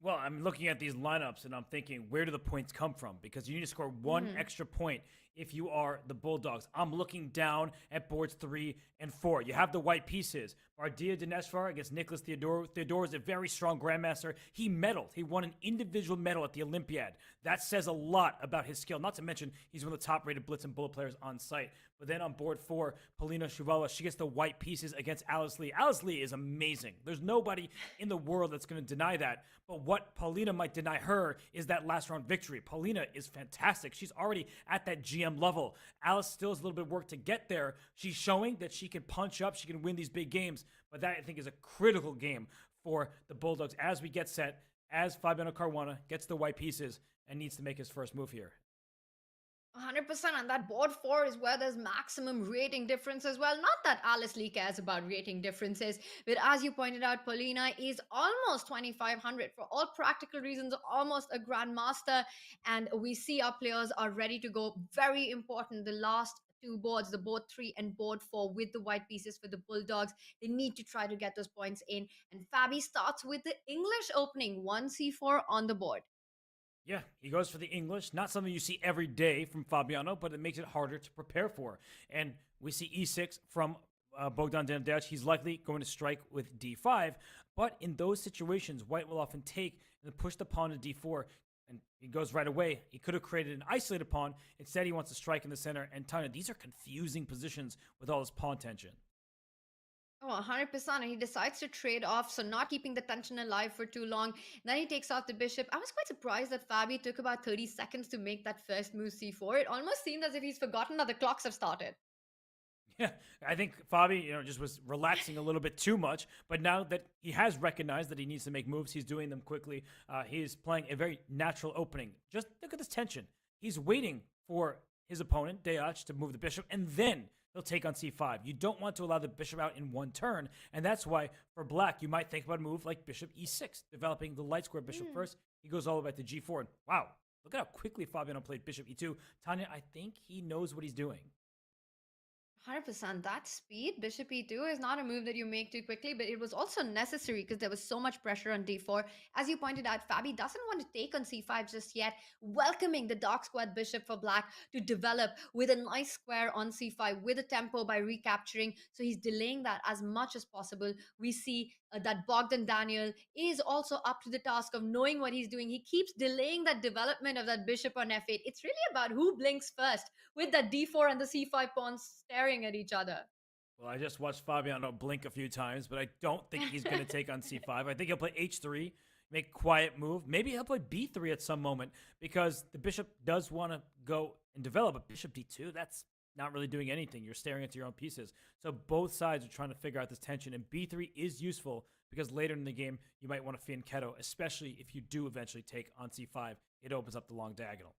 Well, I'm looking at these lineups and I'm thinking, where do the points come from? Because you need to score 1 extra point if you are the Bulldogs. I'm looking down at boards 3 and 4. You have the white pieces. Bardia Dinesvar against Nicholas Theodore. Theodore is a very strong grandmaster. He medaled. He won an individual medal at the Olympiad. That says a lot about his skill. Not to mention, he's one of the top-rated Blitz and Bullet players on site. But then on board 4, Polina Shuvala, she gets the white pieces against Alice Lee. Alice Lee is amazing. There's nobody in the world that's going to deny that. But what Polina might deny her is that last round victory. Polina is fantastic. She's already at that GM level. Alice still has a little bit of work to get there. She's showing that she can punch up. She can win these big games. But that, I think, is a critical game for the Bulldogs as we get set, as Fabiano Caruana gets the white pieces and needs to make his first move here. 100%, and that board 4 is where there's maximum rating difference as well. Not that Alice Lee cares about rating differences, but as you pointed out, Polina is almost 2,500 for all practical reasons, almost a grandmaster, and we see our players are ready to go. Very important, the last 2 boards, the board 3 and board 4 with the white pieces for the Bulldogs. They need to try to get those points in, and Fabi starts with the English opening, 1c4 on the board. Yeah, he goes for the English. Not something you see every day from Fabiano, but it makes it harder to prepare for. And we see e6 from Bogdan Dendech. He's likely going to strike with d5. But in those situations, white will often take and push the pawn to d4. And he goes right away. He could have created an isolated pawn. Instead, he wants to strike in the center. And Tanya, these are confusing positions with all this pawn tension. Oh, 100%. And he decides to trade off, so not keeping the tension alive for too long. Then he takes off the bishop. I was quite surprised that Fabi took about 30 seconds to make that first move c4. It almost seemed as if he's forgotten that the clocks have started. Yeah, I think Fabi, just was relaxing a little bit too much. But now that he has recognized that he needs to make moves, he's doing them quickly. He's playing a very natural opening. Just look at this tension. He's waiting for his opponent, Deach, to move the bishop, and then he'll take on c5. You don't want to allow the bishop out in one turn, and that's why for black, you might think about a move like bishop e6, developing the light square bishop first. He goes all the way to g4, and wow, look at how quickly Fabiano played bishop e2. Tanya, I think he knows what he's doing. 100%. That speed, bishop e2, is not a move that you make too quickly, but it was also necessary because there was so much pressure on d4. As you pointed out, Fabi doesn't want to take on c5 just yet, welcoming the dark squared bishop for black to develop with a nice square on c5 with a tempo by recapturing. So he's delaying that as much as possible. We see that Bogdan Daniel is also up to the task of knowing what he's doing. He keeps delaying that development of that bishop on f8. It's really about who blinks first, with that d4 and the c5 pawns staring at each other. Well, I just watched Fabiano blink a few times, but I don't think he's going to take on c5. I think he'll play h3, make quiet move. Maybe he'll play b3 at some moment because the bishop does want to go and develop. But bishop d2, that's not really doing anything. You're staring into your own pieces. So both sides are trying to figure out this tension, and b3 is useful because later in the game, you might want to fianchetto, especially if you do eventually take on c5. It opens up the long diagonal.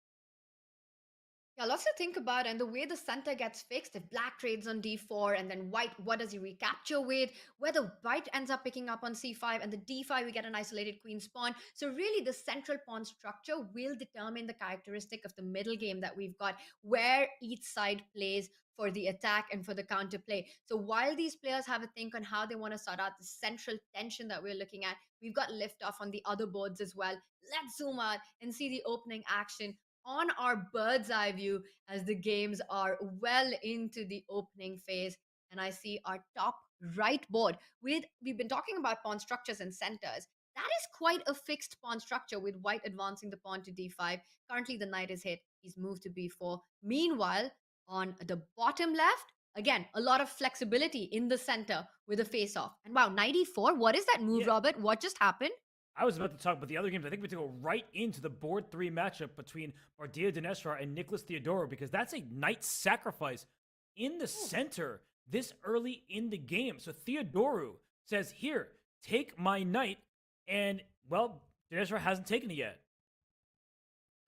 Yeah, lots to think about, and the way the center gets fixed, if black trades on d4 and then white, what does he recapture with? Whether white ends up picking up on c5 and the d5, we get an isolated queen pawn. So really the central pawn structure will determine the characteristic of the middle game that we've got, where each side plays for the attack and for the counterplay. So while these players have a think on how they want to sort out the central tension that we're looking at, we've got liftoff on the other boards as well. Let's zoom out and see the opening action on our bird's eye view as the games are well into the opening phase. And I see our top right board we've been talking about pawn structures and centers. That is quite a fixed pawn structure with white advancing the pawn to d5. Currently the knight is hit. He's moved to b4. Meanwhile, on the bottom left, again, a lot of flexibility in the center with a face-off. And wow, knight e4, what is that move, Robert? What just happened? I was about to talk about the other games. I think we have to go right into the board 3 matchup between Bardia Dinestra and Nicholas Theodorou, because that's a knight sacrifice in the center this early in the game. So Theodorou says, here, take my knight. And, well, Dinestra hasn't taken it yet.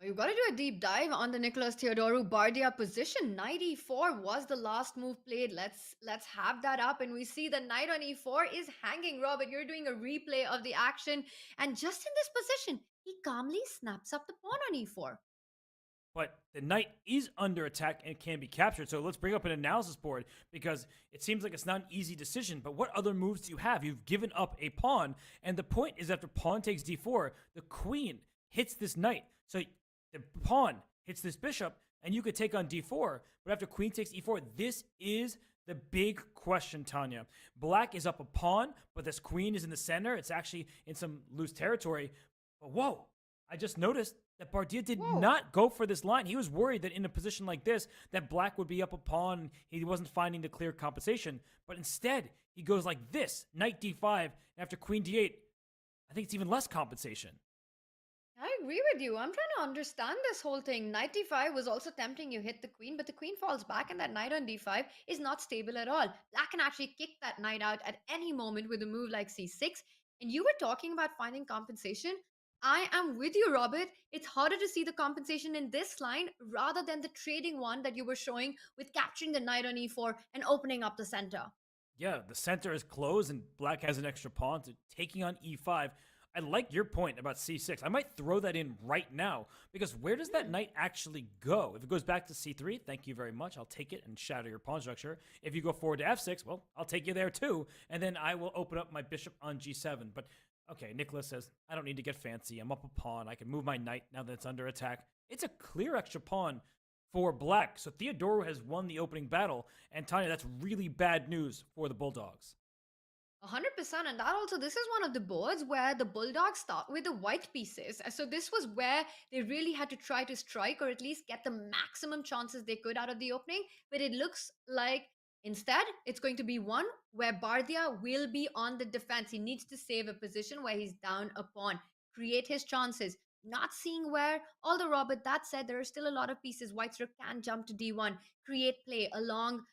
You've got to do a deep dive on the Nicholas Theodorou Bardia position. Knight e4 was the last move played. Let's have that up, and we see the knight on e4 is hanging. Robert, you're doing a replay of the action, and just in this position, he calmly snaps up the pawn on e4. But the knight is under attack and can be captured. So let's bring up an analysis board, because it seems like it's not an easy decision. But what other moves do you have? You've given up a pawn, and the point is after pawn takes d4, the queen hits this knight. So the pawn hits this bishop, and you could take on d4. But after queen takes e4, this is the big question, Tanya. Black is up a pawn, but this queen is in the center. It's actually in some loose territory. But whoa, I just noticed that Bardia did not go for this line. He was worried that in a position like this, that black would be up a pawn. He wasn't finding the clear compensation. But instead, he goes like this, knight d5, and after queen d8, I think it's even less compensation. I agree with you. I'm trying to understand this whole thing. Knight d5 was also tempting. You hit the queen, but the queen falls back, and that knight on d5 is not stable at all. Black can actually kick that knight out at any moment with a move like c6. And you were talking about finding compensation. I am with you, Robert. It's harder to see the compensation in this line rather than the trading one that you were showing with capturing the knight on e4 and opening up the center. Yeah, the center is closed, and black has an extra pawn, so taking on e5. I like your point about c6. I might throw that in right now, because where does that knight actually go? If it goes back to c3, thank you very much. I'll take it and shatter your pawn structure. If you go forward to f6, well, I'll take you there too, and then I will open up my bishop on g7. But okay, Nicholas says, I don't need to get fancy. I'm up a pawn. I can move my knight now that it's under attack. It's a clear extra pawn for black. So Theodorou has won the opening battle, and Tanya, that's really bad news for the Bulldogs. 100%, and that also, this is one of the boards where the Bulldogs start with the white pieces. So this was where they really had to try to strike, or at least get the maximum chances they could out of the opening. But it looks like instead it's going to be one where Bardia will be on the defense. He needs to save a position where he's down a pawn, create his chances. Not seeing where, although Robert, that said, there are still a lot of pieces. White's rook can jump to d1, create play along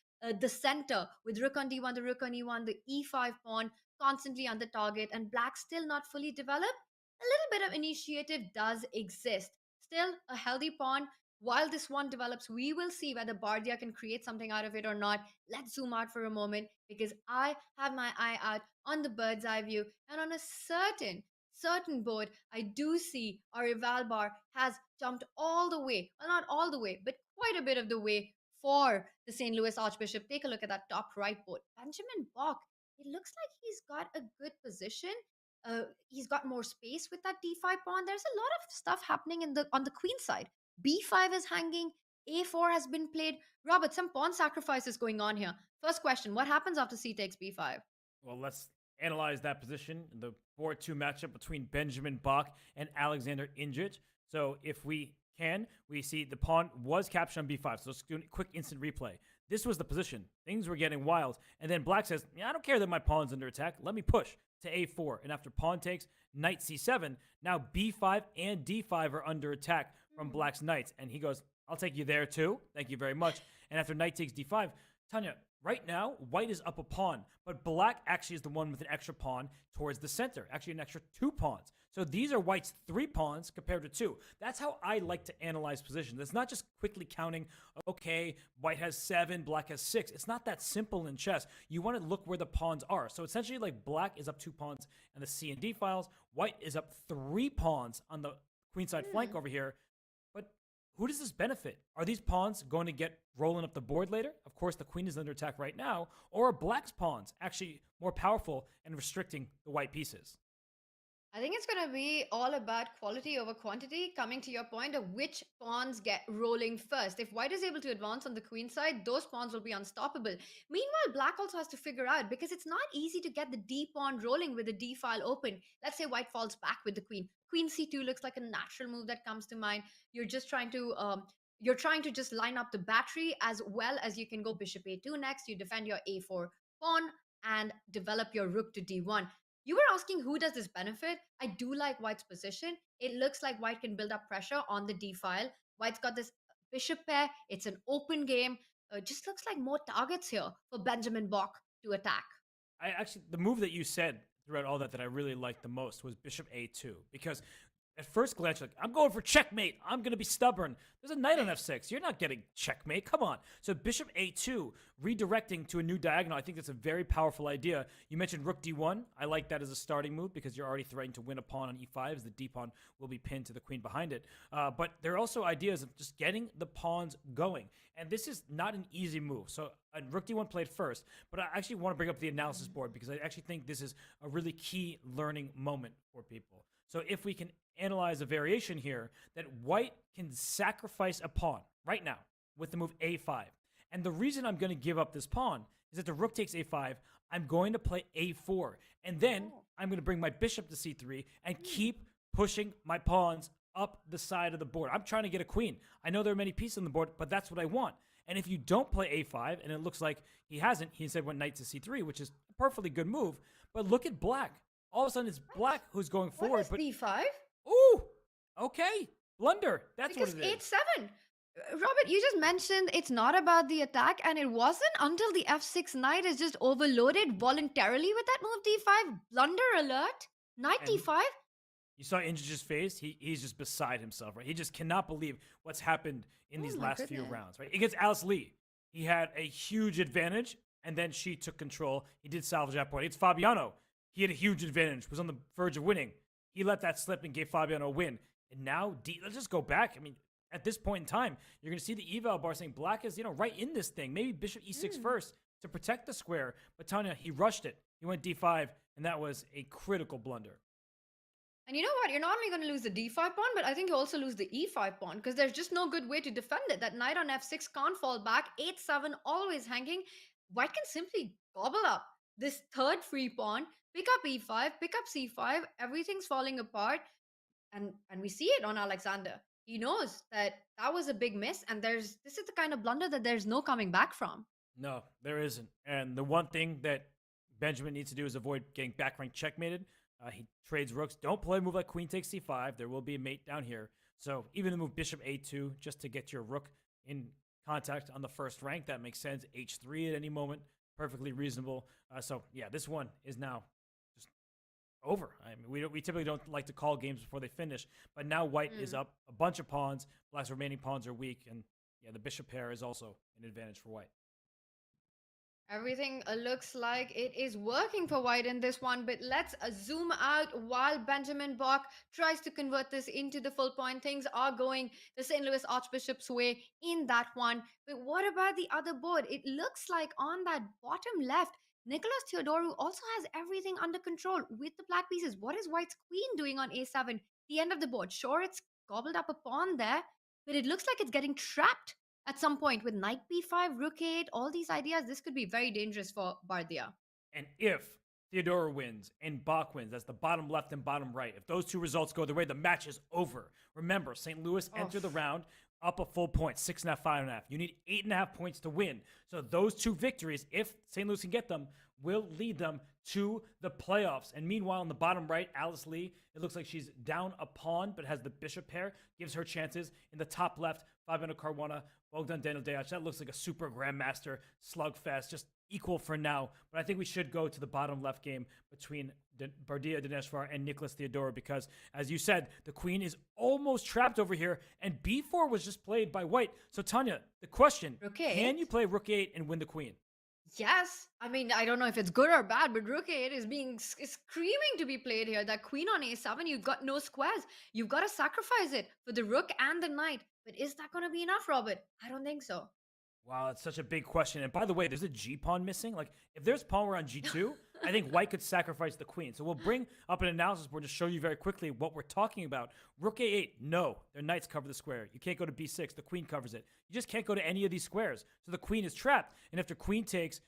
the center with rook on d1, the rook on e1, the e5 pawn constantly on the target, and black still not fully developed. A little bit of initiative does exist. Still a healthy pawn. While this one develops, we will see whether Bardia can create something out of it or not. Let's zoom out for a moment, because I have my eye out on the bird's eye view, and on a certain board, I do see our rival bar has jumped all the way, well, not all the way, but quite a bit of the way for the St. Louis Archbishop. Take a look at that top right board. Benjamin Bach, it looks like he's got a good position. He's got more space with that d5 pawn. There's a lot of stuff happening on the queen side. b5 is hanging. a4 has been played. Robert, some pawn sacrifices going on here. First question, what happens after c takes b5? Well, let's analyze that position, the board 2 matchup between Benjamin Bach and Alexander Indrich. So if we see the pawn was captured on b5. So let's do a quick instant replay. This was the position. Things were getting wild. And then Black says, yeah, I don't care that my pawn's under attack. Let me push to a4. And after pawn takes, knight c7, now b5 and d5 are under attack from Black's knights. And he goes, I'll take you there too. Thank you very much. And after knight takes d5, Tanya, right now, white is up a pawn, but black actually is the one with an extra pawn towards the center, actually an extra 2 pawns. So these are white's 3 pawns compared to 2. That's how I like to analyze positions. It's not just quickly counting, okay, white has 7, black has 6. It's not that simple in chess. You want to look where the pawns are. So essentially, like, black is up 2 pawns on the C and D files. White is up 3 pawns on the queenside flank over here. But who does this benefit? Are these pawns going to get rolling up the board later? Of course, the queen is under attack right now. Or are black's pawns actually more powerful and restricting the white pieces? I think it's going to be all about quality over quantity, coming to your point of which pawns get rolling first. If white is able to advance on the queen side, those pawns will be unstoppable. Meanwhile, black also has to figure out, because it's not easy to get the d pawn rolling with the d file open. Let's say white falls back with the queen. Queen c2 looks like a natural move that comes to mind. You're just trying to just line up the battery, as well as you can go bishop a2 next. You defend your a4 pawn and develop your rook to d1. You were asking who does this benefit? I do like white's position. It looks like white can build up pressure on the d file. White's got this bishop pair. It's an open game. Just looks like more targets here for Benjamin Bach to attack. The move that you said throughout all that I really liked the most was bishop a2, because at first glance, you're like, I'm going for checkmate. I'm going to be stubborn. There's a knight on f6. You're not getting checkmate. Come on. So bishop a2, redirecting to a new diagonal. I think that's a very powerful idea. You mentioned rook d1. I like that as a starting move because you're already threatening to win a pawn on e5 as the d pawn will be pinned to the queen behind it. But there are also ideas of just getting the pawns going. And this is not an easy move. So rook d1 played first, but I actually want to bring up the analysis board because I actually think this is a really key learning moment for people. So if we can analyze a variation here, that white can sacrifice a pawn right now with the move a5. And the reason I'm going to give up this pawn is that the rook takes a5, I'm going to play a4. And then I'm going to bring my bishop to c3 and keep pushing my pawns up the side of the board. I'm trying to get a queen. I know there are many pieces on the board, but that's what I want. And if you don't play a5, and it looks like he hasn't, he instead went knight to c3, which is a perfectly good move. But look at black. All of a sudden, it's black who's going forward. What is b5? Ooh, okay. Blunder. That's because what it is. 8-7. Robert, you just mentioned it's not about the attack, and it wasn't until the f6 knight is just overloaded voluntarily with that move d5. Blunder alert. Knight d5. You saw Indrich's face. He's just beside himself, right? He just cannot believe what's happened in these last few rounds, right? Against Alice Lee, he had a huge advantage, and then she took control. He did salvage that point. It's Fabiano. He had a huge advantage, was on the verge of winning. He let that slip and gave Fabiano a win. And now, let's just go back. I mean, at this point in time, you're going to see the eval bar saying black is, right in this thing. Maybe bishop e6 first to protect the square. But Tanya, he rushed it. He went d5, and that was a critical blunder. And you know what? You're not only going to lose the d5 pawn, but I think you also lose the e5 pawn because there's just no good way to defend it. That knight on f6 can't fall back. 8-7 always hanging. White can simply gobble up this third free pawn, pick up e5, pick up c5. Everything's falling apart. And we see it on Alexander. He knows that was a big miss, and this is the kind of blunder that there's no coming back from. No, there isn't. And the one thing that Benjamin needs to do is avoid getting back rank checkmated. He trades rooks. Don't play a move like queen takes c5. There will be a mate down here. So even the move bishop a2 just to get your rook in contact on the first rank, that makes sense. h3 at any moment, perfectly reasonable. So yeah, this one is now just over. I mean, we typically don't like to call games before they finish, but now white is up a bunch of pawns. Black's remaining pawns are weak, and yeah, the bishop pair is also an advantage for white. Everything looks like it is working for white in this one, but let's zoom out while Benjamin Bach tries to convert this into the full point. Things are going the St. Louis Archbishops way in that one. But what about the other board? It looks like on that bottom left, Nicholas Theodoru also has everything under control with the black pieces. What is white's queen doing on a7? The end of the board. Sure, it's gobbled up a pawn there, but it looks like it's getting trapped at some point with knight b5, rook a8, all these ideas. This could be very dangerous for Bardia. And if Theodora wins and Bach wins, that's the bottom left and bottom right. If those two results go their way, the match is over. Remember, St. Louis entered the round up a full point, 6.5, 5.5. You need 8.5 points to win. So those two victories, if St. Louis can get them, will lead them to the playoffs. And meanwhile, in the bottom right, Alice Lee, it looks like she's down a pawn, but has the bishop pair, gives her chances. In the top left, Fabiano Caruana, Bogdan Daniel Deac. That looks like a super grandmaster slugfest, just equal for now. But I think we should go to the bottom left game between Bardia Dineshvar and Nicholas Theodora because, as you said, the queen is almost trapped over here, and b4 was just played by white. So, Tanya, the question, can you play rook 8 and win the queen? Yes. I mean, I don't know if it's good or bad, but rook 8 is screaming to be played here. That queen on a7, you've got no squares. You've got to sacrifice it for the rook and the knight. But is that going to be enough, Robert? I don't think so. Wow, it's such a big question. And by the way, there's a G pawn missing. Like, if there's pawn war on G2, I think white could sacrifice the queen. So we'll bring up an analysis board to show you very quickly what we're talking about. Rook A8, no, their knights cover the square. You can't go to B6, the queen covers it. You just can't go to any of these squares. So the queen is trapped. And after queen takes,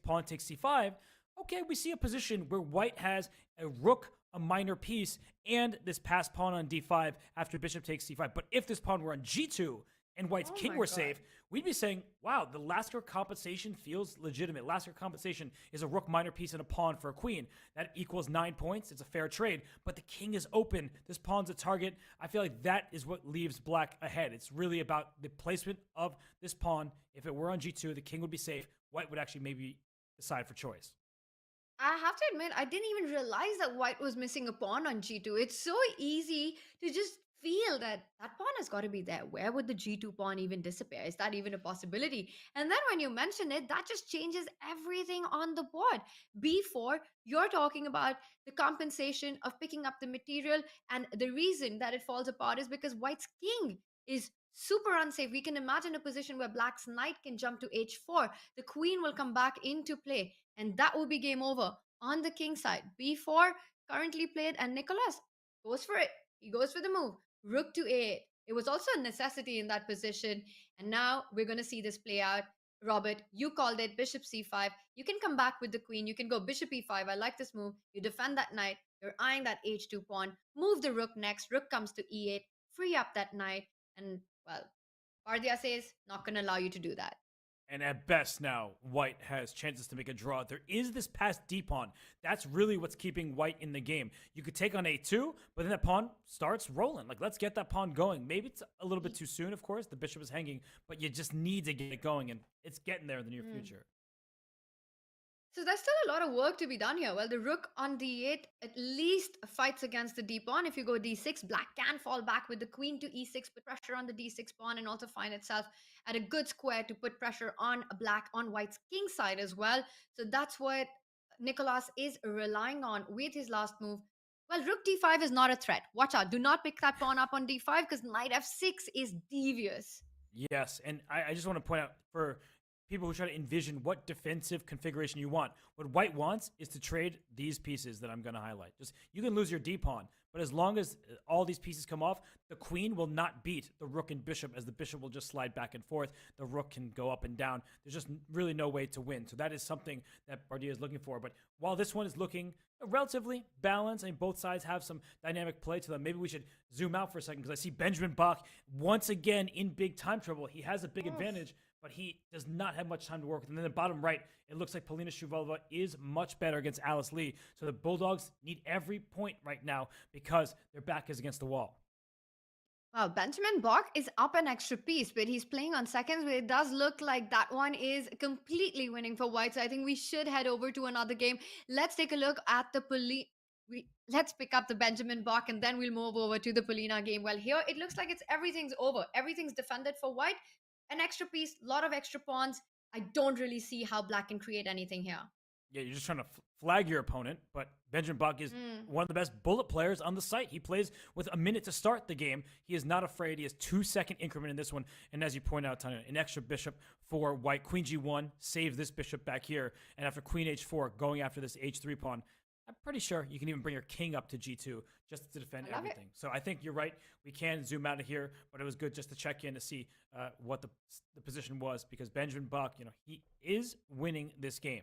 pawn takes C5, okay, we see a position where white has a rook, a minor piece, and this passed pawn on D5 after bishop takes C5. But if this pawn were on G2, and white's king were safe, we'd be saying, wow, the Lasker compensation feels legitimate. Lasker compensation is a rook minor piece and a pawn for a queen. That equals 9 points. It's a fair trade, but the king is open. This pawn's a target. I feel like that is what leaves black ahead. It's really about the placement of this pawn. If it were on G2, the king would be safe. White would actually maybe decide for choice. I have to admit, I didn't even realize that white was missing a pawn on G2. It's so easy to just feel that that pawn has got to be there. Where would the G2 pawn even disappear? Is that even a possibility? And then when you mention it, that just changes everything on the board. B4, you're talking about the compensation of picking up the material, and the reason that it falls apart is because white's king is super unsafe. We can imagine a position where black's knight can jump to h4. The queen will come back into play, and that will be game over on the king side. B4 currently played, and Nicholas goes for it. He goes for the move. Rook to a8. It was also a necessity in that position. And now we're going to see this play out. Robert, you called it. Bishop c5. You can come back with the queen. You can go bishop e5. I like this move. You defend that knight. You're eyeing that h2 pawn. Move the rook next. Rook comes to e8. Free up that knight. And, well, Bardia says, not going to allow you to do that. And at best now, white has chances to make a draw. There is this passed D pawn. That's really what's keeping white in the game. You could take on A2, but then that pawn starts rolling. Like, let's get that pawn going. Maybe it's a little bit too soon, of course. The bishop is hanging, but you just need to get it going, and it's getting there in the near future. So there's still a lot of work to be done here. Well, the rook on d8 at least fights against the d pawn. If you go d6, black can fall back with the queen to e6, put pressure on the d6 pawn, and also find itself at a good square to put pressure on black on white's king side as well. So that's what Nicholas is relying on with his last move. Well, rook d5 is not a threat. Watch out. Do not pick that pawn up on d5 because knight f6 is devious. Yes, and I just want to point out for people who try to envision what defensive configuration you want. What white wants is to trade these pieces that I'm going to highlight. Just, you can lose your D pawn, but as long as all these pieces come off, the queen will not beat the rook and bishop, as the bishop will just slide back and forth. The rook can go up and down. There's just really no way to win. So that is something that Bardia is looking for. But while this one is looking relatively balanced and both sides have some dynamic play to them, maybe we should zoom out for a second because I see Benjamin Bach once again in big time trouble. He has a big advantage, but he does not have much time to work with. And then the bottom right, it looks like Polina Shuvalova is much better against Alice Lee. So the Bulldogs need every point right now because their back is against the wall. Wow, Benjamin Bach is up an extra piece, but he's playing on seconds, but it does look like that one is completely winning for white. So I think we should head over to another game. Let's take a look at the let's pick up the Benjamin Bach, and then we'll move over to the Polina game. Well, here it looks like everything's over. Everything's defended for white. An extra piece, a lot of extra pawns. I don't really see how black can create anything here. Yeah, you're just trying to flag your opponent, but Benjamin Buck is one of the best bullet players on the site. He plays with a minute to start the game. He is not afraid. He has 2-second increment in this one. And as you point out, Tanya, an extra bishop for white. Queen G1 saves this bishop back here. And after Queen H4, going after this H3 pawn, I'm pretty sure you can even bring your king up to G2 just to defend everything. So I think you're right. We can zoom out of here, but it was good just to check in to see what the position was, because Benjamin Buck, he is winning this game.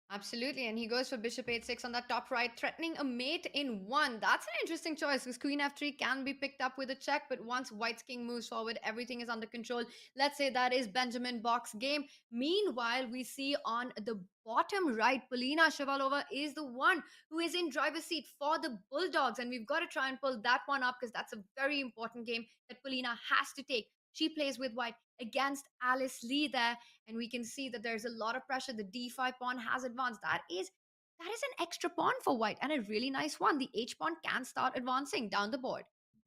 Absolutely, and he goes for bishop h6 on that top right, threatening a mate in 1. That's an interesting choice because queen f3 can be picked up with a check, but once white's king moves forward, everything is under control. Let's say that is Benjamin Buck's game. Meanwhile, we see on the bottom right, Polina Shevalova is the one who is in driver's seat for the Bulldogs, and we've got to try and pull that one up because that's a very important game that Polina has to take. She plays with white against Alice Lee there, and we can see that there's a lot of pressure. The d5 pawn has advanced. That is an extra pawn for white, and a really nice one. The h pawn can start advancing down the board.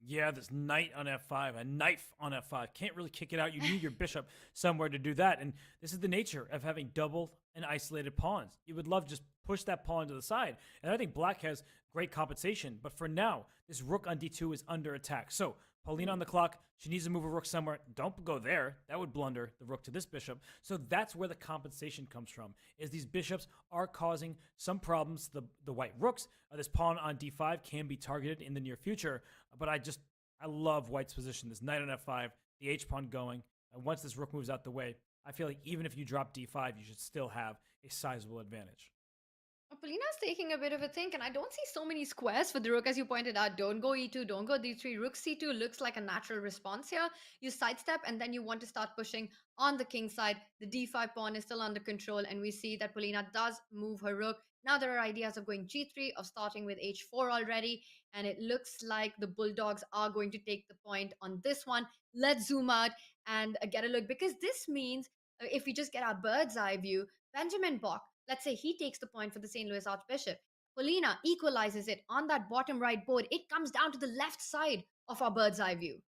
Yeah, this knight on f5, a knife on f5. Can't really kick it out. You need your bishop somewhere to do that, and this is the nature of having double and isolated pawns. You would love to just push that pawn to the side, and I think black has great compensation, but for now, this rook on d2 is under attack. So Paulina on the clock, she needs to move a rook somewhere. Don't go there. That would blunder the rook to this bishop. So that's where the compensation comes from, is these bishops are causing some problems. The white rooks, this pawn on d5 can be targeted in the near future, but I love white's position. This knight on f5, the h-pawn going, and once this rook moves out the way, I feel like even if you drop d5, you should still have a sizable advantage. Polina's taking a bit of a think, and I don't see so many squares for the rook, as you pointed out. Don't go e2, don't go d3. Rook c2 looks like a natural response here. You sidestep, and then you want to start pushing on the king side. The d5 pawn is still under control, and we see that Polina does move her rook. Now there are ideas of going g3, of starting with h4 already, and it looks like the Bulldogs are going to take the point on this one. Let's zoom out and get a look, because this means, if we just get our bird's eye view, Benjamin Buck, let's say he takes the point for the St. Louis Archbishop. Polina equalizes it on that bottom right board. It comes down to the left side of our bird's eye view.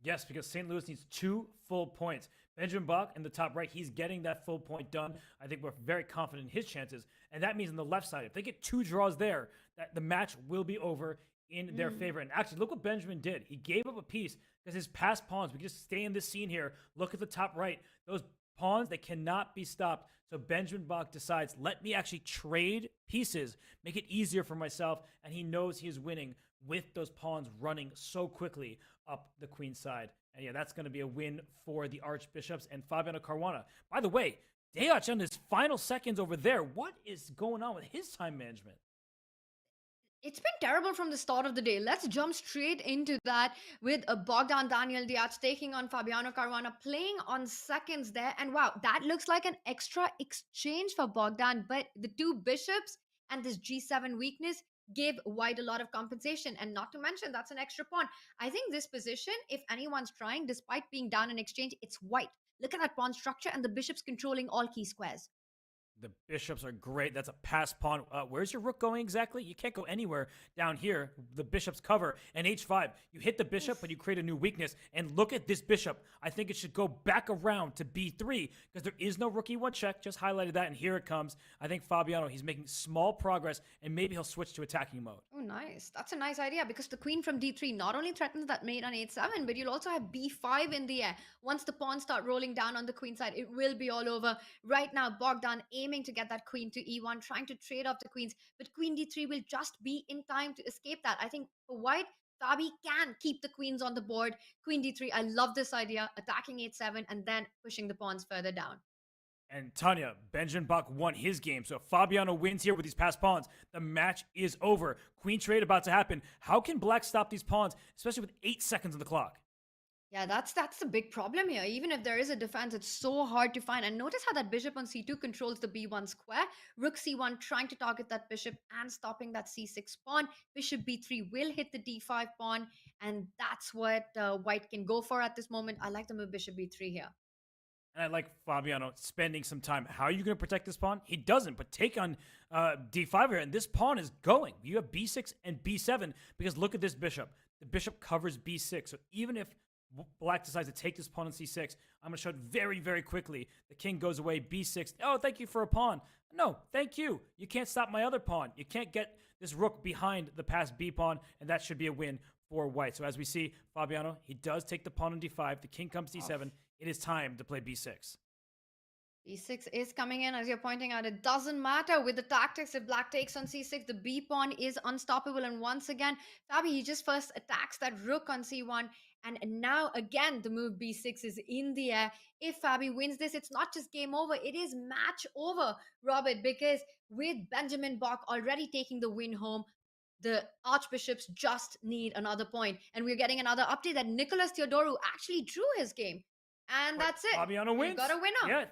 Yes, because St. Louis needs 2 full points. Benjamin Buck in the top right, he's getting that full point done. I think we're very confident in his chances. And that means on the left side, if they get 2 draws there, that the match will be over in their favor. And actually, look what Benjamin did. He gave up a piece because his passed pawns, we can just stay in this scene here. Look at the top right. Those pawns, they cannot be stopped. So Benjamin Buck decides, let me actually trade pieces, make it easier for myself, and he knows he is winning with those pawns running so quickly up the queen side. And yeah, that's going to be a win for the Archbishops and Fabiano Caruana. By the way, Deoch on his final seconds over there, what is going on with his time management? It's been terrible from the start of the day. Let's jump straight into that with Bogdan Daniel Diaz taking on Fabiano Caruana, playing on seconds there. And wow, that looks like an extra exchange for Bogdan. But the 2 bishops and this g7 weakness give white a lot of compensation. And not to mention, that's an extra pawn. I think this position, if anyone's trying, despite being down in exchange, it's white. Look at that pawn structure and the bishops controlling all key squares. The bishops are great. That's a pass pawn. Where's your rook going exactly? You can't go anywhere down here. The bishops cover. And h5, you hit the bishop, but you create a new weakness. And look at this bishop. I think it should go back around to b3 because there is no rook e1 check. Just highlighted that, and here it comes. I think Fabiano, he's making small progress, and maybe he'll switch to attacking mode. Oh, nice. That's a nice idea because the queen from d3 not only threatens that mate on h7, but you'll also have b5 in the air. Once the pawns start rolling down on the queen side, it will be all over. Right now, Bogdan aiming to get that queen to e1, trying to trade off the queens, but queen d3 will just be in time to escape that. I think for white, Fabi can keep the queens on the board. Queen d3, I love this idea, attacking h7 and then pushing the pawns further down. And Tanya, Benjamin Buck won his game. So if Fabiano wins here with these passed pawns, the match is over. Queen trade about to happen. How can black stop these pawns, especially with 8 seconds on the clock? Yeah, that's the big problem here. Even if there is a defense, it's so hard to find. And notice how that bishop on c2 controls the b1 square. Rook c1 trying to target that bishop and stopping that c6 pawn. Bishop b3 will hit the d5 pawn. And that's what white can go for at this moment. I like the move bishop b3 here. And I like Fabiano spending some time. How are you going to protect this pawn? He doesn't, but take on d5 here. And this pawn is going. You have b6 and b7 because look at this bishop. The bishop covers b6. So even if Black decides to take this pawn on c6. I'm going to show it very, very quickly. The king goes away, b6. Oh, thank you for a pawn. No, thank you. You can't stop my other pawn. You can't get this rook behind the passed b pawn, and that should be a win for white. So as we see, Fabiano, he does take the pawn on d5. The king comes d7. It is time to play b6. B6 is coming in, as you're pointing out. It doesn't matter with the tactics. If black takes on c6, the b pawn is unstoppable. And once again, Fabi, he just first attacks that rook on c1. And now, again, the move b6 is in the air. If Fabi wins this, it's not just game over. It is match over, Robert, because with Benjamin Bach already taking the win home, the Archbishops just need another point. And we're getting another update that Nicholas Theodoru actually drew his game. And that's it. Fabiano wins. We've got a winner. Yeah.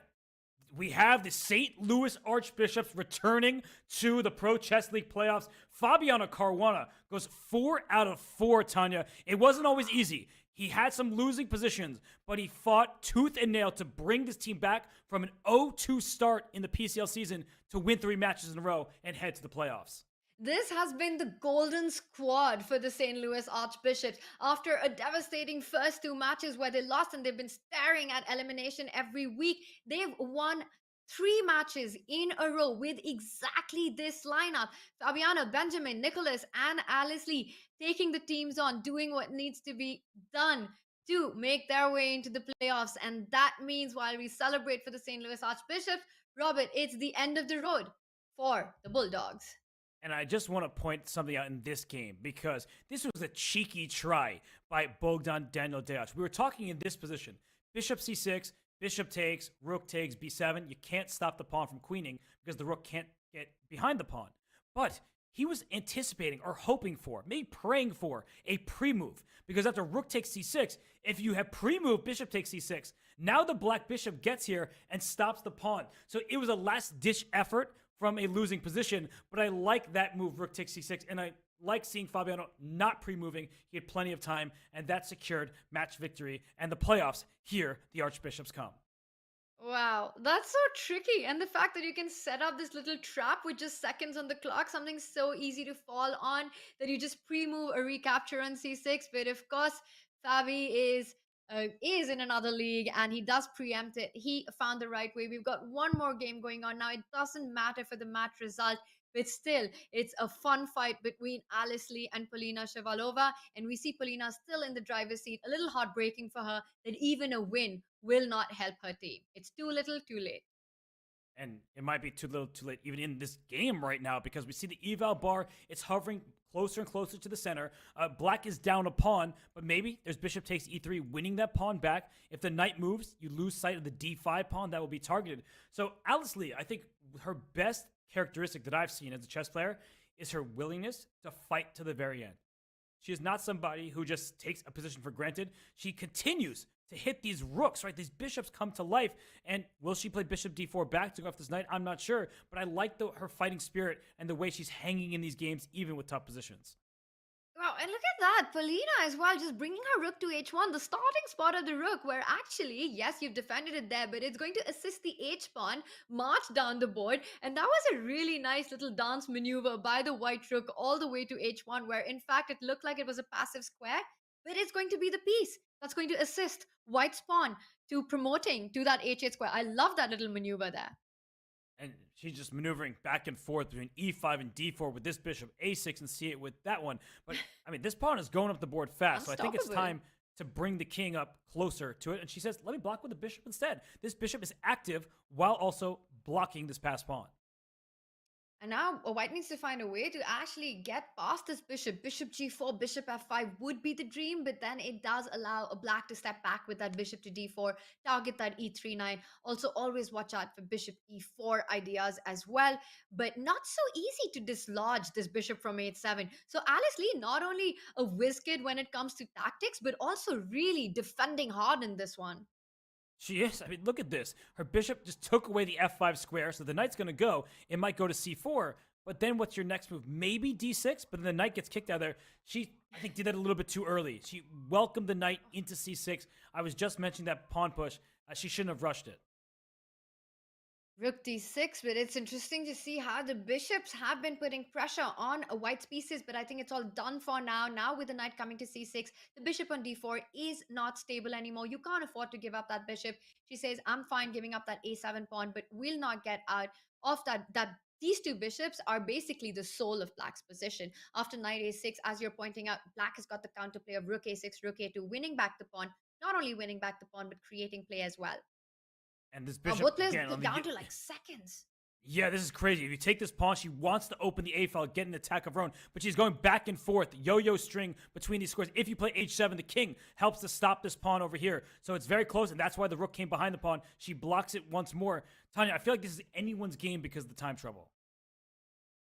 We have the St. Louis Archbishops returning to the Pro Chess League playoffs. Fabiano Caruana goes 4 out of 4, Tanya. It wasn't always easy. He had some losing positions, but he fought tooth and nail to bring this team back from an 0-2 start in the PCL season to win 3 matches in a row and head to the playoffs. This has been the golden squad for the St. Louis Archbishops. After a devastating first 2 matches where they lost and they've been staring at elimination every week, they've won 3 matches in a row with exactly this lineup. Fabiano, Benjamin, Nicholas, and Alice Lee taking the teams on, doing what needs to be done to make their way into the playoffs. And that means while we celebrate for the St. Louis Archbishops, Robert, it's the end of the road for the Bulldogs. And I just want to point something out in this game because this was a cheeky try by Bogdan Daniel Deac. We were talking in this position. Bishop c6, bishop takes, rook takes, b7. You can't stop the pawn from queening because the rook can't get behind the pawn. But he was anticipating or hoping for, maybe praying for, a pre-move. Because after rook takes c6, if you have pre-move bishop takes c6, now the black bishop gets here and stops the pawn. So it was a last-ditch effort from a losing position, but I like that move, rook takes c6, and I like seeing Fabiano not pre-moving. He had plenty of time, and that secured match victory and the playoffs. Here, the Archbishops come. Wow, that's so tricky. And the fact that you can set up this little trap with just seconds on the clock, something so easy to fall on, that you just pre-move a recapture on c6. But of course, Fabi is in another league and he does preempt it. He found the right way. We've got one more game going on now. It doesn't matter for the match result, but still, it's a fun fight between Alice Lee and Polina Shevalova. And we see Polina still in the driver's seat. A little heartbreaking for her that even a win will not help her team. It's too little, too late. And it might be too little, too late even in this game right now because we see the eval bar. It's hovering closer and closer to the center. Black is down a pawn, but maybe there's bishop takes e3, winning that pawn back. If the knight moves, you lose sight of the d5 pawn that will be targeted. So Alice Lee, I think her best characteristic that I've seen as a chess player is her willingness to fight to the very end. She is not somebody who just takes a position for granted. She continues to hit these rooks, right? These bishops come to life. And will she play bishop d4 back to go off this knight? I'm not sure. But I like her fighting spirit and the way she's hanging in these games, even with tough positions. Wow, and look at that. Polina as well, just bringing her rook to h1, the starting spot of the rook, where actually, yes, you've defended it there, but it's going to assist the h-pawn, march down the board. And that was a really nice little dance maneuver by the white rook all the way to h1, where in fact it looked like it was a passive square, but it's going to be the piece that's going to assist white's pawn to promoting to that h8 square. I love that little maneuver there. And she's just maneuvering back and forth between e5 and d4 with this bishop, a6 and c8 with that one. But, I mean, this pawn is going up the board fast, so I think it's time to bring the king up closer to it. And she says, let me block with the bishop instead. This bishop is active while also blocking this passed pawn. And now white needs to find a way to actually get past this bishop. Bishop g4, bishop f5 would be the dream, but then it does allow a black to step back with that bishop to d4, target that e3 knight. Also, always watch out for bishop e4 ideas as well, but not so easy to dislodge this bishop from h7. So Alice Lee, not only a whiz kid when it comes to tactics, but also really defending hard in this one. She is. I mean, look at this. Her bishop just took away the f5 square, so the knight's going to go. It might go to c4, but then what's your next move? Maybe d6, but then the knight gets kicked out of there. She, I think, did that a little bit too early. She welcomed the knight into c6. I was just mentioning that pawn push. She shouldn't have rushed it. Rook d6, but it's interesting to see how the bishops have been putting pressure on white's pieces, but I think it's all done for now. Now with the knight coming to c6, the bishop on d4 is not stable anymore. You can't afford to give up that bishop. She says, I'm fine giving up that a7 pawn, but will not get out of that. These two bishops are basically the soul of black's position. After knight a6, as you're pointing out, black has got the counterplay of rook a6, rook a2, winning back the pawn, not only winning back the pawn, but creating play as well. And this bishop Both players again, down to like seconds. Yeah, this is crazy. If you take this pawn, she wants to open the a file, get an attack of her own, but she's going back and forth, yo-yo string between these squares. If you play h7, the king helps to stop this pawn over here. So it's very close, and that's why the rook came behind the pawn. She blocks it once more. Tanya, I feel like this is anyone's game because of the time trouble.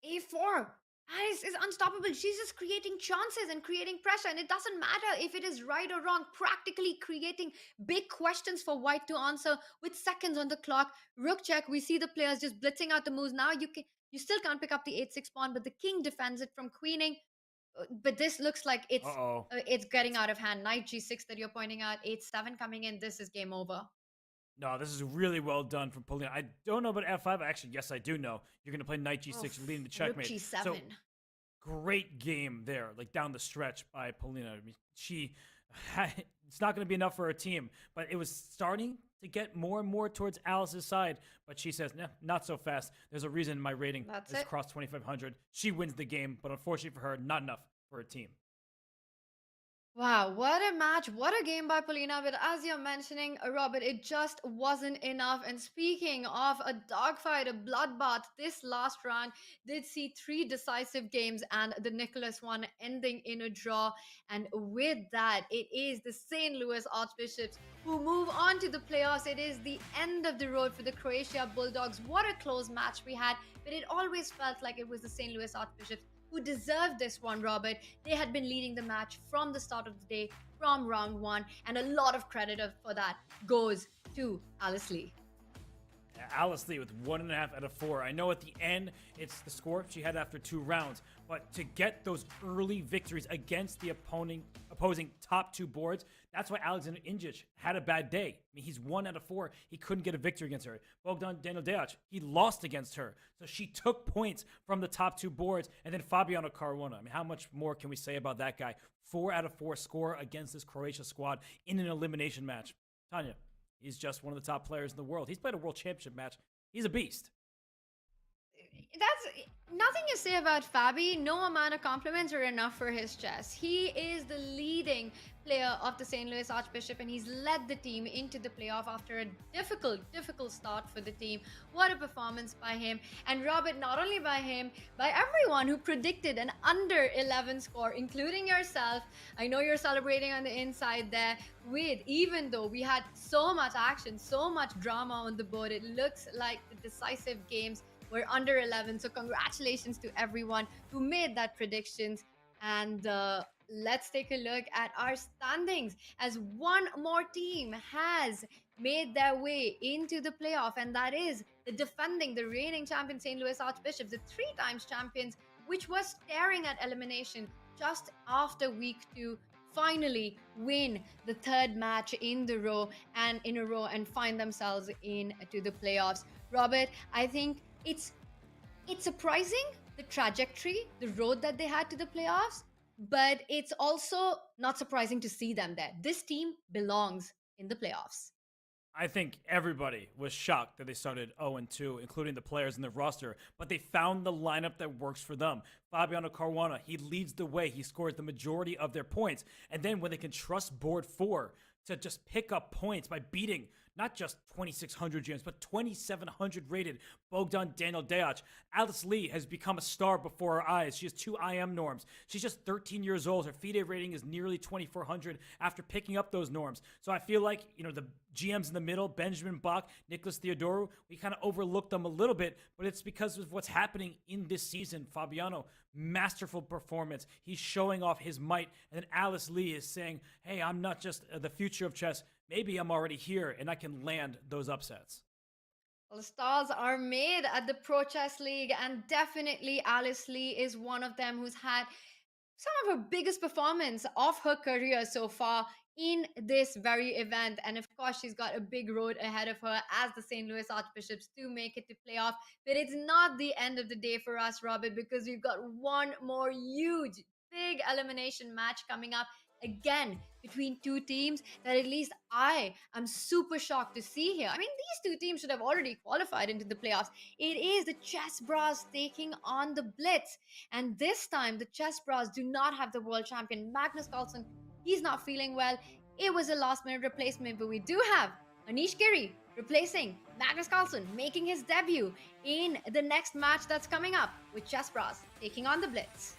a4. Alice is unstoppable. She's just creating chances and creating pressure, and it doesn't matter if it is right or wrong. Practically creating big questions for white to answer with seconds on the clock. Rook check. We see the players just blitzing out the moves. Now you still can't pick up the 8-6 pawn, but the king defends it from queening. But this looks like it's getting out of hand. Knight g6 that you're pointing out. 8-7 coming in. This is game over. No, this is really well done from Polina. I don't know about f5. Actually, yes, I do know. You're going to play knight g6, leading the checkmate. Rook g7. So, great game there, like down the stretch by Polina. I mean, it's not going to be enough for her team, but it was starting to get more and more towards Alice's side. But she says, nah, not so fast. There's a reason my rating is crossed 2,500. She wins the game, but unfortunately for her, not enough for her team. Wow, what a match, what a game by Polina. But as you're mentioning, Robert, it just wasn't enough. And speaking of a dogfight, a bloodbath, this last round did see 3 decisive games and the Nicholas one ending in a draw. And with that, it is the St. Louis Archbishops who move on to the playoffs. It is the end of the road for the Croatia Bulldogs. What a close match we had, but it always felt like it was the St. Louis Archbishops who deserved this one, Robert. They had been leading the match from the start of the day, from round 1, and a lot of credit for that goes to Alice Lee. Alice Lee with 1.5 out of 4. I know at the end, it's the score she had after 2 rounds, but to get those early victories against the opposing top 2 boards, that's why Alexander Injic had a bad day. I mean, he's 1 out of 4. He couldn't get a victory against her. Bogdan Daniel Deac, he lost against her. So she took points from the top 2 boards. And then Fabiano Caruana. I mean, how much more can we say about that guy? 4 out of 4 score against this Croatia squad in an elimination match. Tanya, he's just one of the top players in the world. He's played a world championship match. He's a beast. That's nothing to say about Fabi. No amount of compliments are enough for his chess. He is the leading player of the St. Louis Archbishop, and he's led the team into the playoff after a difficult start for the team. What a performance by him. And Robert, not only by him, by everyone who predicted an under 11 score, including yourself. I know you're celebrating on the inside there even though we had so much action, so much drama on the board, it looks like the decisive games were under 11. So congratulations to everyone who made that predictions. And let's take a look at our standings as one more team has made their way into the playoff, and that is the reigning champion St. Louis Archbishops, the 3 times champions, which was staring at elimination just after week 2, finally win the 3rd match in a row and find themselves into the playoffs. Robert, I think it's surprising, the trajectory, the road that they had to the playoffs, but it's also not surprising to see them there. This team belongs in the playoffs. I think everybody was shocked that they started 0-2, including the players in the roster, but they found the lineup that works for them. Fabiano Caruana, he leads the way. He scores the majority of their points. And then when they can trust board 4 to just pick up points by beating not just 2,600 GMs, but 2,700 rated Bogdan Daniel Deac. Alice Lee has become a star before our eyes. She has 2 IM norms. She's just 13 years old. Her FIDE rating is nearly 2,400 after picking up those norms. So I feel like, the GMs in the middle, Benjamin Bach, Nicholas Theodoru, we kind of overlooked them a little bit, but it's because of what's happening in this season. Fabiano, masterful performance. He's showing off his might. And then Alice Lee is saying, hey, I'm not just the future of chess. Maybe I'm already here and I can land those upsets. Well, stars are made at the Pro Chess League, and definitely Alice Lee is one of them who's had some of her biggest performance of her career so far in this very event. And of course, she's got a big road ahead of her as the St. Louis Archbishops to make it to playoff. But it's not the end of the day for us, Robert, because we've got one more huge, big elimination match coming up again between two teams that at least I am super shocked to see here. I mean, these two teams should have already qualified into the playoffs. It is the Chessbrahs taking on the Blitz. And this time, the Chessbrahs do not have the world champion, Magnus Carlsen. He's not feeling well. It was a last minute replacement, but we do have Anish Giri replacing Magnus Carlsen, making his debut in the next match that's coming up with Chessbrahs taking on the Blitz.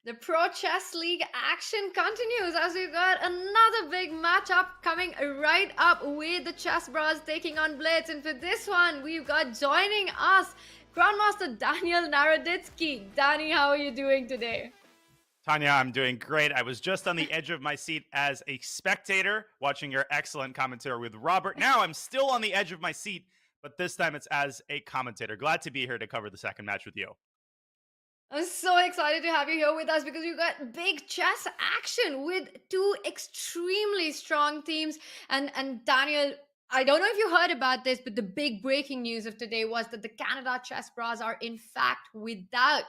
The Pro Chess League action continues as we've got another big matchup coming right up with the Chessbrahs taking on Blitz. And for this one, we've got joining us Grandmaster Daniel Naroditsky. Danny, how are you doing today? Tanya, I'm doing great. I was just on the edge of my seat as a spectator watching your excellent commentary with Robert. Now I'm still on the edge of my seat, but this time it's as a commentator. Glad to be here to cover the second match with you. I'm so excited to have you here with us because we've got big chess action with two extremely strong teams. And Daniel, I don't know if you heard about this, but the big breaking news of today was that the Canada Chessbrahs are in fact without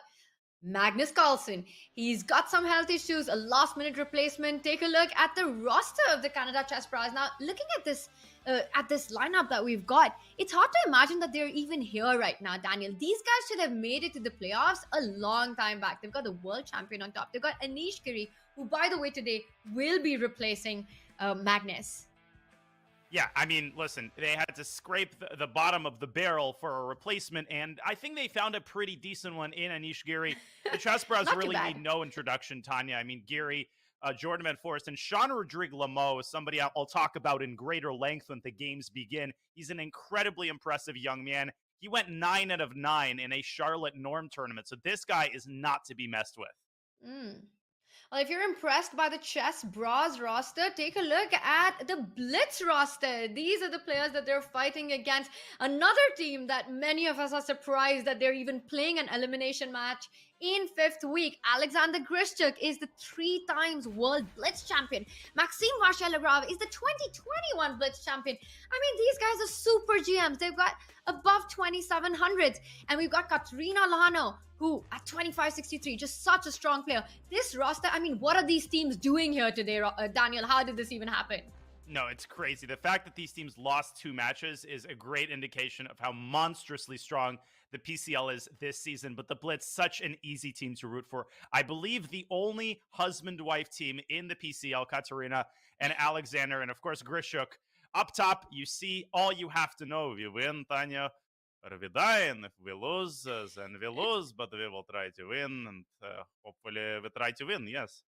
Magnus Carlsen. He's got some health issues, a last-minute replacement. Take a look at the roster of the Canada Chessbrahs. Now, looking at this lineup that we've got, it's hard to imagine that they're even here right now, Daniel. These guys should have made it to the playoffs a long time back. They've got the world champion on top. They've got Anish Giri, who, by the way, today will be replacing Magnus. Yeah, I mean, listen, they had to scrape the bottom of the barrel for a replacement, and I think they found a pretty decent one in Anish Giri. The Chessbrahs really need no introduction, Tanya. I mean, Giri, Jordan Van Forest, and Jean-Rodrigue Lameau is somebody I'll talk about in greater length when the games begin. He's an incredibly impressive young man. He went 9 out of 9 in a Charlotte Norm tournament, so this guy is not to be messed with. Well, if you're impressed by the Chessbrahs roster, take a look at the Blitz roster. These are the players that they're fighting against. Another team that many of us are surprised that they're even playing an elimination match in 5th week. Alexander Grischuk is the 3 times world Blitz champion. Maxime Varshelogrov is the 2021 Blitz champion. I mean, these guys are super GMs. They've got above 2700s. And we've got Katerina Lehano, who at 2563, just such a strong player. This roster, I mean, what are these teams doing here today, Daniel? How did this even happen? No, it's crazy. The fact that these teams lost 2 matches is a great indication of how monstrously strong the PCL is this season. But the Blitz, such an easy team to root for. I believe the only husband-wife team in the PCL, Katerina and Alexander, and of course Grischuk. Up top, you see all you have to know. We win, Tanya, or we die, and if we lose, then we lose, but we will try to win, and hopefully we try to win, yes.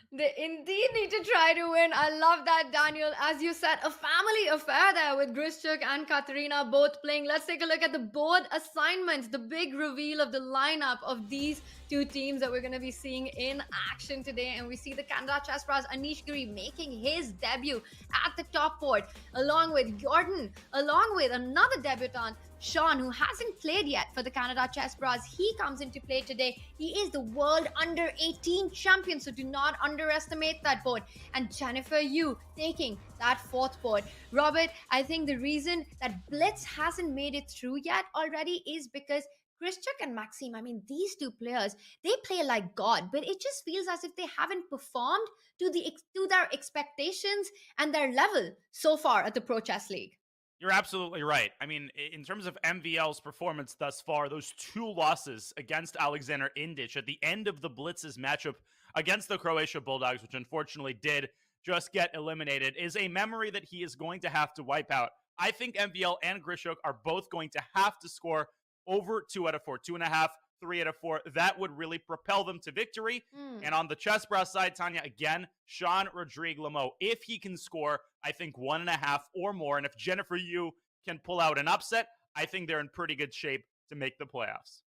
They indeed need to try to win. I love that, Daniel. As you said, a family affair there with Grischuk and Katerina both playing. Let's take a look at the board assignments, the big reveal of the lineup of these two teams that we're going to be seeing in action today. And we see the Canada Chessbrahs, Anish Giri, making his debut at the top board, along with Jordan, along with another debutant, Sean, who hasn't played yet for the Canada Chessbrahs. He comes into play today. He is the world under-18 champion, so do not underestimate that board. And Jennifer Yu taking that 4th board. Robert, I think the reason that Blitz hasn't made it through yet already is because Grischuk and Maxime, I mean, these two players, they play like God, but it just feels as if they haven't performed to their expectations and their level so far at the Pro Chess League. You're absolutely right. I mean, in terms of MVL's performance thus far, those 2 losses against Alexander Indic at the end of the Blitz's matchup against the Croatia Bulldogs, which unfortunately did just get eliminated, is a memory that he is going to have to wipe out. I think MVL and Grischuk are both going to have to score over 2 out of 4, 2.5, 3 out of 4. That would really propel them to victory. And on the Chessbrahs side, Tanya, again, Jean-Rodrigue Lameau. If he can score, I think 1.5 or more, and if Jennifer Yu can pull out an upset, I think they're in pretty good shape to make the playoffs.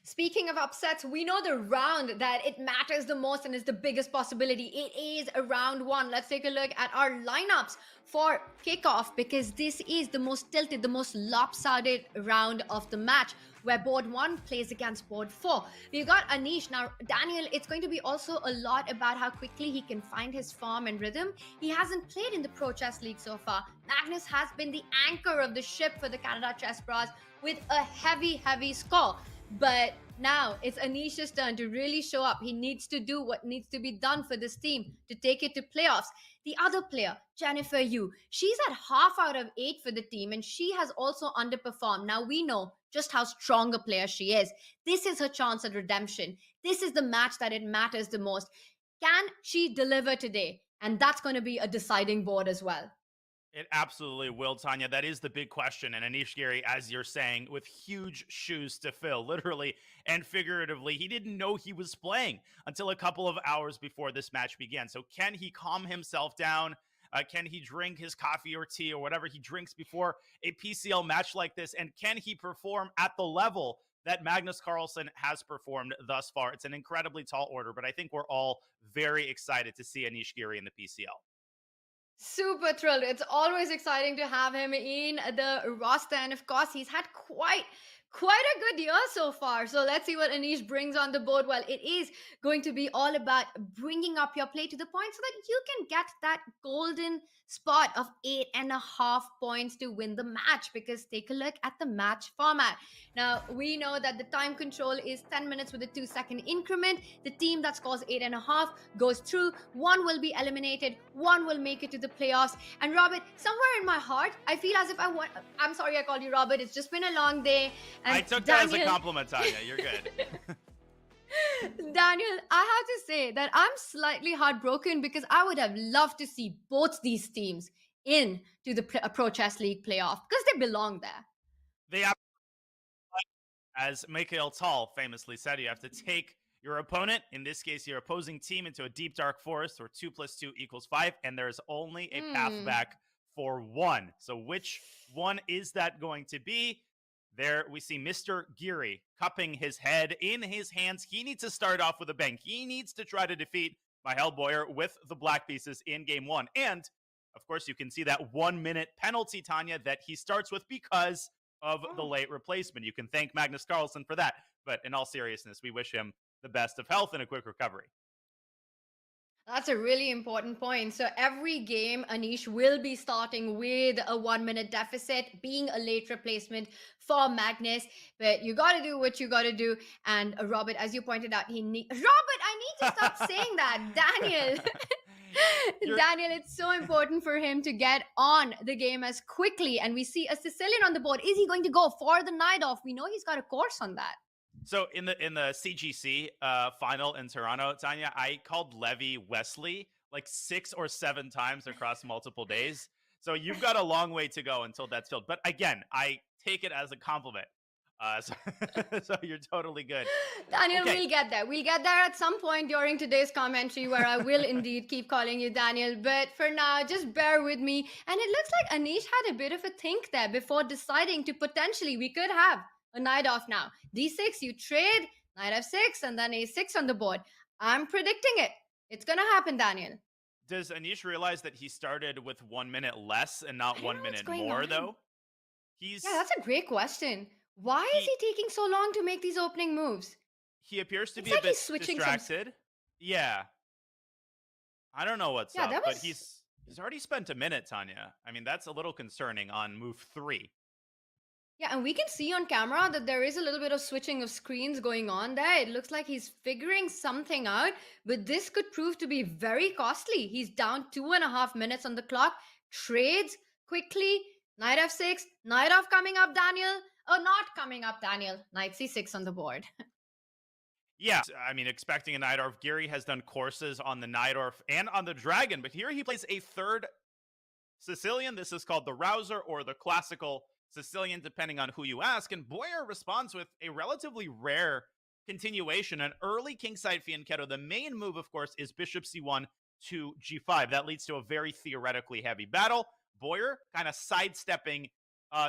Speaking of upsets, we know the round that it matters the most and is the biggest possibility. It is a round 1. Let's take a look at our lineups for kickoff, because this is the most tilted, the most lopsided round of the match, where board 1 plays against board 4. We've got Anish. Now, Daniel, it's going to be also a lot about how quickly he can find his form and rhythm. He hasn't played in the Pro Chess League so far. Magnus has been the anchor of the ship for the Canada Chessbrahs with a heavy score. But now it's Anish's turn to really show up. He needs to do what needs to be done for this team to take it to playoffs. The other player, Jennifer Yu, she's at half out of 8 for the team, and she has also underperformed. Now we know just how strong a player she is. This is her chance at redemption. This is the match that it matters the most. Can she deliver today? And that's going to be a deciding board as well. It absolutely will, Tanya. That is the big question. And Anish Giri, as you're saying, with huge shoes to fill, literally and figuratively, he didn't know he was playing until a couple of hours before this match began. So can he calm himself down? Can he drink his coffee or tea or whatever he drinks before a PCL match like this? And can he perform at the level that Magnus Carlsen has performed thus far? It's an incredibly tall order, but I think we're all very excited to see Anish Giri in the PCL. Super thrilled. It's always exciting to have him in the roster. And of course, he's had quite a good year so far. So let's see what Anish brings on the board. Well, it is going to be all about bringing up your play to the point so that you can get that golden spot of 8.5 points to win the match. Because take a look at the match format. Now, we know that the time control is 10 minutes with a 2-second increment. The team that scores 8.5 goes through. One will be eliminated. One will make it to the playoffs. And Robert, somewhere in my heart, I feel as if I want... I'm sorry I called you Robert. It's just been a long day. And I took that as a compliment, Tanya. You're good. Daniel, I have to say that I'm slightly heartbroken because I would have loved to see both these teams in to the Pro Chess League playoff because they belong there. They have, as Mikhail Tal famously said, you have to take your opponent, in this case your opposing team, into a deep dark forest where 2 + 2 = 5, and there's only a path back for one. So which one is that going to be? There we see Mr. Giri cupping his head in his hands. He needs to start off with a bang. He needs to try to defeat Mihail Boyer with the black pieces in game one. And, of course, you can see that 1-minute penalty, Tanya, that he starts with because of the late replacement. You can thank Magnus Carlsen for that. But in all seriousness, we wish him the best of health and a quick recovery. That's a really important point. So every game, Anish will be starting with a 1-minute deficit, being a late replacement for Magnus. But you got to do what you got to do. And Robert, as you pointed out, Robert, I need to stop saying that. Daniel. Daniel, it's so important for him to get on the game as quickly. And we see a Sicilian on the board. Is he going to go for the knight off? We know he's got a course on that. So in the CGC final in Toronto, Tanya, I called Levy Wesley like 6 or 7 times across multiple days. So you've got a long way to go until that's filled. But again, I take it as a compliment. So you're totally good. Daniel, we'll get there. We'll get there at some point during today's commentary where I will indeed keep calling you Daniel. But for now, just bear with me. And it looks like Anish had a bit of a think there before deciding to potentially, we could have a knight off now. D6, you trade, knight f6, and then a6 on the board. I'm predicting it. It's going to happen, Daniel. Does Anish realize that he started with 1 minute less and not 1 minute more, though? Yeah, that's a great question. Why is he taking so long to make these opening moves? He appears to be a bit distracted. Yeah. I don't know what's up, but he's already spent a minute, Tanya. I mean, that's a little concerning on move 3. Yeah, and we can see on camera that there is a little bit of switching of screens going on there. It looks like he's figuring something out, but this could prove to be very costly. He's down 2.5 minutes on the clock, trades quickly, knight f6, knight off coming up, Daniel. Oh, not coming up, Daniel. Knight c6 on the board. Yeah, I mean, expecting a knight off. Giri has done courses on the knight off and on the dragon, but here he plays a third Sicilian. This is called the Rouser or the classical Sicilian, depending on who you ask. And Boyer responds with a relatively rare continuation, an early kingside fianchetto. The main move, of course, is bishop c1 to g5. That leads to a very theoretically heavy battle. Boyer kind of sidestepping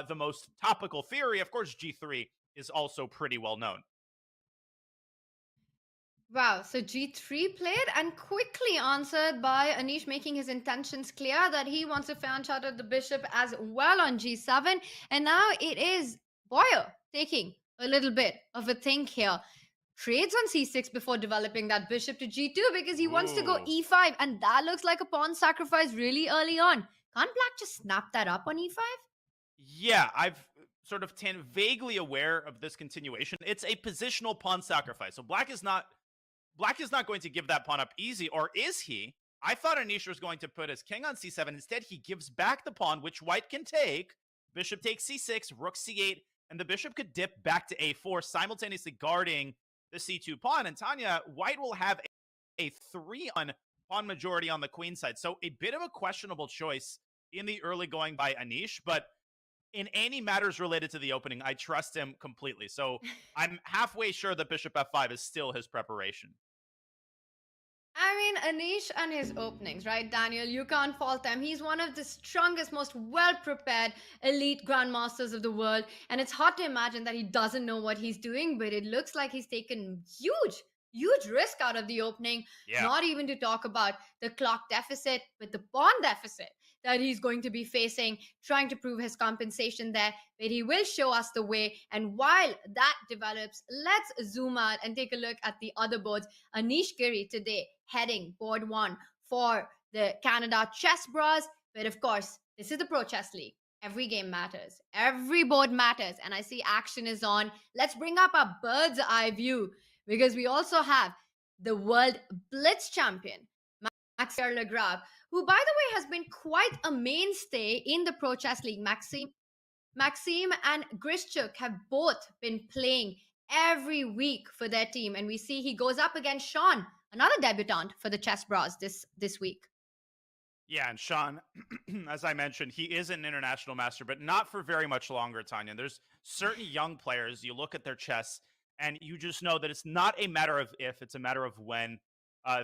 the most topical theory. Of course, g3 is also pretty well known. Wow, so g3 played and quickly answered by Anish, making his intentions clear that he wants to fan shatter the bishop as well on g7. And now it is Boyer taking a little bit of a think here. Trades on c6 before developing that bishop to g2 because he wants to go e5. And that looks like a pawn sacrifice really early on. Can't black just snap that up on e5? Yeah, I've sort of been vaguely aware of this continuation. It's a positional pawn sacrifice. So Black is not going to give that pawn up easy, or is he? I thought Anish was going to put his king on c7. Instead, he gives back the pawn, which white can take. Bishop takes c6, rook c8, and the bishop could dip back to a4, simultaneously guarding the c2 pawn. And Tanya, white will have a 3 on pawn majority on the queen side. So a bit of a questionable choice in the early going by Anish, but in any matters related to the opening, I trust him completely. So I'm halfway sure that bishop f5 is still his preparation. I mean, Anish and his openings, right, Daniel? You can't fault them. He's one of the strongest, most well-prepared elite grandmasters of the world. And it's hard to imagine that he doesn't know what he's doing, but it looks like he's taken huge risk out of the opening. Yeah. Not even to talk about the clock deficit, but the pawn deficit that he's going to be facing, trying to prove his compensation there. But he will show us the way. And while that develops, let's zoom out and take a look at the other boards. Anish Giri today heading board 1 for the Canada Chessbrahs. But of course, this is the Pro Chess League. Every game matters. Every board matters. And I see action is on. Let's bring up a bird's eye view, because we also have the world Blitz champion, Maxime Legrave, who, by the way, has been quite a mainstay in the Pro Chess League. Maxime and Grischuk have both been playing every week for their team. And we see he goes up against Sean, another debutant for the Chessbrahs this week. Yeah, and Sean, as I mentioned, he is an international master, but not for very much longer, Tanya. There's certain young players, you look at their chess, and you just know that it's not a matter of if, it's a matter of when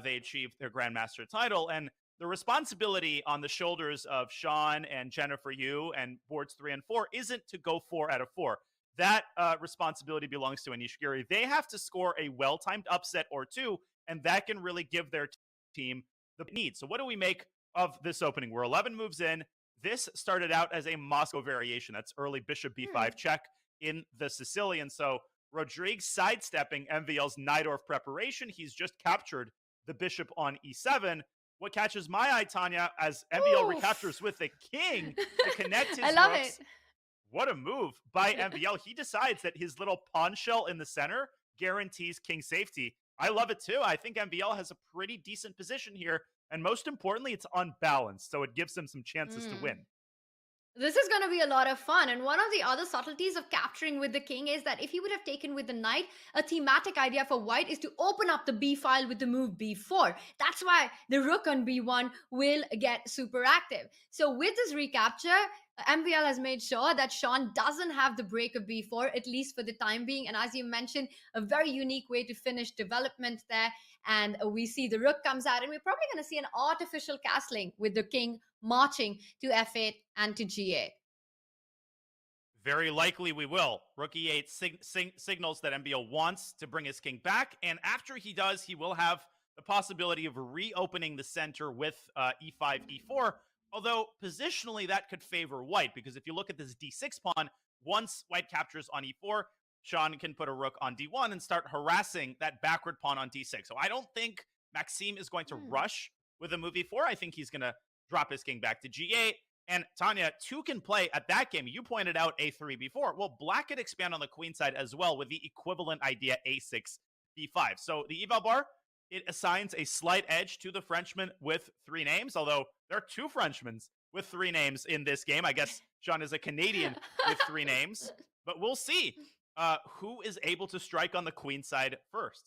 they achieve their Grandmaster title. And the responsibility on the shoulders of Sean and Jennifer Yu and boards 3 and 4 isn't to go 4 out of 4. That responsibility belongs to Anish Giri. They have to score a well-timed upset or two, and that can really give their team the need. So what do we make of this opening? We're 11 moves in. This started out as a Moscow variation. That's early bishop b5 check in the Sicilian. So Rodrigue sidestepping MVL's Najdorf preparation. He's just captured the bishop on e7. What catches my eye, Tanya, as MVL recaptures with the king to connect his I love rooks. it. What a move by MVL. He decides that his little pawn shell in the center guarantees king safety. I love it too. I think MVL has a pretty decent position here. And most importantly, it's unbalanced. So it gives him some chances to win. This is going to be a lot of fun. And one of the other subtleties of capturing with the king is that if he would have taken with the knight, a thematic idea for white is to open up the b file with the move b4. That's why the rook on b1 will get super active. So with this recapture, MVL has made sure that Sean doesn't have the break of b4, at least for the time being. And as you mentioned, a very unique way to finish development there. And we see the rook comes out, and we're probably going to see an artificial castling with the king marching to f8 and to g8. Very likely we will. Rook e8 signals that MVL wants to bring his king back, and after he does, he will have the possibility of reopening the center with e5, e4, although positionally that could favor white, because if you look at this d6 pawn, once white captures on e4, Sean can put a rook on d1 and start harassing that backward pawn on d6. So I don't think Maxime is going to rush with a move e4. I think he's going to drop his king back to g8. And Tanya, two can play at that game. You pointed out a3, b4. Well, black could expand on the queen side as well with the equivalent idea a6, b5. So the eval bar, it assigns a slight edge to the Frenchman with 3 names, although there are 2 Frenchmen with 3 names in this game. I guess Sean is a Canadian with 3 names, but we'll see who is able to strike on the queen side first.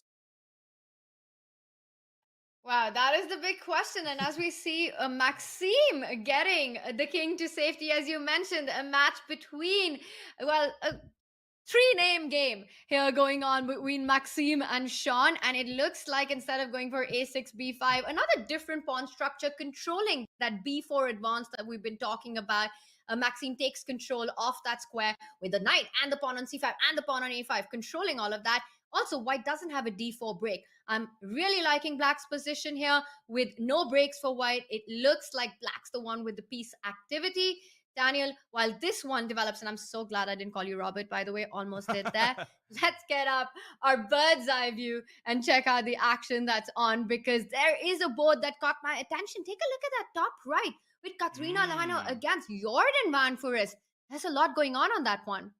Wow, that is the big question. And as we see Maxime getting the king to safety, as you mentioned, a match between, well, a 3-name game here going on between Maxime and Sean. And it looks like instead of going for a6, b5, another different pawn structure controlling that b4 advance that we've been talking about. Maxime takes control of that square with the knight and the pawn on c5 and the pawn on a5, controlling all of that. Also, white doesn't have a d4 break. I'm really liking black's position here with no breaks for white. It looks like black's the one with the piece activity. Daniel, while this one develops, and I'm so glad I didn't call you Robert, by the way, almost did there. Let's get up our bird's eye view and check out the action that's on, because there is a board that caught my attention. Take a look at that top right with Katerina Lano against Jordan Van Forest. There's a lot going on that one.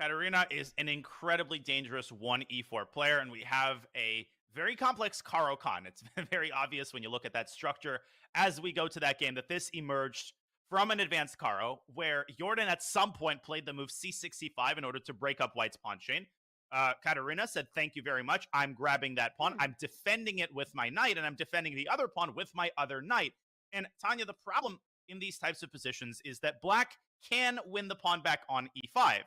Katerina is an incredibly dangerous 1e4 player, and we have a very complex Caro Khan. It's very obvious when you look at that structure as we go to that game that this emerged from an advanced Caro, where Jordan at some point played the move c6, c5 in order to break up white's pawn chain. Katerina said, thank you very much. I'm grabbing that pawn. I'm defending it with my knight, and I'm defending the other pawn with my other knight. And Tanya, the problem in these types of positions is that black can win the pawn back on e5.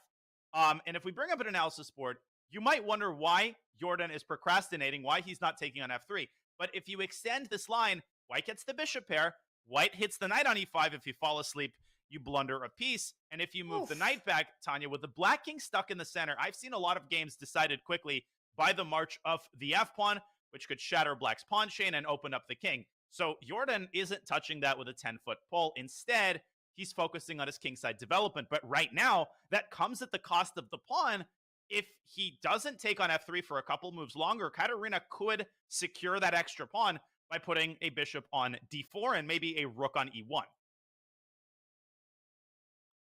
And if we bring up an analysis board, you might wonder why Jordan is procrastinating, why he's not taking on f3. But if you extend this line, white gets the bishop pair, white hits the knight on e5. If you fall asleep, you blunder a piece. And if you move the knight back, Tanya, with the black king stuck in the center, I've seen a lot of games decided quickly by the march of the f-pawn, which could shatter black's pawn chain and open up the king. So Jordan isn't touching that with a 10-foot pole. Instead, he's focusing on his kingside development. But right now, that comes at the cost of the pawn. If he doesn't take on f3 for a couple moves longer, Katarina could secure that extra pawn by putting a bishop on d4 and maybe a rook on e1.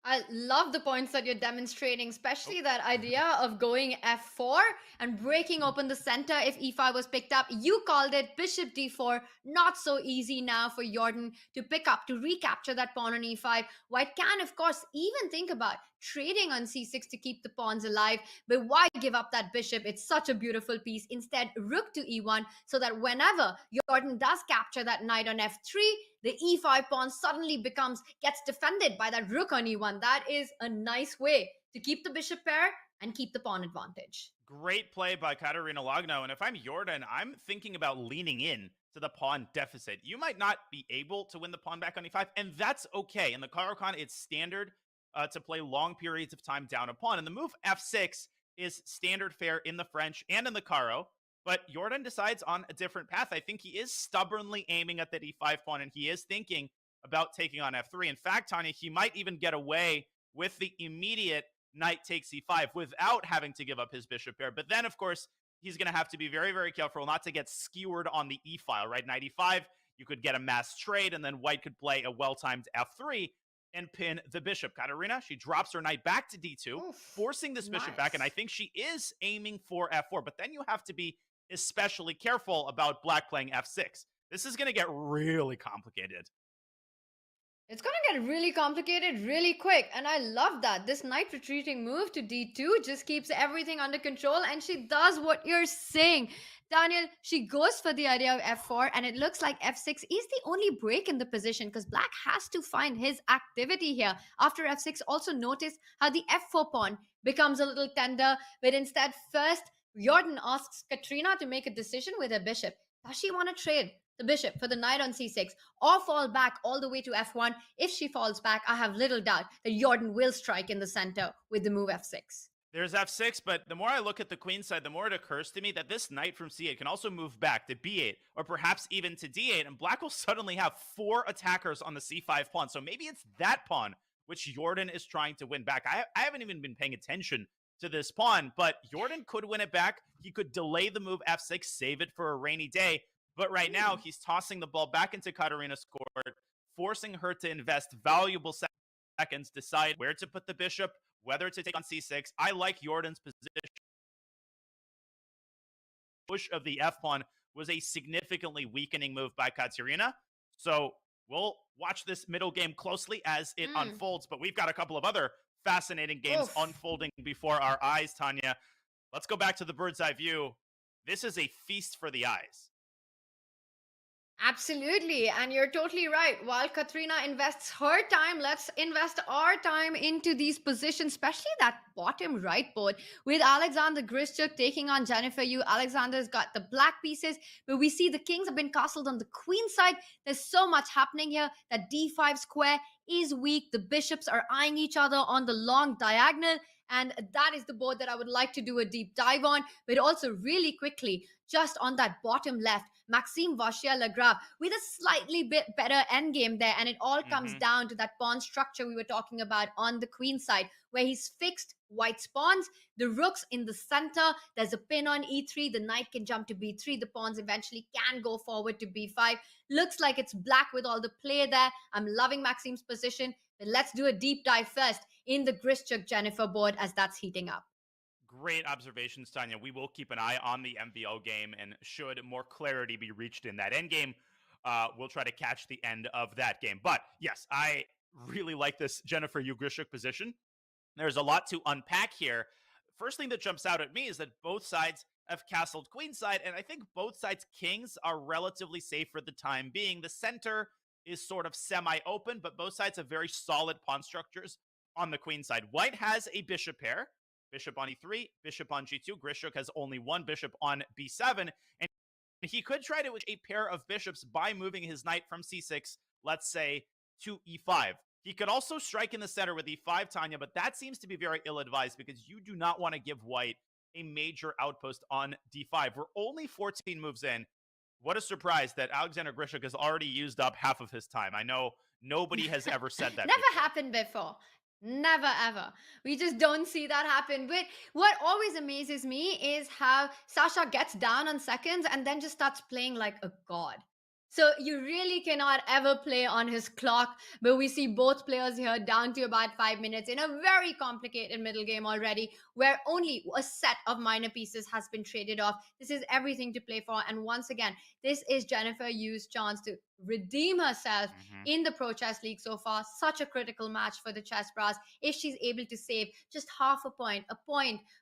I love the points that you're demonstrating, especially that idea of going f4 and breaking open the center if e5 was picked up. You called it bishop d4. Not so easy now for Jordan to pick up, to recapture that pawn on e5. White can, of course, even think about trading on c6 to keep the pawns alive, but why give up that bishop? It's such a beautiful piece. Instead, rook to e1, so that whenever Jordan does capture that knight on f3, the e5 pawn suddenly gets defended by that rook on e1. That is a nice way to keep the bishop pair and keep the pawn advantage. Great play by Katarina Lagno. And if I'm Jordan, I'm thinking about leaning in to the pawn deficit. You might not be able to win the pawn back on e5, and that's okay. In the Caro-Kann, it's standard to play long periods of time down a pawn. And the move f6 is standard fare in the French and in the Caro. But Jordan decides on a different path. I think he is stubbornly aiming at that e5 pawn, and he is thinking about taking on f3. In fact, Tanya, he might even get away with the immediate knight takes e5 without having to give up his bishop pair. But then, of course, he's going to have to be very, very careful not to get skewered on the e-file, right? Knight e5, you could get a mass trade, and then white could play a well-timed f3 and pin the bishop. Katarina, she drops her knight back to d2, forcing this bishop back, and I think she is aiming for f4. But then you have to be especially careful about black playing f6. This is going to get really complicated. It's going to get really complicated really quick, and I love that. This knight retreating move to d2 just keeps everything under control, and she does what you're saying. Daniel, she goes for the idea of f4, and it looks like f6 is the only break in the position because black has to find his activity here. After f6, also notice how the f4 pawn becomes a little tender, but instead first, Jordan asks Katrina to make a decision with her bishop. Does she want to trade the bishop for the knight on c6 or fall back all the way to f1? If she falls back, I have little doubt that Jordan will strike in the center with the move f6. There's f6, but the more I look at the queen side, the more it occurs to me that this knight from c8 can also move back to b8 or perhaps even to d8, and black will suddenly have 4 attackers on the c5 pawn. So maybe it's that pawn which Jordan is trying to win back. I haven't even been paying attention to this pawn, but Jordan could win it back. He could delay the move f6, save it for a rainy day. But right now, he's tossing the ball back into Katarina's court, forcing her to invest valuable seconds, decide where to put the bishop, whether to take on c6. I like Jordan's position. Push of the f-pawn was a significantly weakening move by Katarina. So we'll watch this middle game closely as it unfolds. But we've got a couple of other fascinating games unfolding before our eyes, Tanya. Let's go back to the bird's eye view. This is a feast for the eyes. Absolutely, and you're totally right. While Katrina invests her time, let's invest our time into these positions, especially that bottom right board with Alexander Grischuk taking on Jennifer Yu. Alexander's got the black pieces, but we see the kings have been castled on the queen side. There's so much happening here. That d5 square is weak. The bishops are eyeing each other on the long diagonal, and that is the board that I would like to do a deep dive on. But also really quickly, just on that bottom left, Maxime Vachier-Lagrave with a slightly bit better endgame there, and it all comes down to that pawn structure we were talking about on the queen side, where he's fixed white's pawns, the rooks in the center, there's a pin on e3, the knight can jump to b3, the pawns eventually can go forward to b5. Looks like it's black with all the play there. I'm loving Maxime's position, but let's do a deep dive first in the Grischuk Jennifer board as that's heating up. Great observations, Tanya. We will keep an eye on the MVL game, and should more clarity be reached in that endgame, we'll try to catch the end of that game. But yes, I really like this Jennifer Yu Grischuk position. There's a lot to unpack here. First thing that jumps out at me is that both sides have castled queenside, and I think both sides' kings are relatively safe for the time being. The center is sort of semi-open, but both sides have very solid pawn structures on the queen side. White has a bishop pair, bishop on e3, bishop on g2. Grischuk has only one bishop on b7, and he could try to a pair of bishops by moving his knight from c6, let's say, to e5. He could also strike in the center with e5, Tanya, but that seems to be very ill-advised because you do not want to give white a major outpost on d5. We're only 14 moves in. What a surprise that Alexander Grischuk has already used up half of his time. I know nobody has ever said that Never before. happened before. Never ever. We just don't see that happen. But what always amazes me is how Sasha gets down on seconds and then just starts playing like a god. So you really cannot ever play on his clock, but we see both players here down to about 5 minutes in a very complicated middle game already, where only a set of minor pieces has been traded off. This is everything to play for. And once again, this is Jennifer Yu's chance to redeem herself in the Pro Chess League so far. Such a critical match for the Chessbrahs. If she's able to save just half a point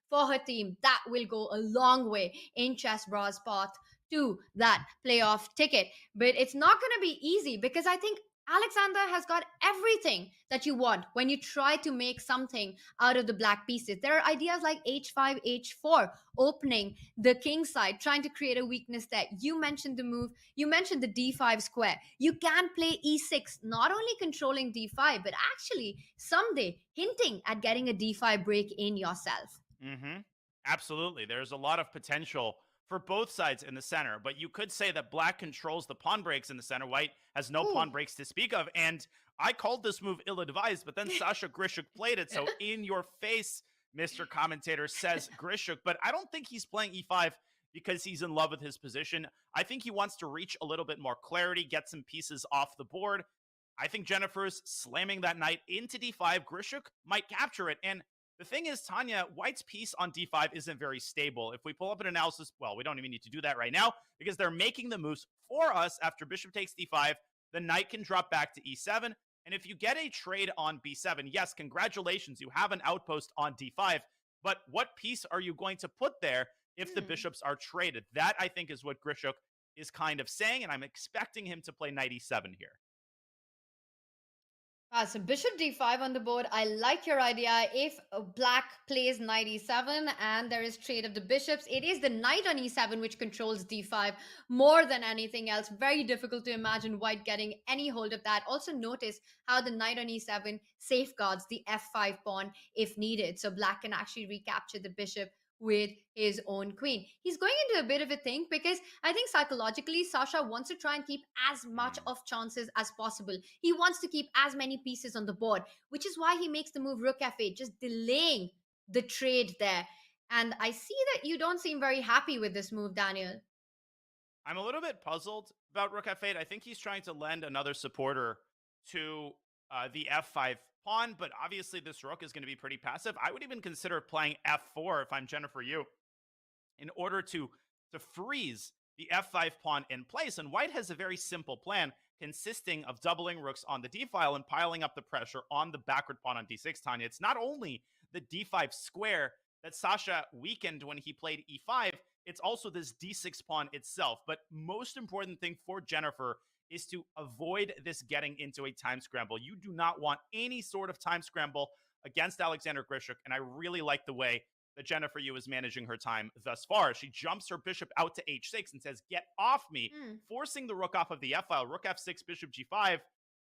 for her team, that will go a long way in Chessbrahs' path to that playoff ticket. But it's not going to be easy because I think Alexander has got everything that you want when you try to make something out of the black pieces. There are ideas like h5, h4, opening the king side, trying to create a weakness there. You mentioned the move, you mentioned the d5 square. You can play e6, not only controlling d5, but actually someday hinting at getting a d5 break in yourself. Absolutely. There's a lot of potential for both sides in the center, but you could say that black controls the pawn breaks in the center. White has no pawn breaks to speak of, and I called this move ill-advised, but then Sasha Grischuk played it, so in your face, Mr. Commentator, says Grischuk, but I don't think he's playing e5 because he's in love with his position. I think he wants to reach a little bit more clarity, get some pieces off the board. I think Jennifer's slamming that knight into d5. Grischuk might capture it, and the thing is, Tanya, White's piece on d5 isn't very stable. If we pull up an analysis, well, we don't even need to do that right now because they're making the moves for us. After bishop takes d5, the knight can drop back to e7. And if you get a trade on b7, yes, congratulations, you have an outpost on d5. But what piece are you going to put there if the bishops are traded? That, I think, is what Grischuk is kind of saying, and I'm expecting him to play knight e7 here. So bishop d5 on the board. I like your idea. If black plays knight e7 and there is trade of the bishops, it is the knight on e7 which controls d5 more than anything else. Very difficult to imagine white getting any hold of that. Also notice how the knight on e7 safeguards the f5 pawn if needed. So black can actually recapture the bishop with his own queen. He's going into a bit of a think because I think psychologically Sasha wants to try and keep as much of chances as possible. He wants to keep as many pieces on the board, which is why he makes the move rook f8, just delaying the trade there. And I see that you don't seem very happy with this move, Daniel. I'm a little bit puzzled about rook f8. I think he's trying to lend another supporter to the f5 pawn, but obviously this rook is going to be pretty passive. I would even consider playing f4 if I'm Jennifer Yu in order to freeze the f5 pawn in place. And white has a very simple plan consisting of doubling rooks on the d file and piling up the pressure on the backward pawn on d6, Tanya. It's not only the d5 square that Sasha weakened when he played e5, it's also this d6 pawn itself. But most important thing for Jennifer is to avoid this getting into a time scramble. You do not want any sort of time scramble against Alexander Grischuk, and I really like the way that Jennifer Yu is managing her time thus far. She jumps her bishop out to h6 and says, get off me, forcing the rook off of the f-file. Rook f6, bishop g5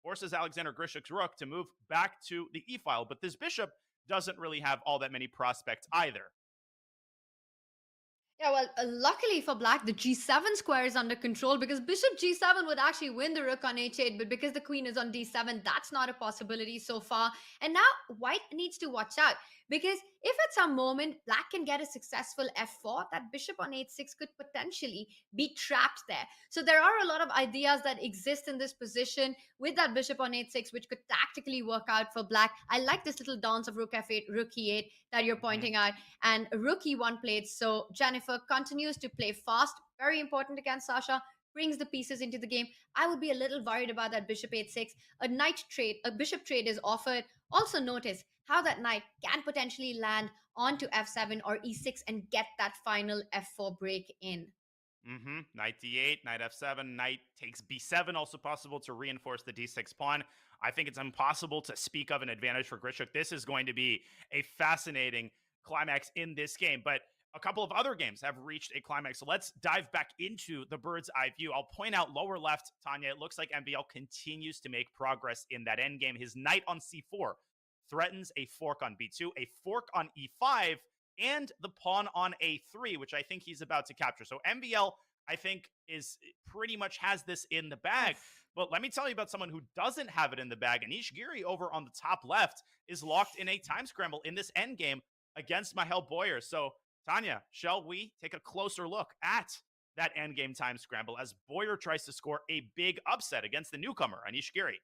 forces Alexander Grischuk's rook to move back to the e-file, but this bishop doesn't really have all that many prospects either. Yeah, well, luckily for black, the g7 square is under control because bishop g7 would actually win the rook on h8, but because the queen is on d7, that's not a possibility so far. And now white needs to watch out because if at some moment black can get a successful f4, that bishop on h6 could potentially be trapped there. So there are a lot of ideas that exist in this position with that bishop on h6, which could tactically work out for black. I like this little dance of rook f8, rook e8 that you're pointing out, and rook e1 played. So Jennifer continues to play fast, very important against Sasha, brings the pieces into the game. I would be a little worried about that bishop h6. A bishop trade is offered. Also notice how that knight can potentially land onto f7 or e6 and get that final f4 break in. Knight d8, knight f7, knight takes b7, also possible to reinforce the d6 pawn. I think it's impossible to speak of an advantage for Grischuk. This is going to be a fascinating climax in this game, but a couple of other games have reached a climax. So let's dive back into the bird's eye view. I'll point out lower left, Tanya, it looks like MVL continues to make progress in that endgame. His knight on c4 threatens a fork on b2, a fork on e5, and the pawn on a3, which I think he's about to capture. So MVL, I think, is pretty much has this in the bag. But let me tell you about someone who doesn't have it in the bag. Anish Giri over on the top left is locked in a time scramble in this endgame against Mihail Boyer. So, Tanya, shall we take a closer look at that endgame time scramble as Boyer tries to score a big upset against the newcomer, Anish Giri?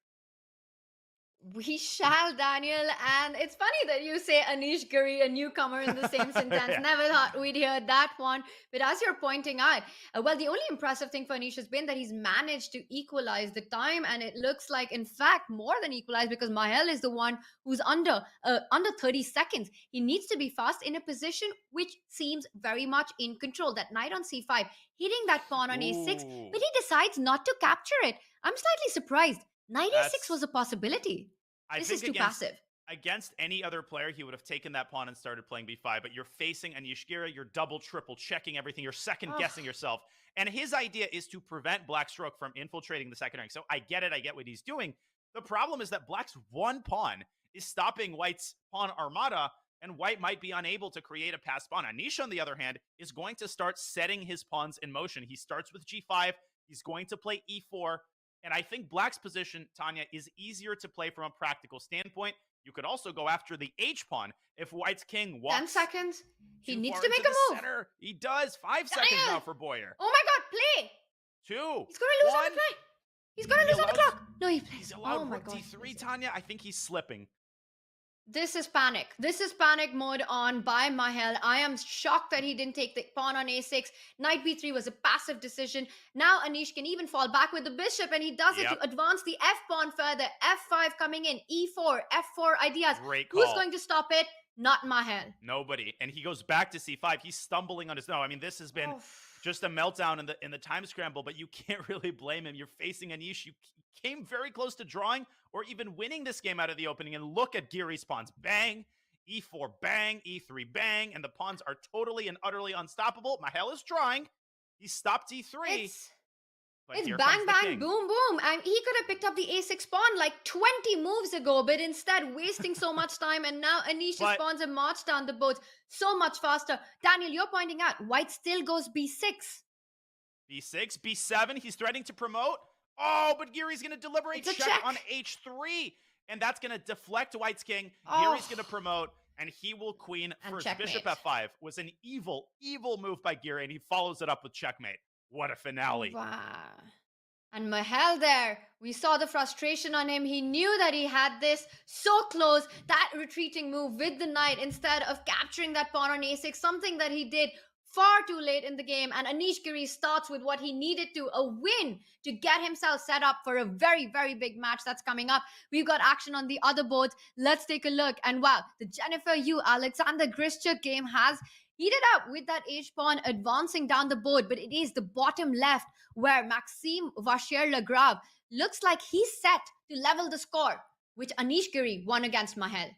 We shall, Daniel. And it's funny that you say Anish Giri, a newcomer, in the same sentence. Yeah. Never thought we'd hear that one. But as you're pointing out, well, the only impressive thing for Anish has been that he's managed to equalize the time. And it looks like, in fact, more than equalize, because Mihail is the one who's under 30 seconds. He needs to be fast in a position which seems very much in control. That knight on c5, hitting that pawn on a6, but he decides not to capture it. I'm slightly surprised. Knight a6 was a possibility. This is too passive. Against any other player, he would have taken that pawn and started playing b5, but you're facing Anish Giri, you're double, triple checking everything, you're second guessing yourself. And his idea is to prevent Black's stroke from infiltrating the second rank. So I get it, I get what he's doing. The problem is that Black's one pawn is stopping White's pawn armada, and White might be unable to create a passed pawn. Anish, on the other hand, is going to start setting his pawns in motion. He starts with g5, he's going to play e4, and I think Black's position, Tanya, is easier to play from a practical standpoint. You could also go after the h-pawn if White's king walks 10 seconds. He too needs far to make into a the move. center. He does. 5 seconds now for Boyer. Oh my god, play! 2. He's gonna lose on the play. He's gonna lose on the clock. No, he plays. He's allowed Oh my rook god. d3, Tanya. I think he's slipping. This is panic. This is panic mode on by Mihail. I am shocked that he didn't take the pawn on a6. Knight b3 was a passive decision. Now Anish can even fall back with the bishop, and he does it to advance the f-pawn further. f5 coming in, e4, f4 ideas. Great call. Who's going to stop it? Not Mihail. Nobody. And he goes back to c5. He's stumbling on his... No, I mean, this has been just a meltdown in the time scramble, but you can't really blame him. You're facing Anish. You came very close to drawing or even winning this game out of the opening. And look at Giri's pawns. Bang, e4, bang, e3, bang. And the pawns are totally and utterly unstoppable. Mihail is trying. He stopped e3. It's bang, bang, boom, boom. And he could have picked up the a6 pawn like 20 moves ago, but instead wasting so much time. And now Anish's pawns have marched down the board so much faster. Daniel, you're pointing out White still goes b6. b6, b7. He's threatening to promote. Oh, but Giri's going to deliberate check on h3. And that's going to deflect White's king. Giri's going to promote, and he will queen first. Bishop f5 was an evil, evil move by Giri, and he follows it up with checkmate. What a finale. Wow. And Mihail there, we saw the frustration on him. He knew that he had this so close, that retreating move with the knight instead of capturing that pawn on a6, something that he did far too late in the game. And Anish Giri starts with what he needed to, a win to get himself set up for a very, very big match that's coming up. We've got action on the other boards. Let's take a look. And wow, the Jennifer Yu Alexander Grischuk game has heated up with that h-pawn advancing down the board, but it is the bottom left where Maxime Vachier-Lagrave looks like he's set to level the score, which Anish Giri won against Mihail.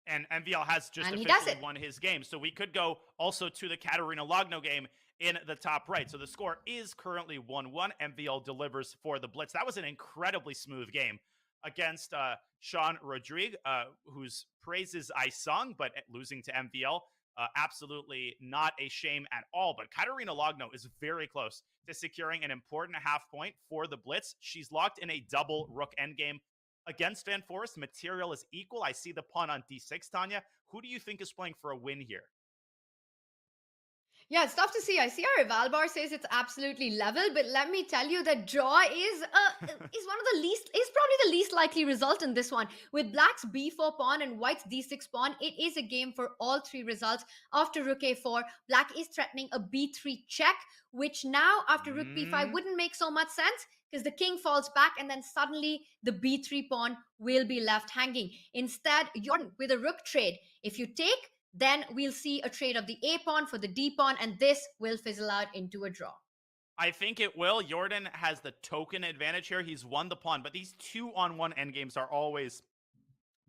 And MVL has just officially won his game. So we could go also to the Katerina Logno game in the top right. So the score is currently 1-1. MVL delivers for the Blitz. That was an incredibly smooth game against Sean Rodrigue, whose praises I sung, but losing to MVL. Absolutely not a shame at all. But Katerina Logno is very close to securing an important half point for the Blitz. She's locked in a double rook endgame against Van Forest. Material is equal. I see the pawn on d6, Tanya. Who do you think is playing for a win here? Yeah, it's tough to see. I see our Valbar says it's absolutely level, but let me tell you that draw is one of the least, is probably the least likely result in this one. With Black's b4 pawn and White's d6 pawn, it is a game for all three results. After rook a4, Black is threatening a b3 check, which now after rook b5 wouldn't make so much sense because the king falls back and then suddenly the b3 pawn will be left hanging. Instead, you're with a rook trade. If you take, then we'll see a trade of the a pawn for the d pawn, and this will fizzle out into a draw. I think it will. Jordan has the token advantage here. He's won the pawn, but these 2-on-1 endgames are always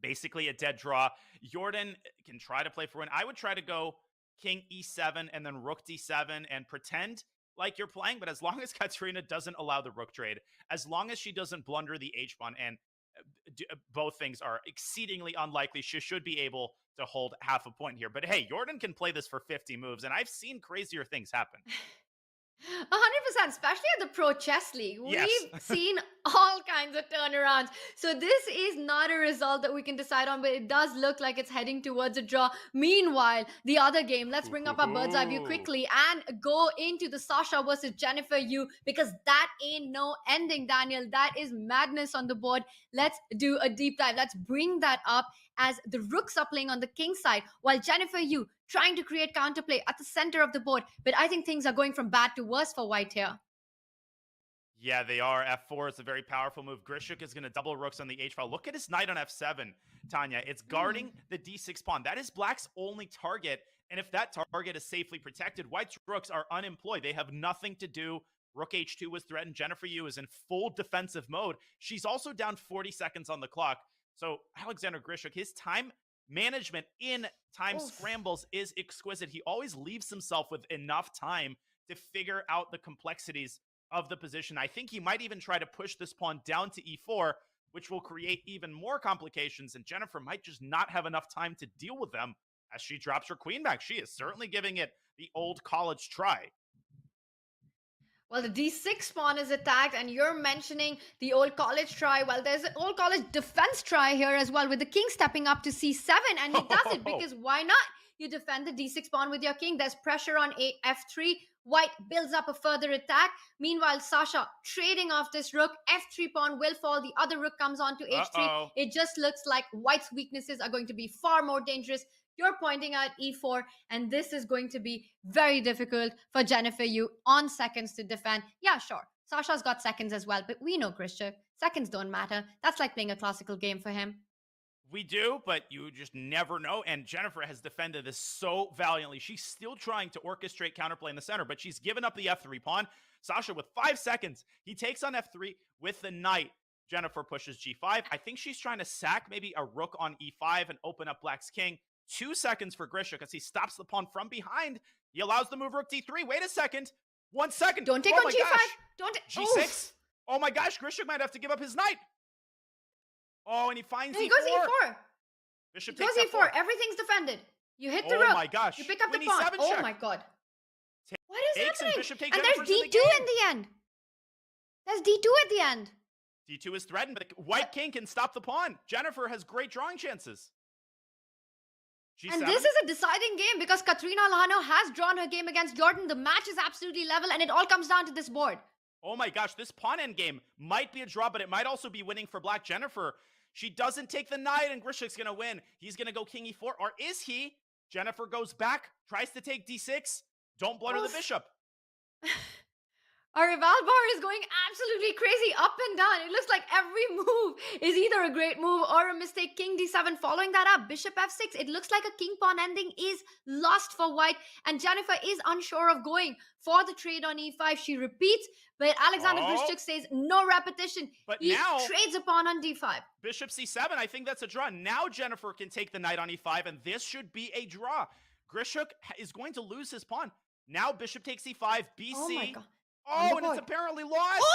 basically a dead draw. Jordan can try to play for win. I would try to go king e7 and then rook d7 and pretend like you're playing, but as long as Katrina doesn't allow the rook trade, as long as she doesn't blunder the h-pawn, and both things are exceedingly unlikely, she should be able to hold half a point here. But hey, Jordan can play this for 50 moves, and I've seen crazier things happen. 100%, especially at the Pro Chess League. Yes. We've seen all kinds of turnarounds. So this is not a result that we can decide on, but it does look like it's heading towards a draw. Meanwhile, the other game, let's bring up our bird's eye view quickly and go into the Sasha versus Jennifer Yu, because that ain't no ending, Daniel. That is madness on the board. Let's do a deep dive. Let's bring that up as the rooks are playing on the king side, while Jennifer Yu trying to create counterplay at the center of the board. But I think things are going from bad to worse for white here. Yeah, they are. F4 is a very powerful move. Grischuk is going to double rooks on the h-file. Look at his knight on f7, Tanya. It's guarding the d6 pawn. That is black's only target. And if that target is safely protected, white's rooks are unemployed. They have nothing to do. Rook h2 was threatened. Jennifer Yu is in full defensive mode. She's also down 40 seconds on the clock. So Alexander Grischuk, his time management in time scrambles is exquisite. He always leaves himself with enough time to figure out the complexities of the position. I think he might even try to push this pawn down to e4, which will create even more complications, and Jennifer might just not have enough time to deal with them as she drops her queen back. She is certainly giving it the old college try. Well, the d6 pawn is attacked, and you're mentioning the old college try. Well, there's an old college defense try here as well, with the king stepping up to c7, and he does it because why not? You defend the d6 pawn with your king. There's pressure on f3. White builds up a further attack. Meanwhile, Sasha trading off this rook. f3 pawn will fall. The other rook comes on to h3. It just looks like white's weaknesses are going to be far more dangerous. You're pointing out e4, and this is going to be very difficult for Jennifer Yu on seconds to defend. Yeah, sure. Sasha's got seconds as well, but we know Grischuk. Seconds don't matter. That's like playing a classical game for him. We do, but you just never know. And Jennifer has defended this so valiantly. She's still trying to orchestrate counterplay in the center, but she's given up the f3 pawn. Sasha with 5 seconds. He takes on f3 with the knight. Jennifer pushes g5. I think she's trying to sack maybe a rook on e5 and open up black's king. 2 seconds for Grischuk as he stops the pawn from behind. He allows the move rook d3. Wait a second. 1 second. Don't take on g5. Gosh. Don't. G6. Oh my gosh. Grischuk might have to give up his knight. Oh, and he finds he e4. goes e4. Bishop he goes takes e4. f4. Everything's defended. You hit the rook. Oh my gosh. You pick up the Queen pawn. e7 Oh check. my god. What is Takes happening? Bishop takes And there's Jennifer d2 to the in the end. There's d2 at the end. d2 is threatened, but the white king can stop the pawn. Jennifer has great drawing chances. G7. And this is a deciding game because Katrina Lhano has drawn her game against Jordan. The match is absolutely level, and it all comes down to this board. Oh my gosh, this pawn endgame might be a draw, but it might also be winning for black. Jennifer, she doesn't take the knight, and Grischuk's going to win. He's going to go king e4, or is he? Jennifer goes back, tries to take d6. Don't blunder the bishop. Our rival bar is going absolutely crazy up and down. It looks like every move is either a great move or a mistake. King d7 following that up. Bishop f6. It looks like a king pawn ending is lost for white. And Jennifer is unsure of going for the trade on e5. She repeats, but Alexander Grischuk says no repetition. But he now trades a pawn on d5. Bishop c7, I think that's a draw. Now Jennifer can take the knight on e5, and this should be a draw. Grischuk is going to lose his pawn. Now bishop takes e5, bc. Oh my god. Oh, and it's apparently lost.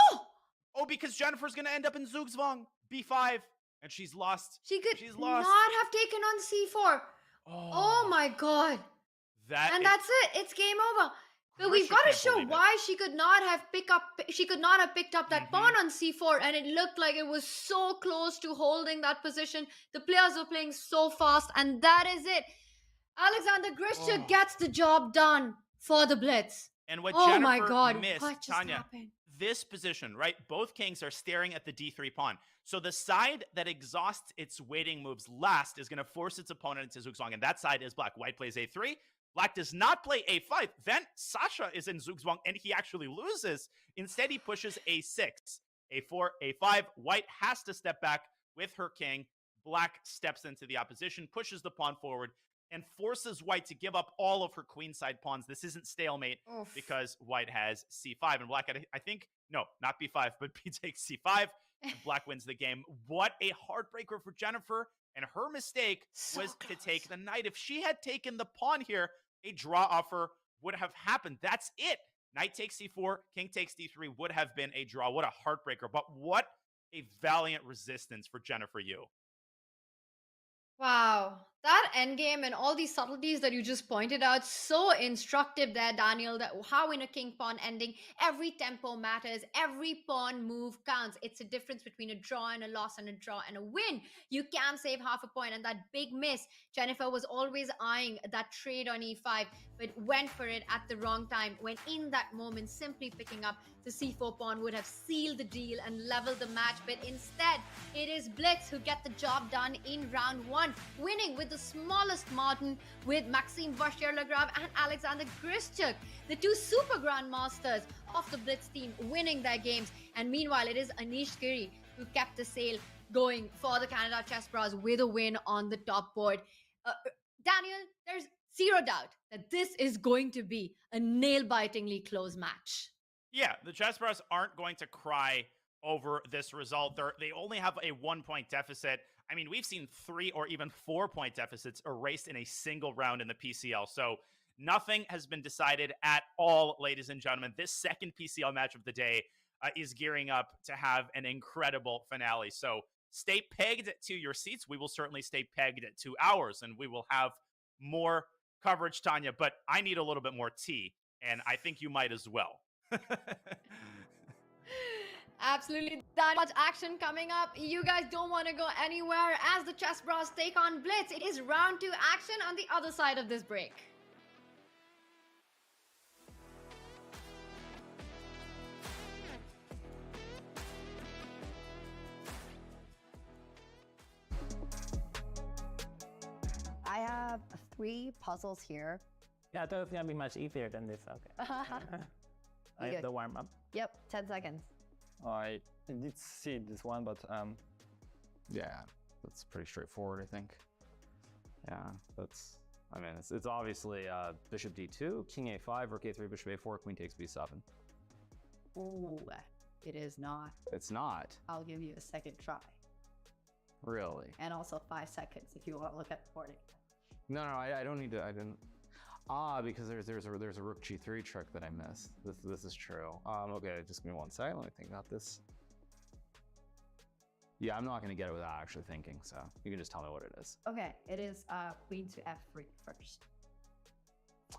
Oh, because Jennifer's going to end up in Zugzwang. b5. And she's lost. She's lost. Not have taken on c4. Oh my god. And that's it. It's game over. But we've got to show why she could not have picked up that pawn on c4, and it looked like it was so close to holding that position. The players were playing so fast, and that is it. Alexander Grischuk gets the job done for the Blitz. And what oh Jennifer my god, missed, what just Tanya, happened? This position, right? Both kings are staring at the d3 pawn. So the side that exhausts its waiting moves last is going to force its opponent into Zugzwang, and that side is black. White plays a3. Black does not play a5. Then Sasha is in Zugzwang, and he actually loses. Instead, he pushes a6. a4, a5. White has to step back with her king. Black steps into the opposition, pushes the pawn forward. and forces white to give up all of her queenside pawns. This isn't stalemate Oof. because white has c5 and black, I think, no, not b5, but b takes c5 and black wins the game. What a heartbreaker for Jennifer. And her mistake was to take the knight. If she had taken the pawn here, a draw offer would have happened. That's it. Knight takes c4, king takes d3 would have been a draw. What a heartbreaker. But what a valiant resistance for Jennifer Yu. Wow, that endgame and all these subtleties that you just pointed out, so instructive there, Daniel, that how in a king pawn ending, every tempo matters, every pawn move counts. It's a difference between a draw and a loss and a draw and a win. You can save half a point, and that big miss, Jennifer was always eyeing that trade on e5, but went for it at the wrong time, when in that moment, simply picking up the c4 pawn would have sealed the deal and leveled the match, but instead, it is Blitz who get the job done in round 1, winning with the smallest margin with Maxime Vachier-Lagrave and Alexander Grischuk, the two super grandmasters of the Blitz team, winning their games. And meanwhile, it is Anish Giri who kept the sail going for the Canada Chessbrahs with a win on the top board. Daniel, there's zero doubt that this is going to be a nail-bitingly close match. Yeah, the Chessbrahs aren't going to cry over this result. They only have a 1-point deficit. I mean, we've seen 3 or even 4-point deficits erased in a single round in the PCL. So nothing has been decided at all, ladies and gentlemen. This second PCL match of the day is gearing up to have an incredible finale. So stay pegged to your seats. We will certainly stay pegged to ours, and we will have more coverage, Tanya. But I need a little bit more tea, and I think you might as well. Absolutely. That much action coming up. You guys don't want to go anywhere as the Chessbrahs take on Blitz. It is round 2 action on the other side of this break. I have 3 puzzles here. Yeah, I thought it was gonna be much easier than this. Okay. I have the warm up. Yep, 10 seconds. I did see this one, but yeah, that's pretty straightforward, I think. Yeah, that's. I mean, it's obviously bishop d2, king a5, rook a3, bishop a4, queen takes b7. Ooh, it is not. It's not. I'll give you a second try. Really? And also 5 seconds if you want to look at the board. No, I don't need to. I didn't. Because there's a rook g3 trick that I missed. This is true. Okay, just give me 1 second. Let me think about this. Yeah, I'm not gonna get it without actually thinking. So you can just tell me what it is. Okay, it is queen to f3 first.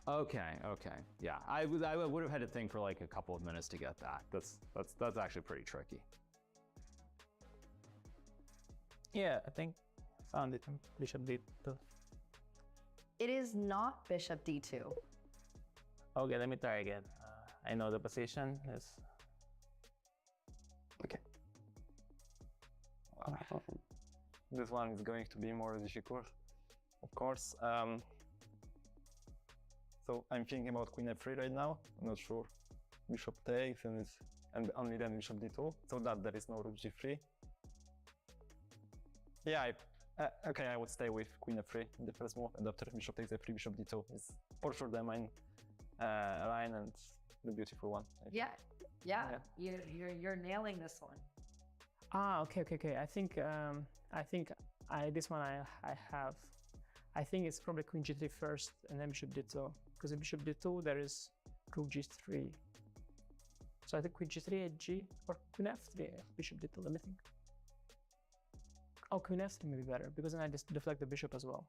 Okay. Yeah, I would have had to think for like a couple of minutes to get that. That's actually pretty tricky. Yeah, I think I found it in bishop d2. It is not bishop d2. Okay, let me try again. I know the position is. okay. This one is going to be more difficult, of course. So I'm thinking about queen f3 right now. I'm not sure. Bishop takes and only then bishop d2, so that there is no rook g3. Yeah, okay, I would stay with queen f3 in the first move, and after bishop takes f3, bishop d2 is for sure the main line and the beautiful one. Yeah. You're nailing this one. Okay. I think this one I have. I think it's probably queen g3 first and then bishop d2, because in bishop d2 there is rook g3. So I think queen g3 at g or queen f3 bishop d2. Let me think. Oh, queen f3 may be better, because then I just deflect the bishop as well.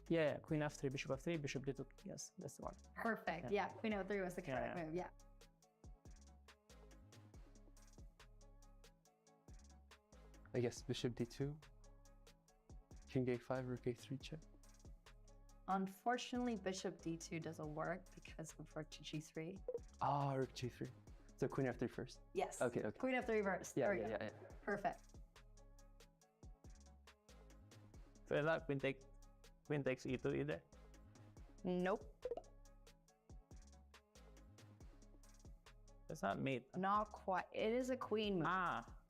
Yeah, queen f3, bishop f3, bishop d2. Yes, that's the one. Perfect. Yeah, queen f3 was the correct move. Yeah. I guess bishop d2, king a5, rook a3 check. Unfortunately, bishop d2 doesn't work because of rook to g3. Ah, rook g3. So queen f3 first. Yes. Okay. Queen f3 first. Yeah, there we go. yeah. Perfect. So is that queen takes e2 either? Nope. It's not mate. Not quite. It is a queen move.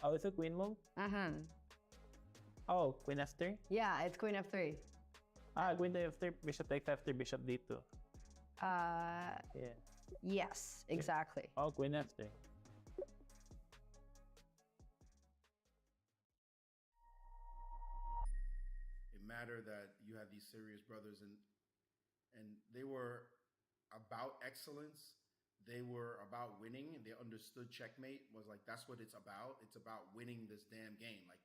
Oh, it's a queen move? Mm-hmm. Oh, queen f3? Yeah, it's queen f3. Queen f3, bishop takes f3, bishop d2. Yeah. Yes, exactly. Oh, queen f3. It mattered that you had these serious brothers, and they were about excellence. They were about winning, and they understood checkmate was like, that's what it's about. It's about winning this damn game. Like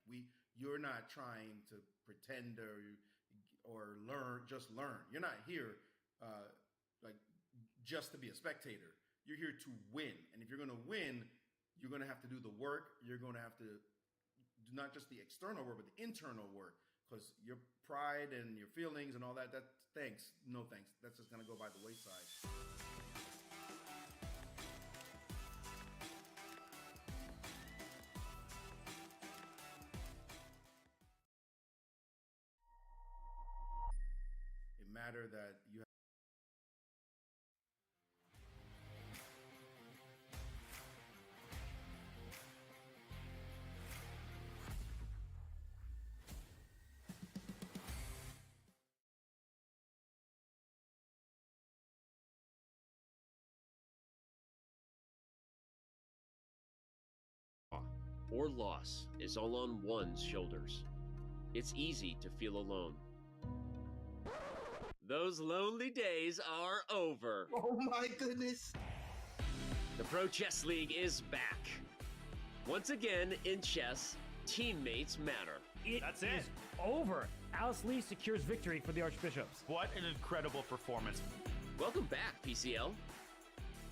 you're not trying to pretend or learn, just learn. You're not here like just to be a spectator. You're here to win. And if you're going to win, you're going to have to do the work. You're going to have to do not just the external work, but the internal work. Because your pride and your feelings and all that, thanks, no thanks. That's just going to go by the wayside. It mattered that you or loss is all on one's shoulders. It's easy to feel alone. Those lonely days are over. Oh my goodness. The Pro Chess League is back. Once again, in chess, teammates matter. That's it. Over. Alice Lee secures victory for the Archbishops. What an incredible performance. Welcome back, PCL.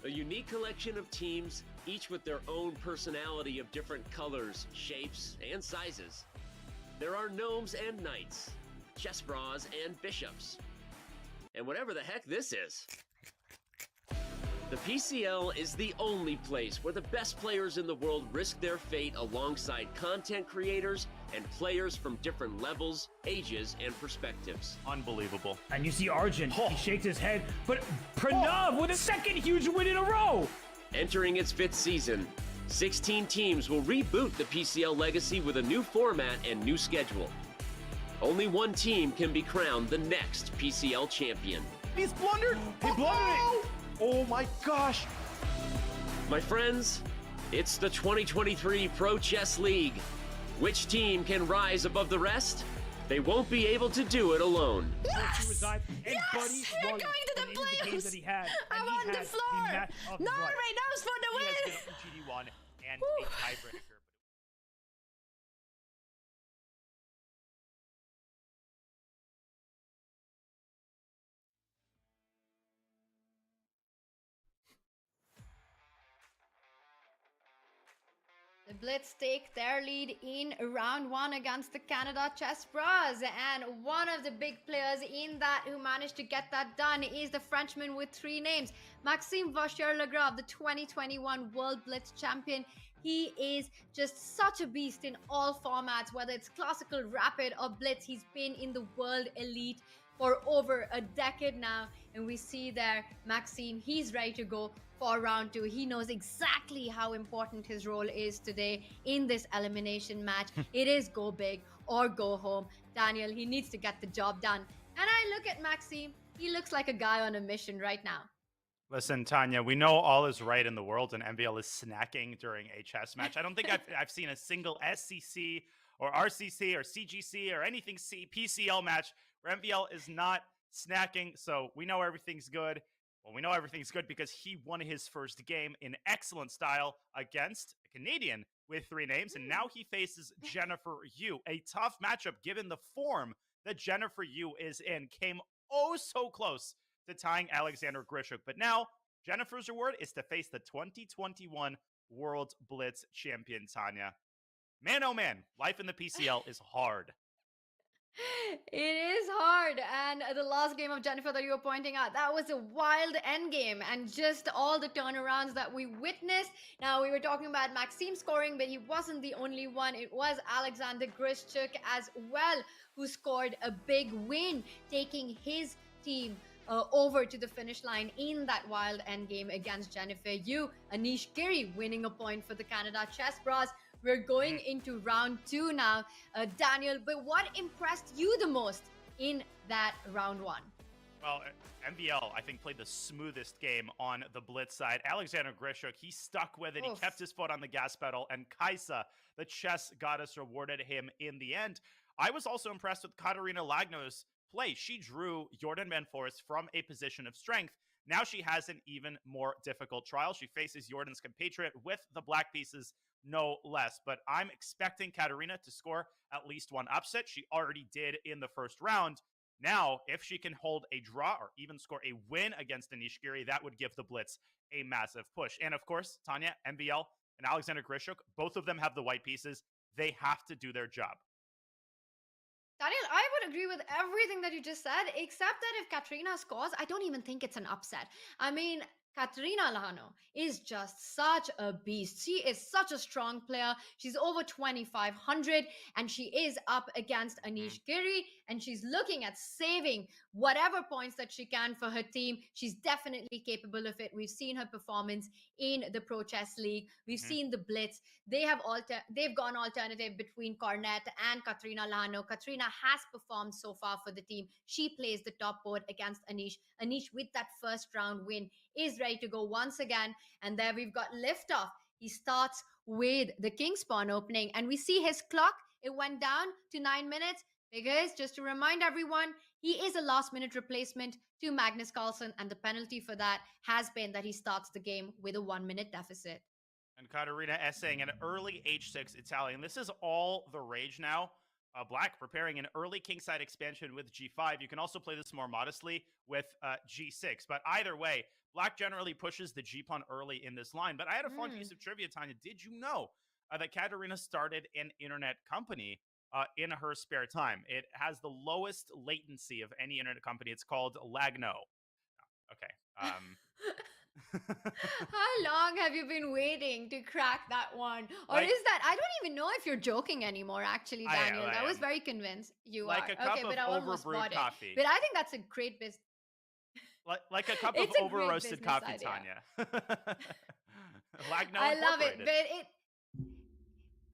A unique collection of teams, each with their own personality of different colors, shapes, and sizes. There are gnomes and knights, Chessbrahs and bishops, and whatever the heck this is. The PCL is the only place where the best players in the world risk their fate alongside content creators and players from different levels, ages, and perspectives. Unbelievable. And you see Arjun, he shakes his head, but Pranav with a second huge win in a row! Entering its 5th season, 16 teams will reboot the PCL legacy with a new format and new schedule. Only one team can be crowned the next PCL champion. He's blundered! He blundered it! Oh my gosh! My friends, it's the 2023 Pro Chess League. Which team can rise above the rest? They won't be able to do it alone. Yes! Yes! We're going to the playoffs! I'm on the floor! Norway knows for the win! He has been GD1 and a tiebreaker. The Blitz take their lead in round 1 against the Canada Chessbrahs, and one of the big players in that who managed to get that done is the Frenchman with 3 names, Maxime Vachier-Lagrave, the 2021 World Blitz champion. He is just such a beast in all formats, whether it's classical, rapid, or blitz. He's been in the world elite for over a decade now, and we see there Maxime, he's ready to go for round 2. He knows exactly how important his role is today in this elimination match. It is go big or go home. Daniel, he needs to get the job done. And I look at Maxime, he looks like a guy on a mission right now. Listen, Tanya, we know all is right in the world and MVL is snacking during a chess match. I don't think I've seen a single SCC or RCC or CGC or anything PCL match where MVL is not snacking. So we know everything's good. Well, we know everything's good because he won his first game in excellent style against a Canadian with 3 names. And now he faces Jennifer Yu. A tough matchup given the form that Jennifer Yu is in. Came oh so close to tying Alexander Grischuk. But now Jennifer's reward is to face the 2021 World Blitz champion, Tanya. Man, oh man, life in the PCL is hard. It is hard, and the last game of Jennifer that you were pointing out, that was a wild end game, and just all the turnarounds that we witnessed. Now, we were talking about Maxime scoring, but he wasn't the only one. It was Alexander Grischuk as well, who scored a big win, taking his team over to the finish line in that wild end game against Jennifer Yu. Anish Giri winning a point for the Canada Chessbrahs. We're going into round 2 now, Daniel, but what impressed you the most in that round 1. Well, MVL, I think, played the smoothest game on the Blitz side. Alexander Grischuk, he stuck with it. Oof. He kept his foot on the gas pedal. And Kaisa, the chess goddess, rewarded him in the end. I was also impressed with Katarina Lagno's play. She drew Jordan Van Forest from a position of strength. Now she has an even more difficult trial. She faces Jordan's compatriot with the black pieces, no less. But I'm expecting Katarina to score at least one upset. She already did in the first round. Now, if she can hold a draw or even score a win against Anish Giri, that would give the Blitz a massive push. And of course, Tanya, MVL, and Alexander Grischuk, both of them have the white pieces. They have to do their job. Daniel, I would agree with everything that you just said, except that if Katrina scores, I don't even think it's an upset. I mean, Katrina Lagno is just such a beast. She is such a strong player. She's over 2,500 and she is up against Anish Giri and she's looking at saving whatever points that she can for her team. She's definitely capable of it. We've seen her performance in the Pro Chess League. We've seen the Blitz. They've gone alternative between Cornet and Katrina Lagno. Katrina has performed so far for the team. She plays the top board against Anish. Anish, with that first round win, is ready to go once again. And there we've got liftoff. He starts with the King's Pawn opening and we see his clock. It went down to 9 minutes because, just to remind everyone, he is a last minute replacement to Magnus Carlsen, and the penalty for that has been that he starts the game with a 1 minute deficit. And Katarina essaying an early h6 Italian. This is all the rage now. Black preparing an early kingside expansion with g5. You can also play this more modestly with g6. But either way, Black generally pushes the g-pawn early in this line. But I had a fun piece of trivia, Tanya. Did you know that Katarina started an internet company in her spare time? It has the lowest latency of any internet company. It's called Lagno. Okay. How long have you been waiting to crack that one? Or Like- is that, I don't even know if you're joking anymore, actually, I am, Daniel. I I was am. very convinced you Like are. a cup Okay, of but I almost overbrewed bought it. coffee. But I think that's a great business. Like a cup of It's a great over-roasted business coffee, idea. Tanya. Lagno I love it, Incorporated.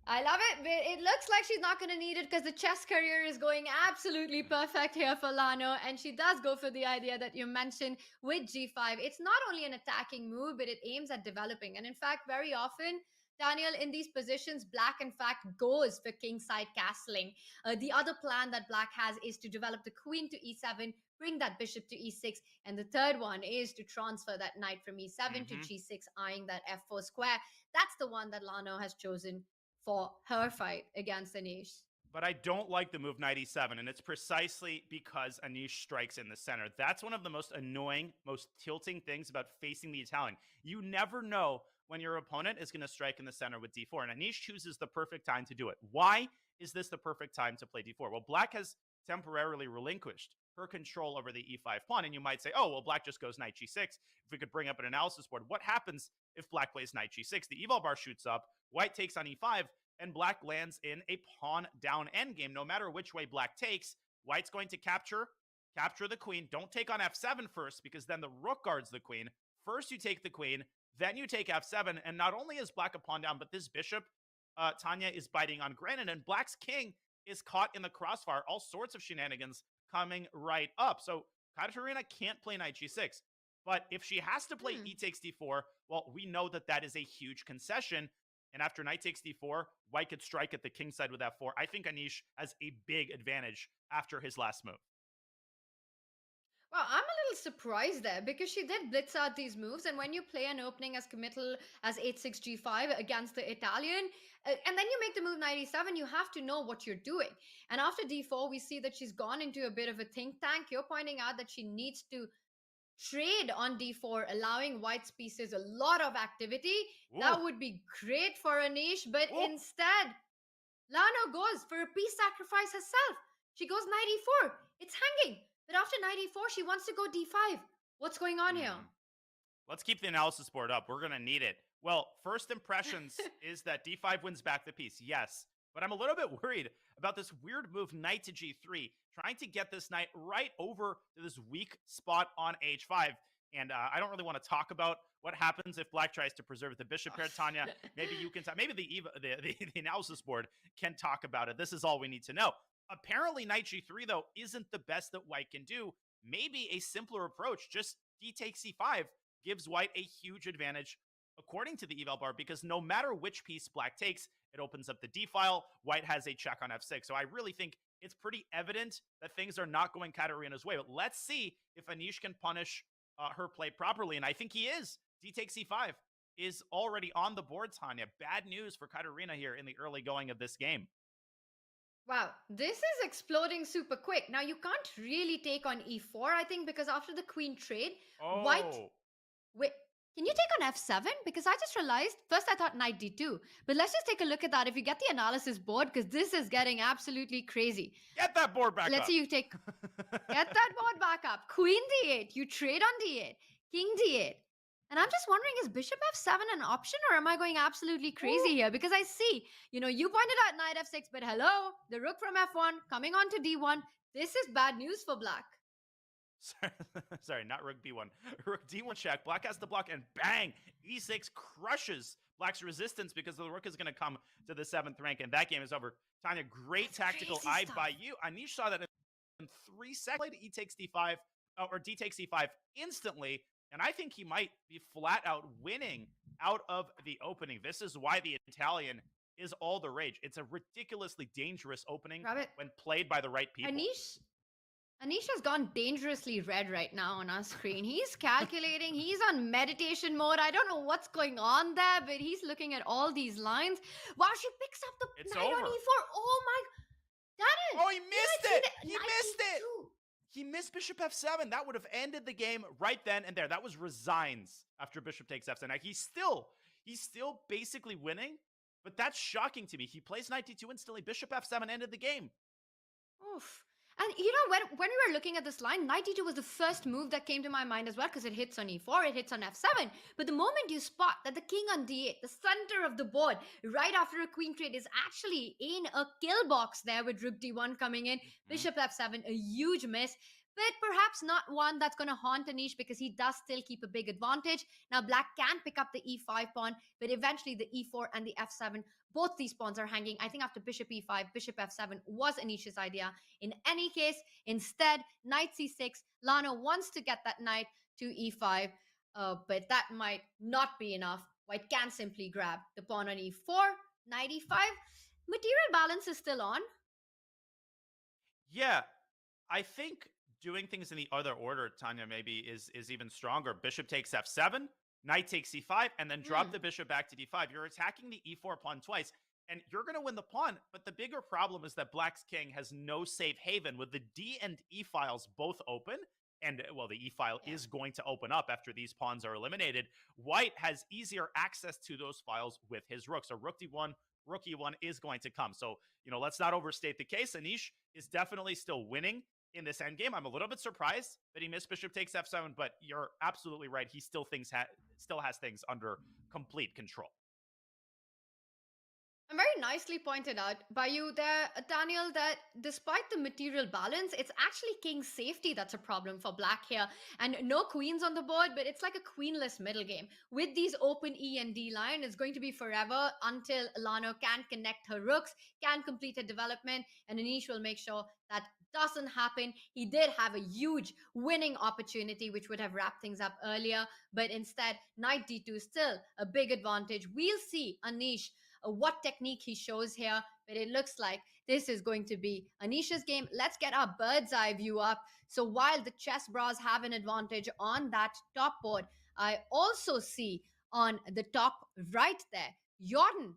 I love it, but it looks like she's not going to need it because the chess career is going absolutely perfect here for Lagno, and she does go for the idea that you mentioned with g5. It's not only an attacking move, but it aims at developing. And in fact, very often, Daniel, in these positions, Black, in fact, goes for kingside castling. The other plan that Black has is to develop the queen to e7, bring that bishop to e6, and the third one is to transfer that knight from e7 to g6, eyeing that f4 square. That's the one that Lagno has chosen for her fight against Anish. But I don't like the move knight e7, and it's precisely because Anish strikes in the center. That's one of the most annoying, most tilting things about facing the Italian. You never know when your opponent is going to strike in the center with d4, and Anish chooses the perfect time to do it. Why is this the perfect time to play d4? Well, Black has temporarily relinquished her control over the e5 pawn, and you might say, oh, well, Black just goes knight g6. If we could bring up an analysis board, what happens if Black plays knight g6? The eval bar shoots up, White takes on e5, and Black lands in a pawn down endgame. No matter which way Black takes, White's going to capture the queen. Don't take on f7 first, because then the rook guards the queen. First you take the queen, then you take f7, and not only is Black a pawn down, but this bishop, Tanya, is biting on granite, and Black's king is caught in the crossfire. All sorts of shenanigans coming right up. So Katarina can't play knight g6. But if she has to play e takes d4, well, we know that that is a huge concession. And after knight takes d4, White could strike at the king side with f4. I think Anish has a big advantage after his last move. Well, I'm a little surprised there because she did blitz out these moves, and when you play an opening as committal as 8-6 g5 against the Italian, and then you make the move knight e7, you have to know what you're doing. And after d4, we see that she's gone into a bit of a think tank. You're pointing out that she needs to trade on d4, allowing White's pieces a lot of activity. Ooh. That would be great for Anish, but Ooh. instead, Lagno goes for a piece sacrifice herself. She goes knight e4. It's hanging. But after knight e4, she wants to go d5. What's going on here? Let's keep the analysis board up. We're going to need it. Well, first impressions is that d5 wins back the piece. Yes. But I'm a little bit worried about this weird move, knight to g3, trying to get this knight right over to this weak spot on h5. And I don't really want to talk about what happens if Black tries to preserve the bishop here, Tanya. Maybe you can maybe the analysis board can talk about it. This is all we need to know. Apparently, knight g3, though, isn't the best that white can do. Maybe a simpler approach, just d takes c5, gives white a huge advantage according to the eval bar, because no matter which piece black takes, it opens up the d file. White has a check on f6. So I really think it's pretty evident that things are not going Katarina's way. But let's see if Anish can punish her play properly. And I think he is. D takes c5 is already on the board, Tanya. Bad news for Katarina here in the early going of this game. Wow, this is exploding super quick. Now, you can't really take on e4, I think, because after the queen trade, white... Wait, can you take on f7? Because I just realized, first I thought knight d2, but let's just take a look at that if you get the analysis board, because this is getting absolutely crazy. Get that board back up. Let's see you take... Get that board back up. Queen d8, you trade on d8, king d8. And I'm just wondering, is bishop f7 an option, or am I going absolutely crazy here? Because I see, you pointed out knight f6, but hello, the rook from f1 coming on to d1. This is bad news for black. Sorry, not rook b1. Rook d1 check. Black has to block, and bang! e6 crushes black's resistance because the rook is going to come to the 7th rank, and that game is over. Tanya, great tactical eye by you. Anish saw that in 3 seconds. Played e takes d5, or d takes e5 instantly. And I think he might be flat out winning out of the opening. This is why the Italian is all the rage. It's a ridiculously dangerous opening when played by the right people. Anish has gone dangerously red right now on our screen. He's calculating. He's on meditation mode. I don't know what's going on there, but he's looking at all these lines. Wow, she picks up the knight on e4. Oh my... That is... Oh, he missed it! He missed it! He missed bishop f7. That would have ended the game right then and there. That was resigns after bishop takes f7. Now, he's still basically winning, but that's shocking to me. He plays knight d2 instantly. Bishop f7 ended the game. Oof. And when we were looking at this line, knight d2 was the first move that came to my mind as well, because it hits on e4, it hits on f7. But the moment you spot that the king on d8, the center of the board, right after a queen trade, is actually in a kill box there with rook d1 coming in, bishop f7, a huge miss. But perhaps not one that's going to haunt Anish, because he does still keep a big advantage. Now, black can pick up the e5 pawn, but eventually the e4 and the f7, both these pawns are hanging. I think after bishop e5, bishop f7 was Anish's idea. In any case, instead, knight c6, Lana wants to get that knight to e5, but that might not be enough. White can simply grab the pawn on e4, knight e5. Material balance is still on. Yeah, I think doing things in the other order, Tanya, maybe is even stronger. Bishop takes f7, knight takes c5, and then drop the bishop back to d5. You're attacking the e4 pawn twice, and you're going to win the pawn. But the bigger problem is that black's king has no safe haven with the d and e files both open. And, well, the e file is going to open up after these pawns are eliminated. White has easier access to those files with his rook. So rook d1, rook e1 is going to come. So, let's not overstate the case. Anish is definitely still winning in this endgame. I'm a little bit surprised that he missed bishop takes f7, but you're absolutely right. He still has things under complete control. And very nicely pointed out by you there, Daniel, that despite the material balance, it's actually king's safety that's a problem for black here. And no queens on the board, but it's like a queenless middle game. With these open E and D line, it's going to be forever until Lano can connect her rooks, can complete her development, and Anish will make sure that doesn't happen. He did have a huge winning opportunity, which would have wrapped things up earlier, but instead, knight d2 still a big advantage. We'll see Anish what technique he shows here, but it looks like this is going to be Anish's game. Let's get our bird's eye view up. So while the Chessbrahs have an advantage on that top board, I also see on the top right there, Jordan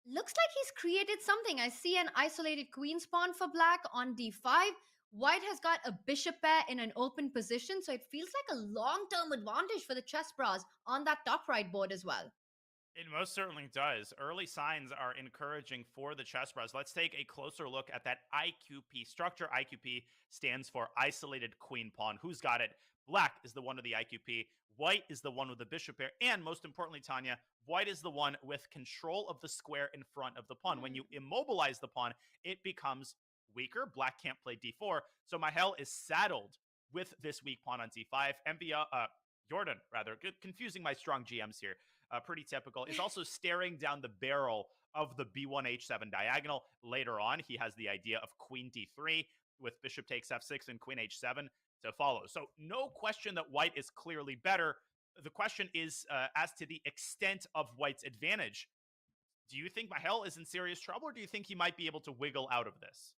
looks like he's created something. I see an isolated queen's pawn for black on d5. White has got a bishop pair in an open position, so it feels like a long-term advantage for the Chessbrahs on that top right board as well. It most certainly does. Early signs are encouraging for the Chessbrahs. Let's take a closer look at that IQP structure. IQP stands for isolated queen pawn. Who's got it? Black is the one with the IQP. White is the one with the bishop pair. And most importantly, Tanya, white is the one with control of the square in front of the pawn. When you immobilize the pawn, it becomes weaker. Black can't play d4. So Mahel is saddled with this weak pawn on d5. Jordan, rather. Confusing my strong GMs here. pretty typical, is also staring down the barrel of the b1 h7 diagonal. Later on, he has the idea of queen d3 with bishop takes f6 and queen h7 to follow. So no question that white is clearly better. The question is as to the extent of white's advantage. Do you think Mahel is in serious trouble, or do you think he might be able to wiggle out of this?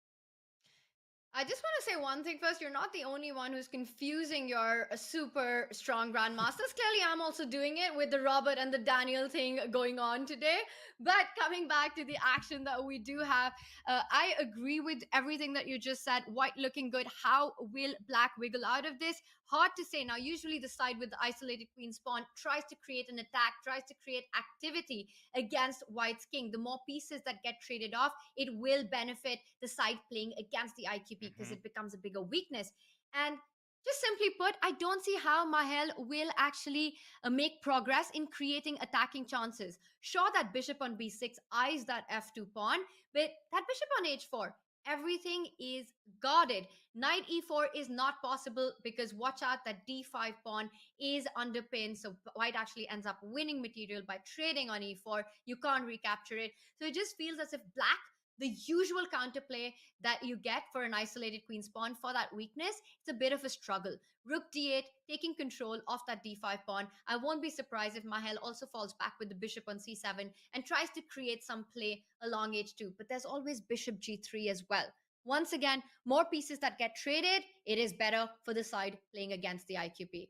I just want to say one thing first. You're not the only one who's confusing your super strong grandmasters. Clearly, I'm also doing it with the Robert and the Daniel thing going on today. But coming back to the action that we do have, I agree with everything that you just said. White looking good. How will black wiggle out of this? Hard to say. Now, usually the side with the isolated queen's pawn tries to create an attack, tries to create activity against white's king. The more pieces that get traded off, it will benefit the side playing against the IQP because it becomes a bigger weakness. And just simply put, I don't see how Mahel will actually make progress in creating attacking chances. Sure, that bishop on b6 eyes that f2 pawn, but that bishop on h4, everything is guarded. Knight e4 is not possible because watch out, that d5 pawn is underpinned. So white actually ends up winning material by trading on e4. You can't recapture it. So it just feels as if black, the usual counterplay that you get for an isolated queen's pawn for that weakness, it's a bit of a struggle. Rook d8, taking control of that d5 pawn. I won't be surprised if Mahel also falls back with the bishop on c7 and tries to create some play along h2. But there's always bishop g3 as well. Once again, more pieces that get traded, it is better for the side playing against the IQP.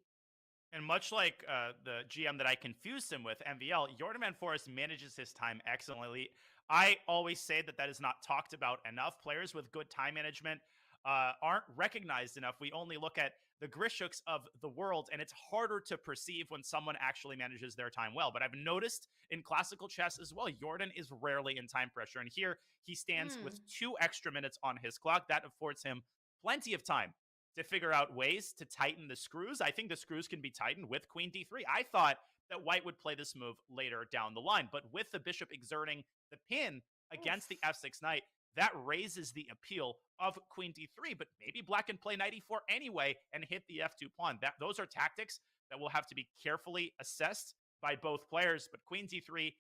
And much like the GM that I confused him with, MVL, Jordan Van Forest manages his time excellently. I always say that is not talked about enough. Players with good time management aren't recognized enough. We only look at the Grishuks of the world, and it's harder to perceive when someone actually manages their time well. But I've noticed in classical chess as well, Jordan is rarely in time pressure. And here he stands with 2 extra minutes on his clock. That affords him plenty of time to figure out ways to tighten the screws. I think the screws can be tightened with queen d3. I thought that white would play this move later down the line, but with the bishop exerting the pin against the f6 knight, that raises the appeal of queen d3, but maybe black can play knight e4 anyway and hit the f2 pawn. Those are tactics that will have to be carefully assessed by both players, but queen d3,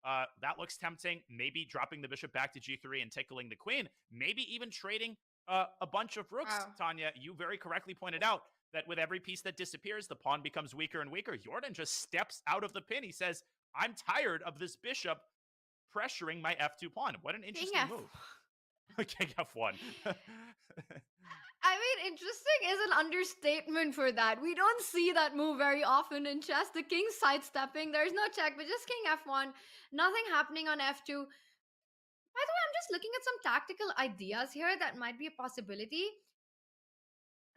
that looks tempting. Maybe dropping the bishop back to g3 and tickling the queen, maybe even trading a bunch of rooks. Tanya, you very correctly pointed out that with every piece that disappears, the pawn becomes weaker and weaker. Jordan just steps out of the pin. He says, I'm tired of this bishop pressuring my f2 pawn. What an interesting move. King f1. I mean, interesting is an understatement for that. We don't see that move very often in chess. The king sidestepping. There's no check, but just king f1. Nothing happening on f2. By the way, I'm just looking at some tactical ideas here that might be a possibility.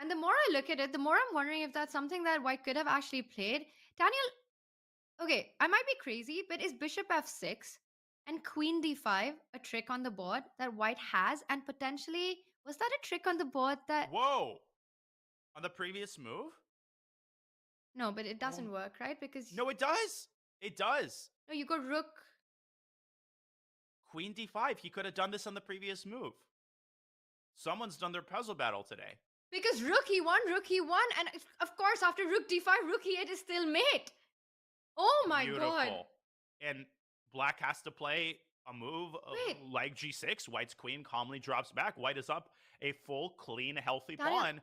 And the more I look at it, the more I'm wondering if that's something that white could have actually played. Daniel, okay, I might be crazy, but is bishop f6 and queen d5 a trick on the board that white has? And potentially, was that a trick on the board that... Whoa! On the previous move? No, but it doesn't work, right? Because... No, it does! It does! No, you go rook... Queen d5. He could have done this on the previous move. Someone's done their puzzle battle today. Because rook e1, and of course after rook d5, rook e8 is still mate. Oh my god. And black has to play a move like g6. White's queen calmly drops back. White is up a full, clean, healthy pawn.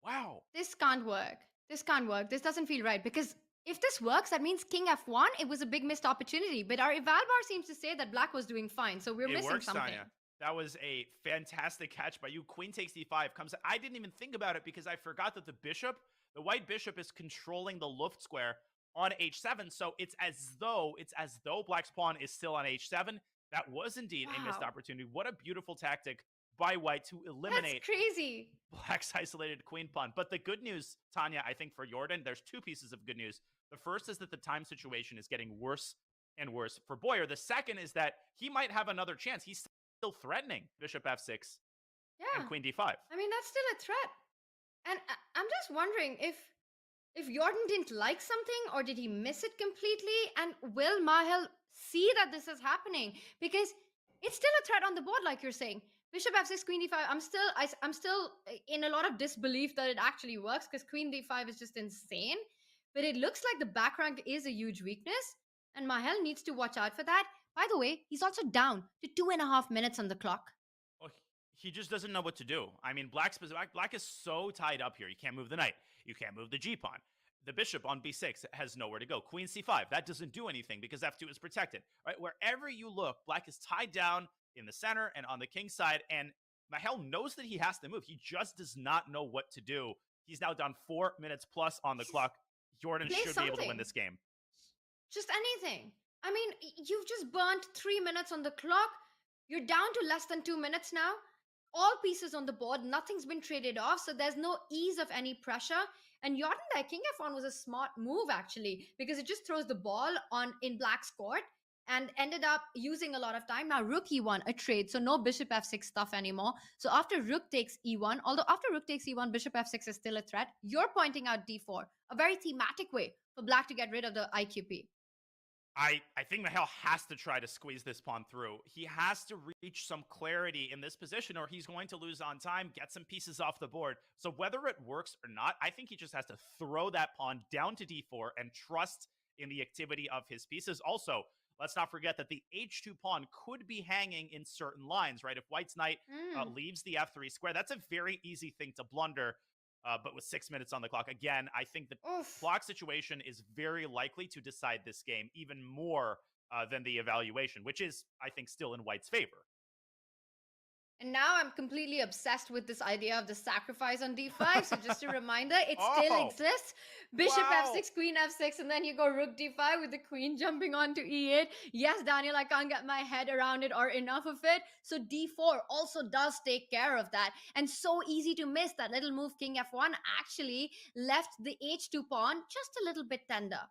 Wow. This can't work. This can't work. This doesn't feel right because if this works, that means king f1, it was a big missed opportunity. But our eval bar seems to say that black was doing fine, so we're missing something. Tanya. That was a fantastic catch by you. Queen takes d5 comes. I didn't even think about it because I forgot that the white bishop is controlling the Luft square on h7. So it's as though black's pawn is still on h7. That was indeed a missed opportunity. What a beautiful tactic by white to eliminate crazy black's isolated queen pawn. But the good news, Tanya, I think for Jordan, there's 2 pieces of good news. The first is that the time situation is getting worse and worse for Boyer. The second is that he might have another chance. He's still threatening bishop f6 and queen d5. I mean, that's still a threat. And I'm just wondering if Jordan didn't like something or did he miss it completely? And will Mahel see that this is happening? Because it's still a threat on the board, like you're saying. Bishop f6, queen d5. I'm still in a lot of disbelief that it actually works because queen d5 is just insane. But it looks like the back rank is a huge weakness. and Mahel needs to watch out for that. By the way, he's also down to 2.5 minutes on the clock. Well, he just doesn't know what to do. I mean, Black is so tied up here. You can't move the knight. You can't move the g-pawn. The bishop on b6 has nowhere to go. Queen c5, that doesn't do anything because f2 is protected. Right? Wherever you look, Black is tied down in the center and on the king side, and Mahel knows that he has to move. He just does not know what to do. He's now down 4 minutes plus on the clock. Jordan should be able to win this game. Just anything. I mean, you've just burnt 3 minutes on the clock. You're down to less than 2 minutes now. All pieces on the board, nothing's been traded off, so there's no ease of any pressure. And Jordan there, king f1 was a smart move actually, because it just throws the ball on in Black's court and ended up using a lot of time. Now rook e1, a trade, so no bishop f6 stuff anymore. So after rook takes e1, although after rook takes e1, bishop f6 is still a threat, you're pointing out d4, a very thematic way for Black to get rid of the IQP. I think Mahel has to try to squeeze this pawn through. He has to reach some clarity in this position or he's going to lose on time, get some pieces off the board. So whether it works or not, I think he just has to throw that pawn down to d4 and trust in the activity of his pieces. Also, let's not forget that the h2 pawn could be hanging in certain lines, right? If White's knight leaves the f3 square, that's a very easy thing to blunder. But with 6 minutes on the clock, again, I think the clock situation is very likely to decide this game even more than the evaluation, which is, I think, still in White's favor. And now I'm completely obsessed with this idea of the sacrifice on d5. So just a reminder, it still exists. Bishop f6, queen f6, and then you go rook d5 with the queen jumping onto e8. Yes, Daniel, I can't get my head around it or enough of it. So d4 also does take care of that. And so easy to miss. That little move king f1 actually left the h2 pawn just a little bit tender.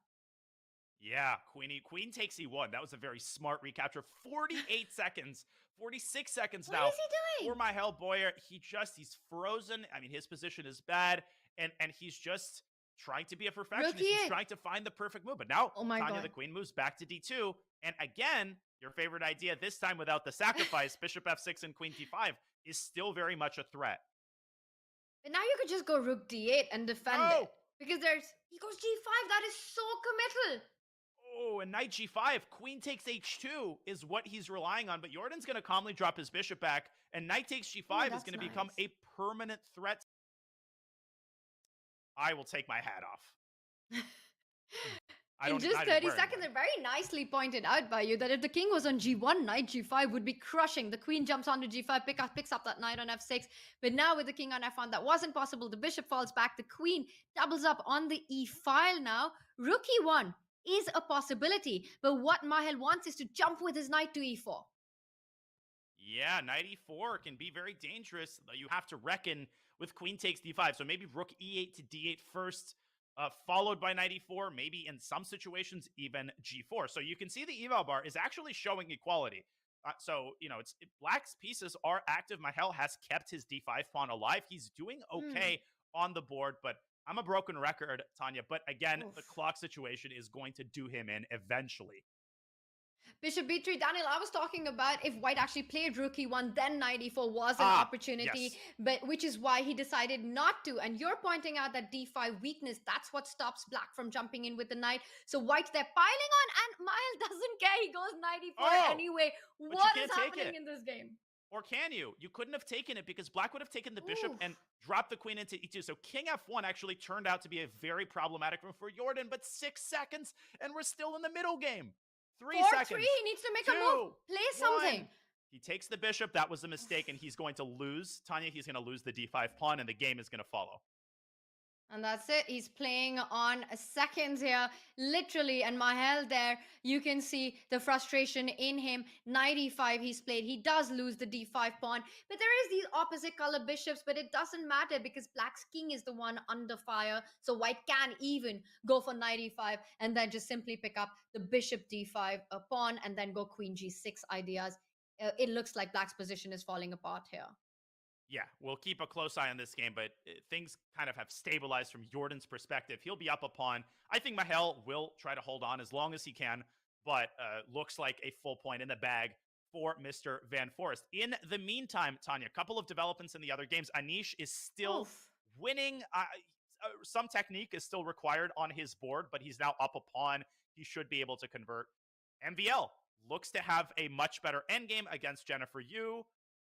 Yeah, queen takes e1. That was a very smart recapture. 48 seconds. 46 seconds now. What is he doing? For Mahel Boyer, he's frozen. I mean, his position is bad, and he's just trying to be a perfectionist. He's trying to find the perfect move. But now, Tanya, the queen moves back to d2, and again, your favorite idea, this time without the sacrifice, bishop f6 and queen d5, is still very much a threat. But now you could just go rook d8 and defend it. Because he goes g5, that is so committal. Oh, and knight g5, queen takes h2 is what he's relying on, but Jordan's going to calmly drop his bishop back, and knight takes g5 is going to become a permanent threat. I will take my hat off. In just 30 seconds, and very nicely pointed out by you that if the king was on g1, knight g5 would be crushing. The queen jumps onto g5, picks up that knight on f6. But now with the king on f1, that wasn't possible. The bishop falls back. The queen doubles up on the e file now. Rook e1 is a possibility, but what Mahel wants is to jump with his knight to e4. Yeah, knight e4 can be very dangerous. You have to reckon with queen takes d5. So maybe rook e8 to d8 first, followed by knight e4, maybe in some situations even g4. So you can see the eval bar is actually showing equality. So, Black's pieces are active. Mahel has kept his d5 pawn alive. He's doing okay on the board, but I'm a broken record, Tanya. But again, the clock situation is going to do him in eventually. Bishop b3, Daniel, I was talking about if White actually played rook e1, then knight e4 was an opportunity, but which is why he decided not to. And you're pointing out that d5 weakness, that's what stops Black from jumping in with the knight. So White's there piling on, and Mahel doesn't care. He goes knight e4 anyway. What is happening in this game? Or can you? You couldn't have taken it because Black would have taken the bishop and dropped the queen into e2. So king f1 actually turned out to be a very problematic move for Jordan, but 6 seconds, and we're still in the middle game. 3 seconds. 4-3, he needs to make a move. Play something. He takes the bishop. That was a mistake, and he's going to lose. Tanya, he's going to lose the d5 pawn, and the game is going to follow. And that's it. He's playing on seconds here, literally. And Mahel there, you can see the frustration in him. Knight e5 he's played. He does lose the d5 pawn. But there is these opposite color bishops, but it doesn't matter because Black's king is the one under fire. So White can even go for knight e5 and then just simply pick up the bishop d5 pawn and then go queen g6 ideas. It looks like Black's position is falling apart here. Yeah, we'll keep a close eye on this game, but things kind of have stabilized from Jordan's perspective. He'll be up a pawn. I think Mahel will try to hold on as long as he can, but looks like a full point in the bag for Mr. Van Forest. In the meantime, Tanya, a couple of developments in the other games. Anish is still winning. Some technique is still required on his board, but he's now up a pawn he should be able to convert. MVL looks to have a much better endgame against Jennifer Yu,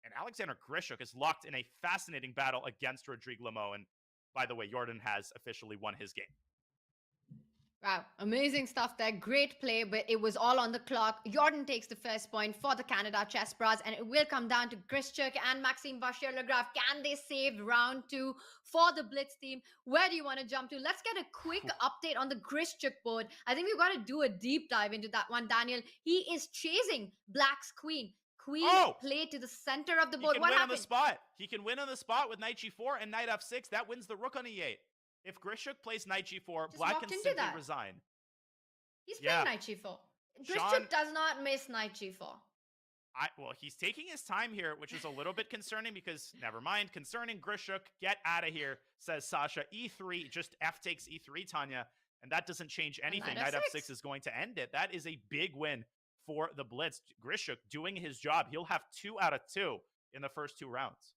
and Alexander Grischuk is locked in a fascinating battle against Rodrigue Lamo. And by the way, Jordan has officially won his game. Wow, amazing stuff there. Great play, but it was all on the clock. Jordan takes the first point for the Canada Chessbrahs, and it will come down to Grischuk and Maxime Vachier-Lagrave. Can they save round 2 for the Blitz team? Where do you want to jump to? Let's get a quick update on the Grischuk board. I think we've got to do a deep dive into that one, Daniel. He is chasing Black's queen. Queen played to the center of the board. He can What win happened? on the spot. He can win on the spot with knight g4 and knight f6. That wins the rook on e8. If Grischuk plays knight g4, Black can simply resign. He's playing knight g4. Grischuk does not miss knight g4. Well, he's taking his time here, which is a little bit concerning because, never mind, concerning Grischuk, get out of here, says Sasha. e3, just f takes e3, Tanya, and that doesn't change anything. Knight f6 is going to end it. That is a big win for the Blitz. Grischuk doing his job. He'll have 2 out of 2 in the first 2 rounds.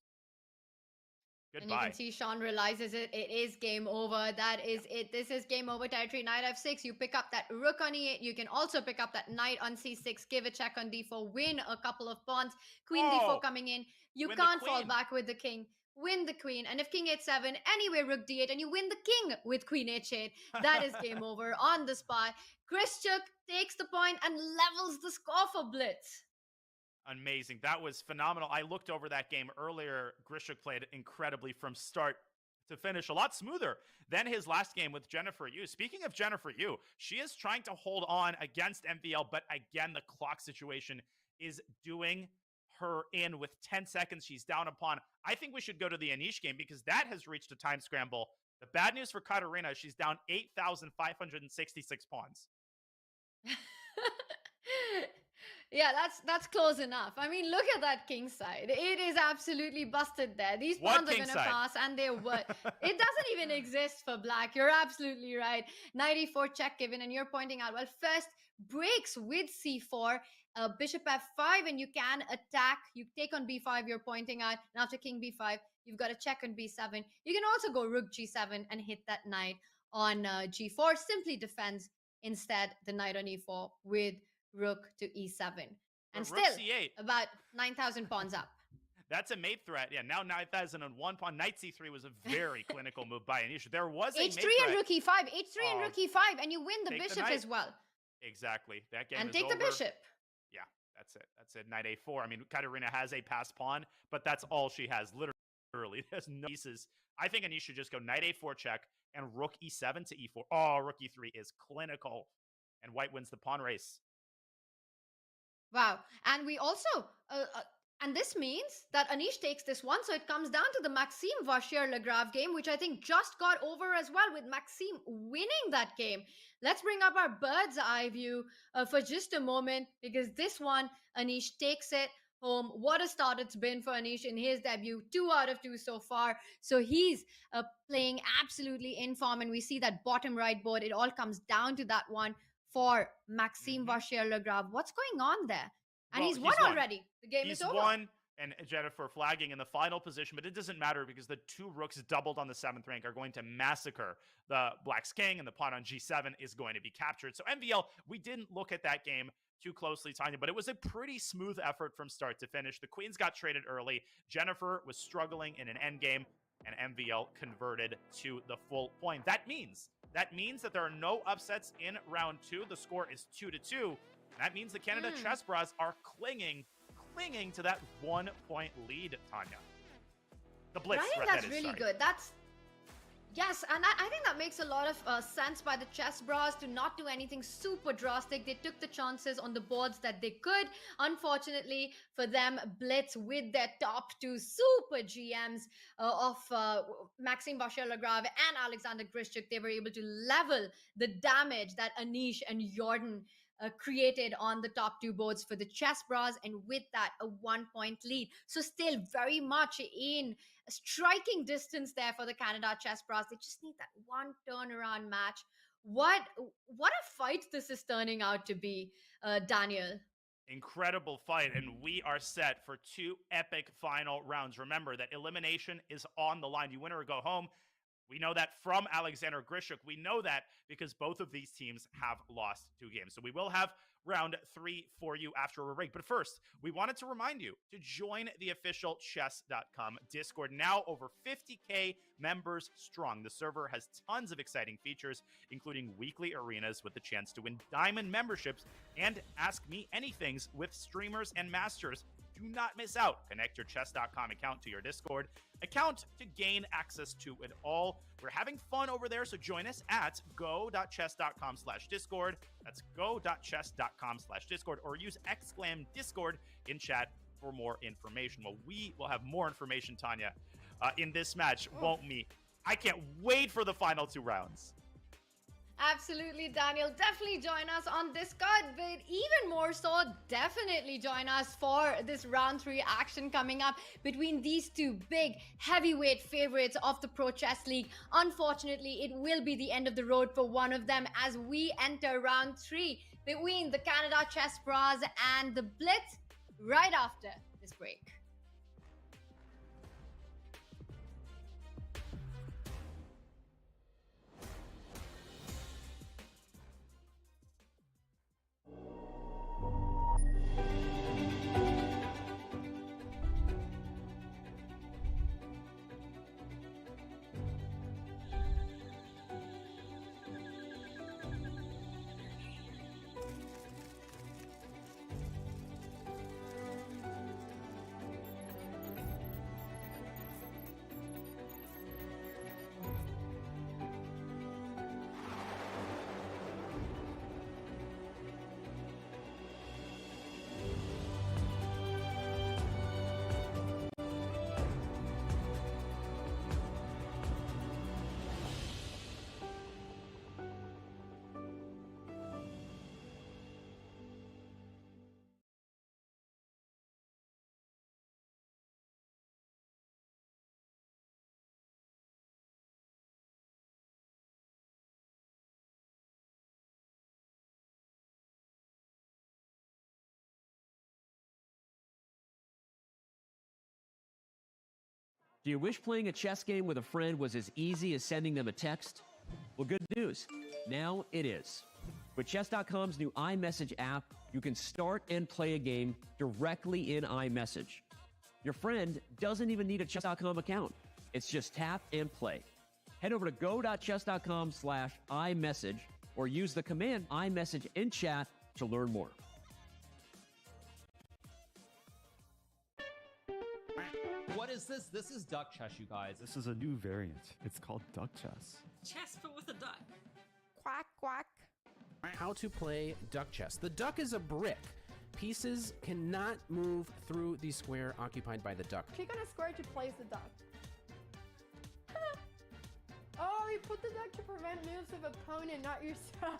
Goodbye. And you can see Sean realizes it. It is game over. That is it. This is game over territory. Knight f6. You pick up that rook on e8. You can also pick up that knight on c6. Give a check on d4. Win a couple of pawns. Queen d4 coming in. You can't fall back with the king. Win the queen. And if king h7, anyway, rook d8, and you win the king with queen h8. That is game over on the spy. Grischuk takes the point and levels the score for Blitz. Amazing. That was phenomenal. I looked over that game earlier. Grischuk played incredibly from start to finish, a lot smoother than his last game with Jennifer Yu. Speaking of Jennifer Yu, she is trying to hold on against MVL, but again, the clock situation is doing her in with 10 seconds. She's down a pawn. I think we should go to the Anish game because that has reached a time scramble. The bad news for Katarina, she's down 8,566 pawns. Yeah, that's close enough. I mean, look at that king side. It is absolutely busted there. These pawns are going to pass, and they would. It doesn't even exist for Black. You're absolutely right. Knight e4 check given, and you're pointing out, well, first breaks with c4, bishop f5, and you can attack. You take on b5, you're pointing out, and after king b5, you've got a check on b7. You can also go rook g7 and hit that knight on g4. Simply defends instead the knight on e4 with rook to e7, and still c8. About 9,000 pawns up. That's a mate threat. Yeah, now 9,001 pawn. Knight c3 was a very clinical move by Anish. There was a h3 mate and threat. rook e5, h3 and rook e5, and you win the bishop as well. Exactly. That game and is take over. the bishop. Yeah, that's it. That's it. Knight a4. I mean, Katarina has a passed pawn, but that's all she has. Literally, there's no pieces. I think Anish should just go knight a4 check and rook e7 to e4. Oh, rook e3 is clinical, and white wins the pawn race. Wow. And we also, and this means that Anish takes this one. So it comes down to the Maxime Vachier-Lagrave game, which I think just got over as well with Maxime winning that game. Let's bring up our bird's eye view for just a moment, because this one, Anish takes it home. What a start it's been for Anish in his debut. 2 out of 2 so far. So he's playing absolutely in form. And we see that bottom right board. It all comes down to that one for Maxime Vachier-Lagrave. What's going on there? And he's won already. The game is over. He's won, and Jennifer flagging in the final position, but it doesn't matter because the 2 rooks doubled on the 7th rank are going to massacre the Black's king, and the pawn on g7 is going to be captured. So MVL, we didn't look at that game too closely, Tanya, but it was a pretty smooth effort from start to finish. The queens got traded early. Jennifer was struggling in an endgame, and MVL converted to the full point. That means that there are no upsets in round 2. The score is 2-2. And that means the Canada Chessbrahs are clinging to that 1-point lead, Tanya. The Blitz. I think that's really good. Yes, and I think that makes a lot of sense by the Chessbrahs to not do anything super drastic. They took the chances on the boards that they could. Unfortunately for them, Blitz with their top 2 super GMs of Maxime Vachier-Lagrave and Alexander Grischuk, they were able to level the damage that Anish and Jordan created on the top 2 boards for the Chessbrahs, and with that, a 1-point lead. So still very much in striking distance there for the Canada Chessbrahs. They just need that one turnaround match. What a fight this is turning out to be, Daniel. Incredible fight, and we are set for 2 epic final rounds. Remember that elimination is on the line. You win or go home. We know that from Alexander Grischuk. We know that because both of these teams have lost 2 games. So we will have round 3 for you after a break. But first, we wanted to remind you to join the official chess.com Discord. Now over 50K members strong. The server has tons of exciting features, including weekly arenas with the chance to win diamond memberships and Ask Me Anythings with streamers and masters. Do not miss out. Connect your chess.com account to your Discord account to gain access to it all. We're having fun over there, so join us at go.chess.com/Discord. That's go.chess.com/Discord, or use !Discord in chat for more information. Well, we will have more information, Tanya, in this match, won't we? I can't wait for the final 2 rounds. Absolutely, Daniel. Definitely join us on Discord, but even more so, definitely join us for this round 3 action coming up between these 2 big heavyweight favorites of the Pro Chess League. Unfortunately, it will be the end of the road for one of them as we enter round 3 between the Canada Chessbrahs and the Blitz right after this break. Do you wish playing a chess game with a friend was as easy as sending them a text? Well, good news. Now it is. With Chess.com's new iMessage app, you can start and play a game directly in iMessage. Your friend doesn't even need a Chess.com account. It's just tap and play. Head over to go.chess.com/iMessage or use the command iMessage in chat to learn more. What is this? This is duck chess, you guys. This is a new variant. It's called duck chess. Chess, but with a duck. Quack, quack. How to play duck chess. The duck is a brick. Pieces cannot move through the square occupied by the duck. Click on a square to place the duck. Oh, you put the duck to prevent moves of opponent, not yourself.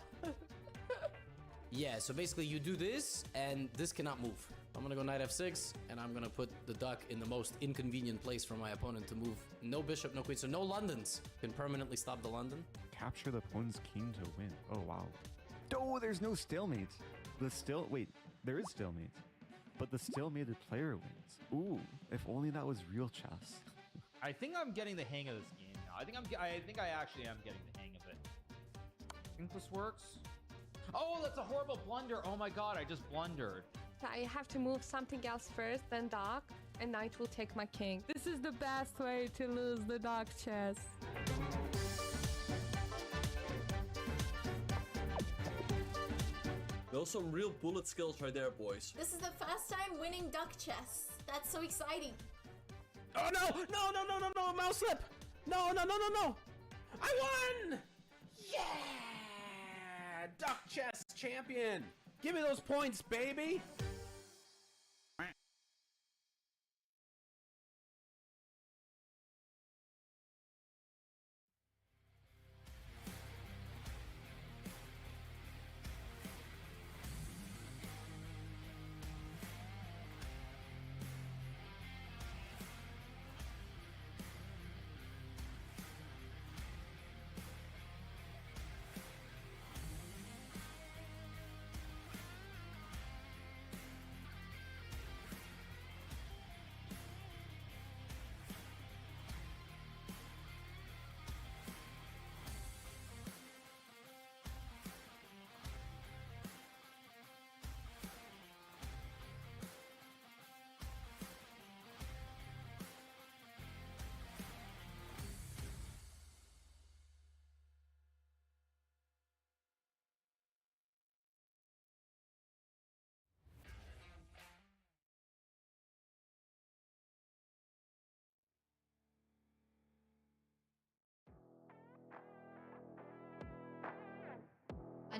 Yeah, so basically you do this, and this cannot move. I'm gonna go knight f6, and I'm gonna put the duck in the most inconvenient place for my opponent to move. No bishop, no queen, so no Londons can permanently stop the London. Capture the opponent's king to win. Oh, wow. Oh, there's no stalemate. Wait, there is stalemate. But the stalemated player wins. Ooh, if only that was real chess. I think I'm getting the hang of this game now. I think I actually am getting the hang of it. I think this works. Oh, that's a horrible blunder. Oh my god, I just blundered. I have to move something else first, then dark, and knight will take my king. This is the best way to lose the dark chess. Those some real bullet skills right there, boys. This is the first time winning duck chess. That's so exciting. Oh no! No! Mouse slip! No! I won! Yeah! Duck chess champion! Give me those points, baby!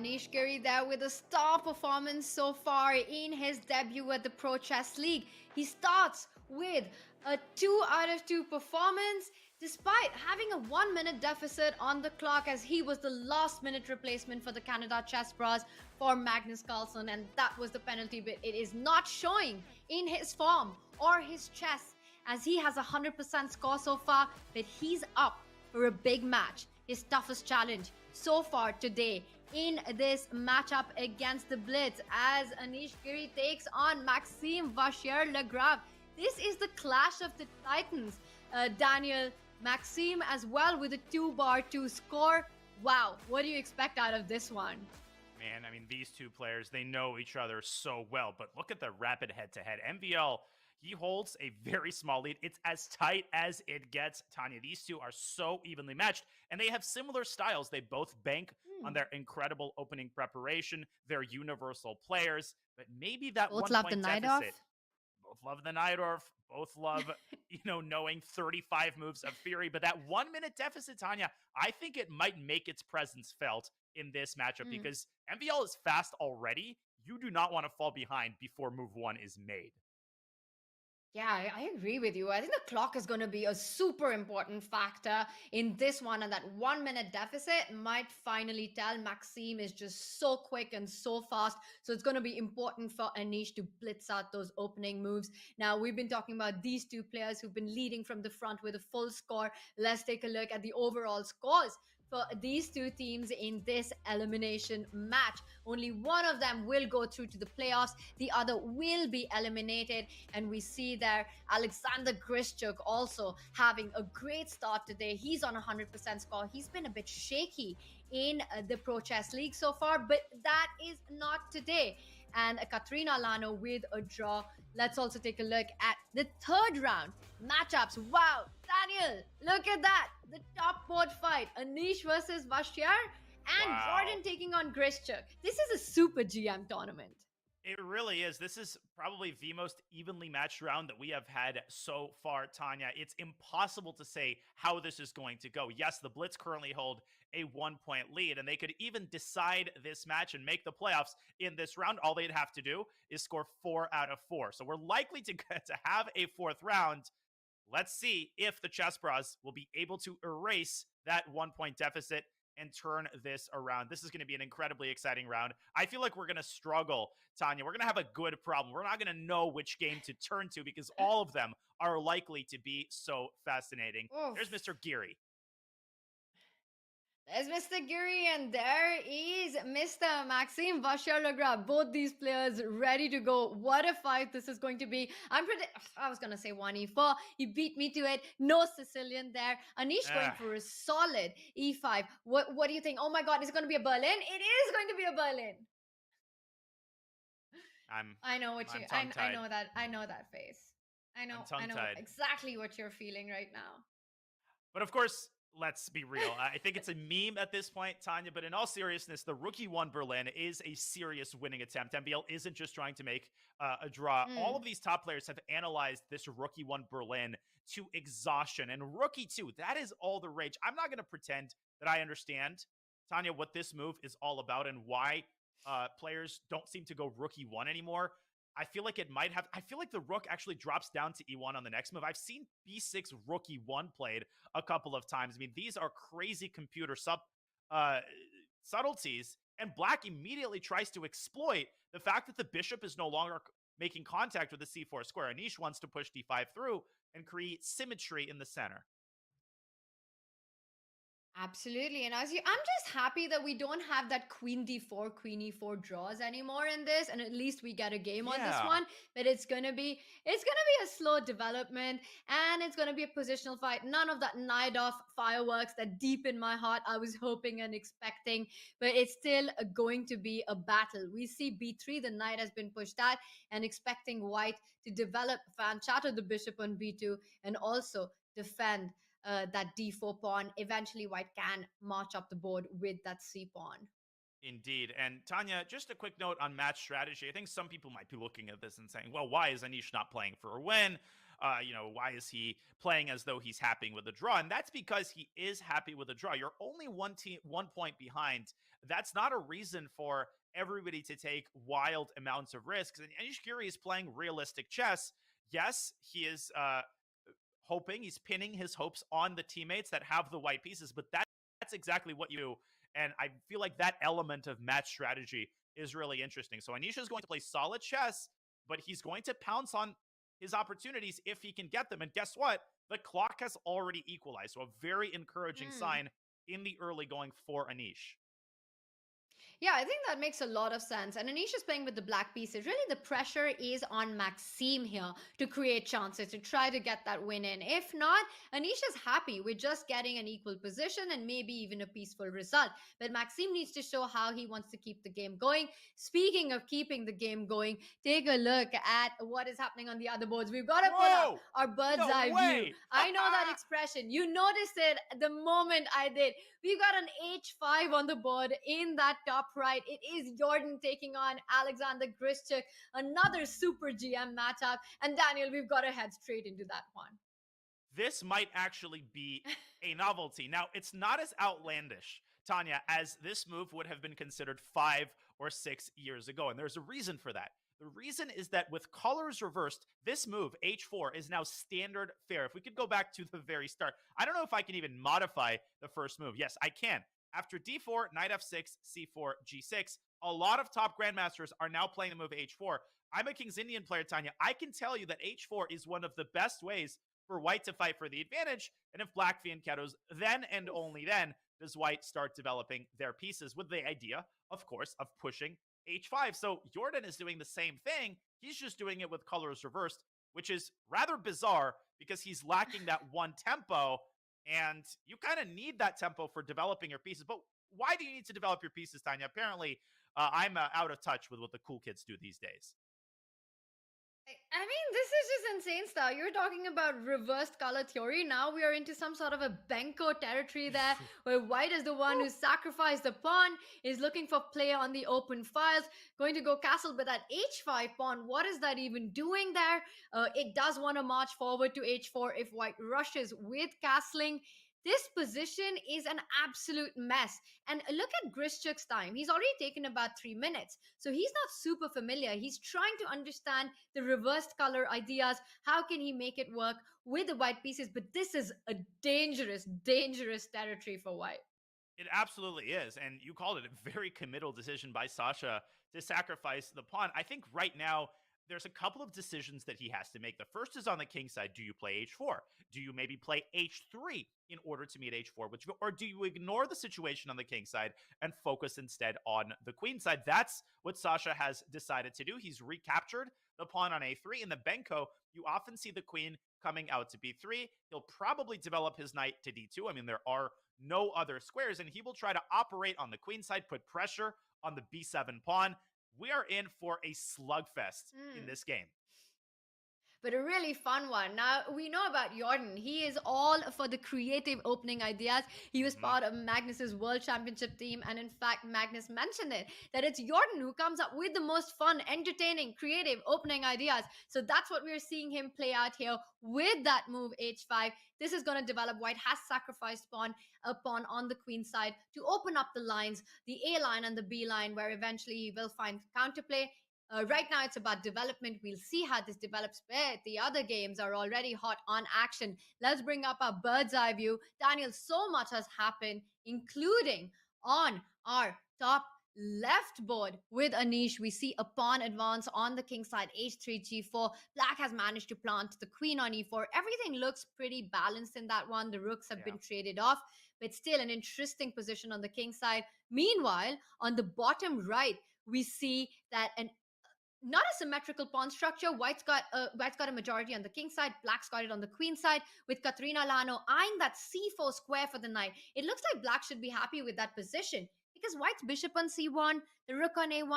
Anish Giri there with a star performance so far in his debut at the Pro Chess League. He starts with a 2 out of 2 performance despite having a 1-minute deficit on the clock, as he was the last minute replacement for the Canada Chessbrahs for Magnus Carlsen, and that was the penalty bit. It is not showing in his form or his chess, as he has a 100% score so far, but he's up for a big match, his toughest challenge so far today in this matchup against the Blitz, as Anish Giri takes on Maxime Vachier-Lagrave. This is the clash of the titans. Daniel, Maxime as well with a 2-2 score. Wow, what do you expect out of this one? Man, I mean, these two players, they know each other so well, but look at the rapid head-to-head. MVL, he holds a very small lead. It's as tight as it gets, Tanya. These two are so evenly matched, and they have similar styles. They both bank on their incredible opening preparation. They're universal players, but maybe that both 1 love point the deficit. Najdorf. Both love the Najdorf. Both love, knowing 35 moves of theory. But that 1-minute deficit, Tanya, I think it might make its presence felt in this matchup because MVL is fast already. You do not want to fall behind before move 1 is made. Yeah, I agree with you. I think the clock is going to be a super important factor in this one, and that 1-minute deficit might finally tell. Maxime is just so quick and so fast, so it's going to be important for Anish to blitz out those opening moves. Now, we've been talking about these two players who've been leading from the front with a full score. Let's take a look at the overall scores for these two teams in this elimination match. Only one of them will go through to the playoffs. The other will be eliminated. And we see there Alexander Grischuk also having a great start today. He's on 100% score. He's been a bit shaky in the Pro Chess League so far, but that is not today. And Katrina Lano with a draw. Let's also take a look at the third round matchups. Wow, Daniel, look at that. The top board fight, Anish versus Vachier, and Jordan taking on Grischuk. This is a super GM tournament. It really is. This is probably the most evenly matched round that we have had so far, Tanya. It's impossible to say how this is going to go. Yes, the Blitz currently hold a 1-point lead, and they could even decide this match and make the playoffs in this round. All they'd have to do is score 4 out of 4. So we're likely to have a 4th round. Let's see if the Chessbrahs will be able to erase that 1-point deficit and turn this around. This is going to be an incredibly exciting round. I feel like we're going to struggle, Tanya. We're going to have a good problem. We're not going to know which game to turn to because all of them are likely to be so fascinating. Oof. There's Mr. Giri. There's Mr. Giri, and there is Mr. Maxime Vachier-Lagrave. Both these players ready to go. What a fight this is going to be. I was going to say 1e4. He beat me to it. No Sicilian there. Anish going for a solid e5. What do you think? Oh my God, is it going to be a Berlin? It is going to be a Berlin. I know that. I know that face. I know exactly what you're feeling right now. But of course, let's be real. I think it's a meme at this point, Tanya, but in all seriousness, the Rookie 1 Berlin is a serious winning attempt. MVL isn't just trying to make a draw. All of these top players have analyzed this Rookie 1 Berlin to exhaustion. And Rookie 2, that is all the rage. I'm not going to pretend that I understand, Tanya, what this move is all about and why players don't seem to go Rookie 1 anymore. I feel like I feel like the rook actually drops down to E1 on the next move. I've seen B6 Rookie 1 played a couple of times. I mean, these are crazy computer subtleties, and Black immediately tries to exploit the fact that the bishop is no longer making contact with the C4 square. Anish wants to push D5 through and create symmetry in the center. Absolutely. And I'm just happy that we don't have that Queen D4, Queen E4 draws anymore in this, and at least we get a game on this one. But it's gonna be a slow development, and it's gonna be a positional fight. None of that Najdorf fireworks that deep in my heart I was hoping and expecting, but it's still going to be a battle. We see B3, the knight has been pushed out, and expecting white to develop, fan shatter the bishop on B2, and also defend that D4 pawn. Eventually, white can march up the board with that C pawn. Indeed. And Tanya, just a quick note on match strategy. I think some people might be looking at this and saying, well, why is Anish not playing for a win? why is he playing as though he's happy with the draw? And that's because he is happy with the draw. You're only 1 point behind. That's not a reason for everybody to take wild amounts of risks. And Anish Giri is playing realistic chess. Yes, he is hoping, he's pinning his hopes on the teammates that have the white pieces, but that's exactly what you do. And I feel like that element of match strategy is really interesting. So Anish is going to play solid chess, but he's going to pounce on his opportunities if he can get them. And guess what? The clock has already equalized. So a very encouraging sign in the early going for Anish. Yeah, I think that makes a lot of sense. And Anish is playing with the black pieces. Really, the pressure is on Maxime here to create chances, to try to get that win in. If not, Anish is happy with just getting an equal position and maybe even a peaceful result. But Maxime needs to show how he wants to keep the game going. Speaking of keeping the game going, take a look at what is happening on the other boards. We've got to pull up our bird's eye view. I know that expression. You noticed it the moment I did. We've got an H5 on the board in that top right. It is Jordan taking on Alexander Grischuk, another super GM matchup. And Daniel, we've got to head straight into that one. This might actually be a novelty. Now, it's not as outlandish, Tanya, as this move would have been considered 5 or 6 years ago. And there's a reason for that. The reason is that with colors reversed, this move, H4, is now standard fare. If we could go back to the very start, I don't know if I can even modify the first move. Yes, I can. After D4, Knight F6, C4, G6, a lot of top grandmasters are now playing the move H4. I'm a King's Indian player, Tanya. I can tell you that H4 is one of the best ways for White to fight for the advantage. And if Black fianchettos, then and only then does White start developing their pieces with the idea, of course, of pushing H5. So Jordan is doing the same thing. He's just doing it with colors reversed, which is rather bizarre because he's lacking that one tempo. And you kind of need that tempo for developing your pieces. But why do you need to develop your pieces, Tanya? Apparently, I'm out of touch with what the cool kids do these days. I mean, this is just insane stuff. You're talking about reversed color theory. Now we are into some sort of a Benko territory there, where White is the one who sacrificed the pawn, is looking for play on the open files, going to go castle, but that H5 pawn, what is that even doing there? It does want to march forward to H4 if White rushes with castling. This position is an absolute mess. And look at Grischuk's time. He's already taken about 3 minutes. So he's not super familiar. He's trying to understand the reversed color ideas. How can he make it work with the white pieces? But this is a dangerous, dangerous territory for White. It absolutely is. And you called it a very committal decision by Sasha to sacrifice the pawn. I think right now, there's a couple of decisions that he has to make. The first is on the king side. Do you play H4? Do you maybe play H3 in order to meet H4? Or do you ignore the situation on the king side and focus instead on the queen side? That's what Sasha has decided to do. He's recaptured the pawn on A3. In the Benko, you often see the queen coming out to B3. He'll probably develop his knight to D2. I mean, there are no other squares, and he will try to operate on the queen side, put pressure on the B7 pawn. We are in for a slugfest in this game. But a really fun one. Now, we know about Jordan. He is all for the creative opening ideas. He was part of Magnus's World Championship team. And in fact, Magnus mentioned it, that it's Jordan who comes up with the most fun, entertaining, creative opening ideas. So that's what we're seeing him play out here with that move H5. This is going to develop. White has sacrificed a pawn on the queen side to open up the lines, the A line and the B line, where eventually he will find counterplay. Right now, it's about development. We'll see how this develops. But the other games are already hot on action. Let's bring up our bird's eye view. Daniel, so much has happened, including on our top left board with Anish. We see a pawn advance on the king side, H3, G4. Black has managed to plant the queen on E4. Everything looks pretty balanced in that one. The rooks have been traded off, but still an interesting position on the king side. Meanwhile, on the bottom right, we see that not a symmetrical pawn structure. White's got a majority on the king side. Black's got it on the queen side, with Katrina Lano eyeing that C4 square for the knight. It looks like Black should be happy with that position, because White's bishop on C1, the rook on A1,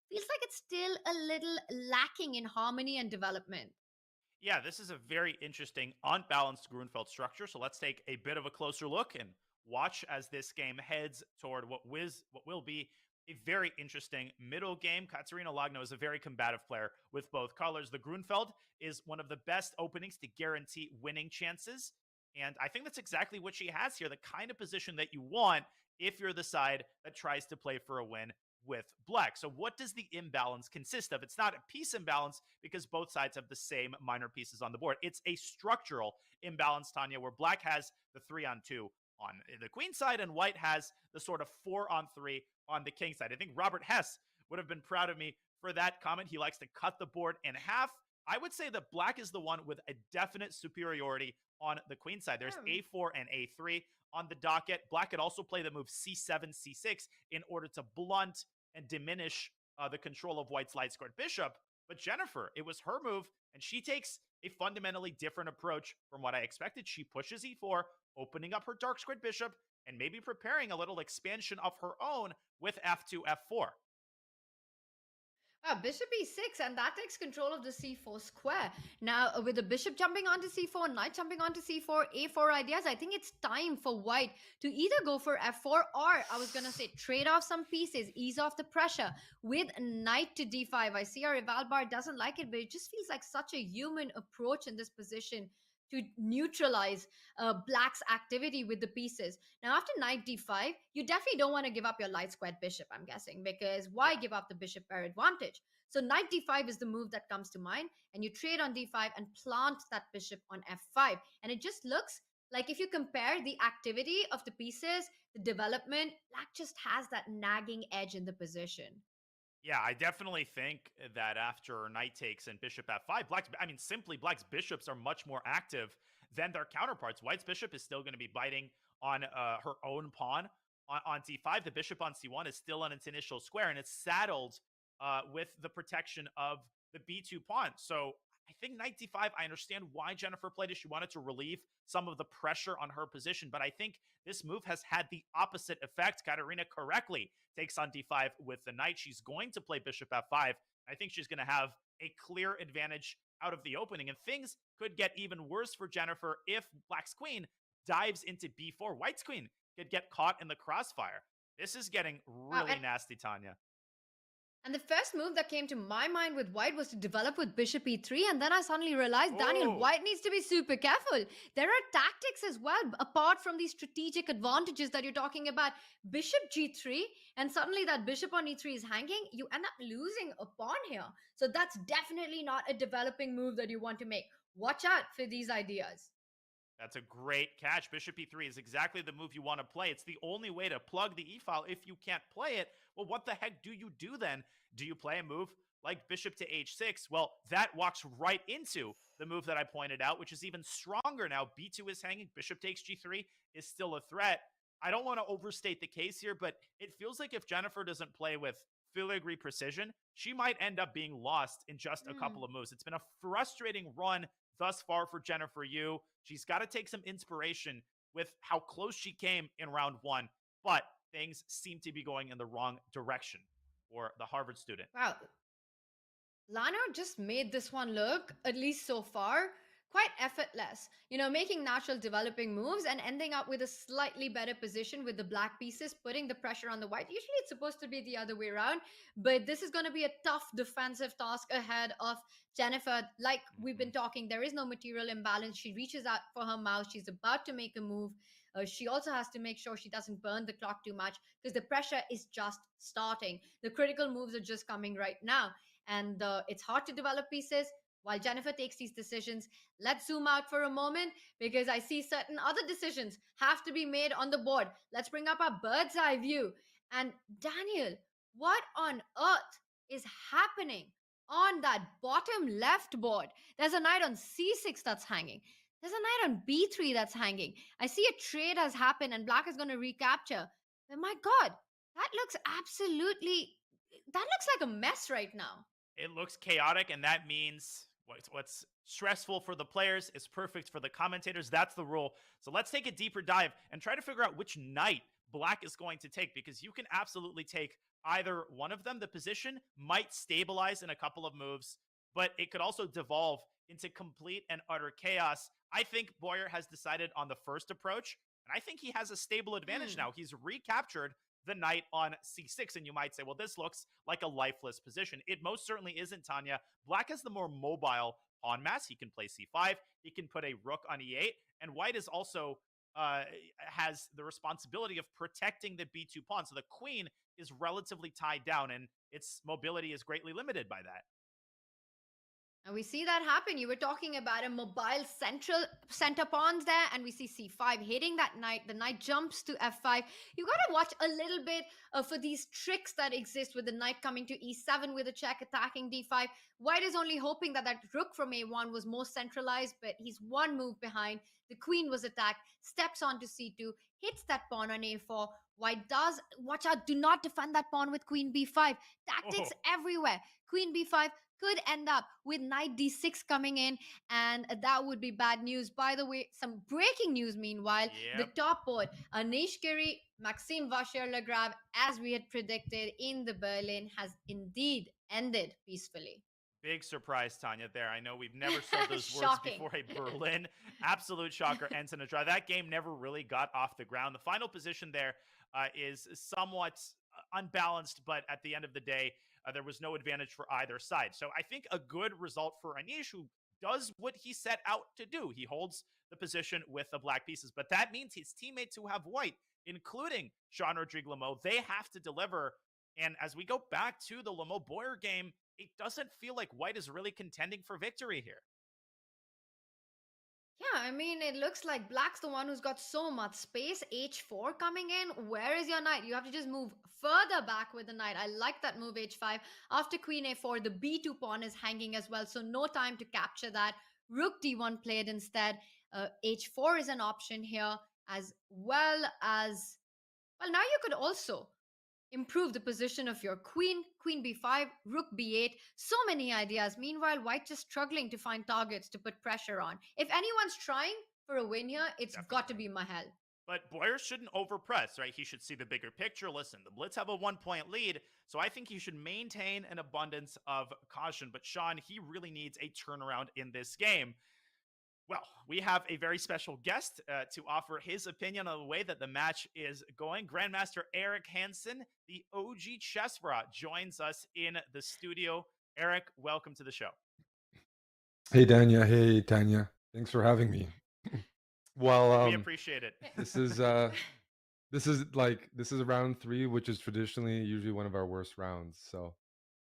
feels like it's still a little lacking in harmony and development. Yeah, this is a very interesting, unbalanced Grunfeld structure. So let's take a bit of a closer look and watch as this game heads toward what will be a very interesting middle game. Katerina Lagno is a very combative player with both colors. The Grunfeld is one of the best openings to guarantee winning chances. And I think that's exactly what she has here, the kind of position that you want if you're the side that tries to play for a win with black. So what does the imbalance consist of? It's not a piece imbalance because both sides have the same minor pieces on the board. It's a structural imbalance, Tanya, where black has the 3-on-2 on the queen side and white has the sort of 4-on-3 on the king side. I think Robert Hess would have been proud of me for that comment. He likes to cut the board in half. I would say that black is the one with a definite superiority on the queen side. There's a4 and a3 on the docket. Black could also play the move c7, c6 in order to blunt and diminish the control of white's light squared bishop. But Jennifer, it was her move, and she takes a fundamentally different approach from what I expected. She pushes e4, opening up her dark squared bishop, and maybe preparing a little expansion of her own with f2, f4. Wow, bishop e6, and that takes control of the c4 square. Now, with the bishop jumping onto c4, knight jumping onto c4, a4 ideas, I think it's time for white to either go for f4 or, I was going to say, trade off some pieces, ease off the pressure with knight to d5. I see our Evalbar doesn't like it, but it just feels like such a human approach in this position to neutralize black's activity with the pieces. Now, after knight d5, you definitely don't want to give up your light squared bishop, I'm guessing, because why give up the bishop pair advantage? So knight d5 is the move that comes to mind, and you trade on d5 and plant that bishop on f5. And it just looks like if you compare the activity of the pieces, the development, black just has that nagging edge in the position. Yeah, I definitely think that after knight takes and bishop f5, black's bishops are much more active than their counterparts. White's bishop is still going to be biting on her own pawn on d5. The bishop on c1 is still on its initial square, and it's saddled with the protection of the b2 pawn. So I think knight d5, I understand why Jennifer played it. She wanted to relieve some of the pressure on her position, but I think this move has had the opposite effect. Katerina correctly takes on d5 with the knight. She's going to play bishop f5. I think she's going to have a clear advantage out of the opening, and things could get even worse for Jennifer if black's queen dives into b4. White's queen could get caught in the crossfire. This is getting really nasty, Tanya. And the first move that came to my mind with white was to develop with bishop e3, and then I suddenly realized, Daniel, white needs to be super careful. There are tactics as well, apart from these strategic advantages that you're talking about. Bishop g3, and suddenly that bishop on e3 is hanging, you end up losing a pawn here. So that's definitely not a developing move that you want to make. Watch out for these ideas. That's a great catch. Bishop e3 is exactly the move you want to play. It's the only way to plug the e-file if you can't play it. Well, what the heck do you do then? Do you play a move like bishop to h6? Well, that walks right into the move that I pointed out, which is even stronger now. b2 is hanging. Bishop takes g3 is still a threat. I don't want to overstate the case here, but it feels like if Jennifer doesn't play with filigree precision, she might end up being lost in just a couple of moves. It's been a frustrating run thus far for Jennifer Yu. She's got to take some inspiration with how close she came in round one, but things seem to be going in the wrong direction for the Harvard student. Wow. Lana just made this one look, at least so far, quite effortless. You know, making natural developing moves and ending up with a slightly better position with the black pieces, putting the pressure on the white. Usually it's supposed to be the other way around, but this is going to be a tough defensive task ahead of Jennifer. Like we've been talking, there is no material imbalance. She reaches out for her mouse. She's about to make a move. She also has to make sure she doesn't burn the clock too much because the pressure is just starting. The critical moves are just coming right now. And it's hard to develop pieces while Jennifer takes these decisions. Let's zoom out for a moment because I see certain other decisions have to be made on the board. Let's bring up our bird's eye view. And Daniel, what on earth is happening on that bottom left board? There's a knight on c6 that's hanging. There's a knight on b3 that's hanging. I see a trade has happened and black is going to recapture. But my God, that looks like a mess right now. It looks chaotic, and that means what's stressful for the players is perfect for the commentators. That's the rule. So let's take a deeper dive and try to figure out which knight black is going to take, because you can absolutely take either one of them. The position might stabilize in a couple of moves, but it could also devolve into complete and utter chaos. I think Boyer has decided on the first approach, and I think he has a stable advantage now. He's recaptured the knight on c6. And you might say, well, this looks like a lifeless position. It most certainly isn't, Tanya. Black has the more mobile pawn mass. He can play c5. He can put a rook on e8. And white is also has the responsibility of protecting the b2 pawn. So the queen is relatively tied down, and its mobility is greatly limited by that. And we see that happen. You were talking about a mobile center pawns there, and we see c5 hitting that knight. The knight jumps to f5. You got to watch a little bit for these tricks that exist with the knight coming to e7 with a check, attacking d5. White is only hoping that that rook from a1 was more centralized, but he's one move behind. The queen was attacked, steps onto c2, hits that pawn on a4. White does, watch out, do not defend that pawn with queen b5. Tactics everywhere. Queen b5 could end up with knight d6 coming in, and that would be bad news. By the way, some breaking news meanwhile. The top board, Anish Giri, Maxime Vachier-Lagrave, as we had predicted in the Berlin, has indeed ended peacefully. Big surprise, Tanya, there. I know we've never said those words before a Berlin. Absolute shocker, ends in a draw. That game never really got off the ground. The final position there is somewhat unbalanced, but at the end of the day, there was no advantage for either side. So I think a good result for Anish, who does what he set out to do. He holds the position with the black pieces, but that means his teammates who have white, including Jean-Rodrigue Lemo, they have to deliver. And as we go back to the Lemo-Boyer game, it doesn't feel like white is really contending for victory here. Yeah, I mean, it looks like black's the one who's got so much space. h4 coming in. Where is your knight? You have to just move further back with the knight. I like that move, h5. After queen a4, the b2 pawn is hanging as well, so no time to capture that. Rook d1 played instead. h4 is an option here, as well as... Well, now you could also improve the position of your queen, queen b5, rook b8, so many ideas. Meanwhile, white just struggling to find targets to put pressure on. If anyone's trying for a win here, it's got to be Mahel. But Boyer shouldn't overpress, right? He should see the bigger picture. Listen, the Blitz have a 1-point lead, so I think he should maintain an abundance of caution. But Sean, he really needs a turnaround in this game. Well, we have a very special guest to offer his opinion on the way that the match is going. Grandmaster Eric Hansen, the OG Chessbrahs, joins us in the studio. Eric, welcome to the show. Hey, Danya. Hey, Tanya. Thanks for having me. Well, we appreciate it. This is round 3, which is traditionally usually one of our worst rounds. So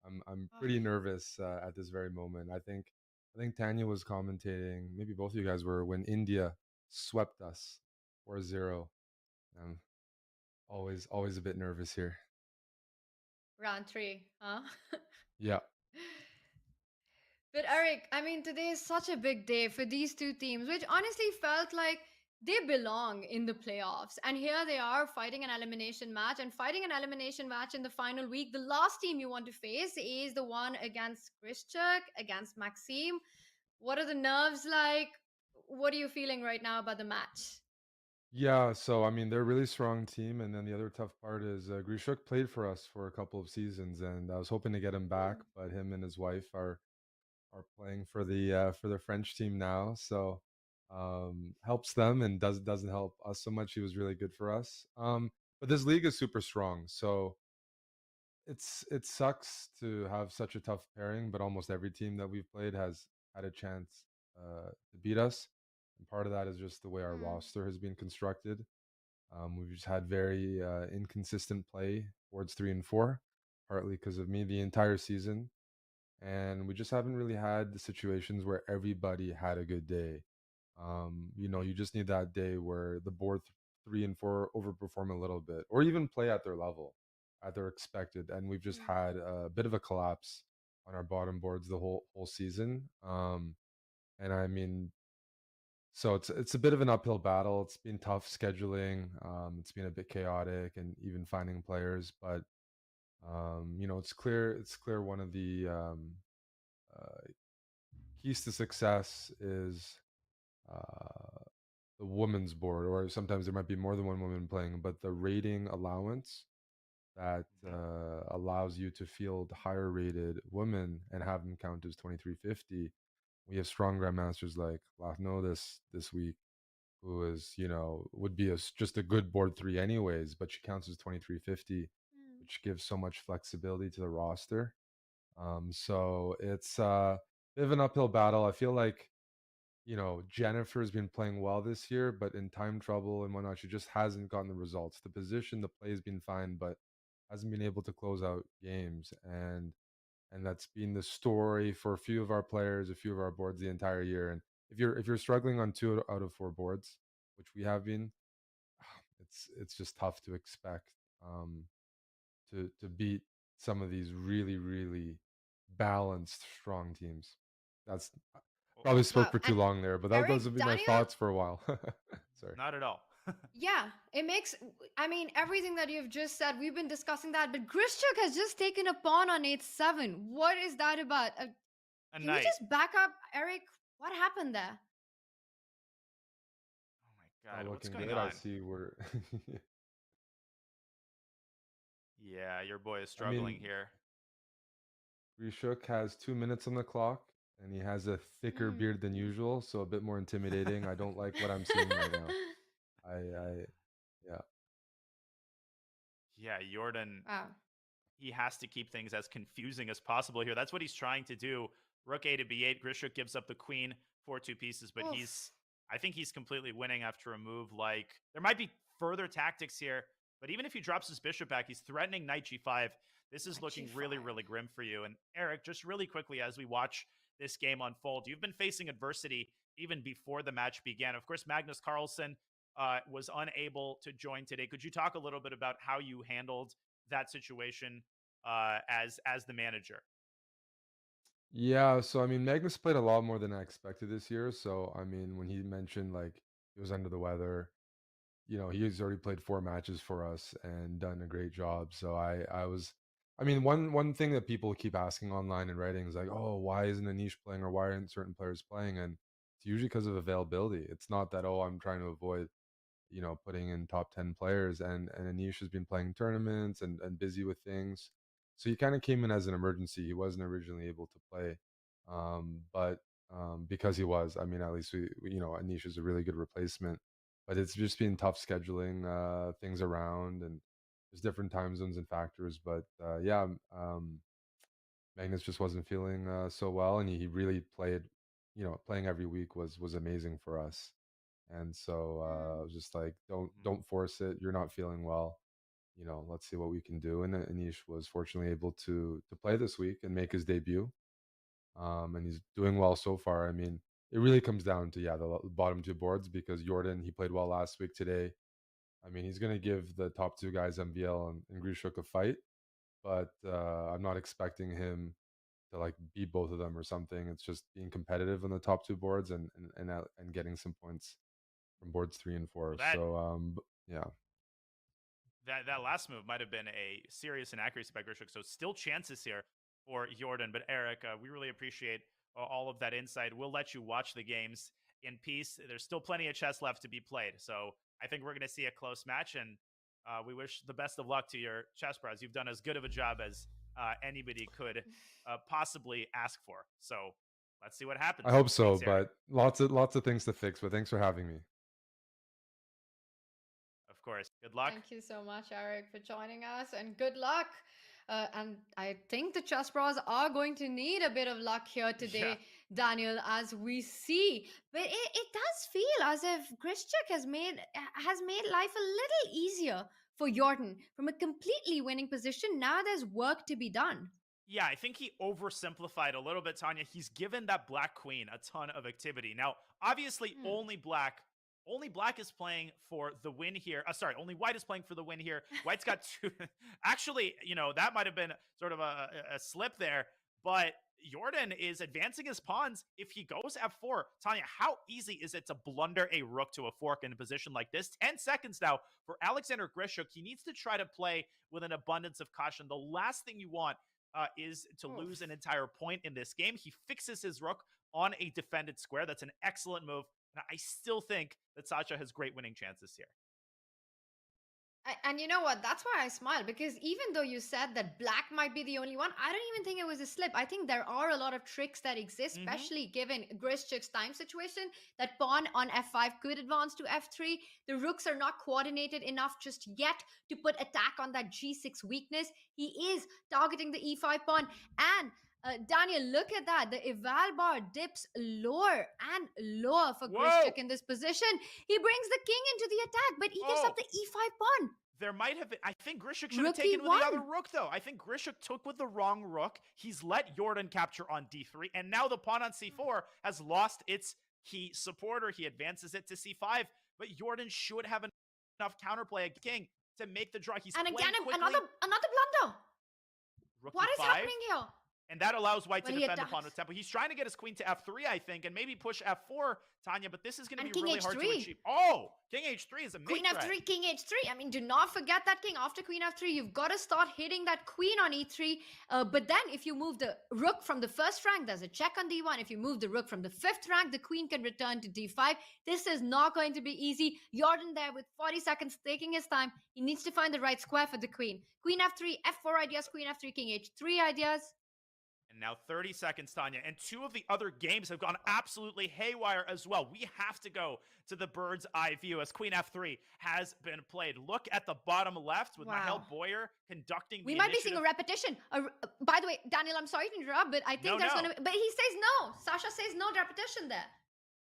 I'm pretty nervous at this very moment. I think Tanya was commentating, maybe both of you guys were, when India swept us 4-0. Always a bit nervous here. Round 3, huh? Yeah. But Eric, I mean, today is such a big day for these two teams, which honestly felt like they belong in the playoffs. And here they are fighting an elimination match, and fighting an elimination match in the final week. The last team you want to face is the one against Grischuk, against Maxime. What are the nerves like? What are you feeling right now about the match? Yeah, so I mean, they're a really strong team, and then the other tough part is Grischuk played for us for a couple of seasons, and I was hoping to get him back, but him and his wife are playing for the French team now, so helps them and doesn't help us so much. He was really good for us, but this league is super strong, so it sucks to have such a tough pairing, but almost every team that we've played has had a chance to beat us, and part of that is just the way our roster has been constructed. We've just had very inconsistent play towards 3 and 4, partly because of me the entire season. And we just haven't really had the situations where everybody had a good day. You just need that day where the board 3 and 4 overperform a little bit, or even play at their level, at their expected. And we've just had a bit of a collapse on our bottom boards the whole season. And I mean, so it's a bit of an uphill battle. It's been tough scheduling. It's been a bit chaotic, and even finding players, but it's clear one of the keys to success is the women's board, or sometimes there might be more than one woman playing, but the rating allowance that allows you to field higher rated women and have them count as 2350. We have strong grandmasters like Lachno this week, who is, would be just a good board 3 anyways, but she counts as 2350, which gives so much flexibility to the roster. So it's a bit of an uphill battle. I feel like, Jennifer's been playing well this year, but in time trouble and whatnot, she just hasn't gotten the results. The position, the play has been fine, but hasn't been able to close out games. And that's been the story for a few of our players, a few of our boards the entire year. And if you're struggling on 2 out of 4 boards, which we have been, it's just tough to expect to beat some of these really, really balanced, strong teams. That's probably spoke Wow, for too and long there, but Eric, those have been my Daniel, thoughts for a while. Sorry. Not at all. yeah, it makes. I mean, everything that you've just said, we've been discussing that. But Grischuk has just taken a pawn on 8-7. What is that about? Can you just back up, Eric? What happened there? God, Not what's looking going good. on? I see we're. Yeah, your boy is I mean, struggling here. Grischuk has 2 minutes on the clock, and he has a thicker beard than usual, so a bit more intimidating. I don't like what I'm seeing right now. Yeah. Yeah, Jordan. Wow. He has to keep things as confusing as possible here. That's what he's trying to do. Rook A to B8. Grischuk gives up the queen for 2 pieces, but I think he's completely winning after a move like, there might be further tactics here, but even if he drops his bishop back, he's threatening knight G5. This is looking really, really grim for you. And Eric, just really quickly as we watch this game unfold, you've been facing adversity even before the match began. Of course, Magnus Carlsen was unable to join today. Could you talk a little bit about how you handled that situation as the manager? Yeah, so I mean, Magnus played a lot more than I expected this year. So I mean, when he mentioned like he was under the weather, he's already played 4 matches for us and done a great job. So I mean, one thing that people keep asking online and writing is like, oh, why isn't Anish playing, or why aren't certain players playing? And it's usually because of availability. It's not that, oh, I'm trying to avoid putting in top 10 players, and Anish has been playing tournaments and busy with things. So he kind of came in as an emergency. He wasn't originally able to play. But because he was, I mean, at least Anish is a really good replacement, but it's just been tough scheduling things around, and there's different time zones and factors. But Magnus just wasn't feeling so well, and he really played, playing every week was amazing for us. And so I was just like, don't force it. You're not feeling well. Let's see what we can do. And Anish was fortunately able to play this week and make his debut. And he's doing well so far. I mean, it really comes down to the bottom 2 boards, because Jordan, he played well last week. Today, I mean, he's going to give the top 2 guys, MVL and Grischuk, a fight, but I'm not expecting him to like beat both of them or something. It's just being competitive on the top 2 boards and getting some points from boards 3 and 4. Yeah. That last move might have been a serious inaccuracy by Grischuk, so still chances here for Jordan. But Eric, we really appreciate all of that insight. We'll let you watch the games in peace. There's still plenty of chess left to be played, so I think we're going to see a close match, and we wish the best of luck to your Chessbrahs. You've done as good of a job as anybody could possibly ask for. So let's see what happens. I hope so, Thanks, Eric. but lots of things to fix. But thanks for having me. Of course. Good luck. Thank you so much, Eric, for joining us, and good luck. And I think the Chessbrahs are going to need a bit of luck here today, Daniel, as we see. But it does feel as if Grischuk has made life a little easier for Jordan from a completely winning position. Now there's work to be done. Yeah, I think he oversimplified a little bit, Tanya. He's given that black queen a ton of activity. Now, obviously, only black is playing for the win here. Only white is playing for the win here. White's got 2. Actually, that might have been sort of a slip there, but Jordan is advancing his pawns. If he goes F4, Tanya, how easy is it to blunder a rook to a fork in a position like this? 10 seconds now for Alexander Grischuk. He needs to try to play with an abundance of caution. The last thing you want is to lose an entire point in this game. He fixes his rook on a defended square. That's an excellent move. And I still think that Sasha has great winning chances here. And you know what? That's why I smile, because even though you said that black might be the only one, I don't even think it was a slip. I think there are a lot of tricks that exist, especially given Grischuk's time situation. That pawn on f5 could advance to f3. The rooks are not coordinated enough just yet to put attack on that g6 weakness. He is targeting the e5 pawn. And Daniel, look at that. The eval bar dips lower and lower for Grischuk in this position. He brings the king into the attack, but he gives up the e5 pawn. There might have been, I think Grischuk should have taken with the other rook, though. I think Grischuk took with the wrong rook. He's let Jordan capture on d3, and now the pawn on c4 has lost its key supporter. He advances it to c5, but Jordan should have enough counterplay at king to make the draw. He's and playing again, quickly. another blunder. Rook What is e5. happening here? And that allows white to Well, defend the pawn with tempo. He's trying to get his queen to f3, I think, and maybe push f4, Tanya, but this is going to be really hard to achieve. Oh, king h3 is a mate Queen threat. f3, king h3. I mean, do not forget that king. After queen f3, you've got to start hitting that queen on e3. But then if you move the rook from the first rank, there's a check on d1. If you move the rook from the fifth rank, the queen can return to d5. This is not going to be easy. Jordan there with 40 seconds taking his time. He needs to find the right square for the queen. Queen f3, f4 ideas, queen f3, king h3 ideas. And now 30 seconds, Tanya. And two of the other games have gone absolutely haywire as well. We have to go to the bird's eye view as queen f3 has been played. Look at the bottom left with Mihail Boyer conducting We the might initiative. be seeing a repetition. By the way, Daniel, I'm sorry to interrupt, but I think there's going to be... But he says no. Sasha says no repetition there.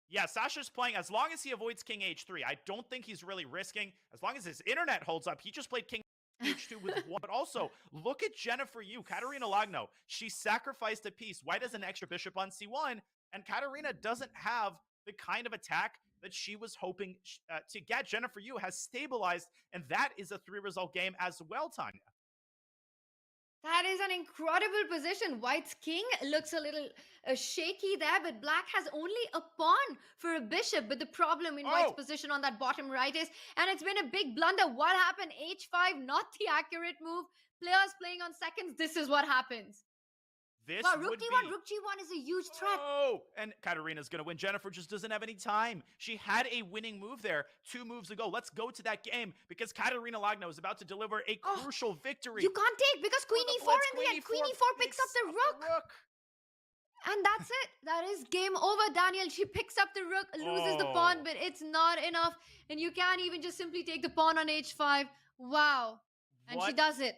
Yeah, Sasha's playing as long as he avoids king h3. I don't think he's really risking. As long as his internet holds up, he just played king h2 with one. But also, look at Jennifer Yu, Katerina Lagno. She sacrificed a piece. White has an extra bishop on c1, and Katerina doesn't have the kind of attack that she was hoping to get. Jennifer Yu has stabilized, and that is a 3-result game as well, Tanya. That is an incredible position. White's king looks a little shaky there, but black has only a pawn for a bishop. But the problem in White's position on that bottom right is, and it's been a big blunder. What happened? H5, not the accurate move. Players playing on seconds. This is what happens. This Rook would D1, be... Rook G1 is a huge threat. Oh, and Katerina's going to win. Jennifer just doesn't have any time. She had a winning move there 2 moves ago. Let's go to that game because Katerina Lagno is about to deliver a crucial victory. You can't take because queen e4 in the end. Queen e4 picks up the rook. And that's it. That is game over, Daniel. She picks up the rook, loses the pawn, but it's not enough. And you can't even just simply take the pawn on h5. Wow. And she does it.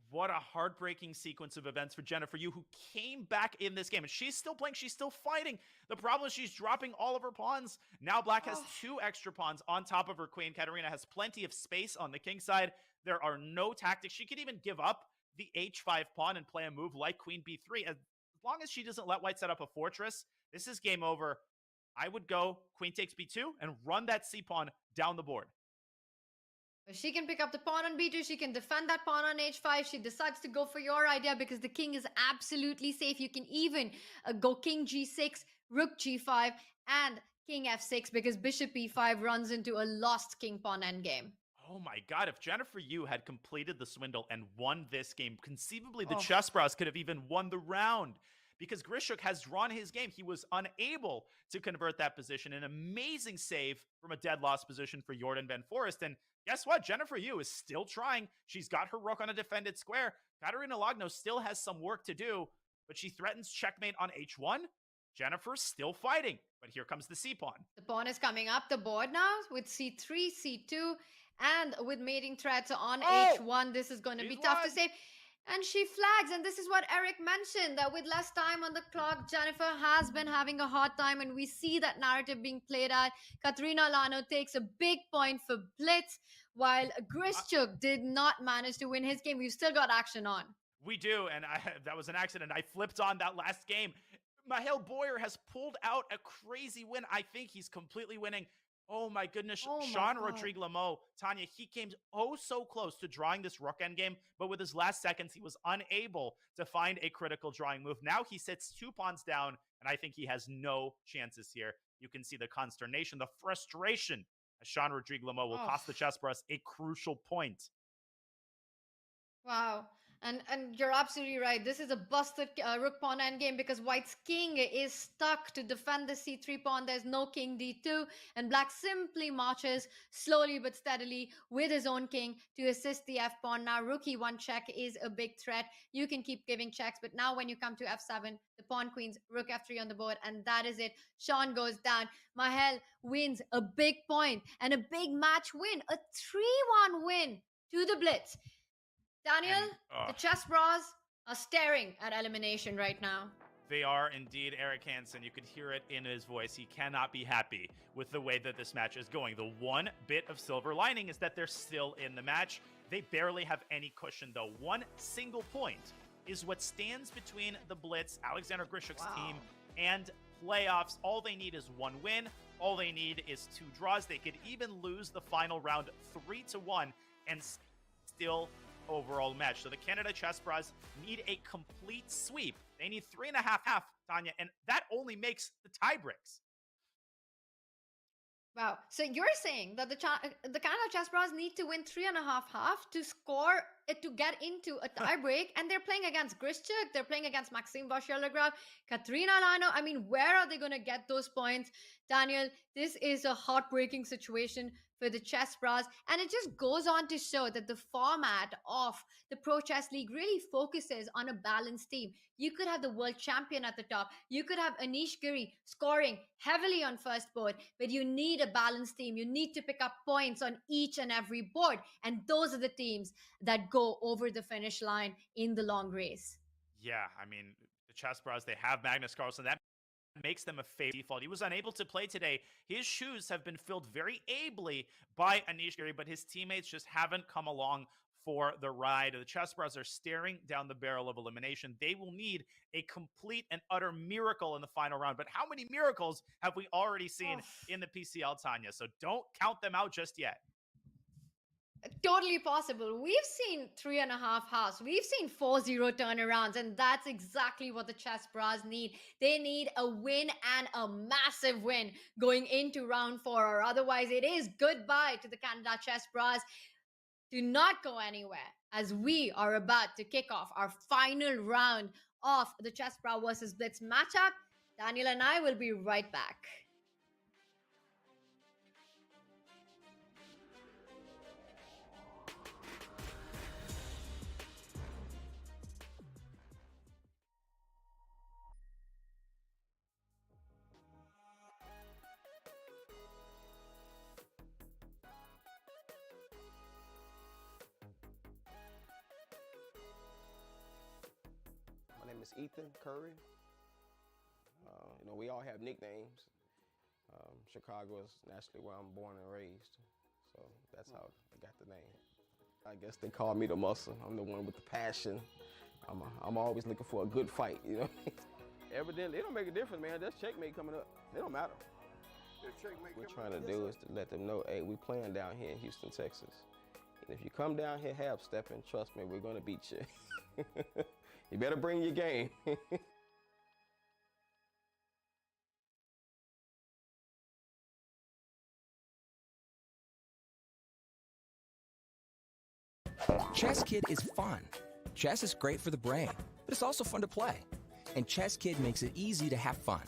What a heartbreaking sequence of events for Jennifer Yu, who came back in this game. And she's still playing. She's still fighting. The problem is she's dropping all of her pawns. Now black has 2 extra pawns on top of her queen. Katerina has plenty of space on the king side. There are no tactics. She could even give up the h5 pawn and play a move like queen b3. As long as she doesn't let white set up a fortress, this is game over. I would go queen takes b2 and run that c-pawn down the board. She can pick up the pawn on b2. She can defend that pawn on h5. She decides to go for your idea because the king is absolutely safe. You can even go king g6, rook g5, and king f6 because bishop e5 runs into a lost king pawn endgame. Oh my god, if Jennifer Yu had completed the swindle and won this game, conceivably the Chessbrahs could have even won the round. Because Grischuk has drawn his game. He was unable to convert that position. An amazing save from a dead loss position for Jordan Van Forest. And guess what? Jennifer Yu is still trying. She's got her rook on a defended square. Katerina Lagno still has some work to do, but she threatens checkmate on h1. Jennifer's still fighting, but here comes the c-pawn. The pawn is coming up the board now with c3, c2, and with mating threats on h1. This is going to be tough to save. And she flags, and this is what Eric mentioned, that with less time on the clock, Jennifer has been having a hard time, and we see that narrative being played out. Katerina Lagno takes a big point for Blitz, while Grischuk did not manage to win his game. We've still got action on. We do, and that was an accident. I flipped on that last game. Mihail Boyer has pulled out a crazy win. I think he's completely winning. Oh my goodness, Sean Rodrigue Lameau, Tanya, he came so close to drawing this rook endgame, but with his last seconds, he was unable to find a critical drawing move. Now he sits 2 pawns down, and I think he has no chances here. You can see the consternation, the frustration, as Sean Rodrigue Lameau will cost the Chessbrahs a crucial point. Wow. And you're absolutely right. This is a busted rook pawn endgame because white's king is stuck to defend the c3 pawn. There's no king d2, and black simply marches slowly but steadily with his own king to assist the f pawn. Now rook e1 check is a big threat. You can keep giving checks, but now when you come to f7, the pawn queens, rook f3 on the board, and that is it. Sean goes down. Mahel wins a big point and a big match win, a 3-1 win to the Blitz. Daniel, the Chessbrahs are staring at elimination right now. They are indeed. Eric Hansen, you could hear it in his voice. He cannot be happy with the way that this match is going. The one bit of silver lining is that they're still in the match. They barely have any cushion, though. One single point is what stands between the Blitz, Alexander Grischuk's team, and playoffs. All they need is one win. All they need is 2 draws. They could even lose the final round 3-1 and still overall match. So the Canada Chessbrahs need a complete sweep. They need 3.5, Tanya, and that only makes the tie breaks. Wow. So you're saying that the Canada Chessbrahs need to win 3.5 to score it to get into a tiebreak, and they're playing against Grischuk, they're playing against Maxime Vachier-Lagrave, Katrina Lano. I mean, where are they going to get those points? Daniel, this is a heartbreaking situation for the Chessbrahs, and it just goes on to show that the format of the Pro Chess League really focuses on a balanced team. You could have the world champion at the top, you could have Anish Giri scoring heavily on first board, but you need a balanced team. You need to pick up points on each and every board, and those are the teams that go over the finish line in the long race. Yeah, I mean, the Chessbrahs, they have Magnus Carlsen. That makes them a favorite default. He was unable to play today. His shoes have been filled very ably by Anish Giri, but his teammates just haven't come along for the ride. The Chessbrahs are staring down the barrel of elimination. They will need a complete and utter miracle in the final round. But how many miracles have we already seen in the PCL, Tanya? So don't count them out just yet. Totally possible. We've seen 3.5 halves. We've seen 4-0 turnarounds, and that's exactly what the Chessbrahs need. They need a win and a massive win going into round 4, or otherwise it is goodbye to the Canada Chessbrahs. Do not go anywhere, as we are about to kick off our final round of the Chessbrahs versus Blitz matchup. Daniel and I will be right back. My name is Ethan Curry. We all have nicknames. Chicago is naturally where I'm born and raised, so that's how I got the name. I guess they call me the muscle. I'm the one with the passion. I'm always looking for a good fight, Evidently, it don't make a difference, man. That's checkmate coming up. It don't matter. What we're trying to do is to let them know, hey, we playing down here in Houston, Texas. And if you come down here half-stepping, trust me, we're gonna beat you. You better bring your game. Chess Kid is fun. Chess is great for the brain, but it's also fun to play. And Chess Kid makes it easy to have fun.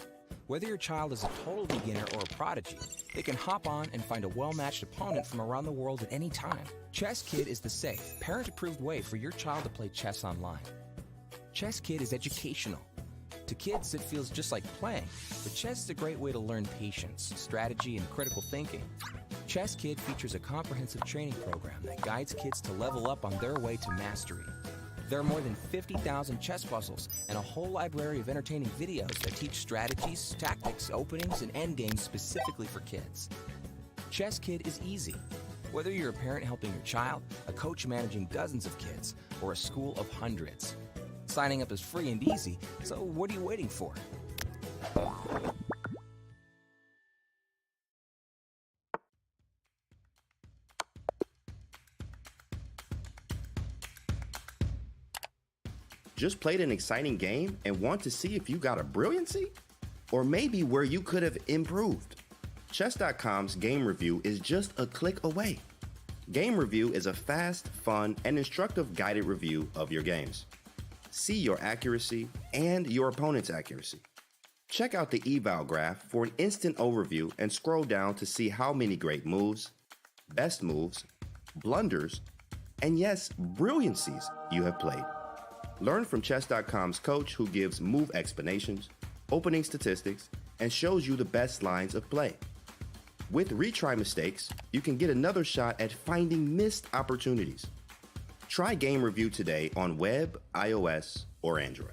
Whether your child is a total beginner or a prodigy, they can hop on and find a well-matched opponent from around the world at any time. Chess Kid is the safe, parent-approved way for your child to play chess online. Chess Kid is educational. To kids, it feels just like playing, but chess is a great way to learn patience, strategy, and critical thinking. Chess Kid features a comprehensive training program that guides kids to level up on their way to mastery. There are more than 50,000 chess puzzles and a whole library of entertaining videos that teach strategies, tactics, openings, and endgames specifically for kids. Chess Kid is easy. Whether you're a parent helping your child, a coach managing dozens of kids, or a school of hundreds. Signing up is free and easy, so what are you waiting for? Just played an exciting game and want to see if you got a brilliancy? Or maybe where you could have improved? Chess.com's game review is just a click away. Game Review is a fast, fun, and instructive guided review of your games. See your accuracy and your opponent's accuracy. Check out the eval graph for an instant overview and scroll down to see how many great moves, best moves, blunders, and yes, brilliancies you have played. Learn from Chess.com's coach who gives move explanations, opening statistics, and shows you the best lines of play. With retry mistakes, you can get another shot at finding missed opportunities. Try Game Review today on web, iOS, or Android.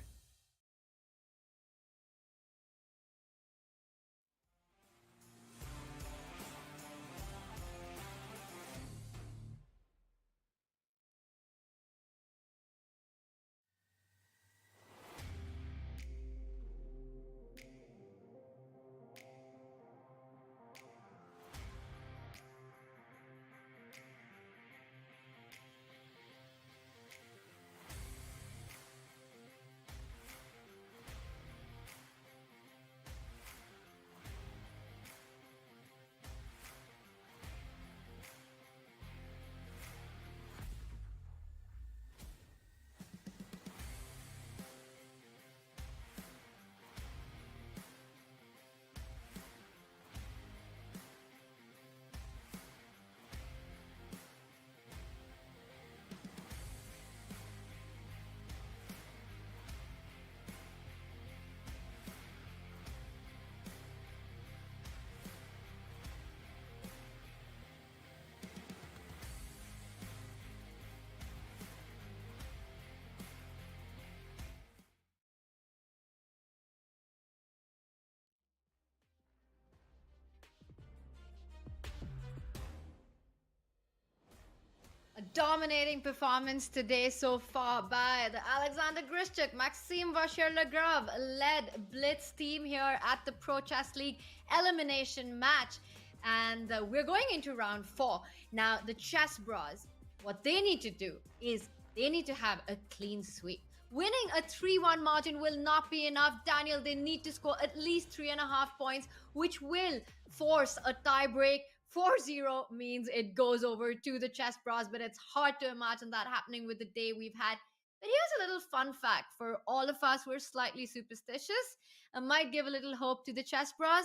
A dominating performance today so far by the Alexander Grischuk, Maxime Vachier-Lagrave led Blitz team here at the Pro Chess League elimination match. And we're going into round 4. Now, the Chessbrahs, what they need to do is they need to have a clean sweep. Winning a 3-1 margin will not be enough. Daniel, they need to score at least 3.5 points, which will force a tie break. 4-0 means it goes over to the Chessbrahs, but it's hard to imagine that happening with the day we've had. But here's a little fun fact for all of us who are slightly superstitious and might give a little hope to the Chessbrahs.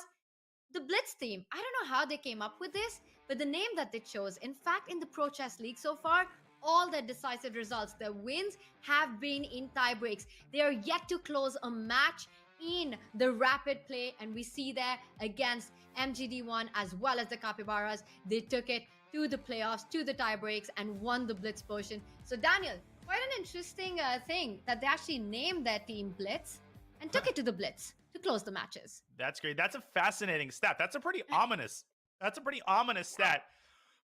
The Blitz team, I don't know how they came up with this, but the name that they chose, in fact, in the Pro Chess League so far, all their decisive results, their wins have been in tie breaks. They are yet to close a match in the rapid play, and we see there against MGD1 as well as the Capybaras, they took it to the playoffs, to the tie breaks, and won the Blitz portion. So Daniel, quite an interesting thing that they actually named their team Blitz and took it to the Blitz to close the matches. That's great. That's a fascinating stat. That's a pretty ominous stat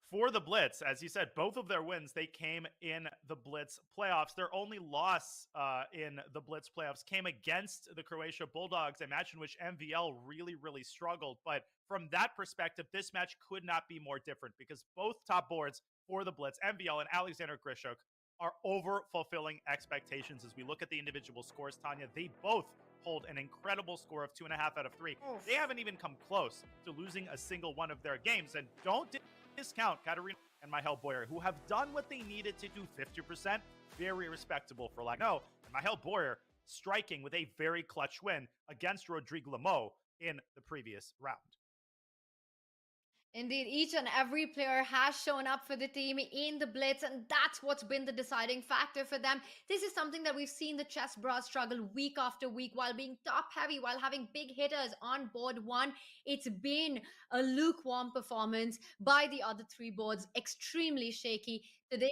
for the Blitz. As you said, both of their wins, they came in the Blitz playoffs. Their only loss in the Blitz playoffs came against the Croatia Bulldogs, a match in which MVL really struggled. But from that perspective, this match could not be more different because both top boards for the Blitz, MVL and Alexander Grischuk, are over fulfilling expectations. As we look at the individual scores, Tanya, they both hold an incredible score of 2.5 out of 3. Oof. They haven't even come close to losing a single one of their games. And don't discount Katarina and Mihail Boyer, who have done what they needed to do. 50%, very respectable for Lagno. And Mihail Boyer striking with a very clutch win against Rodrigue Lamo in the previous round. Indeed, each and every player has shown up for the team in the Blitz, and that's what's been the deciding factor for them. This is something that we've seen the Chessbrahs struggle week after week while being top heavy, while having big hitters on board one. It's been a lukewarm performance by the other three boards, extremely shaky. Today,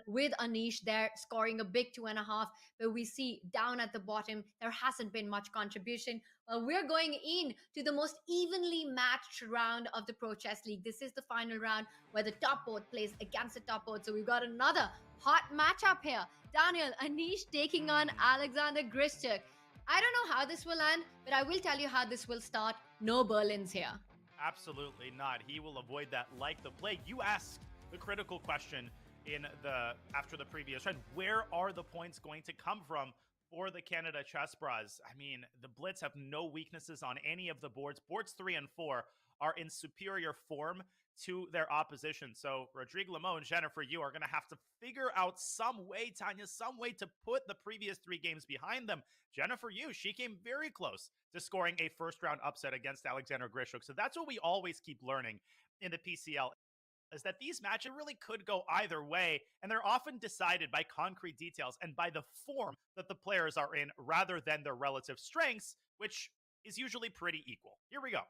with Anish there scoring a big 2.5, but we see down at the bottom there hasn't been much contribution. We're going in to the most evenly matched round of the Pro Chess League. This is the final round where the top board plays against the top board. So we've got another hot matchup here. Daniel, Anish taking on Alexander Grischuk. I don't know how this will end, but I will tell you how this will start. No Berlins here. Absolutely not. He will avoid that like the plague. You asked the critical question after the previous round. Where are the points going to come from for the Canada Chessbrahs? I mean, the Blitz have no weaknesses on any of the boards. Boards 3 and 4 are in superior form to their opposition. So Rodrigue Lamont and Jennifer, you are going to have to figure out some way, Tanya, some way to put the previous 3 games behind them. Jennifer Yu, she came very close to scoring a first-round upset against Alexander Grischuk. So that's what we always keep learning in the PCL, is that these matches really could go either way, and they're often decided by concrete details and by the form that the players are in rather than their relative strengths, which is usually pretty equal. Here we go.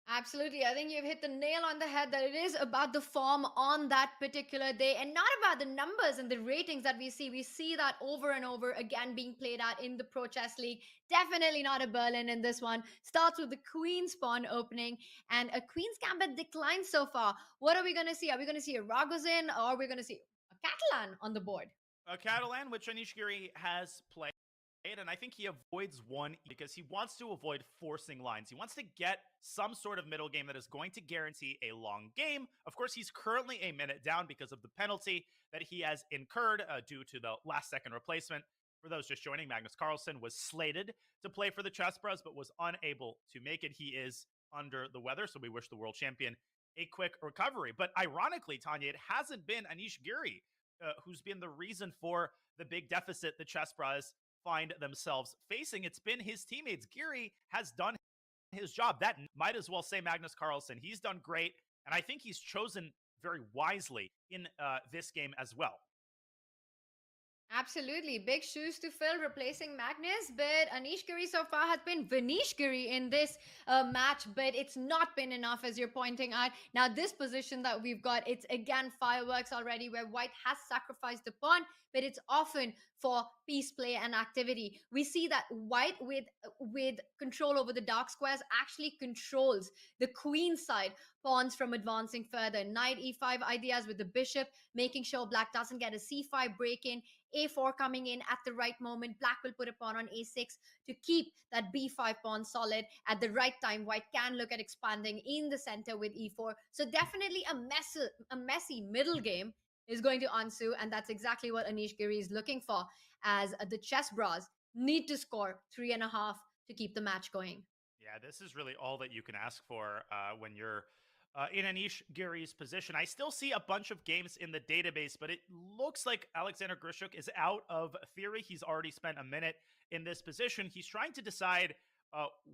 Absolutely. I think you've hit the nail on the head that it is about the form on that particular day and not about the numbers and the ratings that we see. We see that over and over again being played out in the Pro Chess League. Definitely not a Berlin in this one. Starts with the Queen's Pawn opening and a Queen's Gambit decline so far. What are we going to see? Are we going to see a Ragozin or are we going to see a Catalan on the board? A Catalan, which Anish Giri has played. And I think he avoids one because he wants to avoid forcing lines. He wants to get some sort of middle game that is going to guarantee a long game. Of course, he's currently a minute down because of the penalty that he has incurred due to the last-second replacement. For those just joining, Magnus Carlsen was slated to play for the Chessbrahs, but was unable to make it. He is under the weather, so we wish the world champion a quick recovery. But ironically, Tanya, it hasn't been Anish Giri who's been the reason for the big deficit the Chessbrahs find themselves facing. It's been his teammates. Giri has done his job. That might as well say Magnus Carlsen. He's done great, and I think he's chosen very wisely in this game as well. Absolutely. Big shoes to fill replacing Magnus, but Anish Giri so far has been Vanish Giri in this match, but it's not been enough as you're pointing out. Now, this position that we've got, it's again fireworks already where White has sacrificed the pawn, but it's often for piece play and activity. We see that White with control over the dark squares actually controls the queen side pawns from advancing further. Knight e5 ideas with the bishop, making sure Black doesn't get a c5 break in. A4 coming in at the right moment. Black will put a pawn on A6 to keep that B5 pawn solid. At the right time, White can look at expanding in the center with E4. So definitely a messy middle game is going to ensue, and that's exactly what Anish Giri is looking for, as the Chessbrahs need to score 3.5 to keep the match going. Yeah, this is really all that you can ask for when you're in Anish Giri's position. I still see a bunch of games in the database, but it looks like Alexander Grischuk is out of theory. He's already spent a minute in this position. He's trying to decide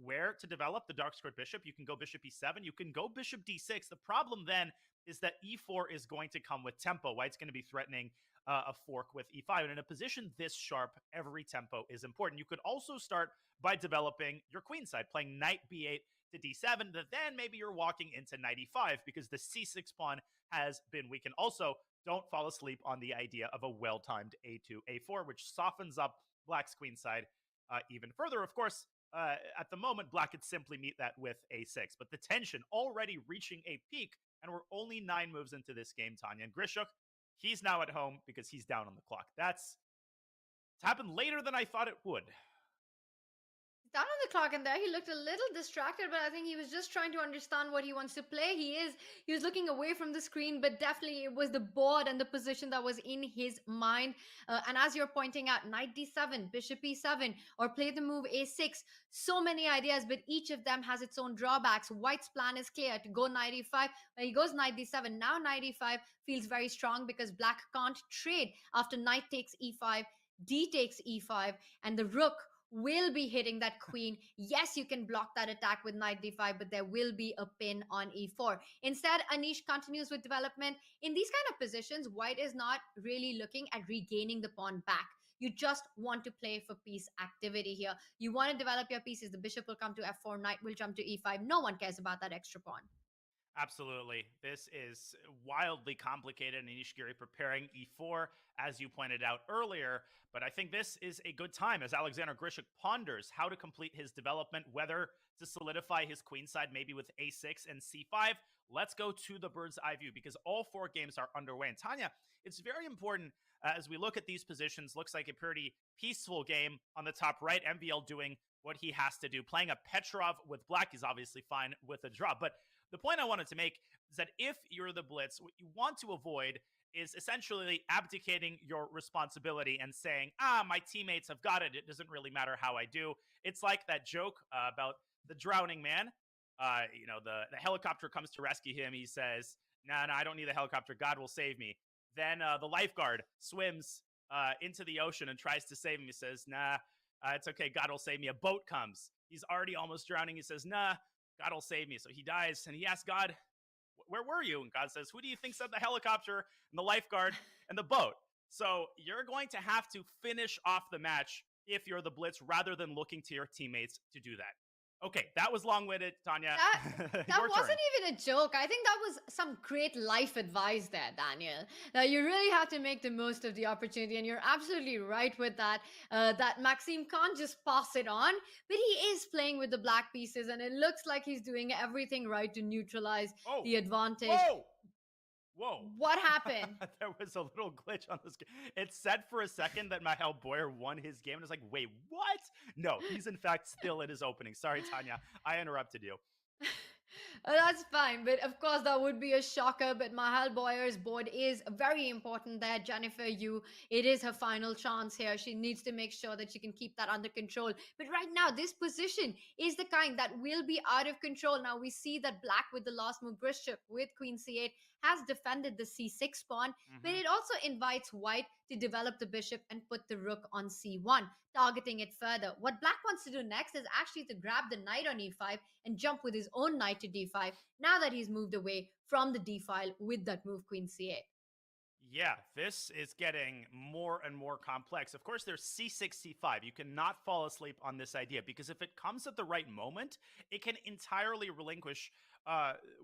where to develop the dark squared bishop. You can go bishop e7. You can go bishop d6. The problem then is that e4 is going to come with tempo. White's going to be threatening a fork with e5. And in a position this sharp, every tempo is important. You could also start by developing your queen side, playing knight b8 to d7, but then maybe you're walking into knight e5 because the c6 pawn has been weakened. Also, don't fall asleep on the idea of a well-timed a2, a4, which softens up Black's queen side even further. Of course, at the moment, Black could simply meet that with a6, but the tension already reaching a peak, and we're only 9 moves into this game, Tanya. And Grischuk, he's now at home because he's down on the clock. It's happened later than I thought it would. Down on the clock, and there he looked a little distracted, but I think he was just trying to understand what he wants to play. He was looking away from the screen, but definitely it was the board and the position that was in his mind. And as you're pointing out, knight d7, bishop e7, or play the move a6. So many ideas, but each of them has its own drawbacks. White's plan is clear to go knight e5. When he goes knight d7, now knight e5 feels very strong because Black can't trade after knight takes e5, d takes e5, and the rook will be hitting that queen. Yes, you can block that attack with knight d5, but there will be a pin on e4. Instead, Anish continues with development. In these kind of positions, White is not really looking at regaining the pawn back. You just want to play for piece activity here. You want to develop your pieces. The bishop will come to f4, knight will jump to e5. No one cares about that extra pawn. Absolutely. This is wildly complicated. Anish Giri preparing e4, as you pointed out earlier. But I think this is a good time as Alexander Grischuk ponders how to complete his development, whether to solidify his queen side, maybe with a6 and c5. Let's go to the bird's eye view because all 4 games are underway. And Tanya, it's very important as we look at these positions. Looks like a pretty peaceful game on the top right. MVL doing what he has to do. Playing a Petrov with Black is obviously fine with a draw. But the point I wanted to make is that if you're the Blitz, what you want to avoid is essentially abdicating your responsibility and saying, my teammates have got it. It doesn't really matter how I do. It's like that joke about the drowning man the helicopter comes to rescue him. He says, no, I don't need the helicopter. God will save me. Then the lifeguard swims into the ocean and tries to save him. He says, nah, it's okay. God will save me. A boat comes. He's already almost drowning. He says, nah, God will save me. So he dies, and he asks God, where were you? And God says, who do you think sent the helicopter and the lifeguard and the boat? So you're going to have to finish off the match if you're the Blitz rather than looking to your teammates to do that. Okay, that was long-winded, Tanya. That wasn't even a joke. I think that was some great life advice there, Daniel. Now, you really have to make the most of the opportunity, and you're absolutely right with that. That Maxime can't just pass it on, but he is playing with the black pieces, and it looks like he's doing everything right to neutralize the advantage. Whoa. What happened? There was a little glitch on this game. It said for a second that Michael Boyer won his game, and I was like, wait, what? No, he's in fact still at his opening. Sorry, Tanya. I interrupted you. That's fine, but of course that would be a shocker. But Mahal Boyer's board is very important there. Jennifer Yu, it is her final chance here. She needs to make sure that she can keep that under control. But right now, this position is the kind that will be out of control. Now we see that black with the last move, Grischuk with Queen C8 has defended the C6 pawn, but it also invites white to develop the bishop and put the rook on C1, targeting it further. What black wants to do next is actually to grab the knight on E5 and jump with his own knight to D5, now that he's moved away from the D file with that move Queen C8. Yeah, this is getting more and more complex. Of course, there's C6, C5. You cannot fall asleep on this idea, because if it comes at the right moment, it can entirely relinquish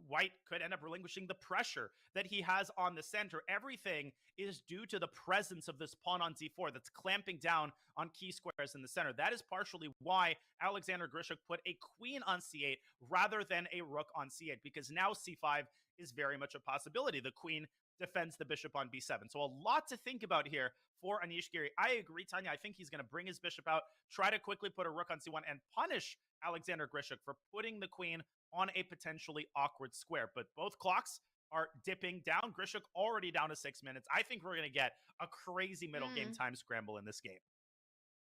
white could end up relinquishing the pressure that he has on the center. Everything is due to the presence of this pawn on c4 that's clamping down on key squares in the center. That is partially why Alexander Grischuk put a queen on c8 rather than a rook on c8, because now c5 is very much a possibility. The queen defends the bishop on b7. So a lot to think about here for Anish Giri. I agree, Tanya. I think he's going to bring his bishop out, try to quickly put a rook on c1, and punish Alexander Grischuk for putting the queen on a potentially awkward square. But both clocks are dipping down. Grischuk already down to 6 minutes. I think we're going to get a crazy middle game time scramble in this game.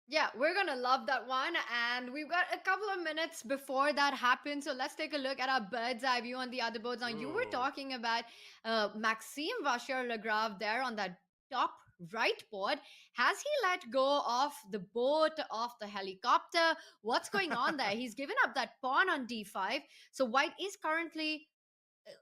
Yeah, we're going to love that one. And we've got a couple of minutes before that happens. So let's take a look at our bird's eye view on the other boards. Now, you were talking about Maxime Vachier-Lagrave there on that top right board. Has he let go of the boat, of the helicopter? What's going on there? He's given up that pawn on d5. So white is currently...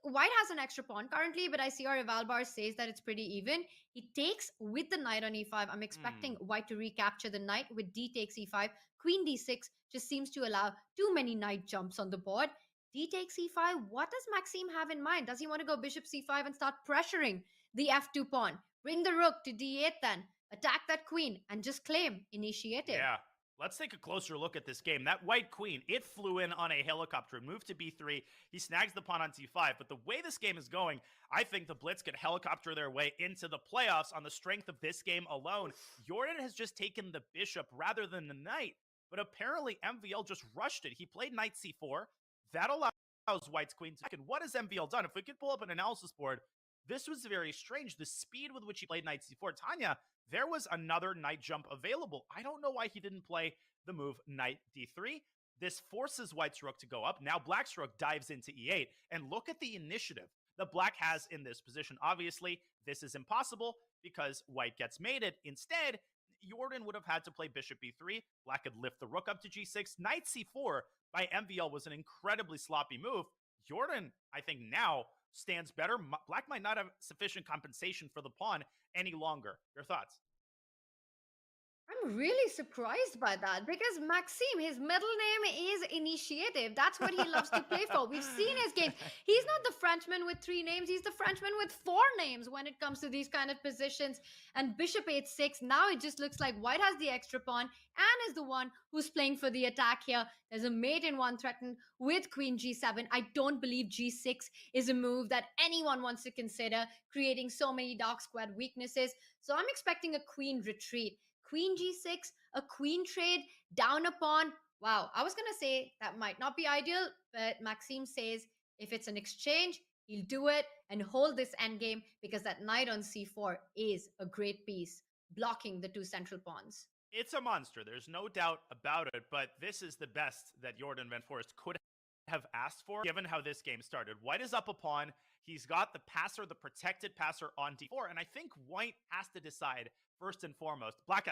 White has an extra pawn currently, but I see our Evalbar says that it's pretty even. He takes with the knight on e5. I'm expecting white to recapture the knight with d takes e5. Queen d6 just seems to allow too many knight jumps on the board. D takes e5. What does Maxime have in mind? Does he want to go bishop c5 and start pressuring the f2 pawn? Bring the rook to d8 then. Attack that queen and just claim initiative. Yeah. Let's take a closer look at this game. That white queen, it flew in on a helicopter, moved to b3. He snags the pawn on c5. But the way this game is going, I think the Blitz could helicopter their way into the playoffs on the strength of this game alone. Jordan has just taken the bishop rather than the knight. But apparently MVL just rushed it. He played knight c4. That allows white's queen to... And what has MVL done? If we could pull up an analysis board, this was very strange. The speed with which he played knight c4. Tanya, there was another knight jump available. I don't know why he didn't play the move knight d3. This forces white's rook to go up. Now black's rook dives into e8. And look at the initiative that black has in this position. Obviously, this is impossible because white gets mated. Instead, Jordan would have had to play bishop b3. Black could lift the rook up to g6. Knight c4 by MVL was an incredibly sloppy move. Jordan, I think now, stands better. Black might not have sufficient compensation for the pawn any longer. Your thoughts? I'm really surprised by that because Maxime, his middle name is Initiative. That's what he loves to play for. We've seen his games. He's not the Frenchman with 3 names. He's the Frenchman with 4 names when it comes to these kind of positions. And bishop 8-6, now it just looks like white has the extra pawn and is the one who's playing for the attack here. There's a mate in one threatened with queen g7. I don't believe g6 is a move that anyone wants to consider, creating so many dark squared weaknesses. So I'm expecting a queen retreat. Queen g6, a queen trade, down a pawn. Wow, I was going to say that might not be ideal, but Maxime says if it's an exchange, he'll do it and hold this endgame because that knight on c4 is a great piece, blocking the 2 central pawns. It's a monster. There's no doubt about it, but this is the best that Jordan Van Forest could have asked for, given how this game started. White is up a pawn. He's got the passer, the protected passer on d4, and I think White has to decide, first and foremost, Black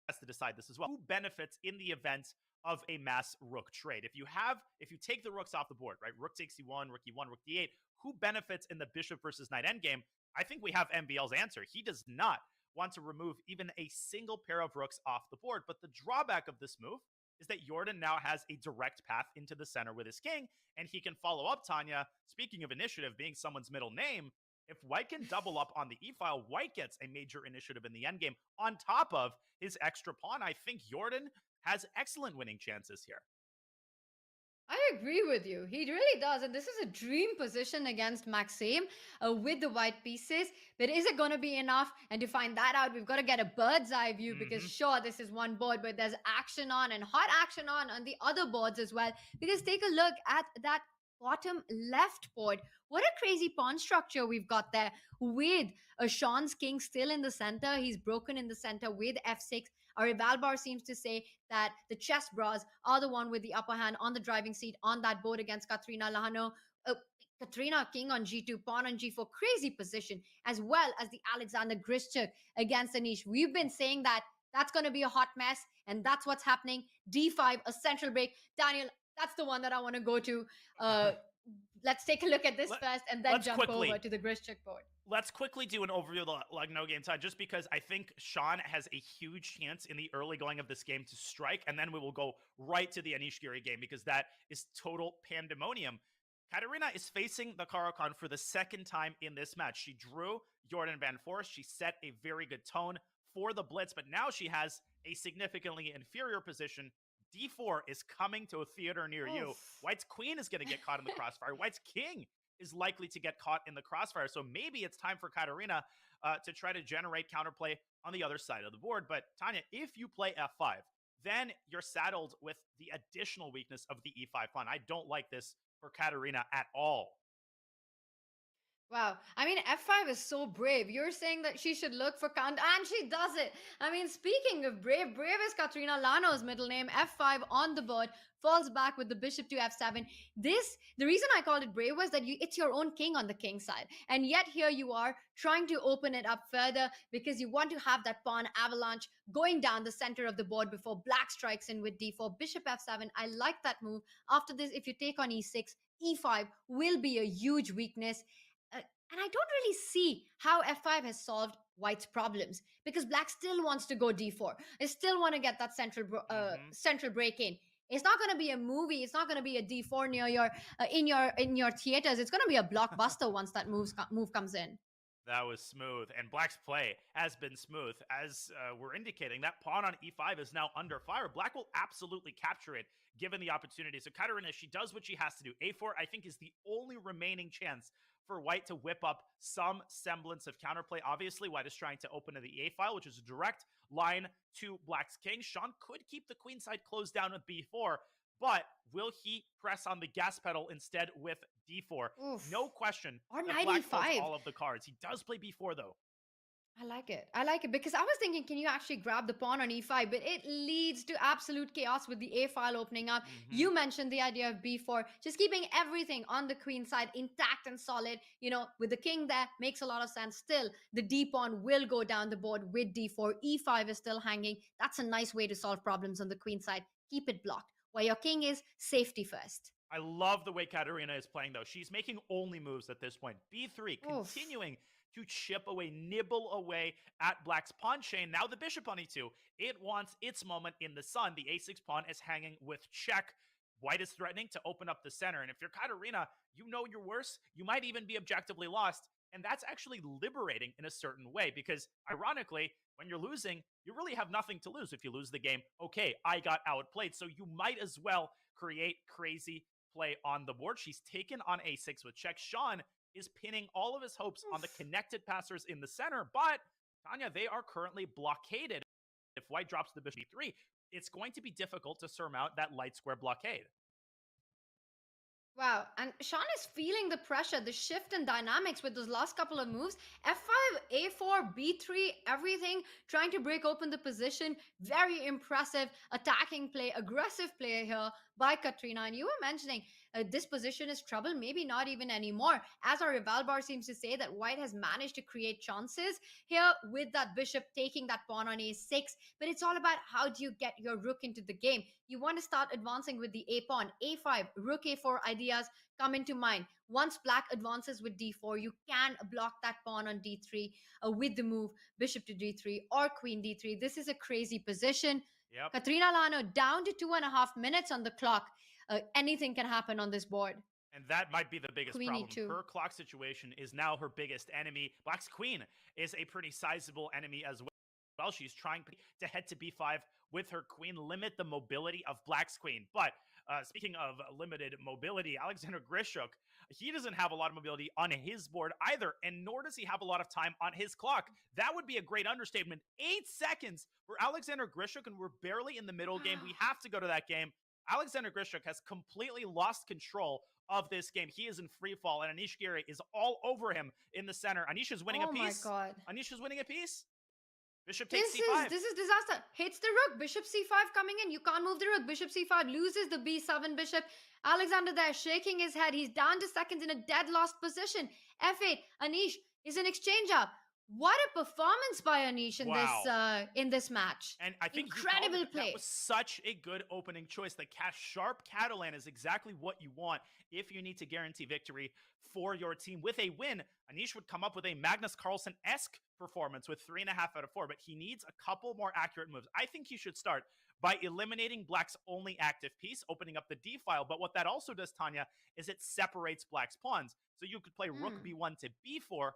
has to decide this as well, who benefits in the event of a mass rook trade. If you take the rooks off the board, right, rook takes e1, rook e1, rook d8, who benefits in the bishop versus knight endgame? I think we have MBL's answer. He does not want to remove even a single pair of rooks off the board, but the drawback of this move is that Jordan now has a direct path into the center with his king, and he can follow up, Tanya. Speaking of initiative being someone's middle name, if White can double up on the e-file, White gets a major initiative in the endgame on top of his extra pawn. I think Jordan has excellent winning chances here. I agree with you. He really does. And this is a dream position against Maxime with the white pieces. But is it going to be enough? And to find that out, we've got to get a bird's eye view because sure, this is one board, but there's action on and hot action on the other boards as well. Because take a look at that bottom left board. What a crazy pawn structure we've got there with Sean's king still in the center. He's broken in the center with f6. Our Evalbar seems to say that the Chessbrahs are the one with the upper hand on the driving seat on that board against Katrina Lahano. Katrina king on g2, pawn on g4, crazy position, as well as the Alexander Grischuk against Anish. We've been saying that that's going to be a hot mess, and that's what's happening. d5, a central break. Daniel, that's the one that I want to go to. Let's take a look at this first and then jump over to the Grischuk board. Let's quickly do an overview of the like no game time, just because I think Sean has a huge chance in the early going of this game to strike, and then we will go right to the Anish Giri game because that is total pandemonium. Katarina is facing the Caro-Kann for the second time in this match. She drew Jordan Van Forest. She set a very good tone for the Blitz, but now she has a significantly inferior position. d4 is coming to a theater near you. White's queen is going to get caught in the crossfire. White's king is likely to get caught in the crossfire. So maybe it's time for Katarina to try to generate counterplay on the other side of the board. But Tanya, if you play f5, then you're saddled with the additional weakness of the e5 pawn. I don't like this for Katarina at all. Wow. I mean, f5 is so brave. You're saying that she should look for counter, and she does it. I mean, speaking of brave, brave is Katrina Lano's middle name. f5 on the board, falls back with the bishop to f7. The reason I called it brave was that it's your own king on the king side. And yet here you are trying to open it up further because you want to have that pawn avalanche going down the center of the board before black strikes in with d4. Bishop f7. I like that move. After this, if you take on e6, e5 will be a huge weakness. And I don't really see how f5 has solved White's problems because Black still wants to go d4. They still want to get that central break in. It's not going to be a movie. It's not going to be a d4 near your in your theaters. It's going to be a blockbuster once that move comes in. That was smooth, and Black's play has been smooth. As we're indicating, that pawn on e5 is now under fire. Black will absolutely capture it given the opportunity. So Katarina, she does what she has to do. a4, I think, is the only remaining chance for White to whip up some semblance of counterplay. Obviously, White is trying to open to the a file, which is a direct line to Black's king. Sean could keep the queen side closed down with b4, but will he press on the gas pedal instead with d4? Oof. No question. Or Black knight e5. holds all of the cards. He does play b4 though. I like it. I like it because I was thinking, can you actually grab the pawn on e5? But it leads to absolute chaos with the a file opening up. You mentioned the idea of b4, just keeping everything on the queen side intact and solid. You know, with the king there, makes a lot of sense. Still, the d pawn will go down the board with d4. e5 is still hanging. That's a nice way to solve problems on the queen side. Keep it blocked. Where your king is, safety first. I love the way Katarina is playing, though. She's making only moves at this point. b3, continuing to chip away, nibble away at Black's pawn chain. Now the bishop on e2. It wants its moment in the sun. The a6 pawn is hanging with check. White is threatening to open up the center. And if you're Katarina, you know you're worse. You might even be objectively lost. And that's actually liberating in a certain way because, ironically, when you're losing, you really have nothing to lose. If you lose the game, okay, I got outplayed. So you might as well create crazy play on the board. She's taken on a6 with check. Sean is pinning all of his hopes on the connected passers in the center, but Tanya, they are currently blockaded. If White drops the bishop e3, it's going to be difficult to surmount that light square blockade. Wow, and Sean is feeling the pressure, the shift in dynamics with those last couple of moves. F5, A4, B3, everything, trying to break open the position. Very impressive attacking play, aggressive play here by Katrina. And you were mentioning this position is trouble. Maybe not even anymore. As our rival bar seems to say, that white has managed to create chances here with that bishop taking that pawn on a6. But it's all about how do you get your rook into the game. You want to start advancing with the a pawn, a5, rook a4 ideas come into mind. Once black advances with d4, you can block that pawn on d3 with the move bishop to d3 or queen d3. This is a crazy position. Yep. Katrina Lano down to 2.5 minutes on the clock. Anything can happen on this board. And that might be the biggest Queen problem. E2. Her clock situation is now her biggest enemy. Black's queen is a pretty sizable enemy as well. She's trying to head to b5 with her queen, limit the mobility of Black's queen. But speaking of limited mobility, Alexander Grischuk, he doesn't have a lot of mobility on his board either, and nor does he have a lot of time on his clock. That would be a great understatement. 8 seconds for Alexander Grischuk, and we're barely in the middle game. We have to go to that game. Alexander Grischuk has completely lost control of this game. He is in free fall, and Anish Giri is all over him in the center. Anish is winning a piece. Oh my god. Anish is winning a piece. Bishop takes c5. This is disaster. Hits the rook. Bishop c5 coming in. You can't move the rook. Bishop c5 loses the b7 bishop. Alexander there shaking his head. He's down to seconds in a dead lost position. f8. Anish is an exchange up. What a performance by Anish in this match. And I think incredible play. That was such a good opening choice. The sharp Catalan is exactly what you want if you need to guarantee victory for your team. With a win, Anish would come up with a Magnus Carlsen-esque performance with 3.5 out of 4, but he needs a couple more accurate moves. I think he should start by eliminating Black's only active piece, opening up the D file. But what that also does, Tanya, is it separates Black's pawns. So you could play rook b1 to b4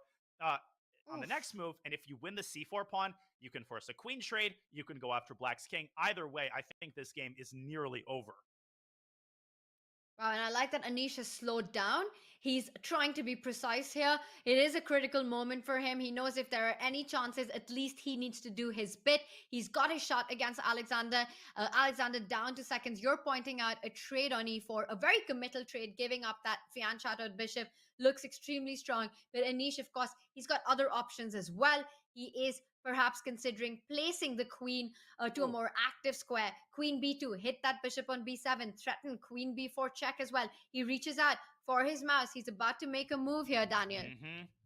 on the next move, and if you win the c4 pawn, you can force a queen trade, you can go after Black's king. Either way, I think this game is nearly over. Wow, and I like that Anish has slowed down. He's trying to be precise here. It is a critical moment for him. He knows if there are any chances, at least he needs to do his bit. He's got his shot against Alexander. Alexander down to seconds. You're pointing out a trade on e4, a very committal trade, giving up that fianchettoed bishop. Looks extremely strong. But Anish, of course, he's got other options as well. He is perhaps considering placing the queen to a more active square. Queen b2, hit that bishop on b7, threaten queen b4 check as well. He reaches out for his mouse. He's about to make a move here, Daniel.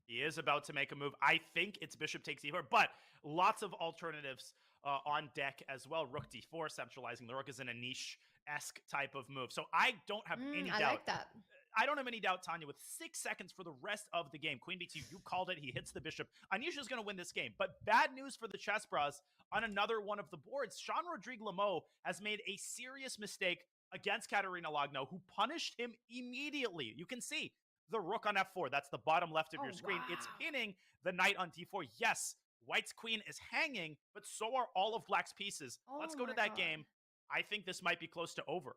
He is about to make a move. I think it's bishop takes e4, but lots of alternatives on deck as well. Rook d4, centralizing the rook is an Anish-esque type of move. So I don't have any doubt. I like that. I don't have any doubt, Tanya, with 6 seconds for the rest of the game. Queen b2, you called it. He hits the bishop. Anish is going to win this game. But bad news for the Chessbrahs on another one of the boards. Jean-Rodrigue Lameau has made a serious mistake against Katerina Lagno, who punished him immediately. You can see the rook on f4. That's the bottom left of your screen. Wow. It's pinning the knight on d4. Yes, White's queen is hanging, but so are all of Black's pieces. Let's go to that game. I think this might be close to over.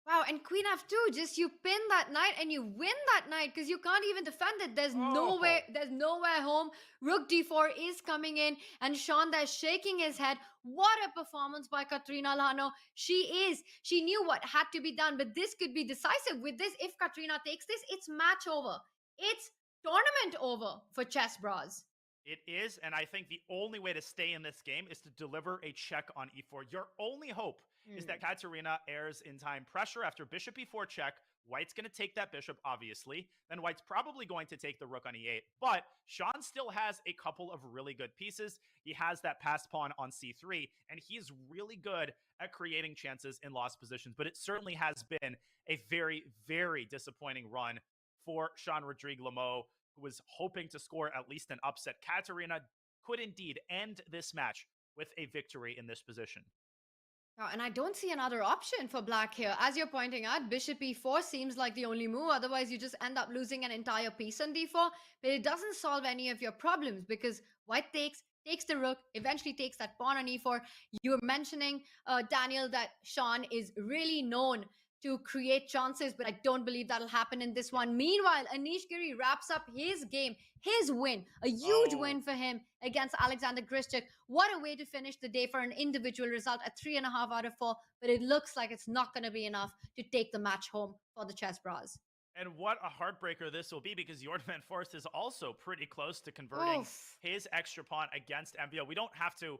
Wow, and queen f2, just you pin that knight and you win that knight because you can't even defend it. There's nowhere home. Rook d4 is coming in, and Sean there shaking his head. What a performance by Katrina Lano. She knew what had to be done, but this could be decisive. With this, if Katrina takes this, it's match over. It's tournament over for Chessbrahs. It is, and I think the only way to stay in this game is to deliver a check on e4. Your only hope is that Katerina airs in time pressure after bishop e4 check. White's going to take that bishop, obviously. Then White's probably going to take the rook on e8. But Sean still has a couple of really good pieces. He has that passed pawn on c3, and he's really good at creating chances in lost positions. But it certainly has been a very, very disappointing run for Jean-Rodrigue Lameau, who was hoping to score at least an upset. Katerina could indeed end this match with a victory in this position. Oh, and I don't see another option for Black here. As you're pointing out, bishop e4 seems like the only move. Otherwise, you just end up losing an entire piece on d4. But it doesn't solve any of your problems because White takes the rook, eventually takes that pawn on e4. You were mentioning, Daniel, that Sean is really known to create chances, but I don't believe that'll happen in this one. Meanwhile, Anish Giri wraps up his game, his win, a huge win for him against Alexander Grischuk. What a way to finish the day for an individual result at 3.5 out of 4, but it looks like it's not going to be enough to take the match home for the Chessbrahs. And what a heartbreaker this will be, because Jordan van Forst is also pretty close to converting his extra pawn against MVO. We don't have to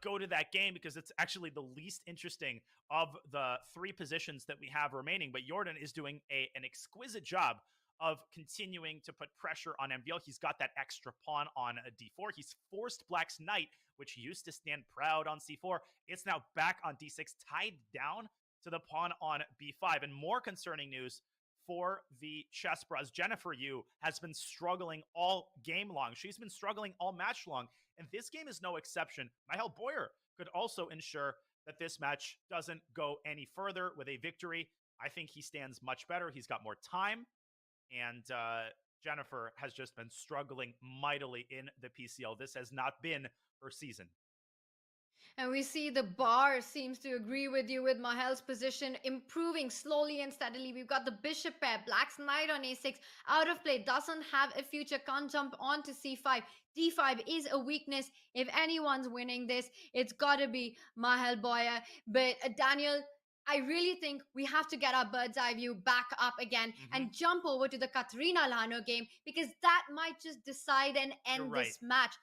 go to that game because it's actually the least interesting of the 3 positions that we have remaining. But Jordan is doing an exquisite job of continuing to put pressure on MVL. He's got that extra pawn on a d4. He's forced Black's knight, which used to stand proud on c4. It's now back on d6, tied down to the pawn on b5. And more concerning news for the Chessbrahs. Jennifer Yu has been struggling all game long. She's been struggling all match long, and this game is no exception. Michael Boyer could also ensure that this match doesn't go any further with a victory. I think he stands much better. He's got more time, and Jennifer has just been struggling mightily in the PCL. This has not been her season. And we see the bar seems to agree with you with Mahel's position improving slowly and steadily. We've got the bishop pair, Black's knight on a6, out of play, doesn't have a future, can't jump on to c5. d5 is a weakness. If anyone's winning this, it's got to be Mahel Boyer. But Daniel, I really think we have to get our bird's eye view back up again and jump over to the Katerina Lano game, because that might just decide and end this match.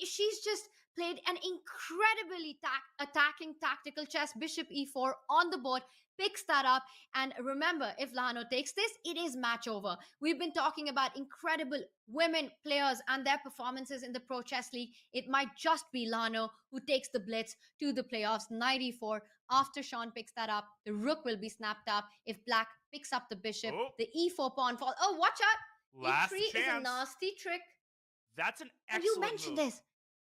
She's just played an incredibly attacking tactical chess. Bishop e4 on the board, picks that up. And remember, if Lano takes this, it is match over. We've been talking about incredible women players and their performances in the Pro Chess League. It might just be Lano who takes the Blitz to the playoffs. Knight e4. After Sean picks that up, the rook will be snapped up. If Black picks up the bishop, the e4 pawn fall. Oh, watch out! Last e3 chance. is a nasty trick. That's an excellent You mentioned move. this.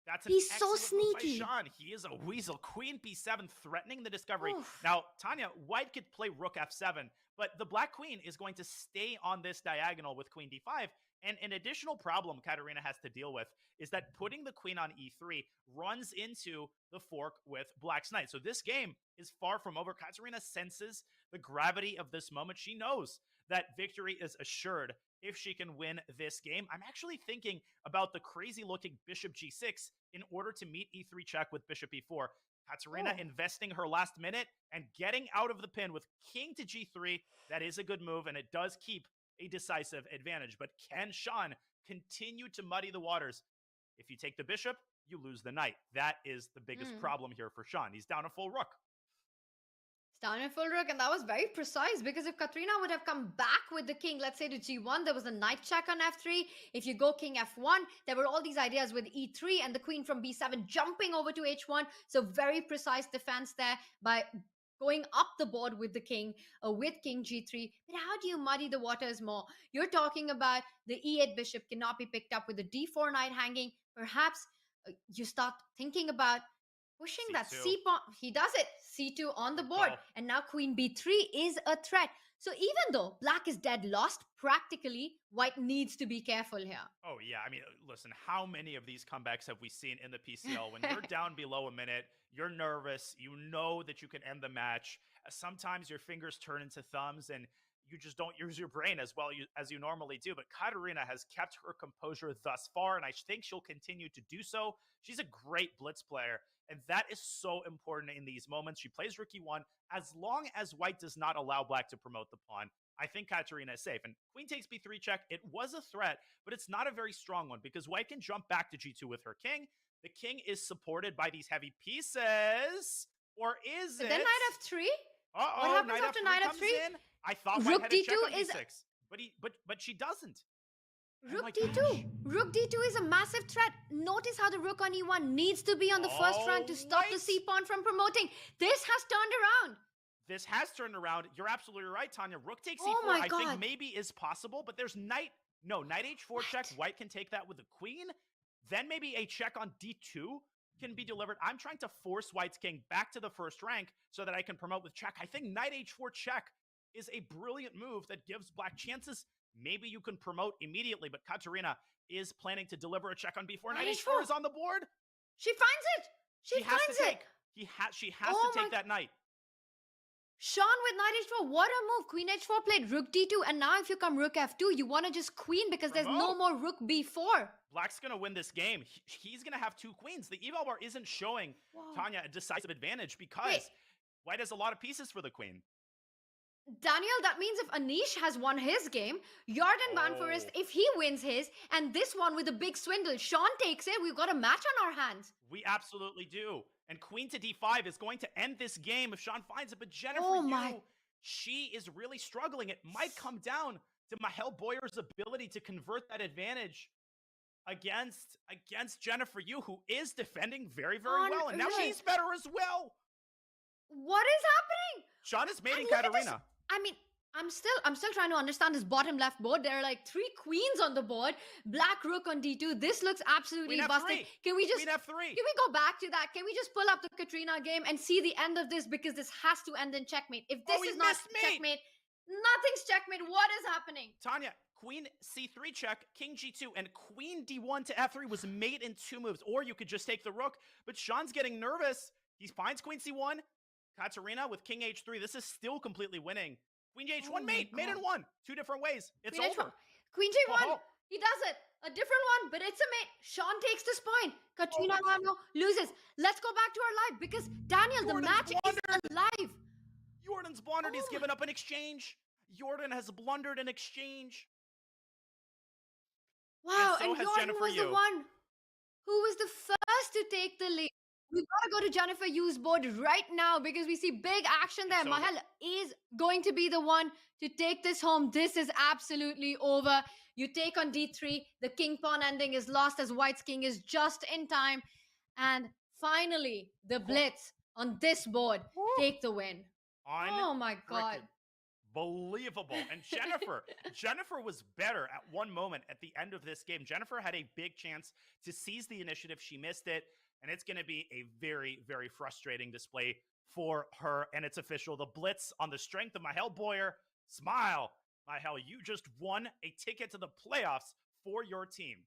That's an He's so excellent move by sneaky. Sean. He is a weasel. Queen b7 threatening the discovery. Now, Tanya, white could play rook f7, but the black queen is going to stay on this diagonal with queen d5. And an additional problem Katerina has to deal with is that putting the queen on e3 runs into the fork with Black's knight. So this game is far from over. Katerina senses the gravity of this moment. She knows that victory is assured if she can win this game. I'm actually thinking about the crazy looking bishop g6 in order to meet e3 check with bishop e4. Katerina investing her last minute and getting out of the pin with king to g3. That is a good move, and it does keep a decisive advantage. But can Sean continue to muddy the waters? If you take the bishop, you lose the knight. That is the biggest problem here for Sean. He's down a full rook. Down in full rook, and that was very precise, because if Katerina would have come back with the king, let's say to g1, there was a knight check on f3. If you go king f1, there were all these ideas with e3 and the queen from b7 jumping over to h1. So very precise defense there by going up the board with the king, with king g3. But how do you muddy the waters more? You're talking about the e8 bishop cannot be picked up with the d4 knight hanging. Perhaps you start thinking about pushing that c pawn. He does it. c2 on the board. And now queen b3 is a threat. So even though Black is dead lost, practically, White needs to be careful here. Oh, yeah. I mean, listen, how many of these comebacks have we seen in the PCL? When you're down below a minute, you're nervous. You know that you can end the match. Sometimes your fingers turn into thumbs and you just don't use your brain as well as you normally do. But Katerina has kept her composure thus far, and I think she'll continue to do so. She's a great blitz player, and that is so important in these moments. She plays rook e1. As long as White does not allow Black to promote the pawn, I think Katerina is safe. And queen takes b3 check. It was a threat, but it's not a very strong one because White can jump back to g2 with her king. The king is supported by these heavy pieces. Or is it? Then knight f3? Uh-oh, What happens after knight comes f3? in. I thought Rook White had a check d2 on is- d6, but she doesn't. Rook d2. Rook d2 is a massive threat. Notice how the rook on e1 needs to be on the first rank to stop the c pawn from promoting. This has turned around. This has turned around. You're absolutely right, Tanya. Rook takes Oh e4, my I think God. maybe is possible, but there's knight h4 check. White can take that with the queen. Then maybe a check on d2 can be delivered. I'm trying to force White's king back to the first rank so that I can promote with check. I think knight h4 check is a brilliant move that gives Black chances. Maybe you can promote immediately, but Katerina is planning to deliver a check on b4. Knight h4 is on the board. She finds it. She has finds to it. take. She has Oh to take my- that knight. Sean with knight h4. What a move. Queen h4 played rook d2. And now if you come rook f2, you want to just queen because there's no more rook b4. Black's going to win this game. He's going to have two queens. The eval bar isn't showing Tanya a decisive advantage because White has a lot of pieces for the queen. Daniel, that means if Anish has won his game, Jordan Van Forest, if he wins his, and this one with a big swindle, Sean takes it, we've got a match on our hands. We absolutely do. And queen to d5 is going to end this game if Sean finds it. But Jennifer Yu, she is really struggling. It might come down to Mihail Boyer's ability to convert that advantage against Jennifer Yu, who is defending very, very well. And now she's better as well. What is happening? Sean is mating Katarina. I mean, I'm still trying to understand this bottom left board. There are like 3 queens on the board. Black rook on d2. This looks absolutely busted. Can we just Queen f3. Can we go back to that? Can we just pull up the Katrina game and see the end of this, because this has to end in checkmate. If this is not checkmate, nothing's checkmate. What is happening? Tanya, queen c3 check, king g2, and queen d1 to f3 was mate in 2 moves. Or you could just take the rook. But Sean's getting nervous. He finds queen c1. Katarina with king h3. This is still completely winning. Queen h1 mate in 1. 2 different ways. It's Queen over. H1. Queen j1. He does it. A different one, but it's a mate. Sean takes this point. Katrina Lano loses. Let's go back to our live, because Daniel, the match is alive. Jordan's blundered. He's given up an exchange. Jordan has blundered an exchange. Wow, and so has Jordan was the one who was the first to take the lead. We've got to go to Jennifer Yu's board right now, because we see big action there. Mahal is going to be the one to take this home. This is absolutely over. You take on d3. The king pawn ending is lost, as White's king is just in time. And finally, the Blitz on this board take the win. Oh my God. Believable. And Jennifer was better at one moment at the end of this game. Jennifer had a big chance to seize the initiative. She missed it. And it's going to be a very, very frustrating display for her. And it's official. The Blitz on the strength of Mihail Boyer. Smile. Mihail, you just won a ticket to the playoffs for your team.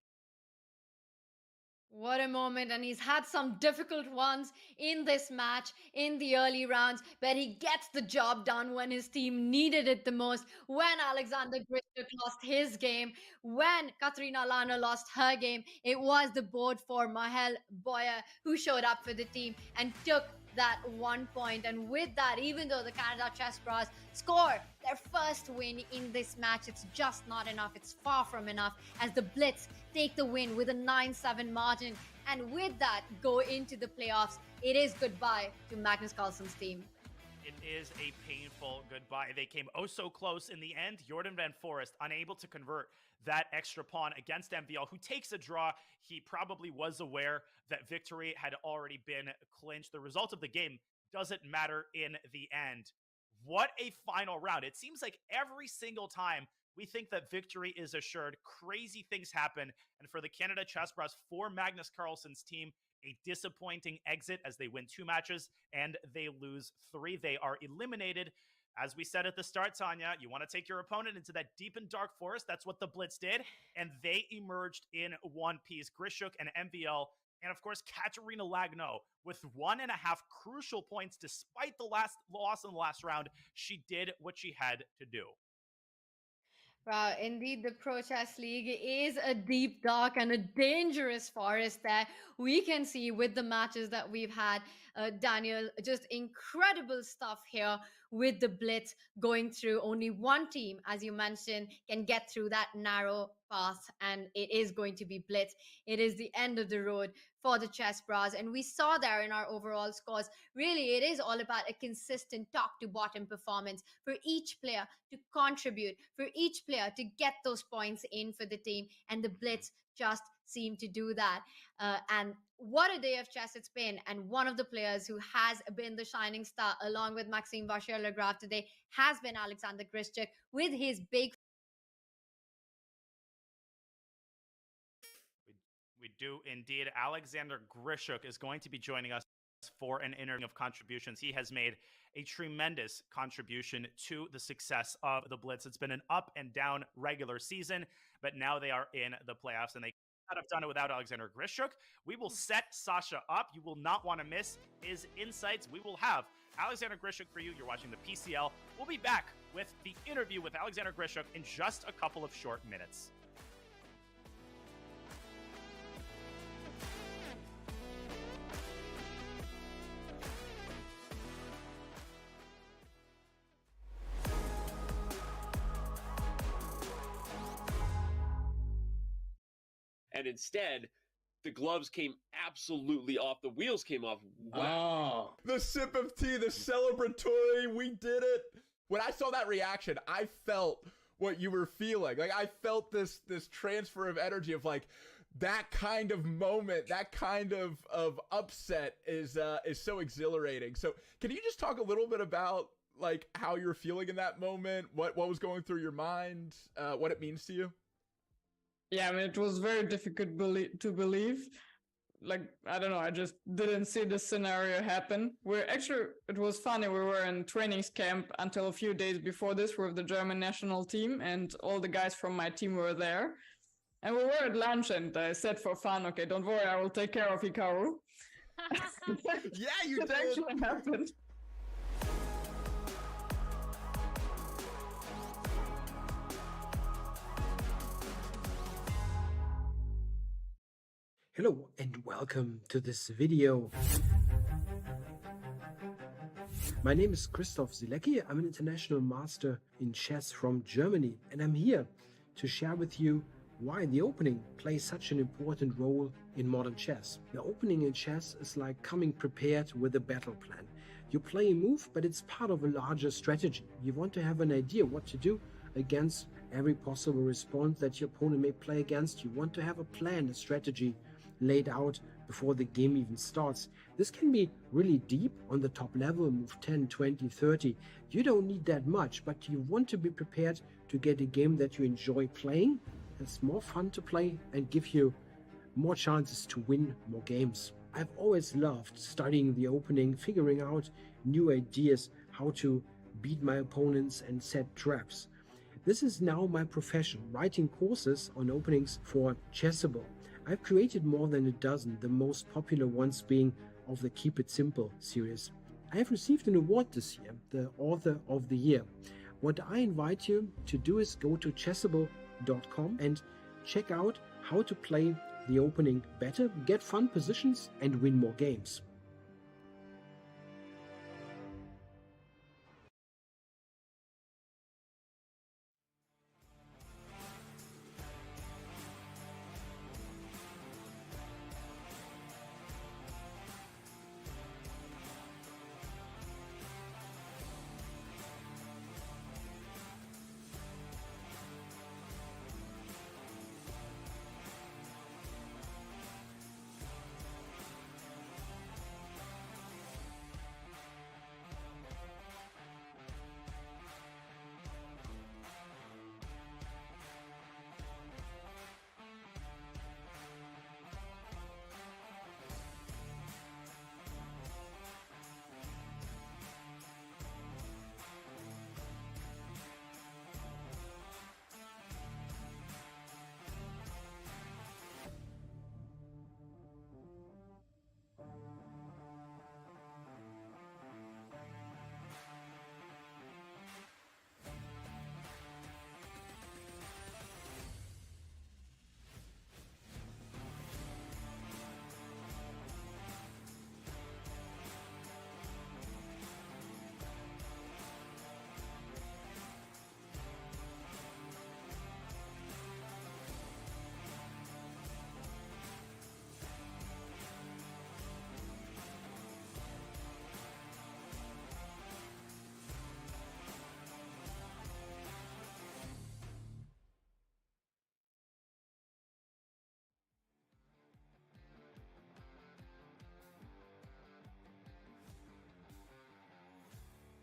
What a moment. And he's had some difficult ones in this match in the early rounds, but he gets the job done when his team needed it the most. When Alexander Grischuk lost his game, when Katrina Lana lost her game, it was the board for Mihail Boyer who showed up for the team and took that 1 point. And with that, even though the Canada Chessbrahs score their first win in this match, it's just not enough. It's far from enough, as the Blitz take the win with a 9-7 margin. And with that, go into the playoffs. It is goodbye to Magnus Carlsen's team. It is a painful goodbye. They came oh so close in the end. Jordan Van Forest unable to convert that extra pawn against MVL, who takes a draw. He probably was aware that victory had already been clinched. The result of the game doesn't matter in the end. What a final round. It seems like every single time we think that victory is assured, crazy things happen. And for the Canada Chessbrahs, for Magnus Carlsen's team, a disappointing exit as they win 2 matches and they lose 3. They are eliminated. As we said at the start, Tanya, you want to take your opponent into that deep and dark forest. That's what the Blitz did. And they emerged in one piece. Grischuk and MVL, and of course, Katerina Lagno with 1.5 crucial points despite the last loss in the last round. She did what she had to do. Wow, indeed, the Pro Chess League is a deep, dark, and a dangerous forest there. We can see with the matches that we've had, Daniel, just incredible stuff here with the Blitz going through. Only one team, as you mentioned, can get through that narrow path, and it is going to be Blitz. It is the end of the road for the Chessbrahs, and we saw there in our overall scores. Really, it is all about a consistent top to bottom performance for each player to contribute, for each player to get those points in for the team, and the Blitz just seem to do that. And what a day of chess it's been. And one of the players who has been the shining star along with Maxime Vachier-Lagrave today has been Alexander Grischuk with his big. We do indeed. Alexander Grischuk is going to be joining us for an interview of contributions. He has made a tremendous contribution to the success of the Blitz. It's been an up and down regular season, but now they are in the playoffs, and they could not have done it without Alexander Grischuk. We will set Sasha up. You will not want to miss his insights. We will have Alexander Grischuk for you. You're watching the PCL. We'll be back with the interview with Alexander Grischuk in just a couple of short minutes. And instead, the gloves came absolutely off. The wheels came off. Wow. The sip of tea, the celebratory, we did it. When I saw that reaction, I felt what you were feeling. Like, I felt this transfer of energy of like, that kind of moment, that kind of upset is so exhilarating. So can you just talk a little bit about like how you're feeling in that moment, what was going through your mind, what it means to you? Yeah, I mean, it was very difficult to believe. Like, I don't know, I just didn't see this scenario happen. It was funny, we were in trainings camp until a few days before this with the German national team, and all the guys from my team were there. And we were at lunch, and I said for fun, okay, don't worry, I will take care of Hikaru. Yeah, you it did. actually happened. Hello and welcome to this video. My name is Christoph Silecki. I'm an international master in chess from Germany, and I'm here to share with you why the opening plays such an important role in modern chess. The opening in chess is like coming prepared with a battle plan. You play a move, but it's part of a larger strategy. You want to have an idea what to do against every possible response that your opponent may play against. You want to have a plan, a strategy laid out before the game even starts. This can be really deep on the top level, move 10, 20, 30. You don't need that much, but you want to be prepared to get a game that you enjoy playing. It's more fun to play and give you more chances to win more games. I've always loved studying the opening, figuring out new ideas, how to beat my opponents and set traps. This is now my profession, writing courses on openings for Chessable. I've created more than a dozen, the most popular ones being of the Keep It Simple series. I have received an award this year, the Author of the Year. What I invite you to do is go to chessable.com and check out how to play the opening better, get fun positions, and win more games.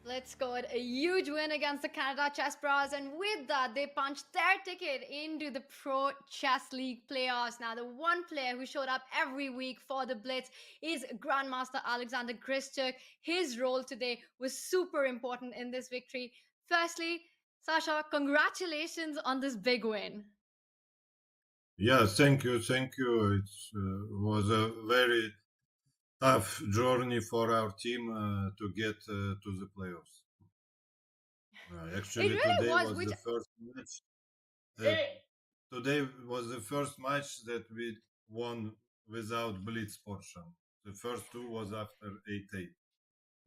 Blitz scored a huge win against the Canada Chessbrahs, and with that, they punched their ticket into the Pro Chess League playoffs. Now, the one player who showed up every week for the Blitz is Grandmaster Alexander Grischuk. His role today was super important in this victory. Firstly, Sasha, congratulations on this big win. Yeah, thank you. It was a very tough journey for our team to get to the playoffs. Actually, It really today was, was which- the first match. Today was the first match that we won without Blitz portion. The first two was after 8-8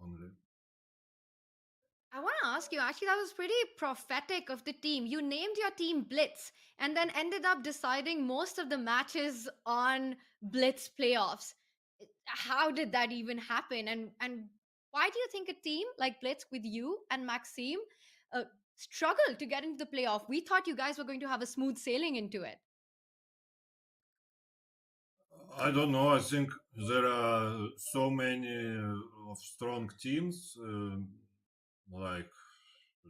only. I want to ask you, actually, that was pretty prophetic of the team. You named your team Blitz and then ended up deciding most of the matches on Blitz playoffs. How did that even happen? And why do you think a team like Blitz with you and Maxime struggled to get into the playoff? We thought you guys were going to have a smooth sailing into it. I don't know. I think there are so many of strong teams. Like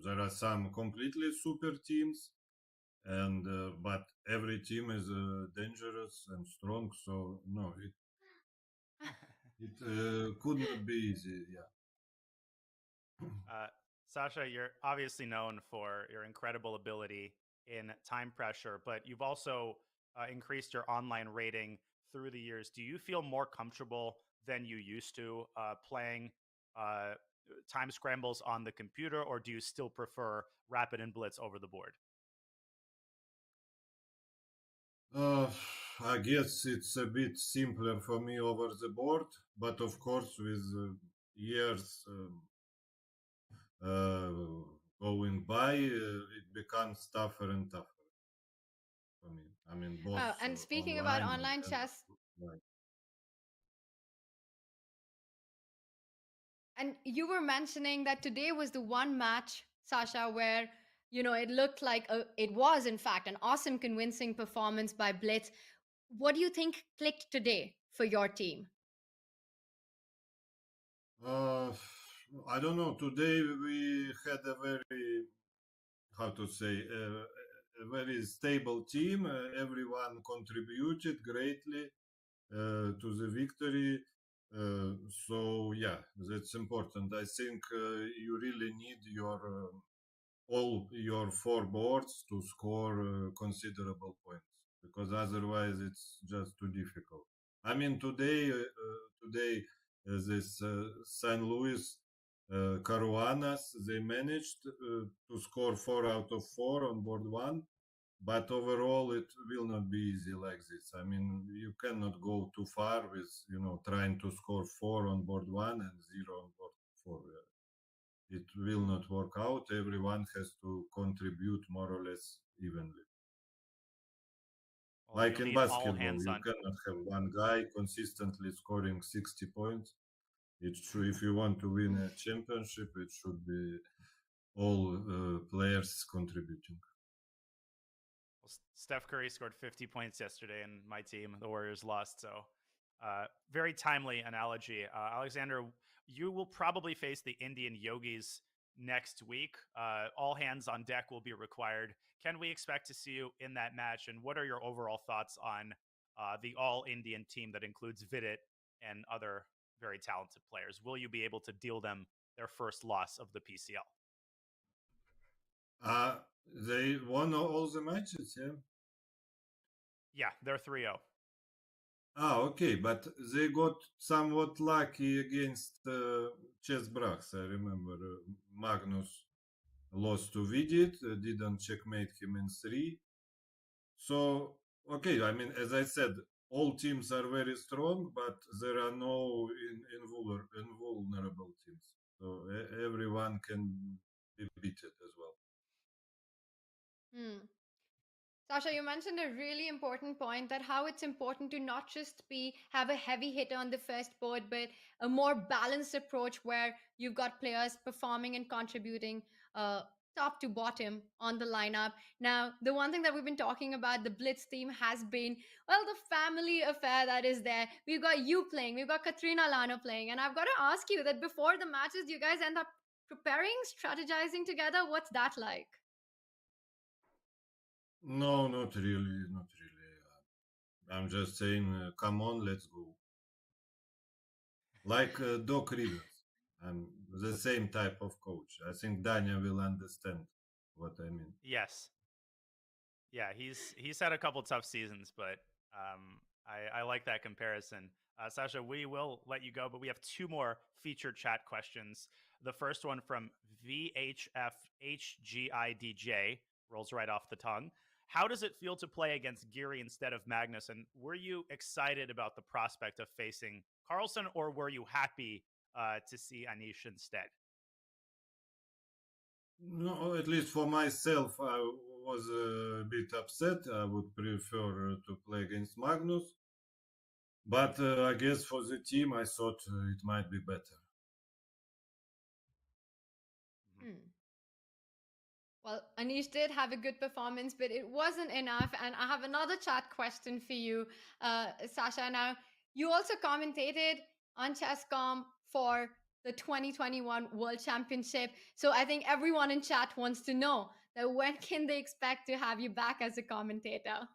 there are some completely super teams, and but every team is dangerous and strong. So no, it could not be easy. Yeah. Sasha, you're obviously known for your incredible ability in time pressure, but you've also increased your online rating through the years. Do you feel more comfortable than you used to playing time scrambles on the computer, or do you still prefer rapid and blitz over the board? I guess it's a bit simpler for me over the board, but of course, with years going by, it becomes tougher and tougher for me. I mean, both. And speaking about online and chess, offline. and you were mentioning that today was the one match, Sasha, where it looked like it was in fact an awesome, convincing performance by Blitz. What do you think clicked today for your team? I don't know. Today we had a very, how to say, a very stable team. Everyone contributed greatly to the victory. So yeah, that's important. I think you really need your all your four boards to score considerable points, because otherwise it's just too difficult. I mean, today this St. Louis Caruanas, they managed to score 4 out of 4 on board 1, but overall it will not be easy like this. I mean, you cannot go too far with trying to score 4 on board 1 and 0 on board 4. It will not work out. Everyone has to contribute more or less evenly. Well, like in need all basketball, hands you on. cannot have one guy consistently scoring 60 points. It's true. If you want to win a championship, it should be all players contributing. Well, Steph Curry scored 50 points yesterday, and my team, the Warriors, lost. So, very timely analogy. Alexander, you will probably face the Indian Yogis next week. All hands on deck will be required. Can we expect to see you in that match? And what are your overall thoughts on the all-Indian team that includes Vidit and other very talented players? Will you be able to deal them their first loss of the PCL? They won all the matches, yeah? Yeah, they're 3-0. Okay, but they got somewhat lucky against Chessbrahs. I remember Magnus lost to Vidit, didn't checkmate him in 3. So, okay, I mean, as I said, all teams are very strong, but there are no invulnerable teams. So everyone can be beaten as well. Sasha, you mentioned a really important point, that how it's important to not just have a heavy hitter on the first board, but a more balanced approach where you've got players performing and contributing top to bottom on the lineup. Now, the one thing that we've been talking about, the Blitz team, has been, well, the family affair that is there. We've got you playing, we've got Katrina Lano playing, and I've got to ask you that before the matches, do you guys end up preparing, strategizing together? What's that like? No, not really, not really. I'm just saying, come on, let's go. Like Doc Rivers. I'm the same type of coach. I think Dania will understand what I mean. Yes. Yeah, he's had a couple tough seasons, but I like that comparison. Sasha, we will let you go, but we have 2 more featured chat questions. The first one from VHFHGIDJ, rolls right off the tongue. How does it feel to play against Giri instead of Magnus? And were you excited about the prospect of facing Carlsen, or were you happy to see Anish instead? No, at least for myself, I was a bit upset. I would prefer to play against Magnus. But I guess for the team, I thought it might be better. Well, Anish did have a good performance, but it wasn't enough. And I have another chat question for you, Sasha. Now, you also commentated on Chesscom for the 2021 World Championship. So I think everyone in chat wants to know that when can they expect to have you back as a commentator?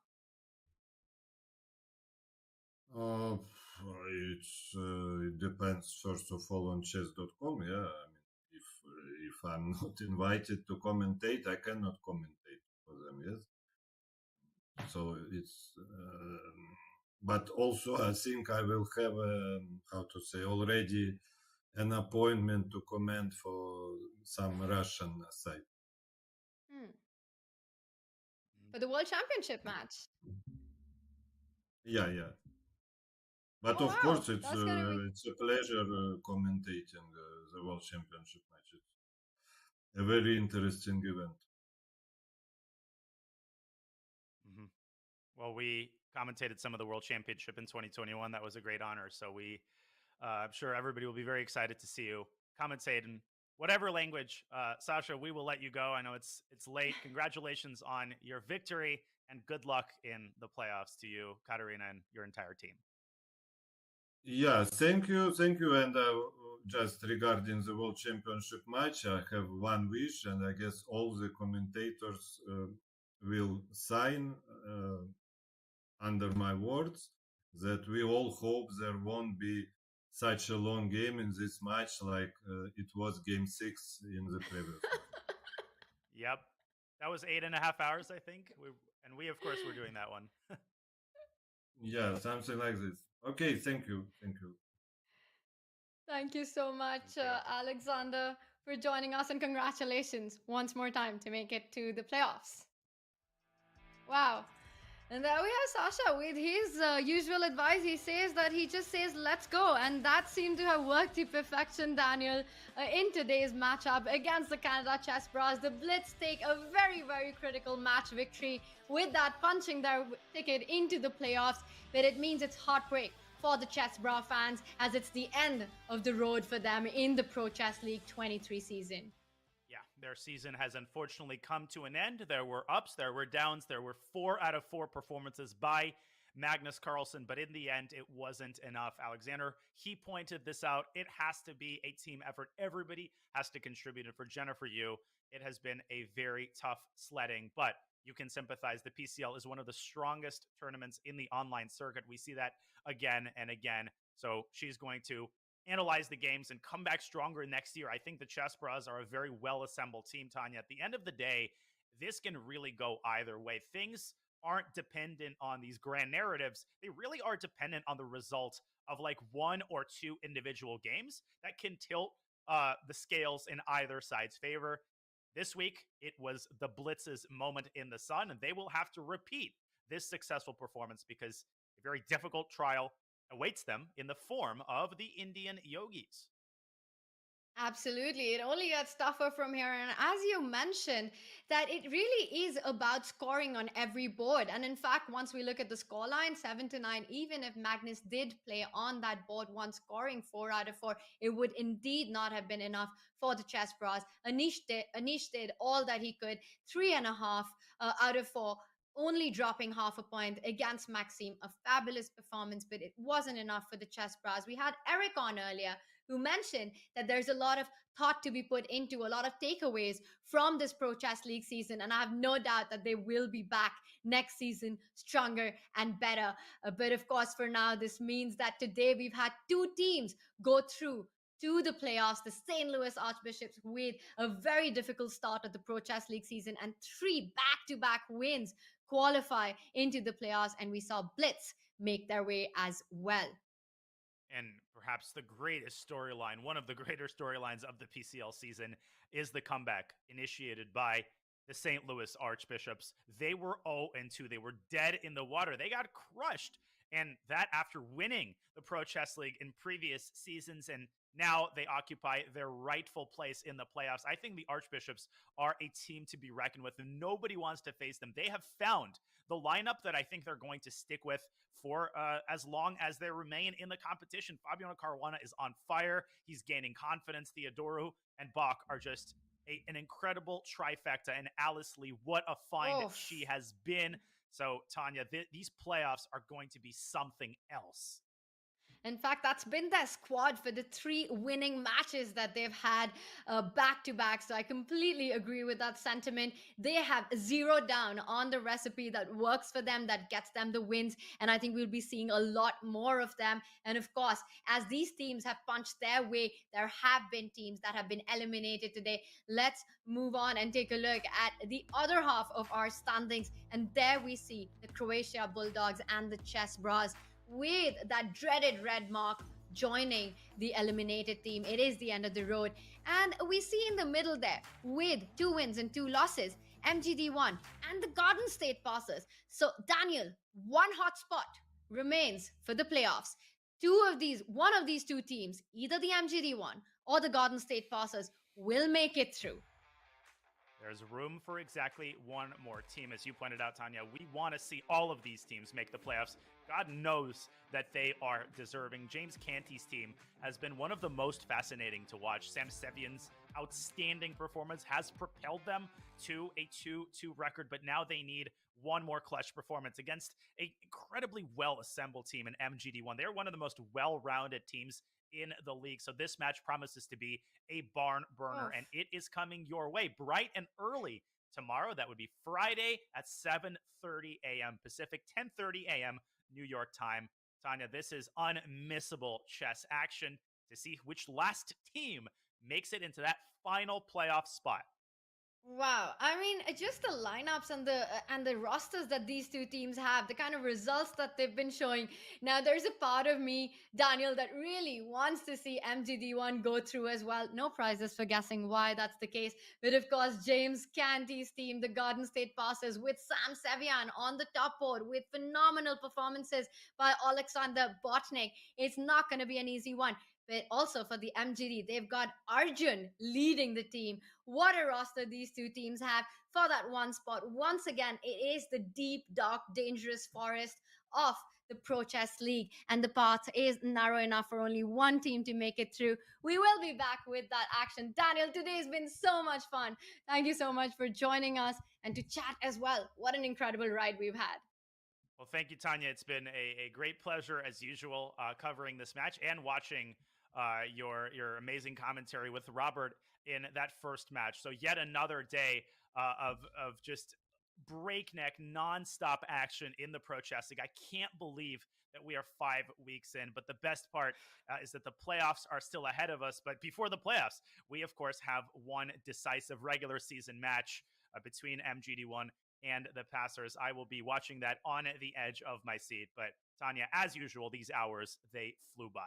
It depends first of all on chess.com. Yeah, I mean, if I'm not invited to commentate, I cannot commentate for them. Yes. So it's. But also, I think I will have how to say already an appointment to comment for some Russian side. For the World Championship match. Yeah, yeah. But of course, it's a pleasure commentating the World Championship match. It's a very interesting event. Well, we commentated some of the World Championship in 2021. That was a great honor. So I'm sure everybody will be very excited to see you commentate in whatever language. Sasha, we will let you go. I know it's late. Congratulations on your victory and good luck in the playoffs to you, Katarina, and your entire team. Yeah, thank you. And just regarding the World Championship match, I have one wish, and I guess all the commentators will sign under my words that we all hope there won't be such a long game in this match like it was Game 6 in the previous one. Yep. That was 8.5 hours, I think. We of course, were doing that one. Yeah, something like this. Okay, thank you. Thank you so much, Alexander, for joining us, and congratulations once more time to make it to the playoffs. Wow. And there we have Sasha with his usual advice. He says that he just says, let's go. And that seemed to have worked to perfection, Daniel, in today's matchup against the Canada Chessbrahs. The Blitz take a very, very critical match victory with that, punching their ticket into the playoffs. But it means it's heartbreak for the Chessbrahs fans, as it's the end of the road for them in the Pro Chess League 23 season. Yeah, their season has unfortunately come to an end. There were ups, there were downs, there were 4 out of 4 performances by Magnus Carlsen, but in the end, it wasn't enough. Alexander, he pointed this out. It has to be a team effort. Everybody has to contribute. And for Jennifer Yu, it has been a very tough sledding, but you can sympathize. The PCL is one of the strongest tournaments in the online circuit. We see that again and again. So she's going to analyze the games and come back stronger next year. I think the Chessbrahs are a very well-assembled team, Tanya. At the end of the day, this can really go either way. Things aren't dependent on these grand narratives. They really are dependent on the result of like 1 or 2 individual games that can tilt the scales in either side's favor. This week, it was the Blitz's moment in the sun, and they will have to repeat this successful performance because a very difficult trial awaits them in the form of the Indian yogis. Absolutely. It only gets tougher from here. And as you mentioned, that it really is about scoring on every board. And in fact, once we look at the scoreline, 7-9, even if Magnus did play on that board one, scoring 4 out of 4, it would indeed not have been enough for the Chessbrahs. Anish did all that he could, 3.5 out of 4. Only dropping half a point against Maxime, a fabulous performance, but it wasn't enough for the Chessbrahs. We had Eric on earlier, who mentioned that there's a lot of thought to be put into, a lot of takeaways from this Pro Chess League season, and I have no doubt that they will be back next season stronger and better. But of course, for now, this means that today we've had 2 teams go through to the playoffs, the St. Louis Archbishops with a very difficult start of the Pro Chess League season and 3 back-to-back wins qualify into the playoffs, and we saw Blitz make their way as well. And perhaps the greatest storyline, one of the greater storylines of the PCL season, is the comeback initiated by the St. Louis Archbishops. They were 0-2. They were dead in the water. They got crushed. And that after winning the Pro Chess League in previous seasons. And Now they occupy their rightful place in the playoffs. I think the Archbishops are a team to be reckoned with, and nobody wants to face them. They have found the lineup that I think they're going to stick with for as long as they remain in the competition. Fabiano Caruana is on fire. He's gaining confidence. Theodoru and Bach are just an incredible trifecta. And Alice Lee, what a find she has been. So, Tanya, these playoffs are going to be something else. In fact, that's been their squad for the 3 winning matches that they've had back-to-back. So I completely agree with that sentiment. They have zeroed down on the recipe that works for them, that gets them the wins. And I think we'll be seeing a lot more of them. And of course, as these teams have punched their way, there have been teams that have been eliminated today. Let's move on and take a look at the other half of our standings. And there we see the Croatia Bulldogs and the Chessbrahs, with that dreaded red mark joining the eliminated team. It is the end of the road. And we see in the middle there, with 2 wins and 2 losses, MGD1 and the Garden State Passers. So, Daniel, one hot spot remains for the playoffs. One of these 2 teams, either the MGD1 or the Garden State Passers, will make it through. There's room for exactly one more team. As you pointed out, Tanya, we want to see all of these teams make the playoffs. God knows that they are deserving. James Canty's team has been one of the most fascinating to watch. Sam Sevian's outstanding performance has propelled them to a 2-2 record, but now they need one more clutch performance against an incredibly well-assembled team in MGD1. They're one of the most well-rounded teams in the league. So this match promises to be a barn burner, and it is coming your way bright and early tomorrow. That would be Friday at 7:30 a.m. Pacific, 10:30 a.m. New York time. Tanya, this is unmissable chess action to see which last team makes it into that final playoff spot. Wow, I mean, just the lineups and the rosters that these 2 teams have, the kind of results that they've been showing. Now, there's a part of me, Daniel, that really wants to see MGD1 go through as well. No prizes for guessing why that's the case. But of course, James Canty's team, the Garden State Passers, with Sam Sevian on the top board, with phenomenal performances by Alexander Botnik. It's not going to be an easy one. But also for the MGD, they've got Arjun leading the team. What a roster these 2 teams have for that one spot. Once again, it is the deep, dark, dangerous forest of the Pro Chess League, and the path is narrow enough for only one team to make it through. We will be back with that action. Daniel, today's been so much fun. Thank you so much for joining us and to chat as well. What an incredible ride we've had. Well, thank you, Tanya. It's been a great pleasure, as usual, covering this match and watching your amazing commentary with Robert in that first match. So yet another day of just breakneck, nonstop action in the Pro Chess League. I can't believe that we are 5 weeks in, but the best part is that the playoffs are still ahead of us. But before the playoffs, we, of course, have one decisive regular season match between MGD1 and the Passers. I will be watching that on the edge of my seat. But Tanya, as usual, these hours, they flew by.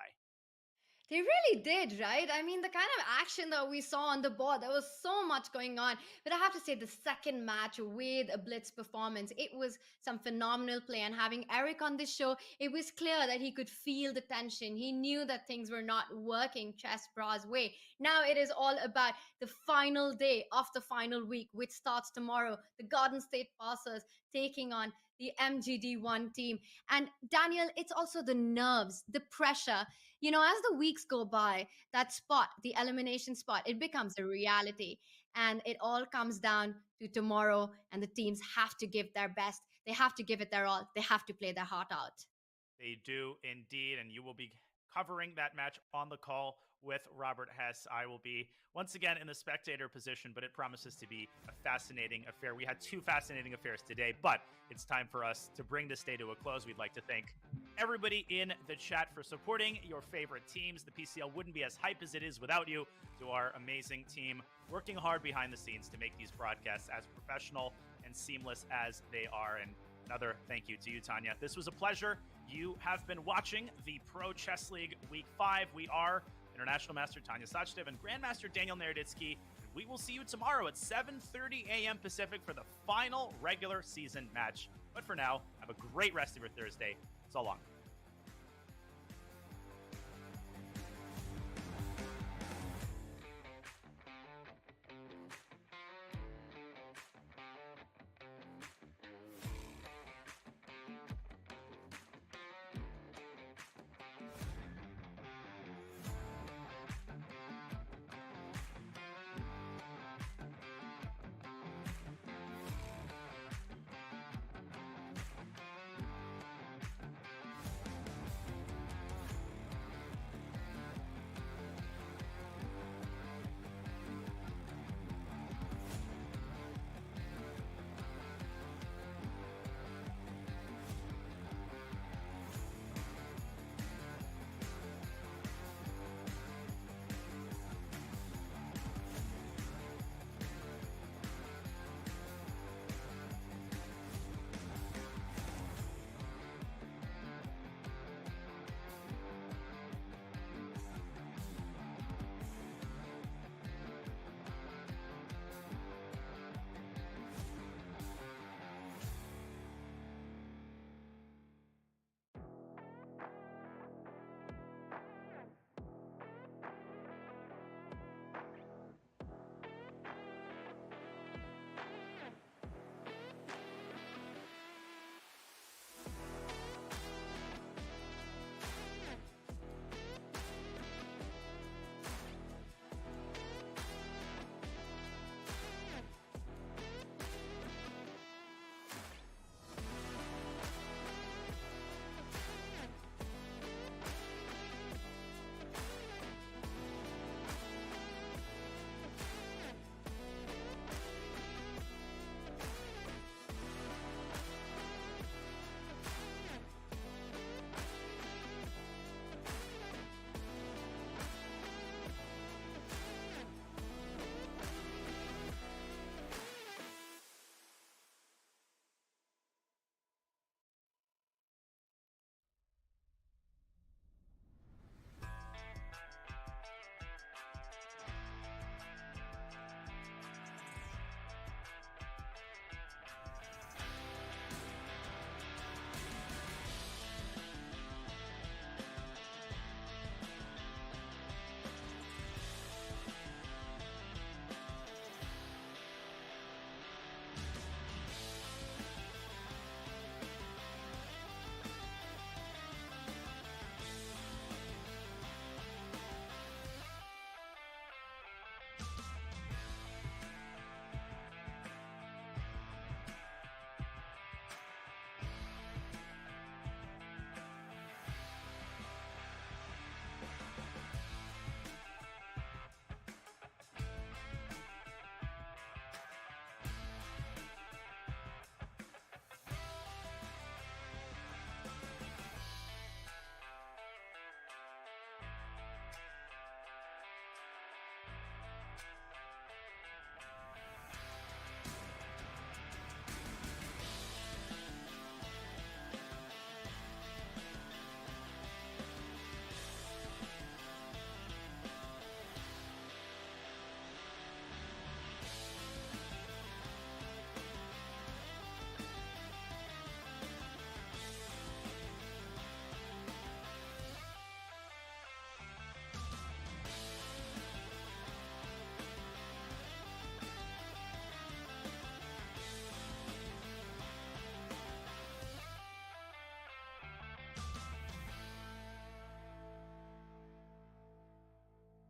They really did, right? I mean, the kind of action that we saw on the board, there was so much going on. But I have to say, the second match with a Blitz performance, it was some phenomenal play. And having Eric on this show, it was clear that he could feel the tension. He knew that things were not working Chessbrahs' way. Now it is all about the final day of the final week, which starts tomorrow. The Garden State Passers taking on the MGD1 team. And Daniel, it's also the nerves, the pressure. You know, as the weeks go by, that spot, the elimination spot, it becomes a reality. And it all comes down to tomorrow, and the teams have to give their best. They have to give it their all. They have to play their heart out. They do indeed, and you will be covering that match on the call with Robert Hess. I will be once again in the spectator position, but it promises to be a fascinating affair. We had 2 fascinating affairs today, but it's time for us to bring this day to a close. We'd like to thank everybody in the chat for supporting your favorite teams. The PCL wouldn't be as hype as it is without you. To our amazing team working hard behind the scenes to make these broadcasts as professional and seamless as they are. And another thank you to you, Tanya. This was a pleasure. You have been watching the Pro Chess League Week 5. We are International Master Tanya Sachdev and Grandmaster Daniel Naroditsky. We will see you tomorrow at 7:30 a.m. Pacific for the final regular season match. But for now, have a great rest of your Thursday. So long.